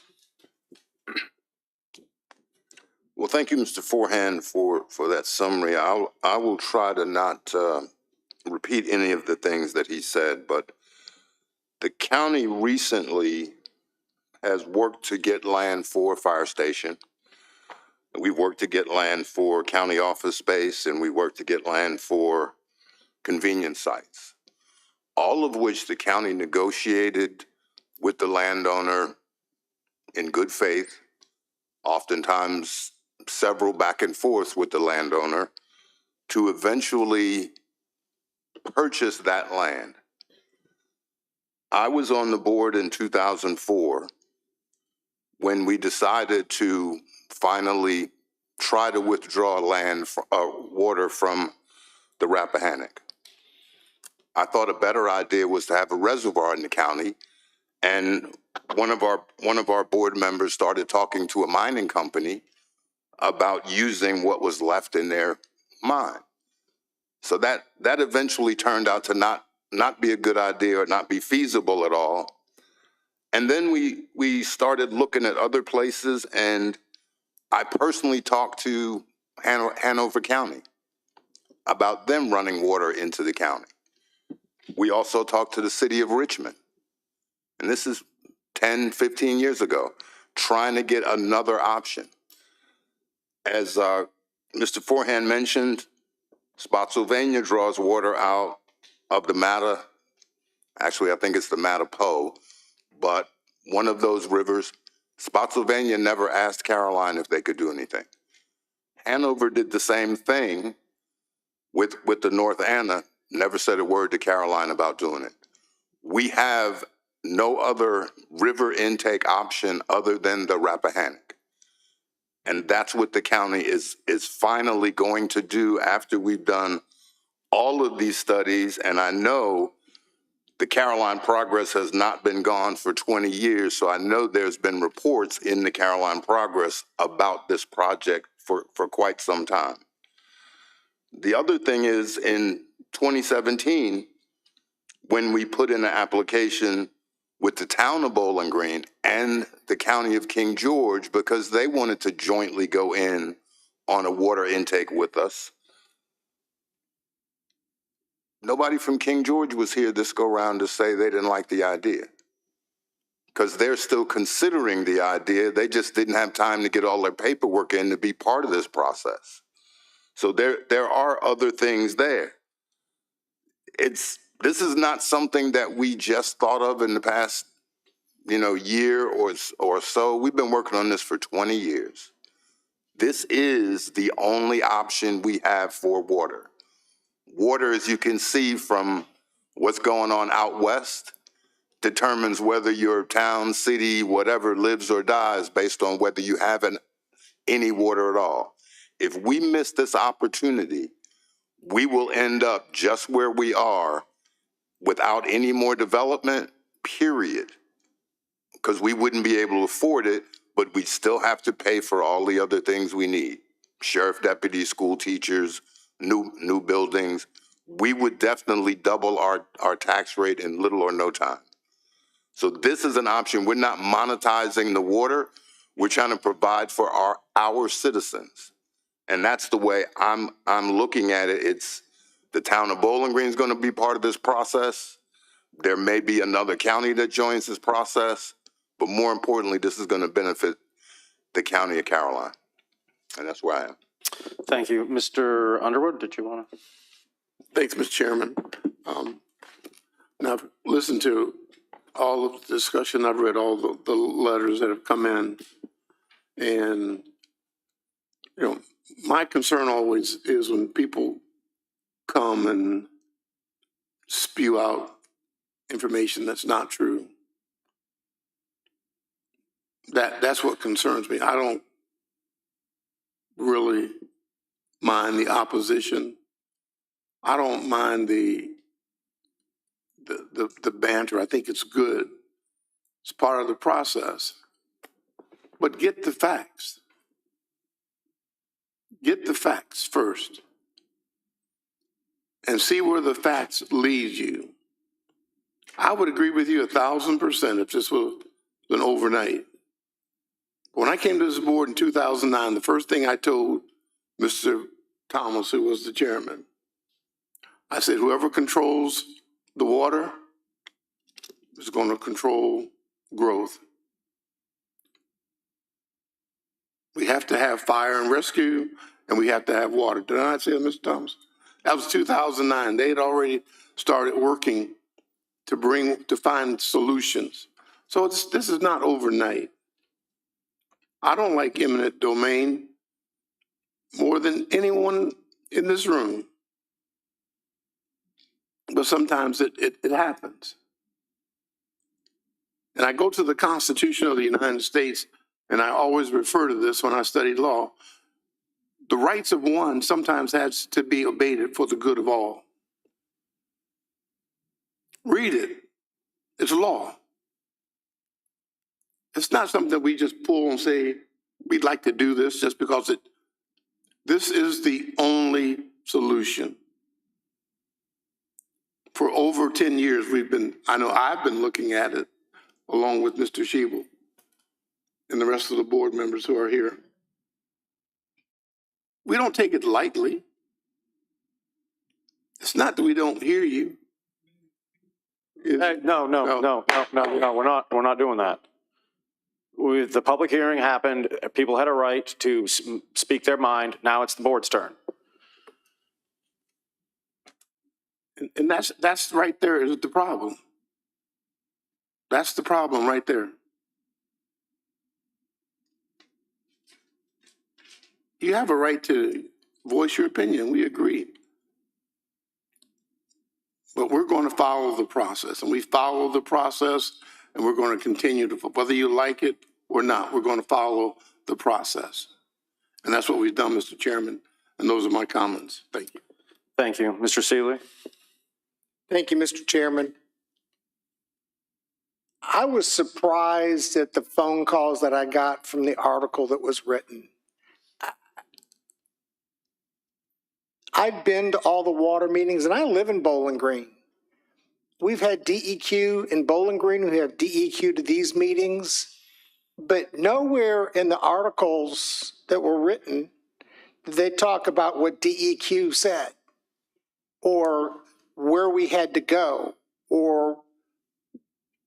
Well, thank you, Mr. Forehand, for that summary. I will try to not repeat any of the things that he said, but the county recently has worked to get land for a fire station. We've worked to get land for county office space, and we worked to get land for convenience sites, all of which the county negotiated with the landowner in good faith, oftentimes several back and forth with the landowner to eventually purchase that land. I was on the board in 2004 when we decided to finally try to withdraw water from the Rappahannock. I thought a better idea was to have a reservoir in the county, and one of our board members started talking to a mining company about using what was left in their mine. So that eventually turned out to not be a good idea or not be feasible at all. And then we started looking at other places, and I personally talked to Hanover County about them running water into the county. We also talked to the city of Richmond, and this is 10, 15 years ago, trying to get another option. As Mr. Forehand mentioned, Spotsylvania draws water out of the Matta. Actually, I think it's the Mattapo, but one of those rivers. Spotsylvania never asked Caroline if they could do anything. Hanover did the same thing with the North Anna, never said a word to Caroline about doing it. We have no other river intake option other than the Rappahannock. And that's what the county is finally going to do after we've done all of these studies. And I know the Caroline Progress has not been gone for 20 years, so I know there's been reports in the Caroline Progress about this project for quite some time. The other thing is in 2017, when we put in an application with the town of Bowling Green and the county of King George because they wanted to jointly go in on a water intake with us. Nobody from King George was here this go round to say they didn't like the idea, because they're still considering the idea. They just didn't have time to get all their paperwork in to be part of this process. So there are other things there. This is not something that we just thought of in the past, year or so. We've been working on this for 20 years. This is the only option we have for water. Water, as you can see from what's going on out west, determines whether your town, city, whatever lives or dies based on whether you have any water at all. If we miss this opportunity, we will end up just where we are without any more development, period. Because we wouldn't be able to afford it, but we still have to pay for all the other things we need. Sheriff deputies, school teachers, new buildings. We would definitely double our tax rate in little or no time. So this is an option. We're not monetizing the water. We're trying to provide for our citizens. And that's the way I'm looking at it. It's the town of Bowling Green is going to be part of this process. There may be another county that joins this process, but more importantly, this is going to benefit the county of Caroline. And that's where I am. Thank you. Mr. Underwood, did you want to? Thanks, Mr. Chairman. Now, I've listened to all of the discussion. I've read all the letters that have come in. And, my concern always is when people come and spew out information that's not true. That's what concerns me. I don't really mind the opposition. I don't mind the banter. I think it's good. It's part of the process. But get the facts. Get the facts first. And see where the facts lead you. I would agree with you 1,000% if this was an overnight. When I came to this board in 2009, the first thing I told Mr. Thomas, who was the chairman, I said, whoever controls the water is going to control growth. We have to have fire and rescue, and we have to have water. Did I not say that, Mr. Thomas? That was 2009. They had already started working to find solutions. So this is not overnight. I don't like eminent domain more than anyone in this room. But sometimes it happens. And I go to the Constitution of the United States, and I always refer to this when I studied law. The rights of one sometimes has to be abated for the good of all. Read it. It's law. It's not something that we just pull and say, we'd like to do this just because this is the only solution. For over 10 years, I've been looking at it along with Mr. Schiebel and the rest of the board members who are here. We don't take it lightly. It's not that we don't hear you. Hey, no, we're not doing that. The public hearing happened. People had a right to speak their mind. Now it's the board's turn. And that's right there is the problem. That's the problem right there. You have a right to voice your opinion. We agree. But we're going to follow the process, and we follow the process, and we're going to continue to, whether you like it or not, we're going to follow the process. And that's what we've done, Mr. Chairman. And those are my comments. Thank you. Thank you. Mr. Seeley. Thank you, Mr. Chairman. I was surprised at the phone calls that I got from the article that was written. I've been to all the water meetings, and I live in Bowling Green. we've had DEQ in Bowling Green, we have DEQ to these meetings, but nowhere in the articles that were written did they talk about what DEQ said or where we had to go or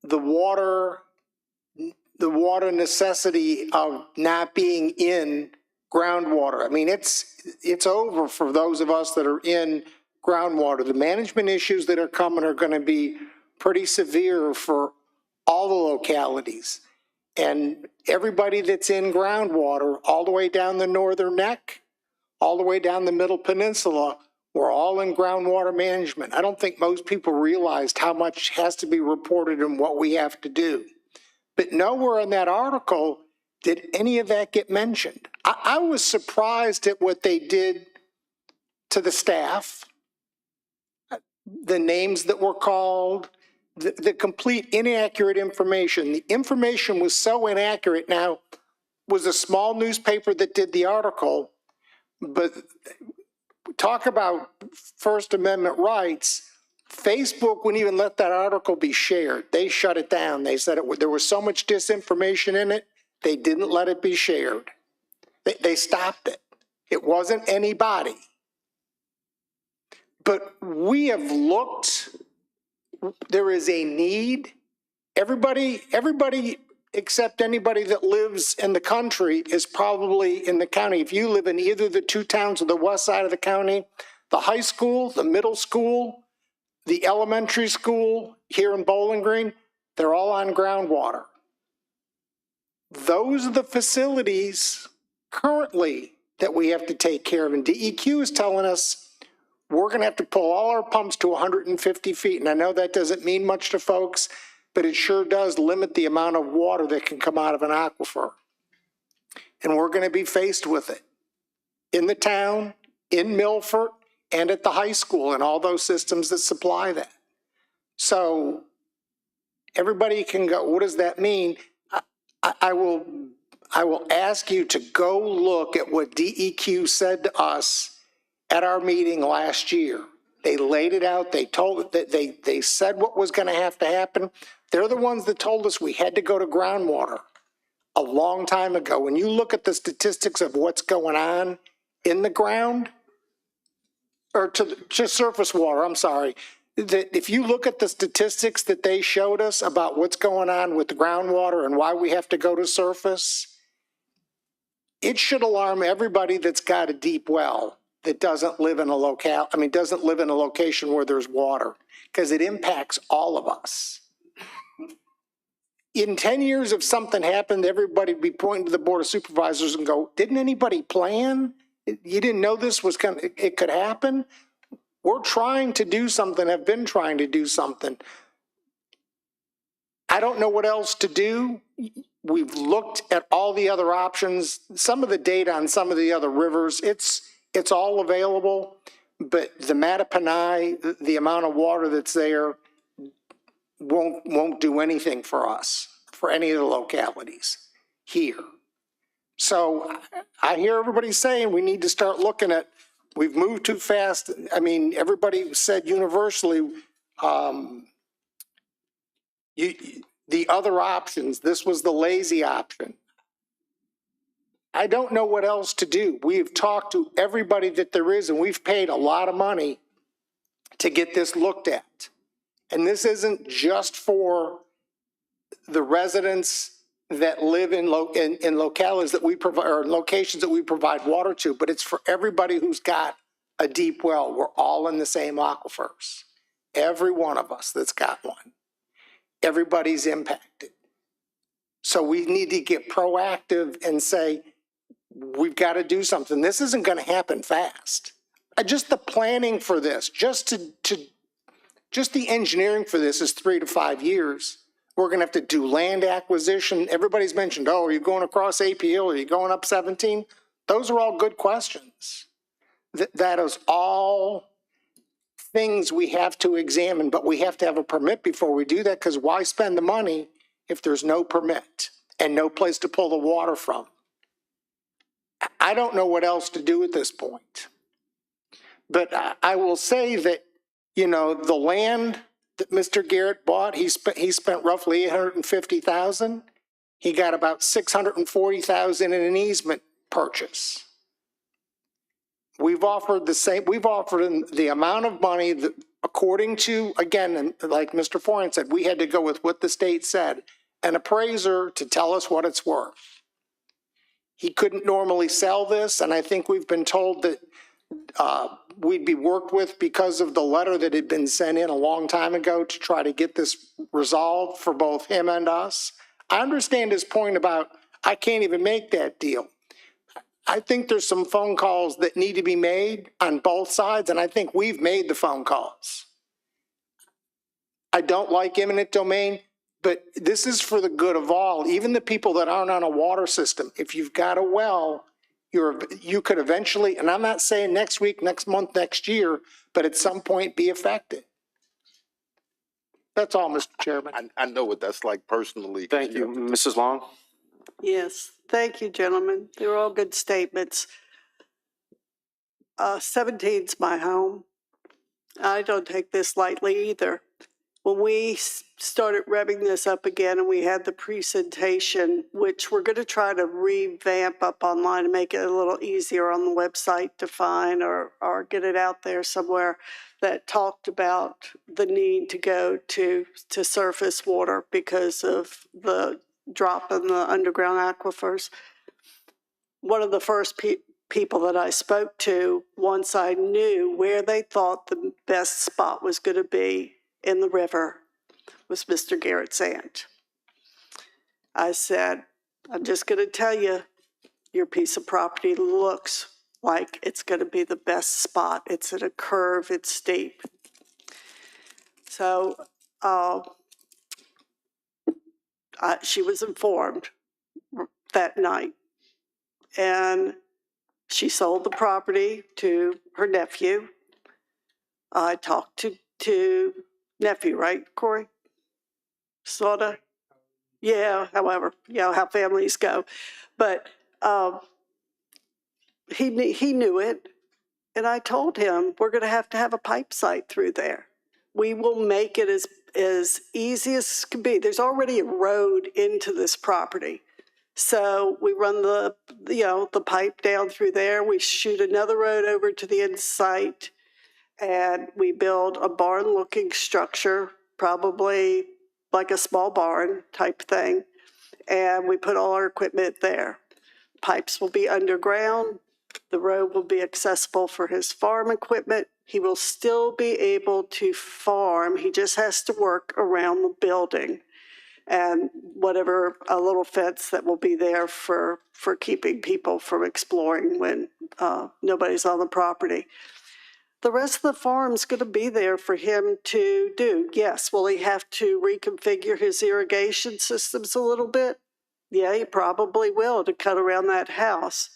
the water necessity of not being in groundwater. I mean, it's over for those of us that are in groundwater. The management issues that are coming are going to be pretty severe for all the localities. And everybody that's in groundwater, all the way down the northern neck, all the way down the middle peninsula, we're all in groundwater management. I don't think most people realized how much has to be reported and what we have to do. But nowhere in that article did any of that get mentioned. I was surprised at what they did to the staff, the names that were called, the complete inaccurate information. The information was so inaccurate. Now, it was a small newspaper that did the article, but talk about First Amendment rights. Facebook wouldn't even let that article be shared. They shut it down. They said there was so much disinformation in it, they didn't let it be shared. They stopped it. It wasn't anybody. But we have looked, there is a need. Everybody except anybody that lives in the country is probably in the county. If you live in either the two towns on the west side of the county, the high school, the middle school, the elementary school here in Bowling Green, they're all on groundwater. Those are the facilities currently that we have to take care of. And DEQ is telling us we're going to have to pull all our pumps to 150 feet. And I know that doesn't mean much to folks, but it sure does limit the amount of water that can come out of an aquifer. And we're going to be faced with it in the town, in Milford, and at the high school and all those systems that supply that. So everybody can go, what does that mean? I will ask you to go look at what DEQ said to us at our meeting last year. They laid it out. They told that they said what was going to happen. They're the ones that told us we had to go to groundwater a long time ago. When you look at the statistics of what's going on in the ground, or to surface water, I'm sorry, that if you look at the statistics that they showed us about what's going on with the groundwater and why we have to go to surface, it should alarm everybody that's got a deep well that doesn't live in a doesn't live in a location where there's water, because it impacts all of us. In 10 years, if something happened, everybody would be pointing to the Board of Supervisors and go, didn't anybody plan? You didn't know this was it could happen? We're trying to do something, have been trying to do something. I don't know what else to do. We've looked at all the other options, some of the data on some of the other rivers, it's all available, but the Mattaponi, the amount of water that's there won't do anything for us, for any of the localities here. So I hear everybody saying we need to start looking at, we've moved too fast. I mean, everybody said universally, the other options, this was the lazy option. I don't know what else to do. We've talked to everybody that there is, and we've paid a lot of money to get this looked at. And this isn't just for the residents that live in localities that we provide, or locations that we provide water to, but it's for everybody who's got a deep well. We're all in the same aquifers. Every one of us that's got one. Everybody's impacted. So we need to get proactive and say, we've got to do something. This isn't going to happen fast. Just the planning for this, just the engineering for this is 3 to 5 years. We're going to have to do land acquisition. Everybody's mentioned, oh, are you going across AP Hill? Are you going up 17? Those are all good questions. That is all things we have to examine, but we have to have a permit before we do that, because why spend the money if there's no permit and no place to pull the water from? I don't know what else to do at this point. But I will say that, the land that Mr. Garrett bought, he spent roughly 850,000. He got about 640,000 in an easement purchase. We've offered the amount of money that, according to, again, and like Mr. Foran said, we had to go with what the state said, an appraiser to tell us what it's worth. He couldn't normally sell this, and I think we've been told that we'd be worked with because of the letter that had been sent in a long time ago to try to get this resolved for both him and us. I understand his point about I can't even make that deal. I think there's some phone calls that need to be made on both sides, and I think we've made the phone calls. I don't like eminent domain, but this is for the good of all, even the people that aren't on a water system. If you've got a well, you could eventually, and I'm not saying next week, next month, next year, but at some point be affected. That's all, Mr. Chairman. I know what that's like personally. Thank you. Mrs. Long? Yes, thank you, gentlemen. They were all good statements. 17's my home. I don't take this lightly either. When we started revving this up again and we had the presentation, which we're going to try to revamp up online and make it a little easier on the website to find or get it out there somewhere, that talked about the need to go to surface water because of the drop in the underground aquifers. One of the first people that I spoke to, once I knew where they thought the best spot was going to be in the river, was Mr. Garrett's aunt. I said, I'm just going to tell you, your piece of property looks like it's going to be the best spot. It's at a curve, it's steep. So she was informed that night, and she sold the property to her nephew. I talked to nephew, right, Corey? Sorta. Yeah, however, you know how families go. But he knew it, and I told him we're going to have a pipe site through there. We will make it as easy as can be. There's already a road into this property. So we run the pipe down through there. We shoot another road over to the end site, and we build a barn-looking structure, probably like a small barn type thing, and we put all our equipment there. Pipes will be underground. The road will be accessible for his farm equipment. He will still be able to farm. He just has to work around the building and whatever a little fence that will be there for keeping people from exploring when nobody's on the property. The rest of the farm's going to be there for him to do. Yes, will he have to reconfigure his irrigation systems a little bit? Yeah, he probably will to cut around that house.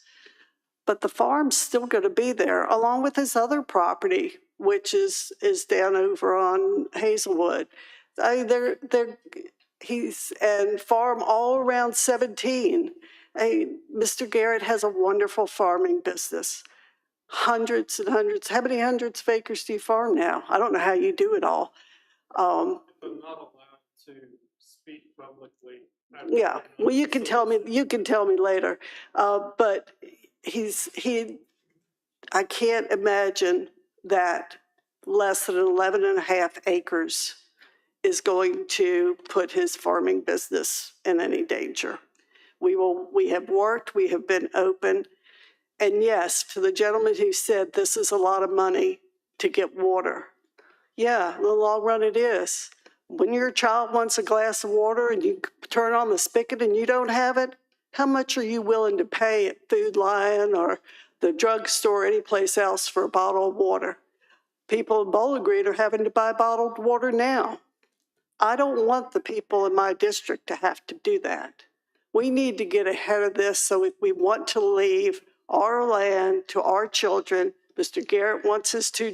But the farm's still going to be there, along with his other property, which is down over on Hazelwood. He's and farm all around 17. Mr. Garrett has a wonderful farming business. Hundreds and hundreds. How many hundreds of acres do you farm now? I don't know how you do it all. But not allowed to speak publicly. Yeah, well, you can tell me later. But I can't imagine that less than 11 and a half acres is going to put his farming business in any danger. We have worked, we have been open. And yes, to the gentleman who said this is a lot of money to get water. Yeah, in the long run it is. When your child wants a glass of water and you turn on the spigot and you don't have it, how much are you willing to pay at Food Lion or the drugstore or any place else for a bottle of water? People in Bowling Green are having to buy bottled water now. I don't want the people in my district to have to do that. We need to get ahead of this, so if we want to leave our land to our children, Mr. Garrett wants his two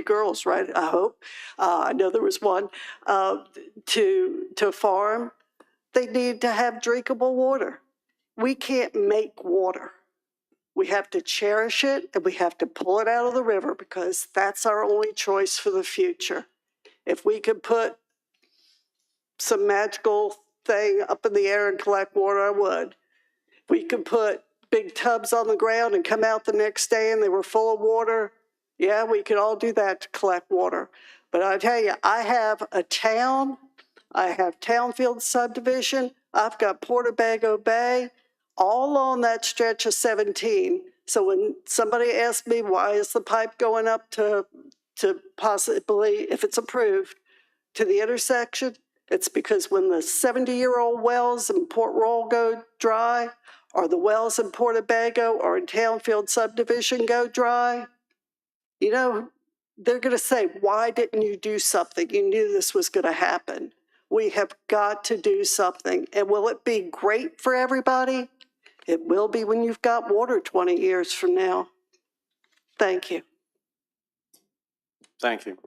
girls, right? I hope. I know there was one, to farm. They need to have drinkable water. We can't make water. We have to cherish it, and we have to pull it out of the river because that's our only choice for the future. If we could put some magical thing up in the air and collect water, I would. If we could put big tubs on the ground and come out the next day and they were full of water, yeah, we could all do that to collect water. But I tell you, I have a town, I have Townfield subdivision, I've got Portabago Bay, all on that stretch of 17. So when somebody asks me, why is the pipe going up to possibly, if it's approved, to the intersection, it's because when the 70-year-old wells in Port Royal go dry, or the wells in Portabago or in Townfield subdivision go dry, you know, they're going to say, why didn't you do something? You knew this was going to happen. We have got to do something. And will it be great for everybody? It will be when you've got water 20 years from now. Thank you. Thank you.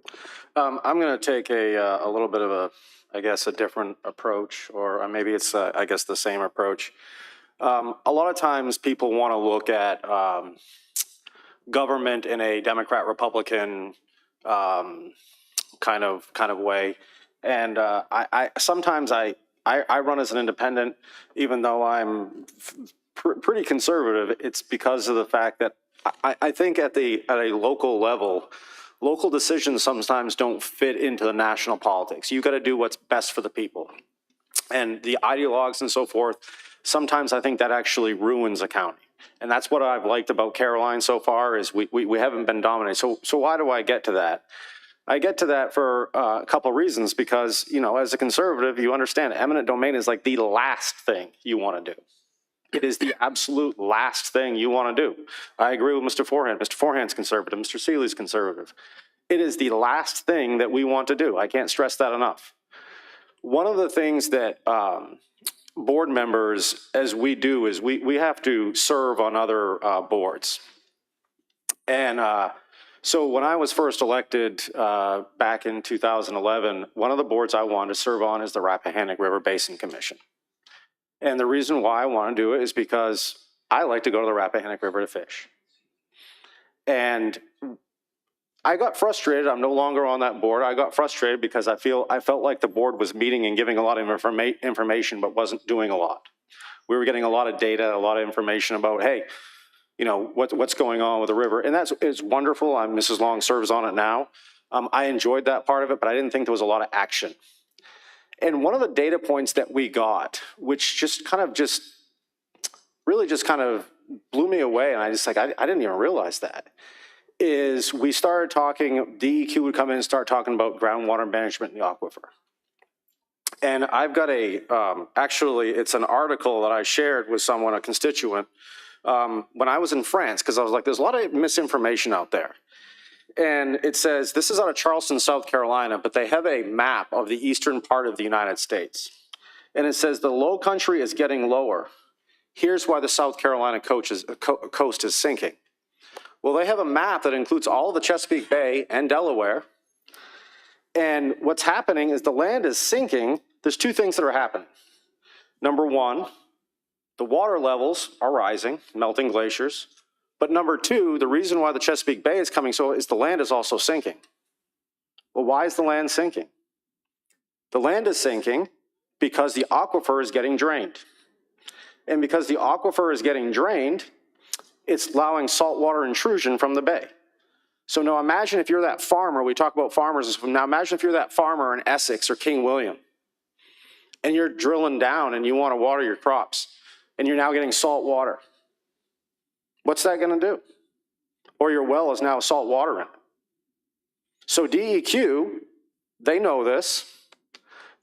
I'm going to take a little bit of a, I guess, a different approach, or maybe it's, I guess, the same approach. A lot of times people want to look at government in a Democrat-Republican kind of way. And I sometimes I run as an independent, even though I'm pretty conservative. It's because of the fact that I think at a local level, local decisions sometimes don't fit into the national politics. You got to do what's best for the people. And the ideologues and so forth, sometimes I think that actually ruins a county. And that's what I've liked about Caroline so far is we haven't been dominated. So why do I get to that? I get to that for a couple of reasons because, you know, as a conservative, you understand eminent domain is like the last thing you want to do. It is the absolute last thing you want to do. I agree with Mr. Forehand. Mr. Forehand's conservative. Mr. Seeley's conservative. It is the last thing that we want to do. I can't stress that enough. One of the things that board members, as we do, is we have to serve on other boards. And so when I was first elected back in 2011, one of the boards I wanted to serve on is the Rappahannock River Basin Commission. And the reason why I want to do it is because I like to go to the Rappahannock River to fish. And I got frustrated. I'm no longer on that board. I got frustrated because I felt like the board was meeting and giving a lot of information, but wasn't doing a lot. We were getting a lot of data, a lot of information about, hey, you know, what's going on with the river. And it's wonderful. Mrs. Long serves on it now. I enjoyed that part of it, but I didn't think there was a lot of action. And one of the data points that we got, which just kind of blew me away, and I didn't even realize that, is we started talking, DEQ would come in and start talking about groundwater management in the aquifer. And I've got actually, it's an article that I shared with someone, a constituent, when I was in France, because I was like, there's a lot of misinformation out there. And it says, this is out of Charleston, South Carolina, but they have a map of the eastern part of the United States. And it says the low country is getting lower. Here's why the South Carolina coast is sinking. Well, they have a map that includes all of the Chesapeake Bay and Delaware. And what's happening is the land is sinking. There's two things that are happening. Number one, the water levels are rising, melting glaciers. But number two, the reason why the Chesapeake Bay is coming so is the land is also sinking. Well, why is the land sinking? The land is sinking because the aquifer is getting drained. And because the aquifer is getting drained, it's allowing saltwater intrusion from the bay. So now imagine if you're that farmer, we talk about farmers, now imagine if you're that farmer in Essex or King William, and you're drilling down and you want to water your crops, and you're now getting salt water. What's that going to do? Or your well is now salt water in it. So DEQ, they know this.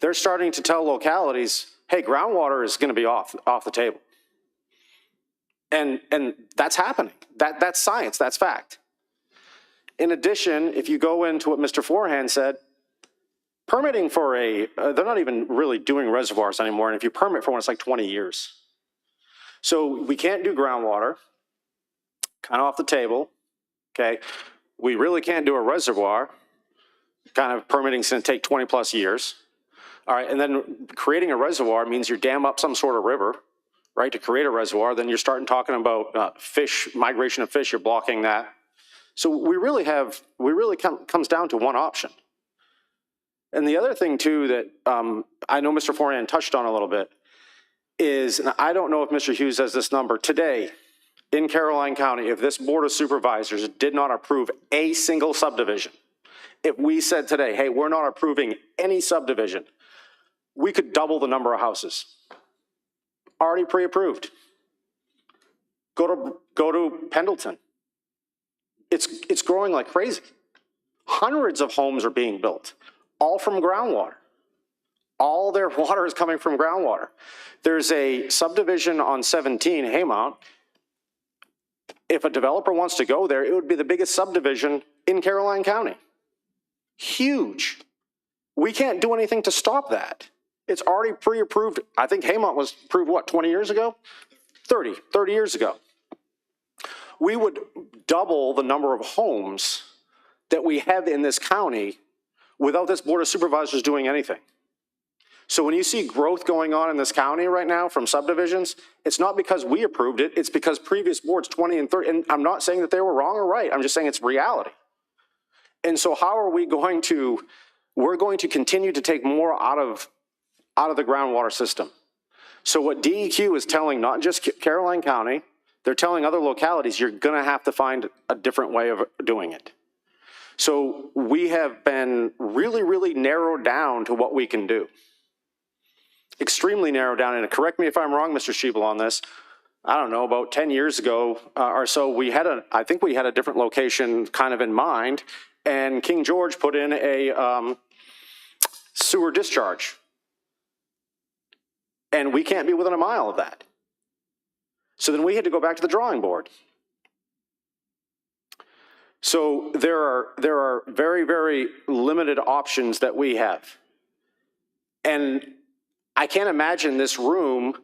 They're starting to tell localities, hey, groundwater is going to be off the table. And that's happening. That's science. That's fact. In addition, if you go into what Mr. Forehand said, permitting for they're not even really doing reservoirs anymore. And if you permit for one, it's like 20 years. So we can't do groundwater. Kind of off the table, okay? We really can't do a reservoir. Kind of permitting's going to take 20 plus years. All right, and then creating a reservoir means you dam up some sort of river, right, to create a reservoir. Then you're starting talking about fish, migration of fish, you're blocking that. So we really comes down to one option. And the other thing too that I know Mr. Forehand touched on a little bit is, and I don't know if Mr. Hughes has this number, today in Caroline County, if this Board of Supervisors did not approve a single subdivision, if we said today, hey, we're not approving any subdivision, we could double the number of houses. Already pre-approved. Go to Pendleton. It's growing like crazy. Hundreds of homes are being built, all from groundwater. All their water is coming from groundwater. There's a subdivision on 17, Haymount. If a developer wants to go there, it would be the biggest subdivision in Caroline County. Huge. We can't do anything to stop that. It's already pre-approved. I think Haymount was approved, what, 20 years ago? 30 years ago. We would double the number of homes that we have in this county without this Board of Supervisors doing anything. So when you see growth going on in this county right now from subdivisions, it's not because we approved it, it's because previous boards 20 and 30, and I'm not saying that they were wrong or right, I'm just saying it's reality. And so how are we going to, we're going to continue to take more out of the groundwater system. So what DEQ is telling not just Caroline County, they're telling other localities, you're gonna have to find a different way of doing it. So we have been really, really narrowed down to what we can do. Extremely narrowed down, and correct me if I'm wrong, Mr. Schiebel, on this. I don't know, about 10 years ago or so, I think we had a different location kind of in mind, and King George put in a sewer discharge. And we can't be within a mile of that. So then we had to go back to the drawing board. So there are very, very limited options that we have. And I can't imagine this room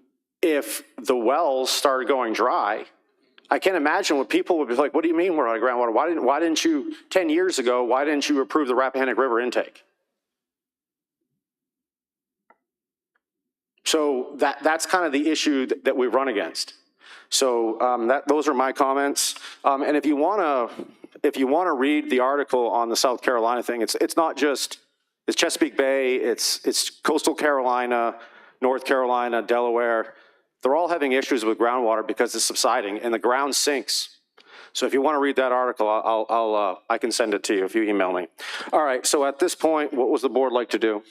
if the wells started going dry. I can't imagine what people would be like, what do you mean we're out of groundwater? Why didn't you, 10 years ago, why didn't you approve the Rappahannock River intake? So that's kind of the issue that we run against. So those are my comments. And if you want to read the article on the South Carolina thing, it's not just, it's Chesapeake Bay, it's coastal Carolina, North Carolina, Delaware. They're all having issues with groundwater because it's subsiding and the ground sinks. So if you want to read that article, I can send it to you if you email me. All right, so at this point, what was the board like to do?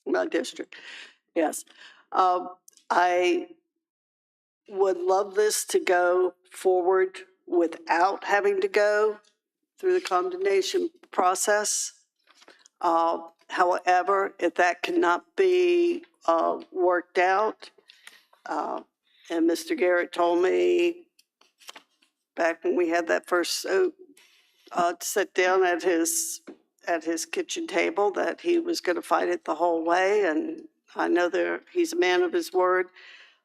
My district, yes. I would love this to go forward without having to go through the condemnation process. However, if that cannot be worked out, and Mr. Garrett told me back when we had that first sit down at his kitchen table that he was going to fight it the whole way, and I know he's a man of his word.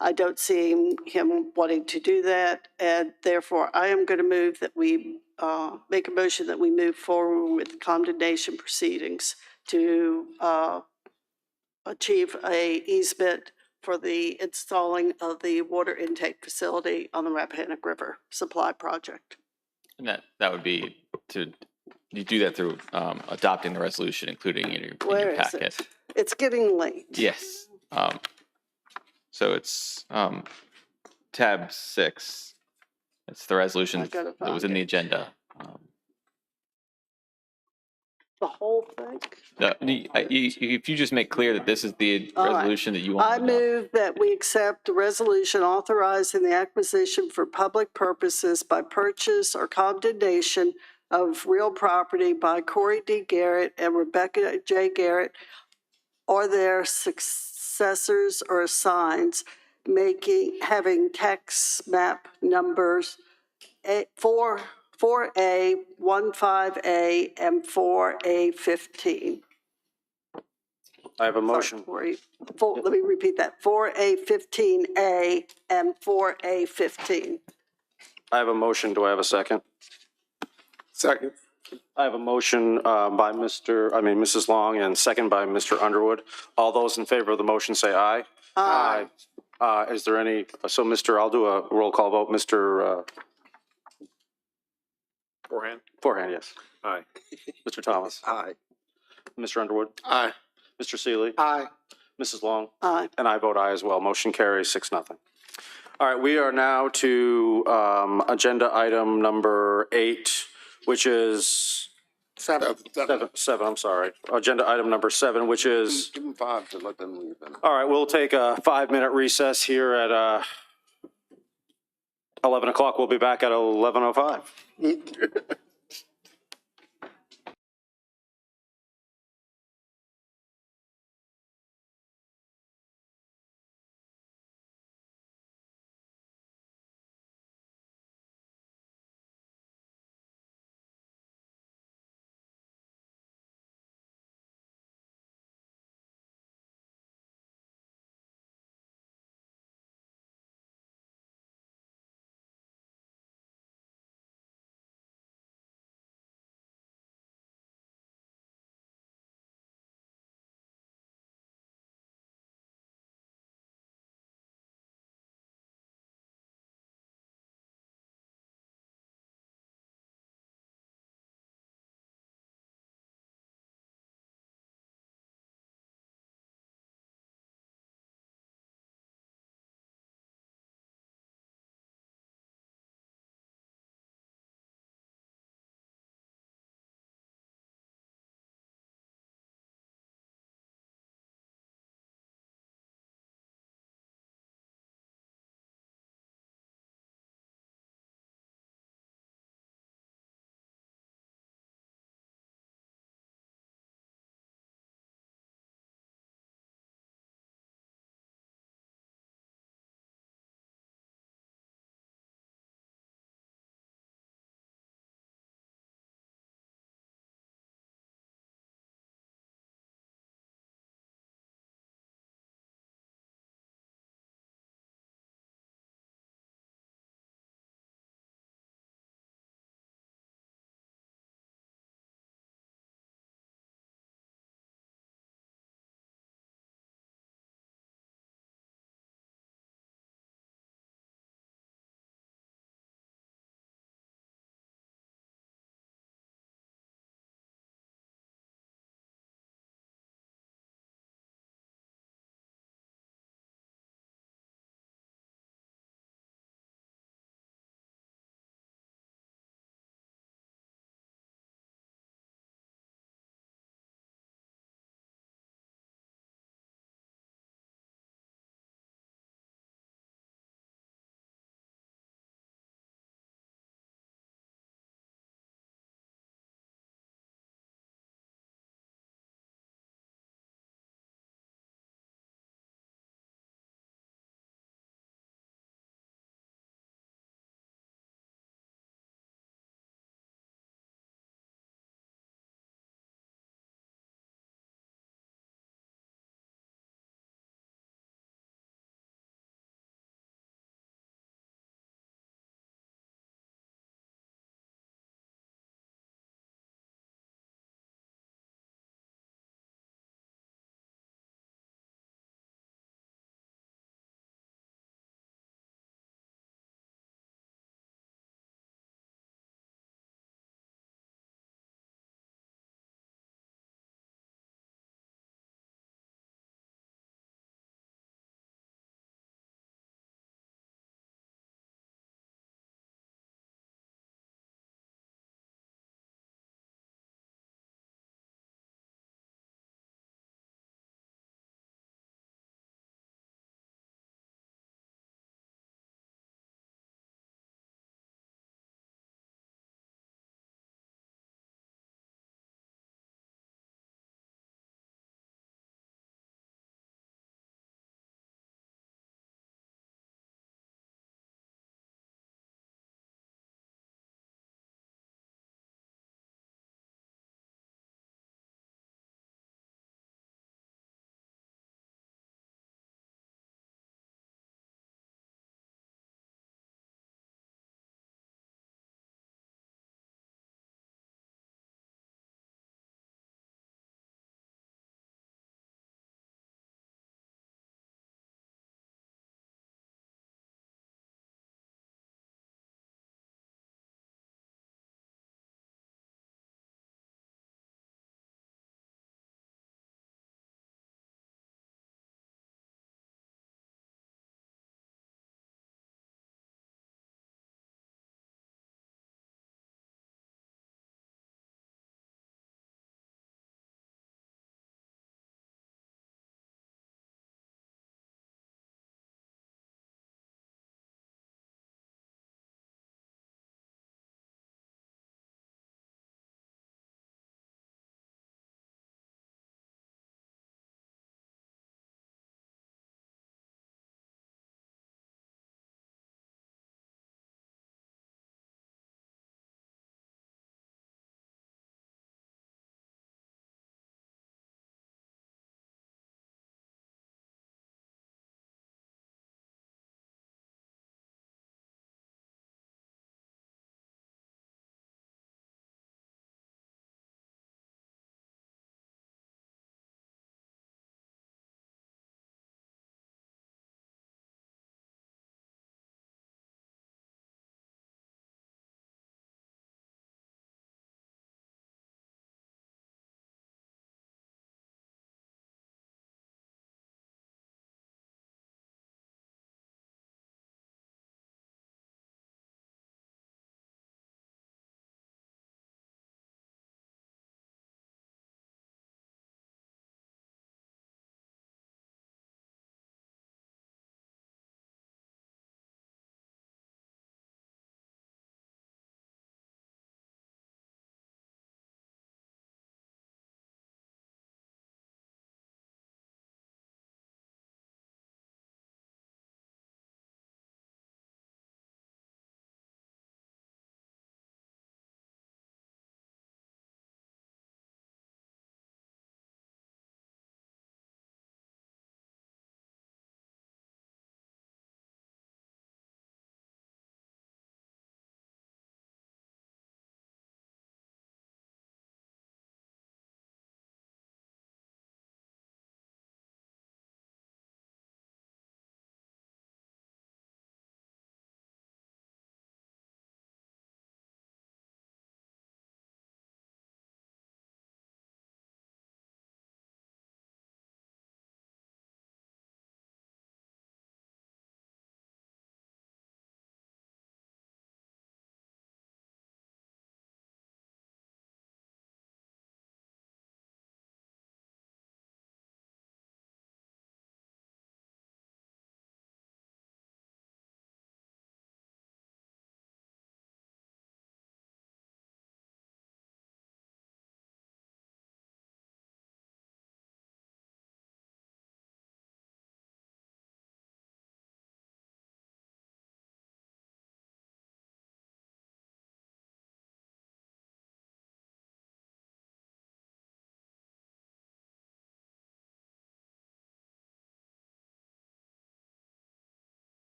I don't see him wanting to do that, and therefore I am going to move that we make a motion that we move forward with condemnation proceedings to achieve a easement for the installing of the water intake facility on the Rappahannock River Supply Project. And that would be you do that through adopting the resolution, including in your packet. Is it? It's getting late. Yes. So it's tab 6. It's the resolution that was in the agenda. The whole thing? If you just make clear that this is the resolution that you want. I move that we accept the resolution authorizing the acquisition for public purposes by purchase or condemnation of real property by Corey D. Garrett and Rebecca J. Garrett or their successors or assigns, having tax map numbers 4A, 15A, and 4A15. I have a motion. Let me repeat that. 4A15A and 4A15. I have a motion. Do I have a second? Second. I have a motion by Mrs. Long, and second by Mr. Underwood. All those in favor of the motion say aye. Aye. Is there any, I'll do a roll call vote. Mr. Forehand, yes. Aye. Mr. Thomas. Aye. Mr. Underwood. Aye. Mr. Seeley. Aye. Mrs. Long. Aye. And I vote aye as well. Motion carries 6-0. All right, we are now to agenda item number 8, which is Seven. seven, I'm sorry. Agenda item number 7, which is, Give them 5 to let them leave. all right, we'll take a 5-minute recess here at 11 o'clock. We'll be back at 11:05.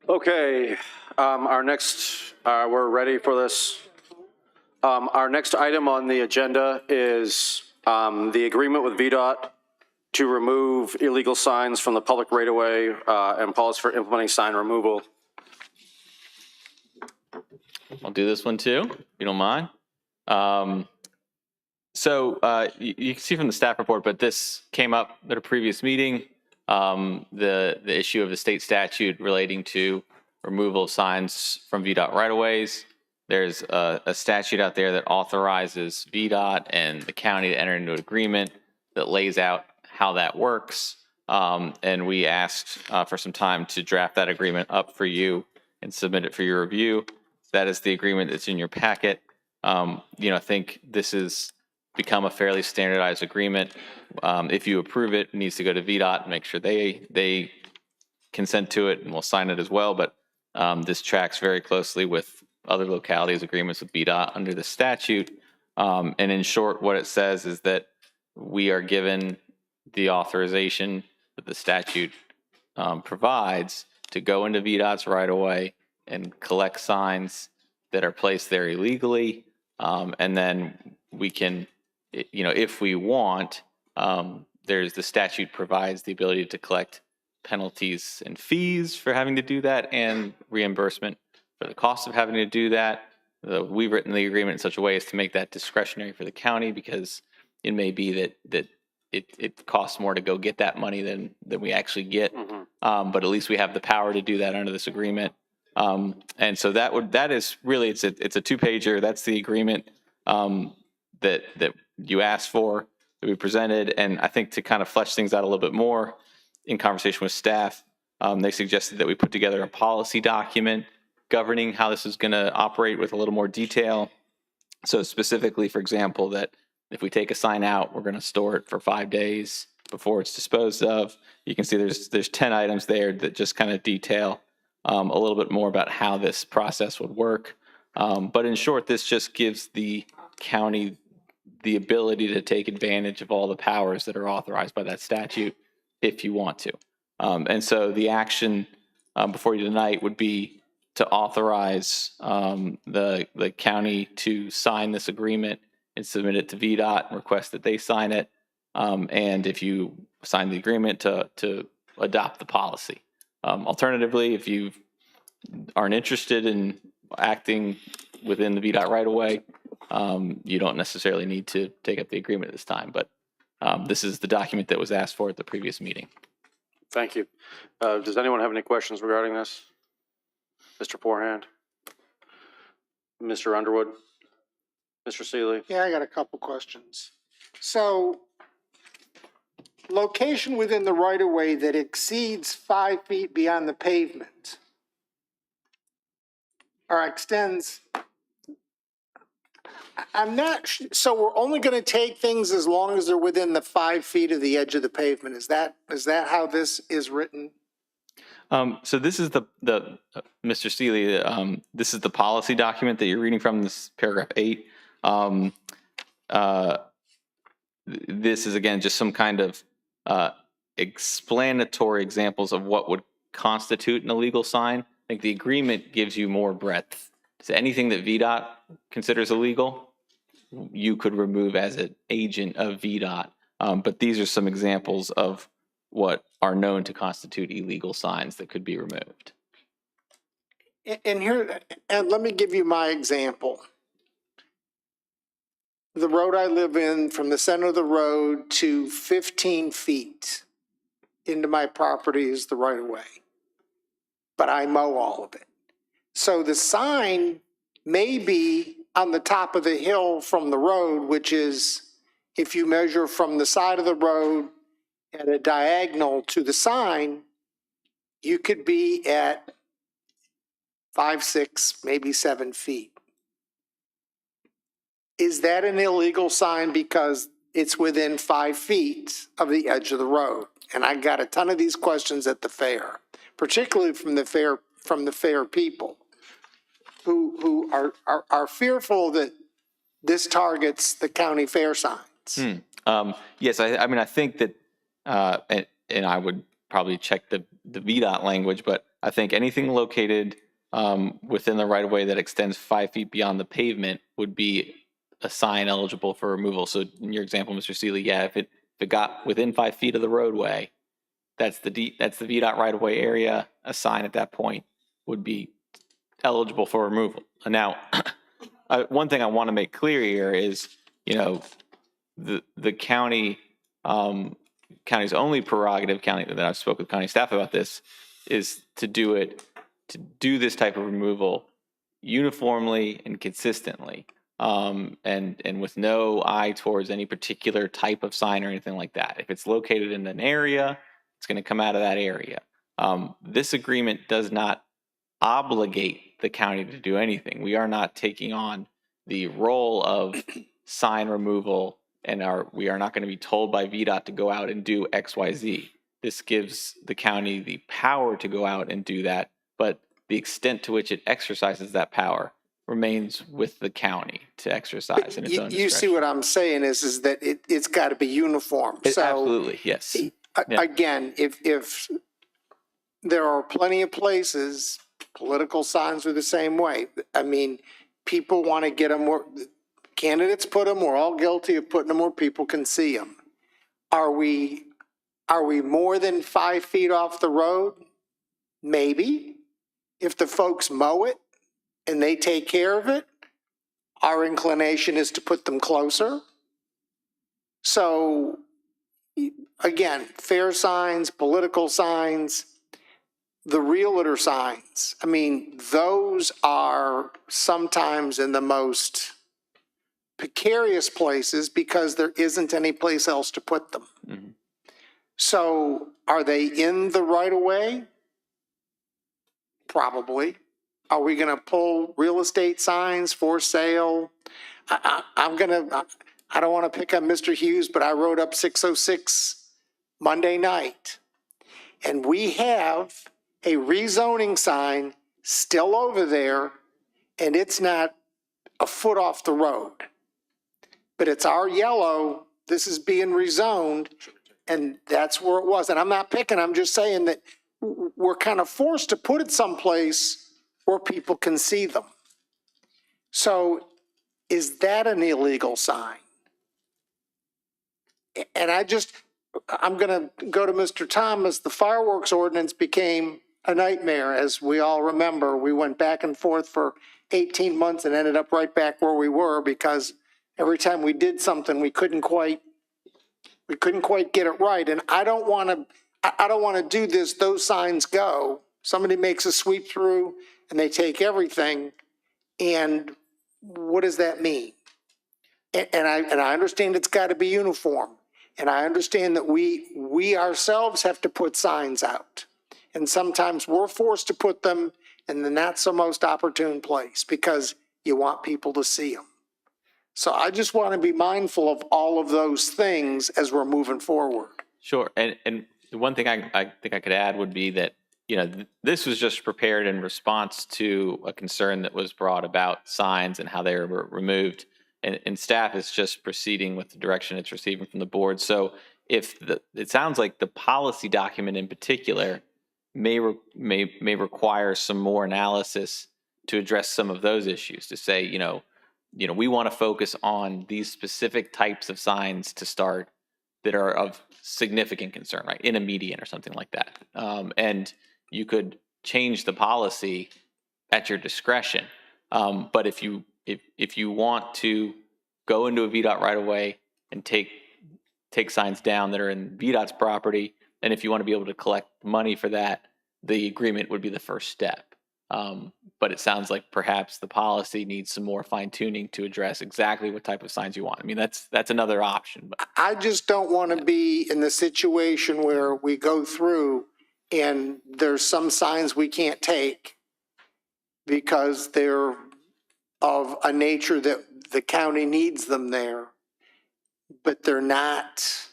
Okay, our next, we're ready for this. Our next item on the agenda is the agreement with VDOT to remove illegal signs from the public right-of-way and policy for implementing sign removal. I'll do this one too, if you don't mind. You can see from the staff report, but this came up at a previous meeting. The issue of the state statute relating to removal of signs from VDOT right-of-ways. There's a statute out there that authorizes VDOT and the county to enter into an agreement that lays out how that works. And we asked for some time to draft that agreement up for you and submit it for your review. That is the agreement that's in your packet. I think this has become a fairly standardized agreement. If you approve it, it needs to go to VDOT and make sure they consent to it, and we'll sign it as well. But this tracks very closely with other localities' agreements with VDOT under the statute. And in short, what it says is that we are given the authorization that the statute provides to go into VDOT's right-of-way and collect signs that are placed there illegally. And then we can, if we want, the statute provides the ability to collect penalties and fees for having to do that and reimbursement for the cost of having to do that. We've written the agreement in such a way as to make that discretionary for the county, because it may be that it costs more to go get that money than we actually get. But at least we have the power to do that under this agreement. And so that is really, it's a 2-pager. That's the agreement that you asked for, that we presented. And I think to kind of flesh things out a little bit more in conversation with staff, they suggested that we put together a policy document governing how this is going to operate with a little more detail. So specifically, for example, that if we take a sign out, we're going to store it for 5 days before it's disposed of. You can see there's 10 items there that just kind of detail a little bit more about how this process would work. But in short, this just gives the county the ability to take advantage of all the powers that are authorized by that statute if you want to. And so the action before you tonight would be to authorize the county to sign this agreement and submit it to VDOT and request that they sign it. And if you sign the agreement, to adopt the policy. Alternatively, if you aren't interested in acting within the VDOT right away, you don't necessarily need to take up the agreement at this time. But this is the document that was asked for at the previous meeting. Thank you. Does anyone have any questions regarding this? Mr. Forehand? Mr. Underwood? Mr. Seeley? Yeah, I got a couple questions. So, location within the right-of-way that exceeds 5 feet beyond the pavement or extends, I'm not, so we're only going to take things as long as they're within the 5 feet of the edge of the pavement. Is that how this is written? So this is the Mr. Seeley, this is the policy document that you're reading from, this paragraph 8. This is, again, just some kind of explanatory examples of what would constitute an illegal sign. I think the agreement gives you more breadth. So anything that VDOT considers illegal, you could remove as an agent of VDOT. But these are some examples of what are known to constitute illegal signs that could be removed. And let me give you my example. The road I live in, from the center of the road to 15 feet into my property is the right of way. But I mow all of it. So the sign may be on the top of the hill from the road, which is, if you measure from the side of the road at a diagonal to the sign, you could be at 5, 6, maybe 7 feet. Is that an illegal sign because it's within 5 feet of the edge of the road? And I got a ton of these questions at the fair, particularly from the fair people who are fearful that this targets the county fair signs. Yes, I mean, I think that, and I would probably check the VDOT language, but I think anything located within the right of way that extends 5 feet beyond the pavement would be a sign eligible for removal. So in your example, Mr. Seeley, yeah, if it got within 5 feet of the roadway, that's the VDOT right of way area. A sign at that point would be eligible for removal. And now, one thing I want to make clear here is, the county's only prerogative, that I've spoken with county staff about this, is to do this type of removal uniformly and consistently, and with no eye towards any particular type of sign or anything like that. If it's located in an area, it's going to come out of that area. This agreement does not obligate the county to do anything. We are not taking on the role of sign removal, and we are not going to be told by VDOT to go out and do X, Y, Z. This gives the county the power to go out and do that, but the extent to which it exercises that power remains with the county to exercise in its own discretion. You see what I'm saying is that it's got to be uniform. Absolutely, yes. Yeah. Again, if there are plenty of places, political signs are the same way. I mean, people want to get them where candidates put them. We're all guilty of putting them where people can see them. Are we more than 5 feet off the road? Maybe. If the folks mow it and they take care of it, our inclination is to put them closer. So again, fair signs, political signs, the realtor signs, I mean, those are sometimes in the most precarious places because there isn't any place else to put them. Mm-hmm. So are they in the right of way? Probably. Are we going to pull real estate signs for sale? I don't want to pick on Mr. Hughes, but I rode up 606 Monday night, and we have a rezoning sign still over there, and it's not a foot off the road. But it's our yellow, this is being rezoned, and that's where it was. And I'm not picking, I'm just saying that we're kind of forced to put it someplace where people can see them. So is that an illegal sign? And I'm going to go to Mr. Thomas. The fireworks ordinance became a nightmare, as we all remember. We went back and forth for 18 months and ended up right back where we were because every time we did something, we couldn't quite get it right. And I don't want to do this. Those signs go. Somebody makes a sweep through and they take everything. And what does that mean? And I understand it's got to be uniform. And I understand that we ourselves have to put signs out. And sometimes we're forced to put them in the not so most opportune place because you want people to see them. So I just want to be mindful of all of those things as we're moving forward. Sure. And the one thing I think I could add would be that, this was just prepared in response to a concern that was brought about signs and how they were removed. And staff is just proceeding with the direction it's receiving from the board. So it sounds like the policy document in particular may require some more analysis to address some of those issues, to say, we want to focus on these specific types of signs to start that are of significant concern, right? In a median or something like that. And you could change the policy at your discretion. But if you want to go into a VDOT right away and take signs down that are in VDOT's property, and if you want to be able to collect money for that, the agreement would be the first step. But it sounds like perhaps the policy needs some more fine tuning to address exactly what type of signs you want. I mean, that's another option. But I just don't want to be in the situation where we go through and there's some signs we can't take because they're of a nature that the county needs them there, but they're not,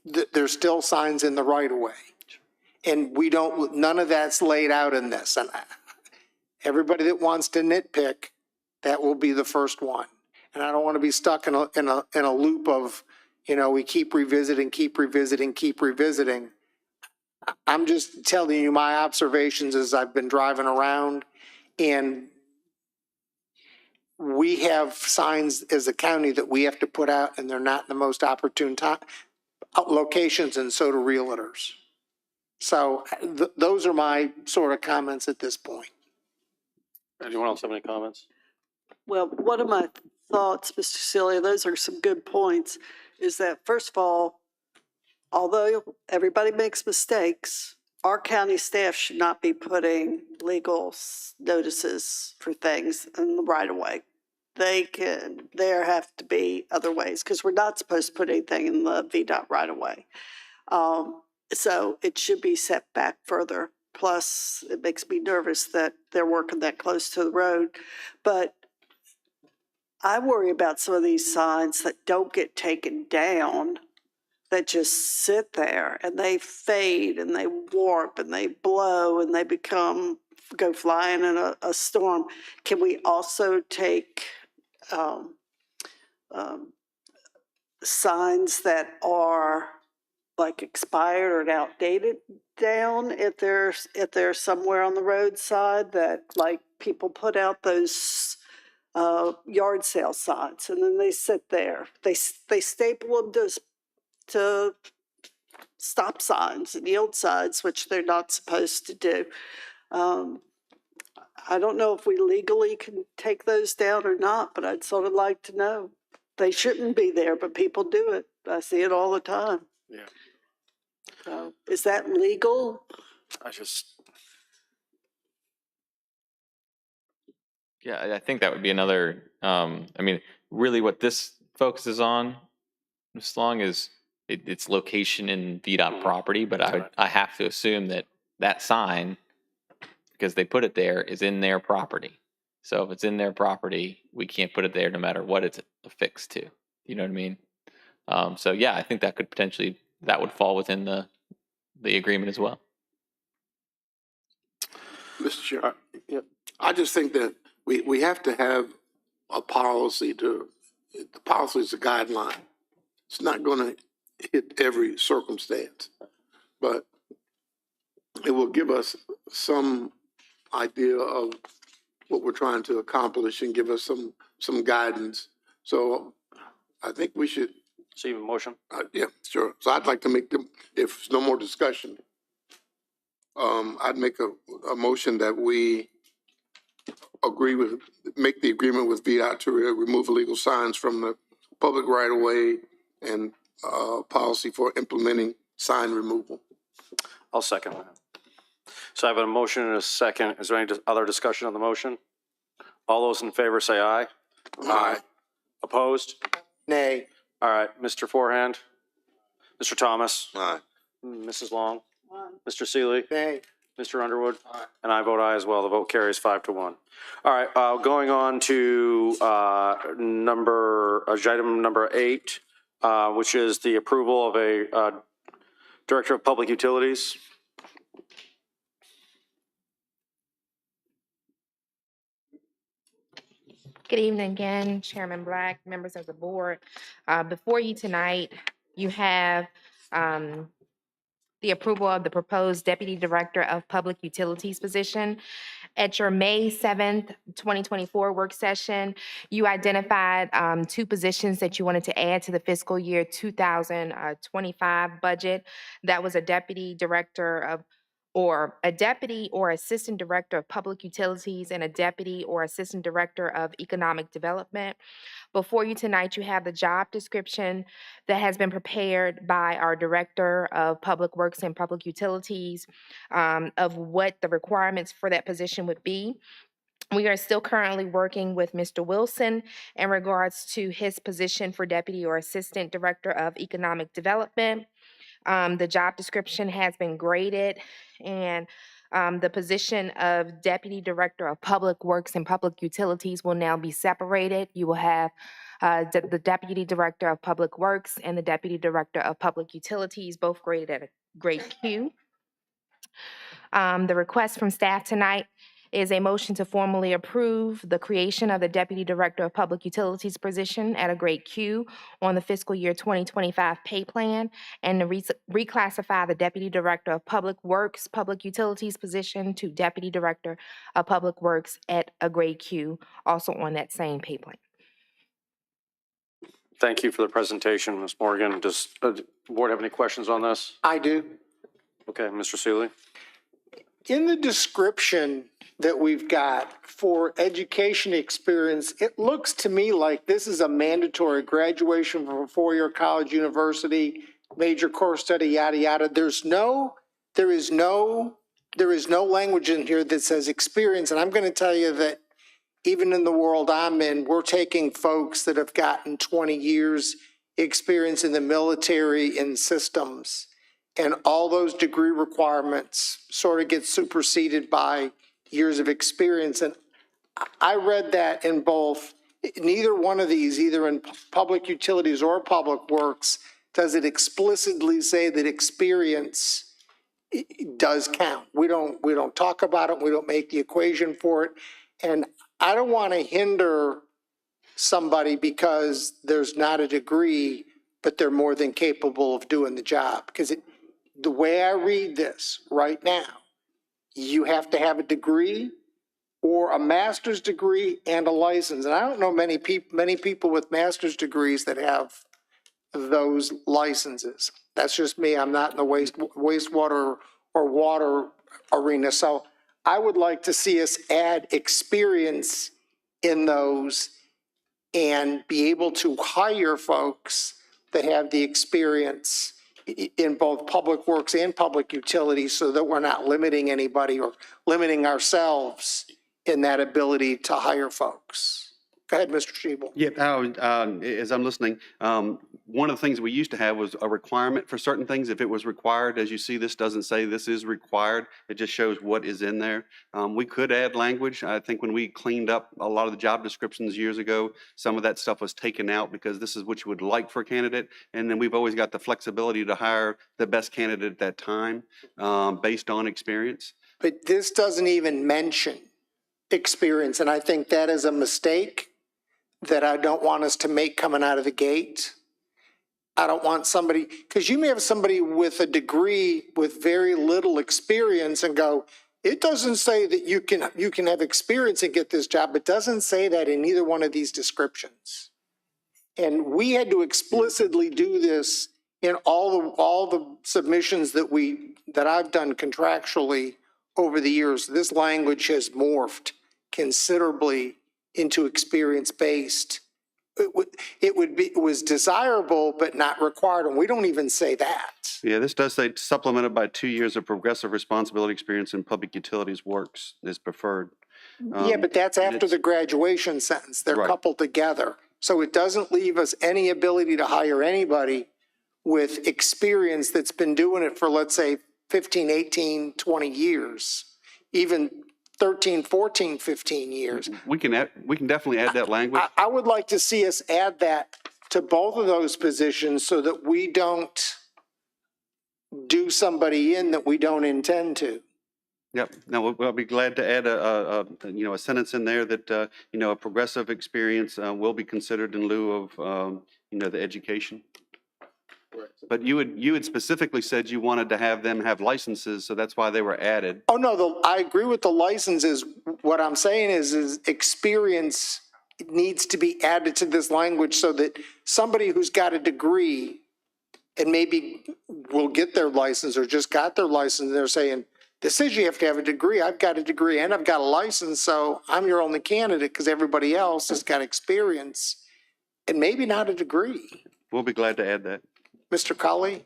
there's still signs in the right of way. And we don't, none of that's laid out in this. And everybody that wants to nitpick, that will be the first one. And I don't want to be stuck in a loop of, you know, we keep revisiting. I'm just telling you my observations as I've been driving around, and we have signs as a county that we have to put out, and they're not in the most opportune locations, and so do realtors. So those are my sort of comments at this point. Anyone else have any comments? Well, one of my thoughts, Mr. Celia, those are some good points, is that first of all, although everybody makes mistakes, our county staff should not be putting legal notices for things in the right of way. There have to be other ways, because we're not supposed to put anything in the VDOT right of way. So it should be set back further. Plus, it makes me nervous that they're working that close to the road. But I worry about some of these signs that don't get taken down, that just sit there and they fade and they warp and they blow and they go flying in a storm. Can we also take signs that are like expired or outdated down if they're somewhere on the roadside, that like people put out those yard sale signs and then they sit there. They staple them to stop signs and yield signs, which they're not supposed to do. I don't know if we legally can take those down or not, but I'd sort of like to know. They shouldn't be there, but people do it. I see it all the time. Yeah. So is that legal? Yeah, I think that would be another, I mean, really what this focuses on, Ms. Long, is its location in VDOT property, but I have to assume that that sign, because they put it there, is in their property. So if it's in their property, we can't put it there no matter what it's affixed to. You know what I mean? So yeah, I think that could potentially, that would fall within the agreement as well. Mr. Chair, I just think that we have to have a policy the policy is a guideline. It's not going to hit every circumstance, but it will give us some idea of what we're trying to accomplish and give us some guidance. So I think we should. See a motion? Yeah, sure. So I'd like to make them, if there's no more discussion, I'd make a motion that we make the agreement with VDOT to remove illegal signs from the public right of way and policy for implementing sign removal. I'll second that. So I have a motion and a second. Is there any other discussion on the motion? All those in favor say aye. Aye. Opposed? Nay. All right, Mr. Forehand, Mr. Thomas, Aye. Mrs. Long, Mr. Seeley, Nay. Mr. Underwood, and I vote aye as well. The vote carries 5-1. All right, going on to item number 8, which is the approval of a Director of Public Utilities. Good evening again, Chairman Black, members of the board. Before you tonight, you have the approval of the proposed Deputy Director of Public Utilities position. At your May 7th, 2024 work session, you identified 2 positions that you wanted to add to the fiscal year 2025 budget. That was a Deputy Director of or a deputy or assistant director of public utilities and a deputy or assistant director of economic development. Before you tonight, you have the job description that has been prepared by our Director of Public Works and Public Utilities of what the requirements for that position would be. We are still currently working with Mr. Wilson in regards to his position for Deputy or Assistant Director of Economic Development. The job description has been graded, and the position of Deputy Director of Public Works and Public Utilities will now be separated. You will have the Deputy Director of Public Works and the Deputy Director of Public Utilities, both graded at a grade Q. The request from staff tonight is a motion to formally approve the creation of the Deputy Director of Public Utilities position at a grade Q on the fiscal year 2025 pay plan, and to reclassify the Deputy Director of Public Works, Public Utilities position to Deputy Director of Public Works at a grade Q, also on that same pay plan. Thank you for the presentation, Ms. Morgan. Does the board have any questions on this? I do. Okay, Mr. Seeley. In the description that we've got for education experience, it looks to me like this is a mandatory graduation from a four-year college, university, major course study, yada, yada. There is no language in here that says experience. And I'm going to tell you that even in the world I'm in, we're taking folks that have gotten 20 years experience in the military in systems. And all those degree requirements sort of get superseded by years of experience. And I read that in both, neither one of these, either in public utilities or public works, does it explicitly say that experience does count. We don't talk about it. We don't make the equation for it. And I don't want to hinder somebody because there's not a degree, but they're more than capable of doing the job. Because the way I read this right now, you have to have a degree or a master's degree and a license. And I don't know many people with master's degrees that have those licenses. That's just me. I'm not in the wastewater or water arena. So I would like to see us add experience in those and be able to hire folks that have the experience in both public works and public utilities, so that we're not limiting anybody or limiting ourselves in that ability to hire folks. Go ahead, Mr. Schiebel. Yeah, as I'm listening, one of the things we used to have was a requirement for certain things. If it was required, as you see, this doesn't say this is required. It just shows what is in there. We could add language. I think when we cleaned up a lot of the job descriptions years ago, some of that stuff was taken out because this is what you would like for a candidate. And then we've always got the flexibility to hire the best candidate at that time based on experience. But this doesn't even mention experience. And I think that is a mistake that I don't want us to make coming out of the gate. I don't want somebody, because you may have somebody with a degree with very little experience and go, it doesn't say that you can have experience and get this job. It doesn't say that in either one of these descriptions. And we had to explicitly do this in all the submissions that I've done contractually over the years. This language has morphed considerably into experience-based. It was desirable, but not required, and we don't even say that. Yeah, this does say supplemented by 2 years of progressive responsibility experience in public utilities works is preferred. Yeah, but that's after the graduation sentence. They're Right. coupled together. So it doesn't leave us any ability to hire anybody with experience that's been doing it for, let's say, 15, 18, 20 years, even 13, 14, 15 years. We can definitely add that language. I would like to see us add that to both of those positions so that we don't do somebody in that we don't intend to. Yep. No, we'll be glad to add a sentence in there that a progressive experience will be considered in lieu of the education. But you had specifically said you wanted to have them have licenses, so that's why they were added. Oh, no, I agree with the licenses. What I'm saying is experience needs to be added to this language so that somebody who's got a degree and maybe will get their license or just got their license, and they're saying, This says you have to have a degree. I've got a degree and I've got a license, so I'm your only candidate because everybody else has got experience and maybe not a degree. We'll be glad to add that. Mr. Cully?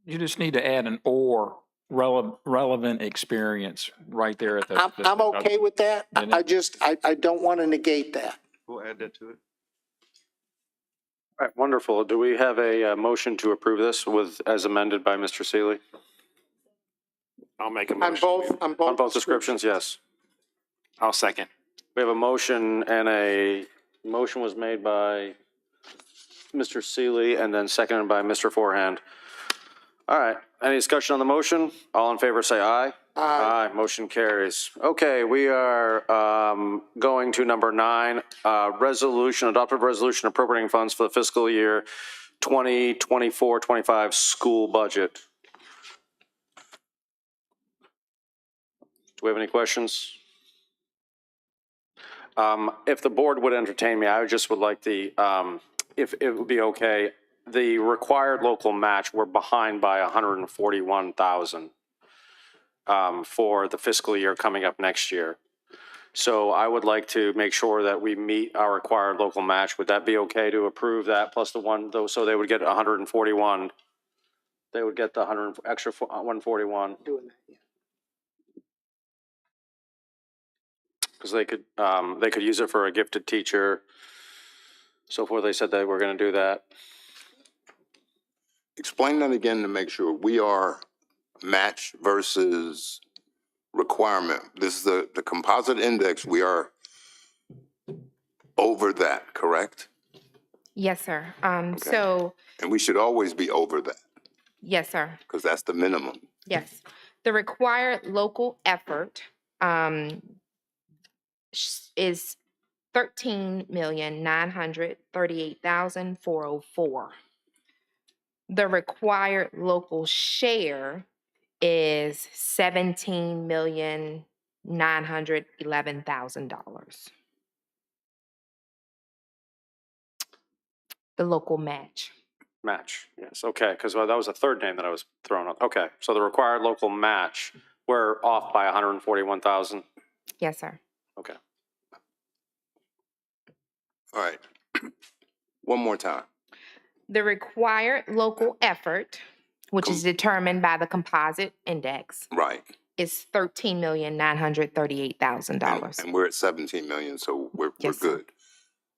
You just need to add an or relevant experience right there at the. I'm okay with that. I don't want to negate that. We'll add that to it. All right, wonderful. Do we have a motion to approve this with, as amended by Mr. Seeley? I'll make a On motion. both Descriptions, yes. I'll second. We have a motion and a motion was made by Mr. Seeley and then seconded by Mr. Forehand. All right, any discussion on the motion? All in favor say aye. Aye. Motion carries. Okay, we are going to number 9, adopted resolution appropriating funds for the fiscal year 2024-25 school budget. Do we have any questions? If the board would entertain me, I would like the, if it would be okay, the required local match, we're behind by 141,000 for the fiscal year coming up next year. So I would like to make sure that we meet our required local match. Would that be okay to approve that plus the one, though, so they would get 141? They would get the extra 141. Doing that, yeah. Because they could use it for a gifted teacher, so forth. They said they were going to do that. Explain that again to make sure. We are match versus requirement. This is the composite index. We are over that, correct? Yes, sir. Okay. So, And we should always be over that yes, sir. because that's the minimum. Yes. The required local effort is $13,938,404. The required local share is $17,911,000. The local match. Match, yes, okay, because that was the third name that I was throwing out. Okay, so the required local match, we're off by 141,000. Yes, sir. Okay. All right. One more time. The required local effort, which is determined by the composite index, Right. is $13,938,000. And we're at 17 million, so we're Yes, good.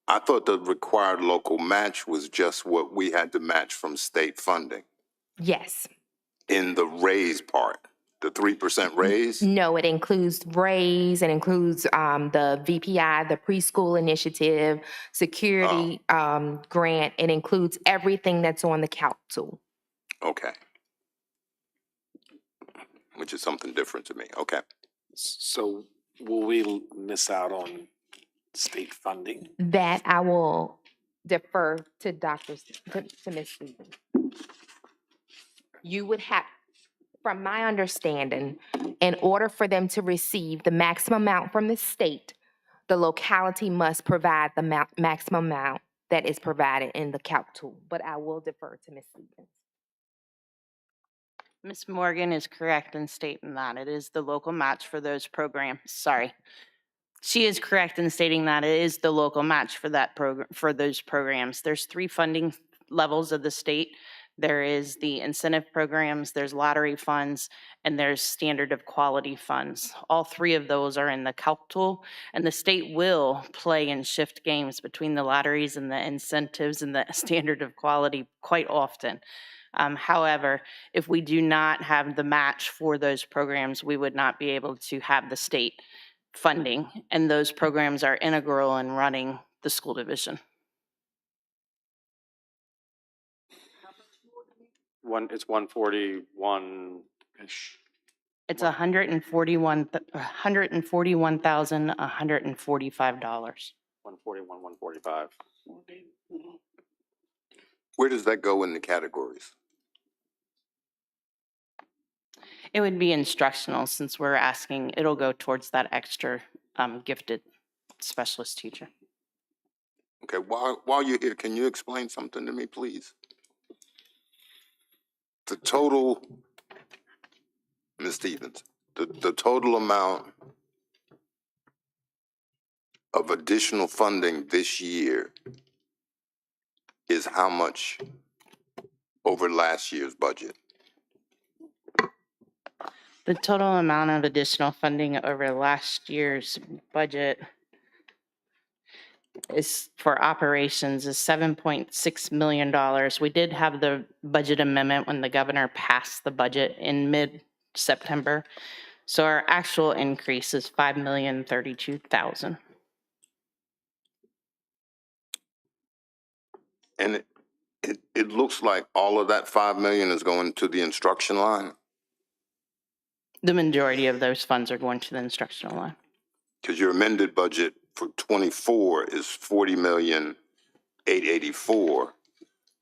I thought the required local match was just what we had to match from state funding Yes. in the raise part, the 3% raise. No, it includes raise, it includes the VPI, the preschool initiative, security grant. It includes everything that's on the calc tool. Okay. Which is something different to me. Okay. So will we miss out on state funding? That I will defer to Ms. Stevens. You would have, from my understanding, in order for them to receive the maximum amount from the state, the locality must provide the maximum amount that is provided in the calc tool. But I will defer to Ms. Stevens. Ms. Morgan is correct in stating that it is the local match for those programs. Sorry. She is correct in stating that it is the local match for that program, for those programs. There's 3 funding levels of the state. There is the incentive programs, there's lottery funds, and there's standard of quality funds. All 3 of those are in the calc tool, and the state will play and shift games between the lotteries and the incentives and the standard of quality quite often. However, if we do not have the match for those programs, we would not be able to have the state funding, and those programs are integral in running the school division. It's 141-ish. It's $141,145. 141, 145. Where does that go in the categories? It would be instructional, since we're asking, it'll go towards that extra gifted specialist teacher. Okay, while you're here, can you explain something to me, please? The total, and Ms. Stevens, the total amount of additional funding this year is how much over last year's budget? The total amount of additional funding over last year's budget is for operations is $7.6 million. We did have the budget amendment when the governor passed the budget in mid-September. So our actual increase is $5,032,000. And it looks like all of that 5 million is going to the instruction line, The majority of those funds are going to the instructional line. because your amended budget for 24 is 40,884,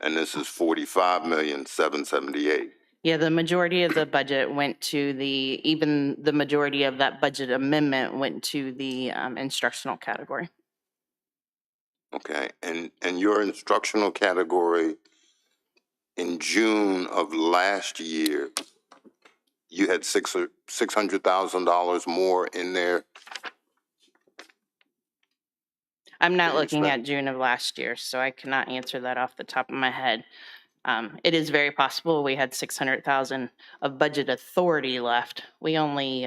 and this is 45,778. Yeah, the majority of the budget went to even the majority of that budget amendment went to the instructional category. Okay, and your instructional category in June of last year, you had $600,000 more in there. I'm not looking at June of last year, so I cannot answer that off the top of my head. It is very possible we had 600,000 of budget authority left. We only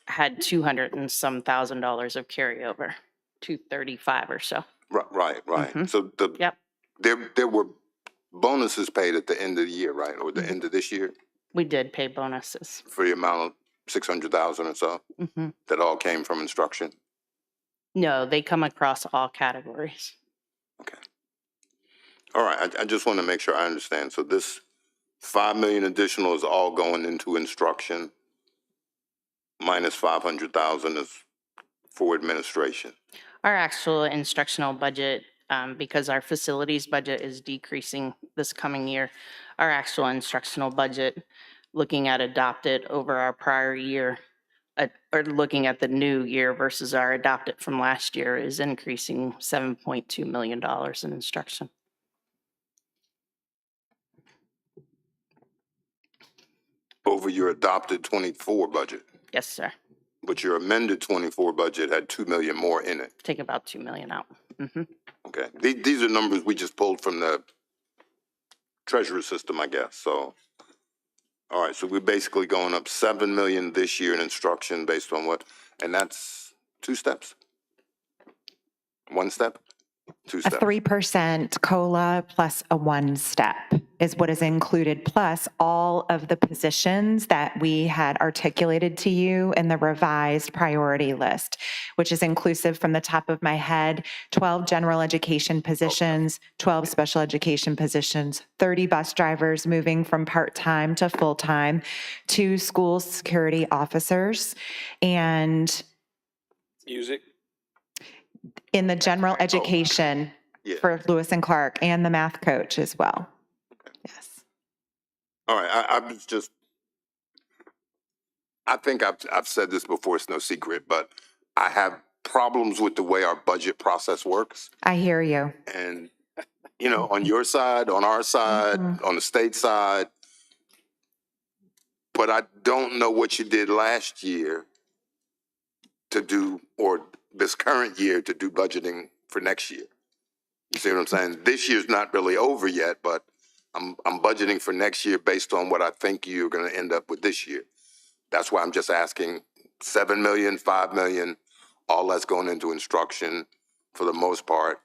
had 200 and some $1,000 of carryover, 235 or so. Right. So there were bonuses paid at the end of the year, right, or the end of this year, We did pay bonuses. for the amount of 600,000 or so that all came from instruction. No, they come across all categories. All right, I just want to make sure I understand. So this 5 million additional is all going into instruction, minus 500,000 is for administration. Our actual instructional budget, because our facilities budget is decreasing this coming year, our actual instructional budget, looking at adopted over our prior year, or looking at the new year versus our adopted from last year, is increasing $7.2 million in instruction. Over your adopted 24 budget, Yes, sir. but your amended 24 budget had 2 million more in it. Take about 2 million out. Okay, these are numbers we just pulled from the treasury system, I guess, so. All right, so we're basically going up 7 million this year in instruction based on what, and that's 2 steps? 1 step? 2 A steps? 3% COLA plus a 1 step is what is included, plus all of the positions that we had articulated to you in the revised priority list, which is inclusive from the top of my head, 12 general education positions, 12 special education positions, 30 bus drivers moving from part-time to full-time, 2 school security officers, and Music. in the general education for Lewis and Clark, and the math coach as well. All right, I was just, I think I've said this before, it's no secret, but I have problems with the way our budget process works. I hear you. And, you know, on your side, on our side, on the state side, but I don't know what you did last year to do, or this current year to do budgeting for next year. You see what I'm saying? This year's not really over yet, but I'm budgeting for next year based on what I think you're going to end up with this year. That's why I'm just asking 7 million, 5 million, all that's going into instruction for the most part.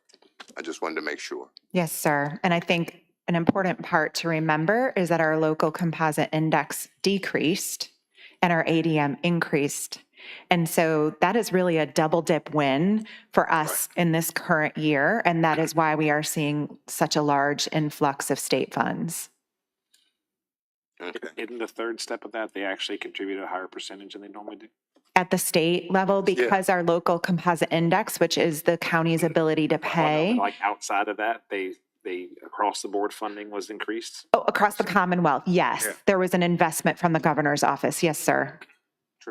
I just wanted to make sure. Yes, sir. And I think an important part to remember is that our local composite index decreased and our ADM increased. And so that is really a double dip win for us in this current year. And that is why we are seeing such a large influx of state funds. Isn't the third step of that, they actually contribute a higher percentage than they normally do? At the state level, because our local composite index, which is the county's ability to pay. Like outside of that, they across the board funding was increased? Oh, across the Commonwealth, yes. There was an investment from the governor's office. Yes, sir.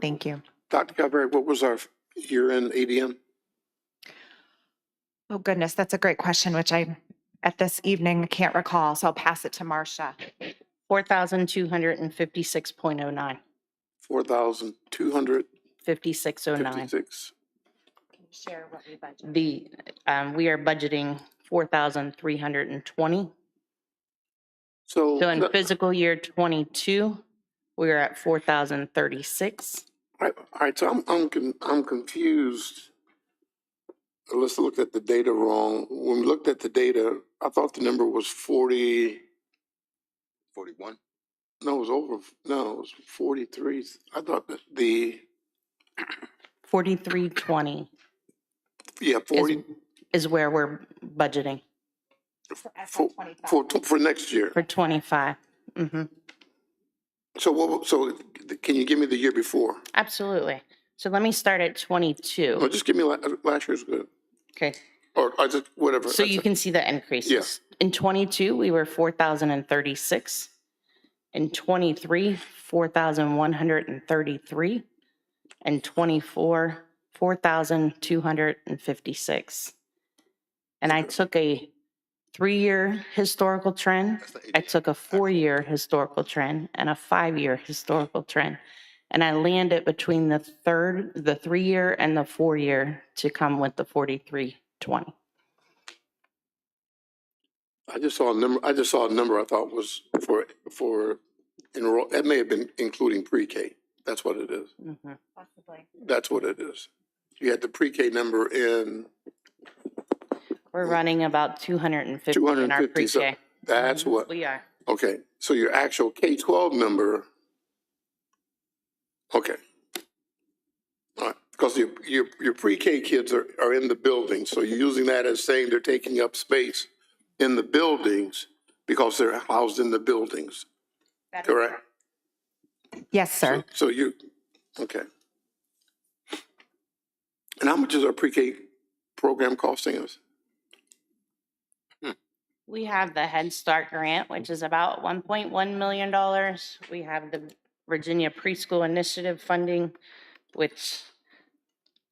Thank you. Dr. Calvary, what was our year-end ADM? Oh, goodness, that's a great question, which I, at this evening, can't recall, so I'll pass it to Marcia. 4,256.09. 4,256. 5609. Share what we budgeted. We are budgeting 4,320. So, So in all fiscal year 22, we are at 4,036. right, so I'm confused. Let's look at the data wrong. When we looked at the data, I thought the number was 40. 41? No, it was over. No, it was 43. I thought that 4320 yeah, 40 is where we're budgeting for next year. for 25. Mm-hmm. So can you give me the year before? Absolutely. So let me start at 22. No, just give me last year's good. Okay. Or I just, whatever. So you can see the increases. Yeah. In 22, we were 4,036. In 23, 4,133. And 24, 4,256. And I took a 3-year historical trend. I took a 4-year historical trend and a 5-year historical trend. And I landed between the 3-year and the 4-year to come with the 4320. I just saw a number I thought was for enroll. That may have been including pre-K. That's what it is. Mm-hmm. Possibly. That's what it is. You had the pre-K number in. We're running about 250 in our 250. So pre-K. that's what. We are. Okay. So your actual K-12 number. Okay. All right. Because your pre-K kids are in the building. So you're using that as saying they're taking up space in the buildings because they're housed in the buildings. Correct? Yes, sir. So you, okay. And how much is our pre-K program costing us? We have the Head Start grant, which is about $1.1 million. We have the Virginia Preschool Initiative funding, which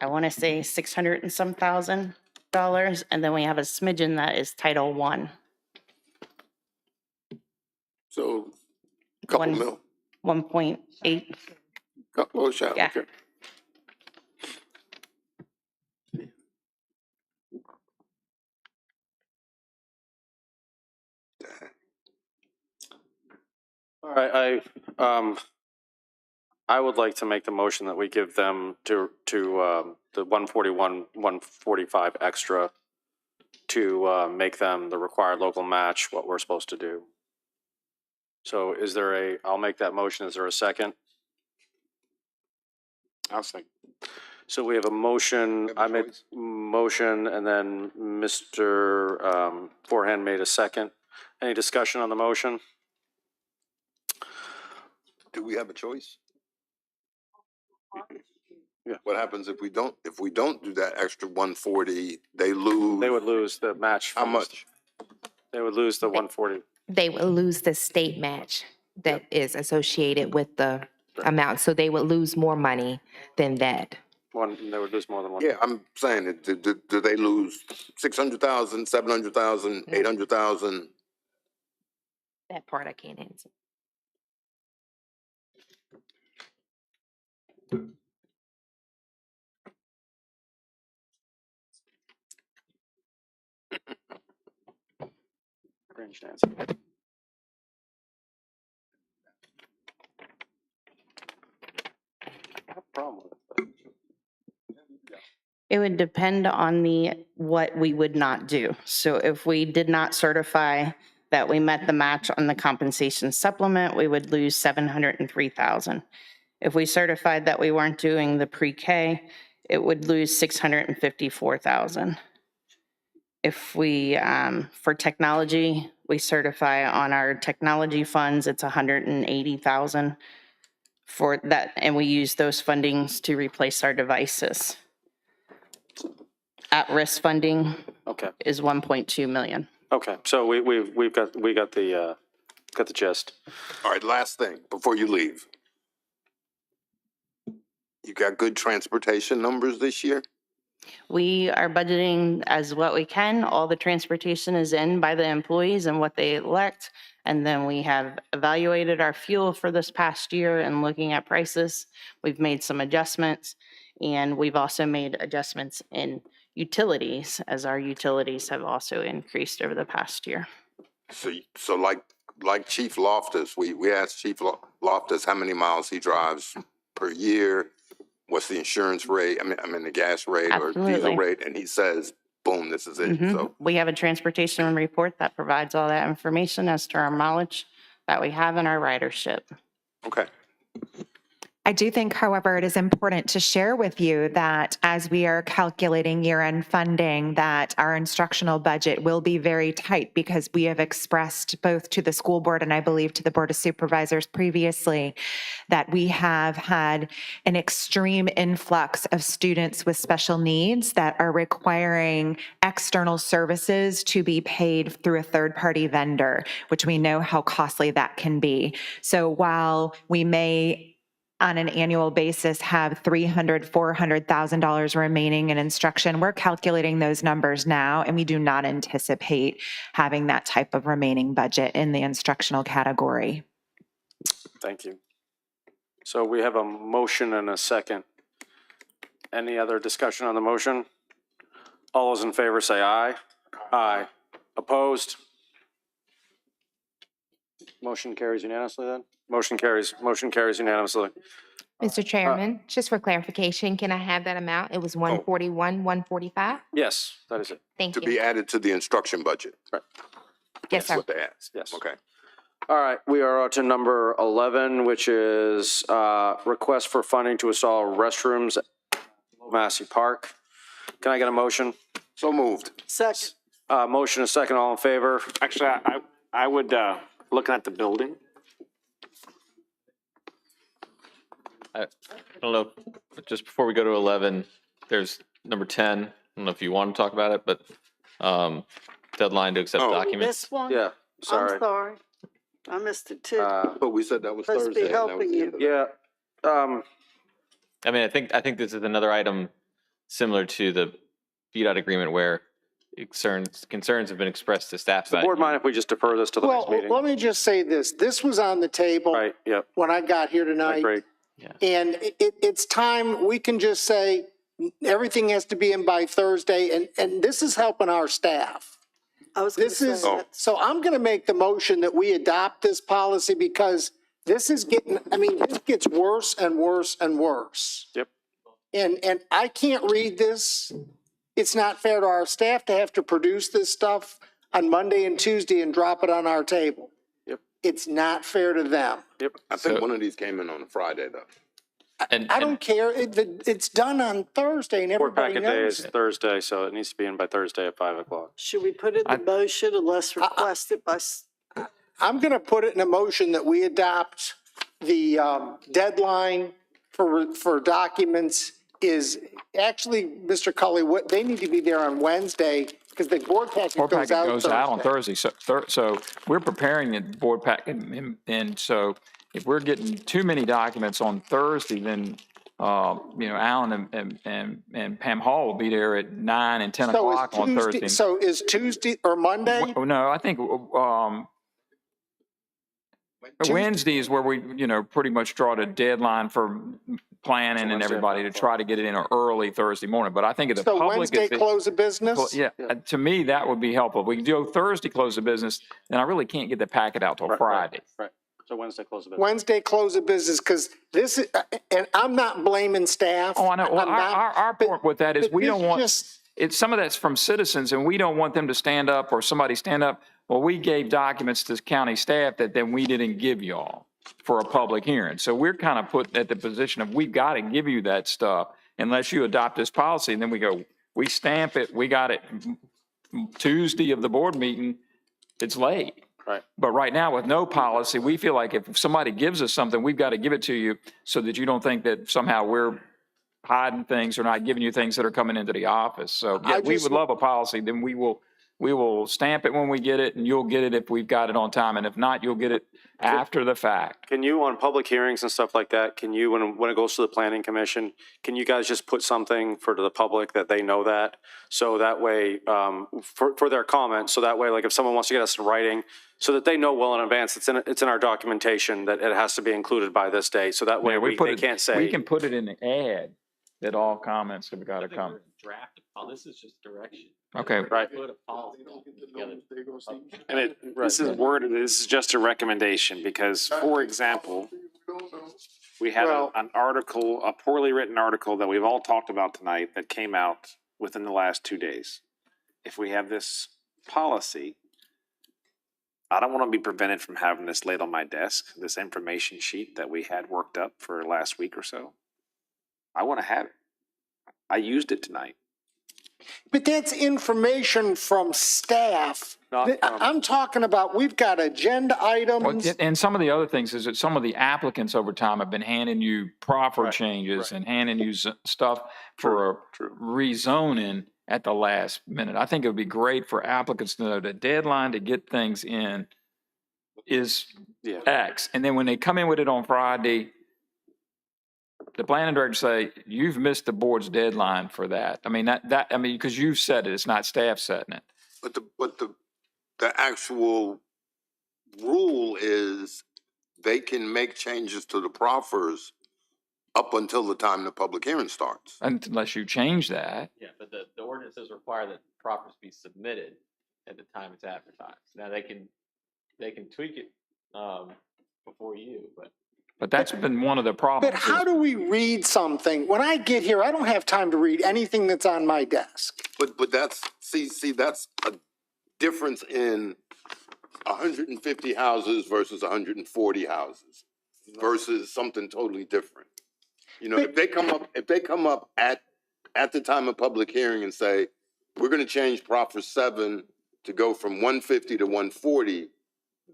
I want to say 600 and some thousand dollars. And then we have a smidgen that is Title I. So a couple mil. 1.8. Oh, shot. Yeah. Okay. All right, I would like to make the motion that we give them to the 141, 145 extra to make them the required local match, what we're supposed to do. So is there I'll make that motion. Is there a second? I'll second. So we have a motion. I made motion, and then Mr. Forehand made a second. Any discussion on the motion? Do we have a choice? Yeah. What happens if we don't do that extra 140, they lose? They would lose the match. How much? They would lose the 140. They would lose the state match that is associated with the amount. So they would lose more money than that. They would lose more than one. Yeah, I'm saying, do they lose 600,000, 700,000, 800,000? That part I can't answer. Cringe dance. Problem with it. It would depend on what we would not do. So if we did not certify that we met the match on the compensation supplement, we would lose $703,000. If we certified that we weren't doing the pre-K, it would lose $654,000. If we, for technology, we certify on our technology funds, it's $180,000 for that, and we use those fundings to replace our devices. At-risk funding is 1.2 million. Okay, so we got the gist. All right, last thing before you leave. You got good transportation numbers this year? We are budgeting as what we can. All the transportation is in by the employees and what they elect. And then we have evaluated our fuel for this past year and looking at prices. We've made some adjustments, and we've also made adjustments in utilities as our utilities have also increased over the past year. So like Chief Loftus, we asked Chief Loftus how many miles he drives per year, what's the insurance rate, I mean the gas rate or diesel Absolutely. rate, and he says, boom, this is it. Mhm. So We have a transportation report that provides all that information as to our mileage that we have in our ridership. okay. I do think, however, it is important to share with you that as we are calculating year-end funding, that our instructional budget will be very tight because we have expressed both to the school board and I believe to the Board of Supervisors previously that we have had an extreme influx of students with special needs that are requiring external services to be paid through a third-party vendor, which we know how costly that can be. So while we may on an annual basis have $300,000, $400,000 remaining in instruction. We're calculating those numbers now, and we do not anticipate having that type of remaining budget in the instructional category. Thank you. So we have a motion and a second. Any other discussion on the motion? All those in favor say aye. Aye. Opposed? Motion carries unanimously then? Motion carries unanimously. Mr. Chairman, just for clarification, can I have that amount? It was 141, 145? Yes, that is it. Thank To you. be added to the instruction budget. Right. Yes, That's sir. what they asked. Yes. Okay. All right, we are on to number 11, which is request for funding to install restrooms at Massey Park. Can I get a motion? So moved. Second. Motion and second, all in favor? Actually, I would, looking at the building, I don't know, but just before we go to 11, there's number 10. I don't know if you want to talk about it, but deadline to accept documents. This one? Yeah, sorry. I'm sorry. I missed it too. But we said that was Must Thursday. be and that was helping the you. end of it. Yeah, I mean, I think this is another item similar to the VDOT agreement where concerns have been expressed to staff does the about. board mind if we just defer this to the next Well, meeting? let me just say this. This was on the table Right, yep, when I got here I tonight. agree. And it's time, we can just say, everything has to be in by Thursday, and this is helping our staff. I was going to This say is, that. so I'm going to make the motion that we adopt this policy because this is getting, I mean, this gets worse and worse and worse. Yep. And I can't read this. It's not fair to our staff to have to produce this stuff on Monday and Tuesday and drop it on our table. Yep. It's not fair to them. Yep. I think So- one of these came in on a Friday though. I don't care. It's done on Thursday and Board everybody packet day knows is it. Thursday, so it needs to be in by Thursday at 5 o'clock. Should we put it in the motion unless requested by, I'm going to put it in a motion that we adopt the deadline for documents is actually, Mr. Cully, what, they need to be there on Wednesday because the board packet Board goes packet out goes out on Thursday. Thursday, so we're preparing the board packet, and so if we're getting too many documents on Thursday, then, Alan and Pam Hall will be there at 9 and 10 So o'clock on is Thursday. Tuesday, so is Tuesday or Monday? No, I think, Wednesday is where we, pretty much draw the deadline for planning and Wednesday at everybody to 5 try to get it in early Thursday morning. But I think if the So public Wednesday is. close of business? Yeah, to me, that would be helpful. We can do Thursday close of business, and I really can't get the packet out till Right, Friday. Right. So Wednesday close the business. Wednesday close of business because this is, and I'm not blaming staff. Oh, I know. Well, I'm not- our point with that is but we don't this want, just- it's, some of that's from citizens, and we don't want them to stand up or somebody stand up. Well, we gave documents to county staff that then we didn't give y'all for a public hearing. So we're kind of put at the position of, we've got to give you that stuff unless you adopt this policy. And then we go, we stamp it, we got it Tuesday of the board meeting, it's late. Right. But right now, with no policy, we feel like if somebody gives us something, we've got to give it to you so that you don't think that somehow we're hiding things or not giving you things that are coming into the office. So yeah, we would love a policy, then we will We will stamp it when we get it, and you'll get it if we've got it on time. And if not, you'll get it after the fact. Can you, on public hearings and stuff like that, can you, when it goes to the planning commission, can you guys just put something for the public that they know that? So that way, for their comment, so that way, like if someone wants to get us in writing, so that they know well in advance, it's in our documentation that it has to be included by this day. So that way they can't say. We can put it in the ad that all comments have got to come. Draft, this is just direction. Okay. Right. Put a policy together. And this is worded, this is just a recommendation because, for example, we had an article, a poorly written article that we've all talked about tonight that came out within the last 2 days. If we have this policy, I don't want to be prevented from having this laid on my desk, this information sheet that we had worked up for last week or so. I want to have it. I used it tonight. But that's information from staff. I'm talking about, we've got agenda items. Well, and some of the other things is that some of the applicants over time have been handing you proffer changes and handing you stuff for rezoning at the last minute. I think it would be great for applicants to know the deadline to get things in is X. And then when they come in with it on Friday, the planning director say, you've missed the board's deadline for that. I mean, because you've said it, it's not staff setting it. But the actual rule is they can make changes to the proffers up until the time the public hearing starts. Unless you change that. Yeah, but the ordinances require that proffers be submitted at the time it's advertised. Now they can tweak it before you, But that's been one of the problems. But how do we read something? When I get here, I don't have time to read anything that's on my desk. But that's, see, that's a difference in 150 houses versus 140 houses versus something totally different. You know, if they come up at the time of public hearing and say, we're going to change proffer 7 to go from 150 to 140,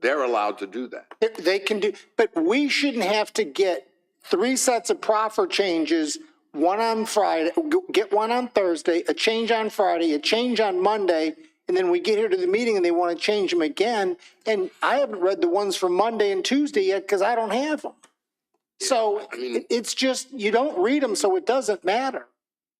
they're allowed to do that. They can do, but we shouldn't have to get 3 sets of proffer changes, one on Friday, get one on Thursday, a change on Friday, a change on Monday, and then we get here to the meeting and they want to change them again. And I haven't read the ones from Monday and Tuesday yet because I don't have them. So it's just, you don't read them, so it doesn't matter.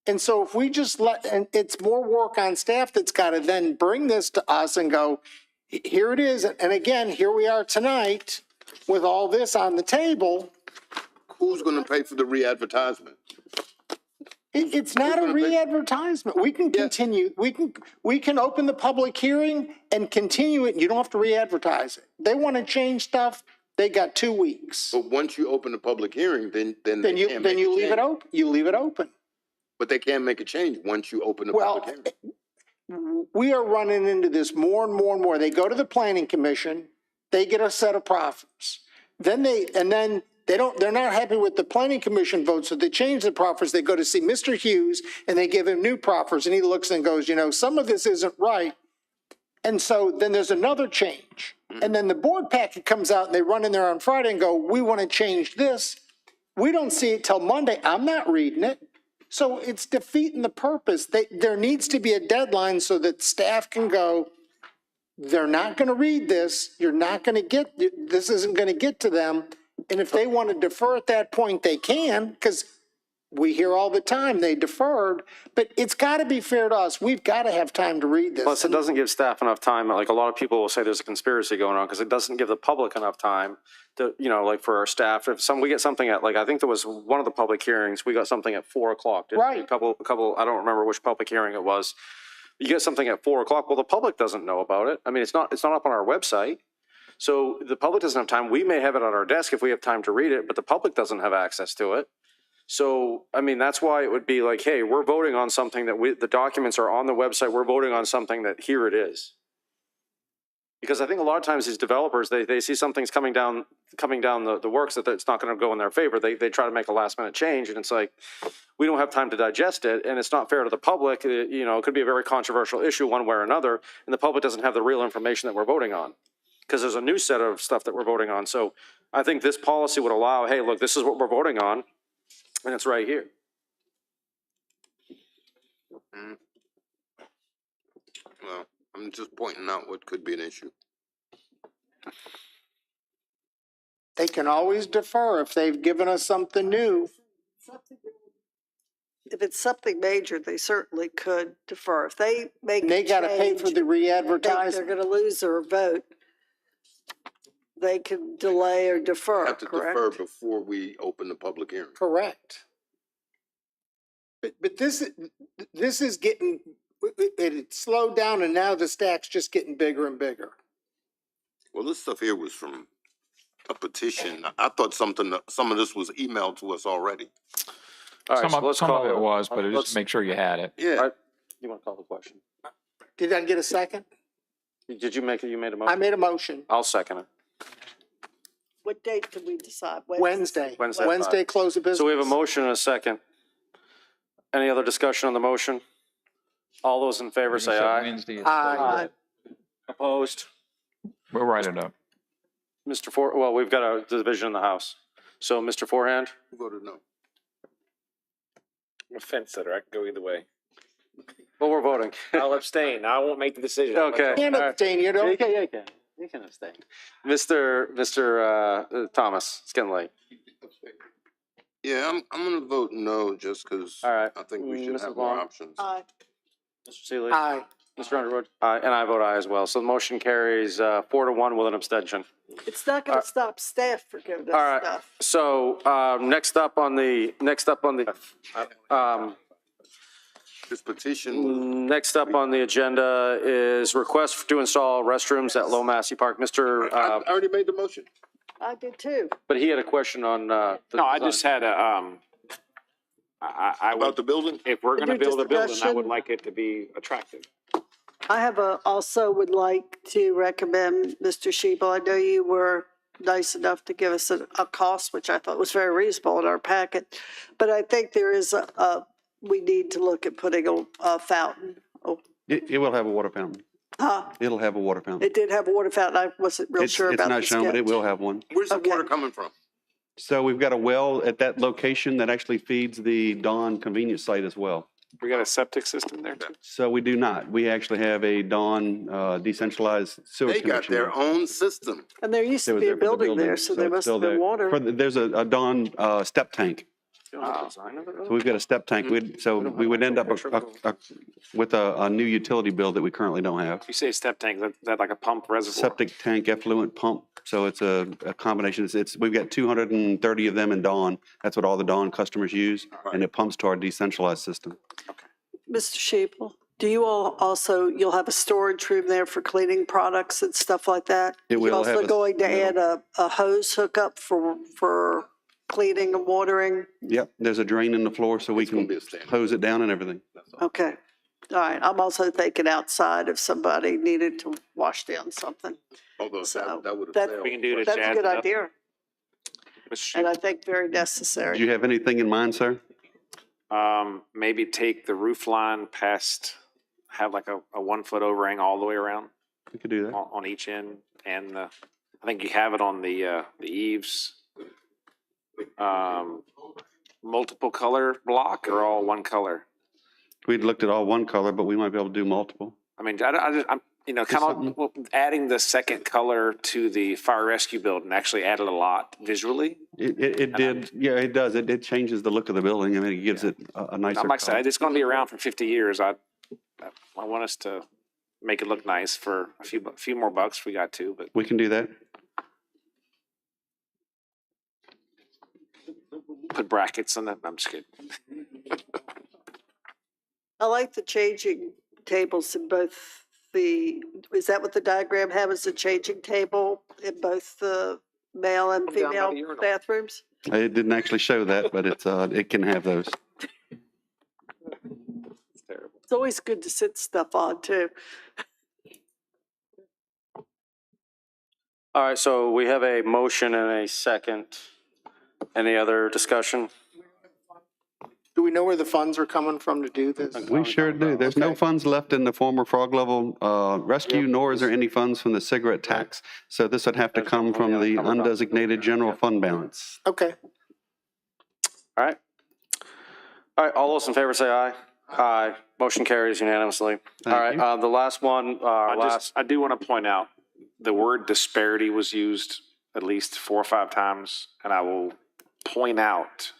And so if we just and it's more work on staff that's got to then bring this to us and go, here it is. And again, here we are tonight with all this on the table. Who's going to pay for the re-advertisement? It's not a re-advertisement. We can continue. We can open the public hearing and continue it. You don't have to re-advertise it. They want to change stuff. They got 2 weeks. But once you open the public hearing, then you leave it open. You leave it open. But they can't make a change once you open the public hearing. We are running into this more and more and more. They go to the planning commission, they get a set of proffers. Then they're not happy with the planning commission vote, so they change the proffers. They go to see Mr. Hughes and they give him new proffers and he looks and goes, you know, some of this isn't right. And so then there's another change. And then the board packet comes out and they run in there on Friday and go, we want to change this. We don't see it till Monday. I'm not reading it. So it's defeating the purpose. There needs to be a deadline so that staff can go, they're not going to read this. You're not going to get, this isn't going to get to them. And if they want to defer at that point, they can, because we hear all the time they deferred, but it's got to be fair to us. We've got to have time to read this. Plus, it doesn't give staff enough time. Like a lot of people will say there's a conspiracy going on because it doesn't give the public enough time to, you know, like for our staff. If we get something at, like, I think there was one of the public hearings, we got something at 4 o'clock. Right. A couple, I don't remember which public hearing it was. You get something at 4 o'clock. Well, the public doesn't know about it. I mean, it's not up on our website. So the public doesn't have time. We may have it on our desk if we have time to read it, but the public doesn't have access to it. So, I mean, that's why it would be like, hey, we're voting on something that the documents are on the website. We're voting on something that here it is. Because I think a lot of times these developers, they see something's coming down the works that it's not going to go in their favor. They try to make a last minute change, and it's like, we don't have time to digest it, and it's not fair to the public. You know, it could be a very controversial issue one way or another, and the public doesn't have the real information that we're voting on. Because there's a new set of stuff that we're voting on. So I think this policy would allow, hey, look, this is what we're voting on, and it's right here. Well, I'm just pointing out what could be an issue. They can always defer if they've given us something new. If it's something major, they certainly could defer. If they make And they got to pay for change, the they're re-advertising. going to lose their vote. They can delay or defer, Have to correct? defer before we open the public hearing. Correct. But this is getting, it slowed down and now the stack's just getting bigger and bigger. Well, this stuff here was from a petition. I thought some of this was emailed to us already. All right, so let's Some call of it it. was, but just make sure you had it. Yeah. All right, you want to call the question? Did I get a second? Did you make it? You made a I motion? made a motion. I'll second it. What date did we decide? Wednesday. Wednesday. Wednesday, close of business. So we have a motion and a second. Any other discussion on the motion? All those in favor say aye. Wednesday is Aye. Opposed? We'll write it up. Well, we've got a division in the House. So, Mr. Forehand? Who voted no? I'm a fence sitter. I can go either way. Well, we're voting. I'll abstain. I won't make the decision. Okay. Can't abstain, you know? Yeah, you can. You can abstain. Mr. Thomas, it's getting late. Yeah, I'm gonna vote no, just because All right. I think we should Mrs. have more Long? options. Aye. Mr. Seeley? Aye. Mr. Underwood? Aye, and I vote aye as well. So the motion carries 4-1 with an abstention. It's not going to stop staff from giving us All right. stuff. So next up on the This petition, next up on the agenda is request to install restrooms at Low Massey Park. Mr. I already made the motion. I did too. But he had a question on the No, I design. just had a, I About would, the building? if we're gonna Under build a building, I discussion. would like it to be attractive. I have also would like to recommend Mr. Shebel. I know you were nice enough to give us a cost, which I thought was very reasonable in our packet. But I think there is we need to look at putting a fountain. Oh, It will have a water fountain. It'll have a water fountain. it did have a water fountain. I wasn't real sure about It's not the shown, but it sketch. will have one. Where's the Okay. water coming from? So we've got a well at that location that actually feeds the Dawn convenience site as well. We got a septic system there too? So we do not. We actually have a Dawn decentralized sewer They got connection. their own system. And there used It to was be a there for the building there, building, so so there it's must still have been there. water. There's a Dawn step tank. So we've got a step tank. So we would end up with a new utility bill that we currently don't have. You say step tank, is that like a pump reservoir? Septic tank effluent pump. So it's a combination. We've got 230 of them in Dawn. That's what all the Dawn customers use. And it pumps to our decentralized system. Mr. Shebel, do you all also, you'll have a storage room there for cleaning products and stuff like that? It will You're have also a- going to add a hose hookup for cleaning and watering? Yep, there's a drain in the floor so we gonna can be a standard. hose it down and everything. Okay. All right. I'm also thinking outside if somebody needed to wash down something. Although So that would have that- failed. We can do to That's a jazz good it up. idea, Mr. and I Shebel. think very Do necessary. you have anything in mind, sir? Maybe take the roof line past, have like a 1 foot overhang all the way around We could do that. on each end. And I think you have it on the eaves. Multiple color block or all one color? We'd looked at all one color, but we might be able to do multiple. I mean, I'm kind of adding the second color to the fire rescue building actually added a lot visually. It did, yeah, it does. It changes the look of the building. I mean, it gives it a nicer Like I color. said, it's going to be around for 50 years. I want us to make it look nice for a few more bucks if we got to, but We can do that. put brackets on it. I'm just kidding. I like the changing tables in both is that what the diagram have, is a changing table in both the male and Come down by female the urinal. bathrooms? It didn't actually show that, but it can have those. It's terrible. It's always good to sit stuff on too. All right, so we have a motion and a second. Any other discussion? Do we know where the funds are coming from to do this? We sure do. There's no funds left in the former frog level rescue, nor is there any funds from the cigarette tax. So this would have to come from the undesignated general fund balance. Okay. All right. All right, all those in favor say aye. Aye. Motion carries unanimously. All right, the last one, I do want to point out, the word disparity was used at least 4 or 5 times, and I will point out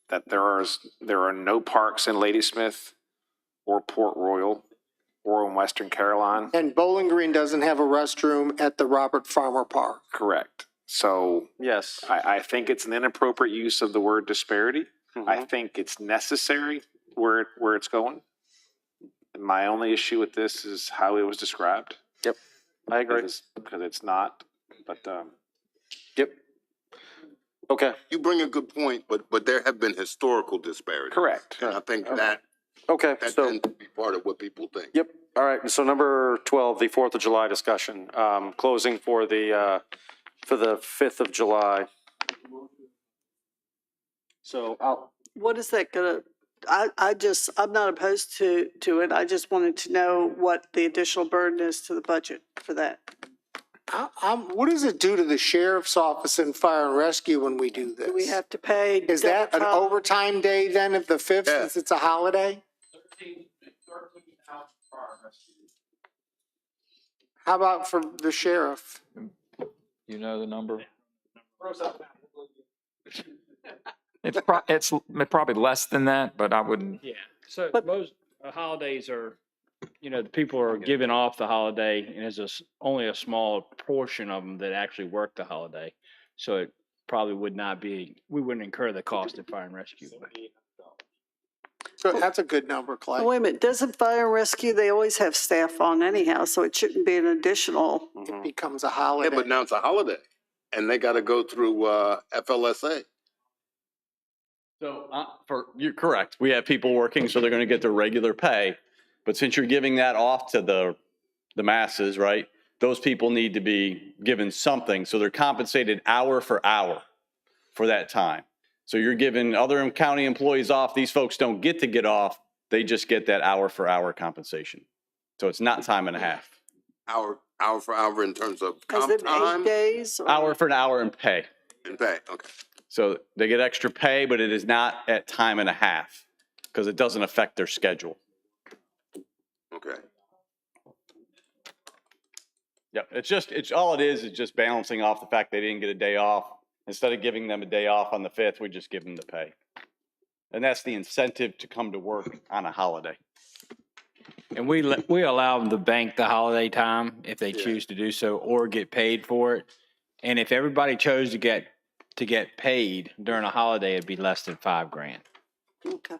that there are no parks in Ladysmith or Port Royal or in Western Carolina. And Bowling Green doesn't have a restroom at the Robert Farmer Park. Correct. So yes, I think it's an inappropriate use of the word disparity. I think it's necessary where it's going. My only issue with this is how it was described. Yep, I agree. Because it's not, but, Yep. Okay. You bring a good point, but there have been historical disparities. Correct. And I think that Okay, that so, tends to be part of what people think. yep. All right, so number 12, the 4th of July discussion, closing for the 5th of July. So What is that gonna, I'm not opposed to it. I just wanted to know what the additional burden is to the budget for that. What does it do to the sheriff's office and fire and rescue when we do this? Do we have to pay? Is that an double time? overtime day then of the 5th Yeah. since it's a holiday? How about for the sheriff? You know the number? It's probably less than that, but I wouldn't. Yeah, so most holidays are, the people are giving off the holiday, and there's only a small portion of them that actually work the holiday. So it probably would not be, we wouldn't incur the cost of fire and rescue. So that's a good number, Clay. Oh, wait a minute, doesn't fire and rescue, they always have staff on anyhow, so it shouldn't be an additional. It becomes a Yeah, holiday. but now it's a holiday, and they got to go through FLSA. So you're correct. We have people working, so they're going to get their regular pay. But since you're giving that off to the masses, right? Those people need to be given something. So they're compensated hour for hour for that time. So you're giving other county employees off. These folks don't get to get off. They just get that hour for hour compensation. So it's not time and a half. Hour for hour in terms of Is comp it time 8 days? or- Hour for an hour and pay. and pay. Okay. So they get extra pay, but it is not at time and a half because it doesn't affect their schedule. Okay. Yep, it's all it is just balancing off the fact they didn't get a day off. Instead of giving them a day off on the 5th, we just give them the pay. And that's the incentive to come to work on a holiday. And we allow them to bank the holiday time if they choose to do so, or get paid for it. And if everybody chose to get paid during a holiday, it'd be less than $5,000. Okay.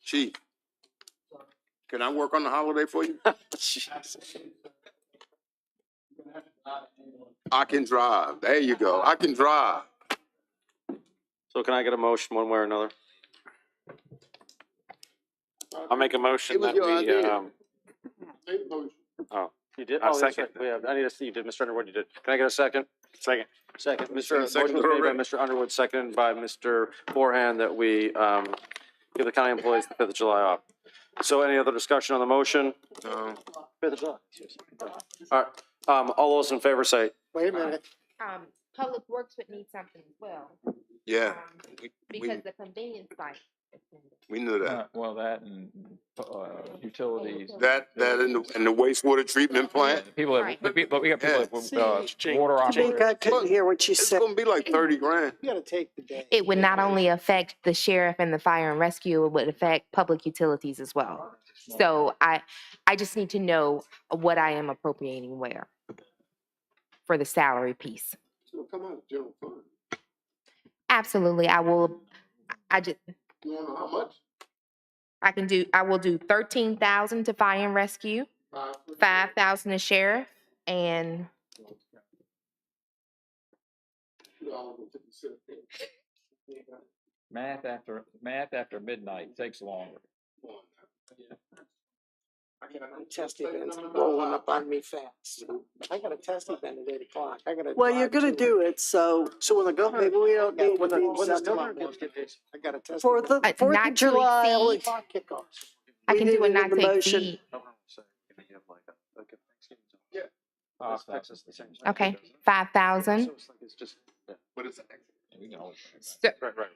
Chief, can I work on the holiday for you? I can drive. There you go. I can drive. So can I get a motion one way or another? I'll make a motion It was that your we, idea. oh, You did? I'll Oh, that's second. right. I need you did, Mr. Underwood, you did. Can I get a second? second. Second. Second Motion was made by already. Mr. Underwood, seconded by Mr. Forehand that we, give the county employees the 5th of July off. So any other discussion on the motion? 5th of July. All right, all those in favor say, Wait a minute. Public Works would need something as well, Yeah, because the convenience site. we knew that. Well, that and utilities. That and the wastewater treatment plant. People that, but we got people that, water I think operators. I couldn't hear what you It's said. gonna be like 30 grand. You gotta take the day. It would not only affect the sheriff and the fire and rescue, it would affect public utilities as well. So I just need to know what I am appropriating where for the salary piece. So come on, general fund. Absolutely, I will, You wanna know how much? I will do 13,000 to fire and rescue, 5,000 to sheriff, and Math after midnight takes longer. I got a test event rolling up on me fast. I got a test event at 8:00. I gotta. Well, you're gonna do it, so. So when the governor. Maybe we don't need When to the be governor set gets, I got a test. For the Not 4th to of July, exceed. Clock kickoff. I We can do need a it in not the to motion. exceed. Texas the same. Okay, 5,000. It's just, But it's So- right.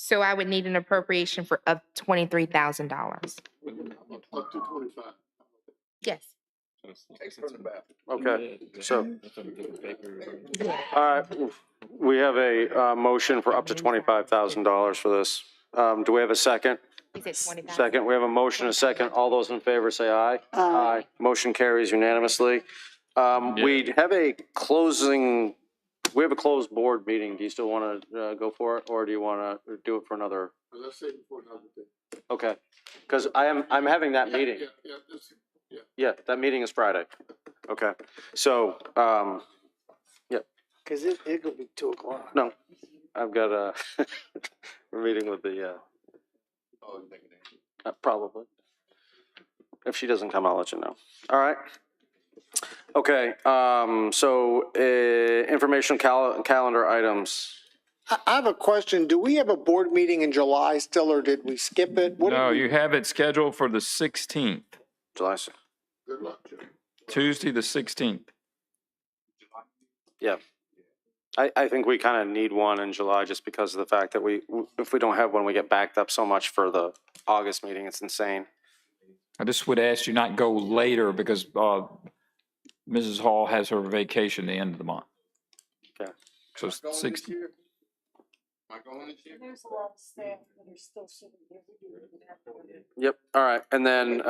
So I would need an appropriation for up $23,000. Up to 25. Yes. Okay, so, all right, we have a motion for up to $25,000 for this. Do we have a second? Is it 20,000? Second, we have a motion, a second. All those in favor say aye. Aye. Motion carries unanimously. We have a closing, we have a closed board meeting. Do you still want to go for it, or do you want to do it for another? Let's say before another day. Okay, because I'm having that meeting. Yeah, that meeting is Friday. Okay, so, yeah. Because it could be 2:00. No, I've got a, we're meeting with the, probably. If she doesn't come, I'll let you know. All right. Okay, so, informational calendar items. I have a question. Do we have a board meeting in July still, or did we skip it? What did No, we- you have it scheduled for the 16th, July 6th. Good luck, Jim. Tuesday, the 16th. Yeah. I think we kind of need one in July just because of the fact that if we don't have one, we get backed up so much for the August meeting. It's insane. I just would ask you not go later because Mrs. Hall has her vacation the end of the month. Okay. So 60. Am I going this year? There's a lot of staff that are still sitting here. Yep. All right. And then,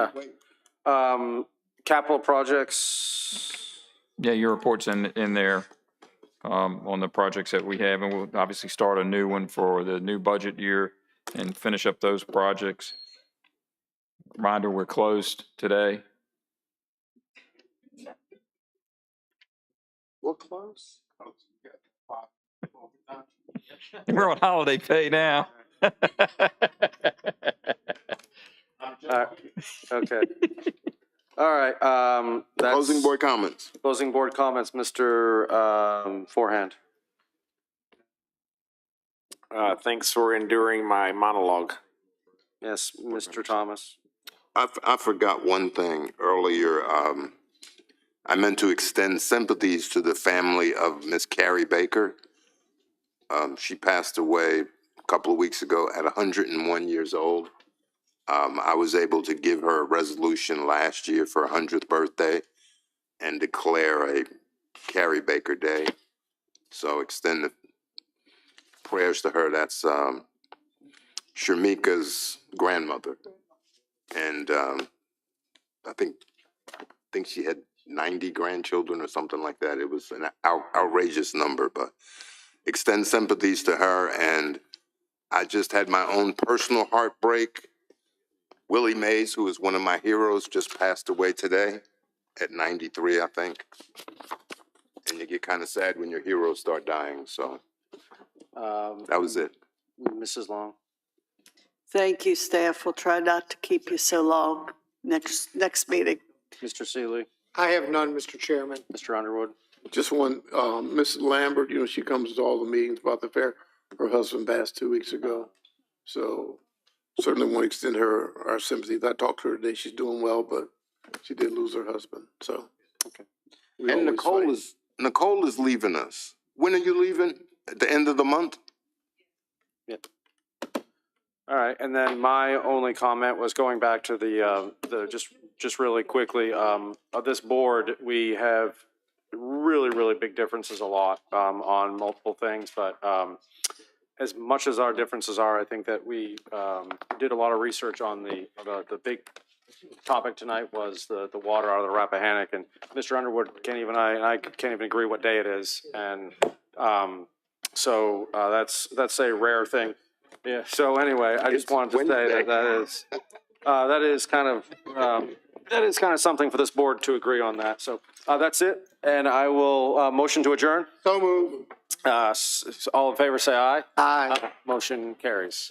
capital projects. Yeah, your report's in there on the projects that we have, and we'll obviously start a new one for the new budget year and finish up those projects. Reminder, we're closed today. We're close. We're on holiday pay now. Okay. All right. That's Closing board comments. Closing board comments, Mr. Forehand. Thanks for enduring my monologue. Yes, Mr. Thomas. I forgot one thing earlier. I meant to extend sympathies to the family of Miss Carrie Baker. She passed away a couple of weeks ago at 101 years old. I was able to give her a resolution last year for her 100th birthday and declare a Carrie Baker Day. So extend the prayers to her. That's Sharmika's grandmother. And I think she had 90 grandchildren or something like that. It was an outrageous number, but extend sympathies to her. And I just had my own personal heartbreak. Willie Mays, who is one of my heroes, just passed away today at 93, I think. And you get kind of sad when your heroes start dying. So that was it. Mrs. Long. Thank you, staff. We'll try not to keep you so long next meeting. Mr. Seeley. I have none, Mr. Chairman. Mr. Underwood. Just one, Miss Lambert, she comes to all the meetings about the fair. Her husband passed 2 weeks ago. So certainly want to extend her our sympathies. I talked to her today. She's doing well, but she did lose her husband. So. Okay. And Nicole is leaving us. When are you leaving? At the end of the month? Yep. All right, and then my only comment was going back to the just really quickly, of this board, we have really big differences a lot, on multiple things, but, as much as our differences are, I think that we, did a lot of research on the big topic tonight was the water out of the Rappahannock, and Mr. Underwood I can't even agree what day it is, and, so, that's a rare thing. Yeah, so anyway, I just wanted to say that is kind of something for this board to agree on that. So that's it, and I will motion to adjourn. So move. All in favor, say aye. Aye. Motion carries.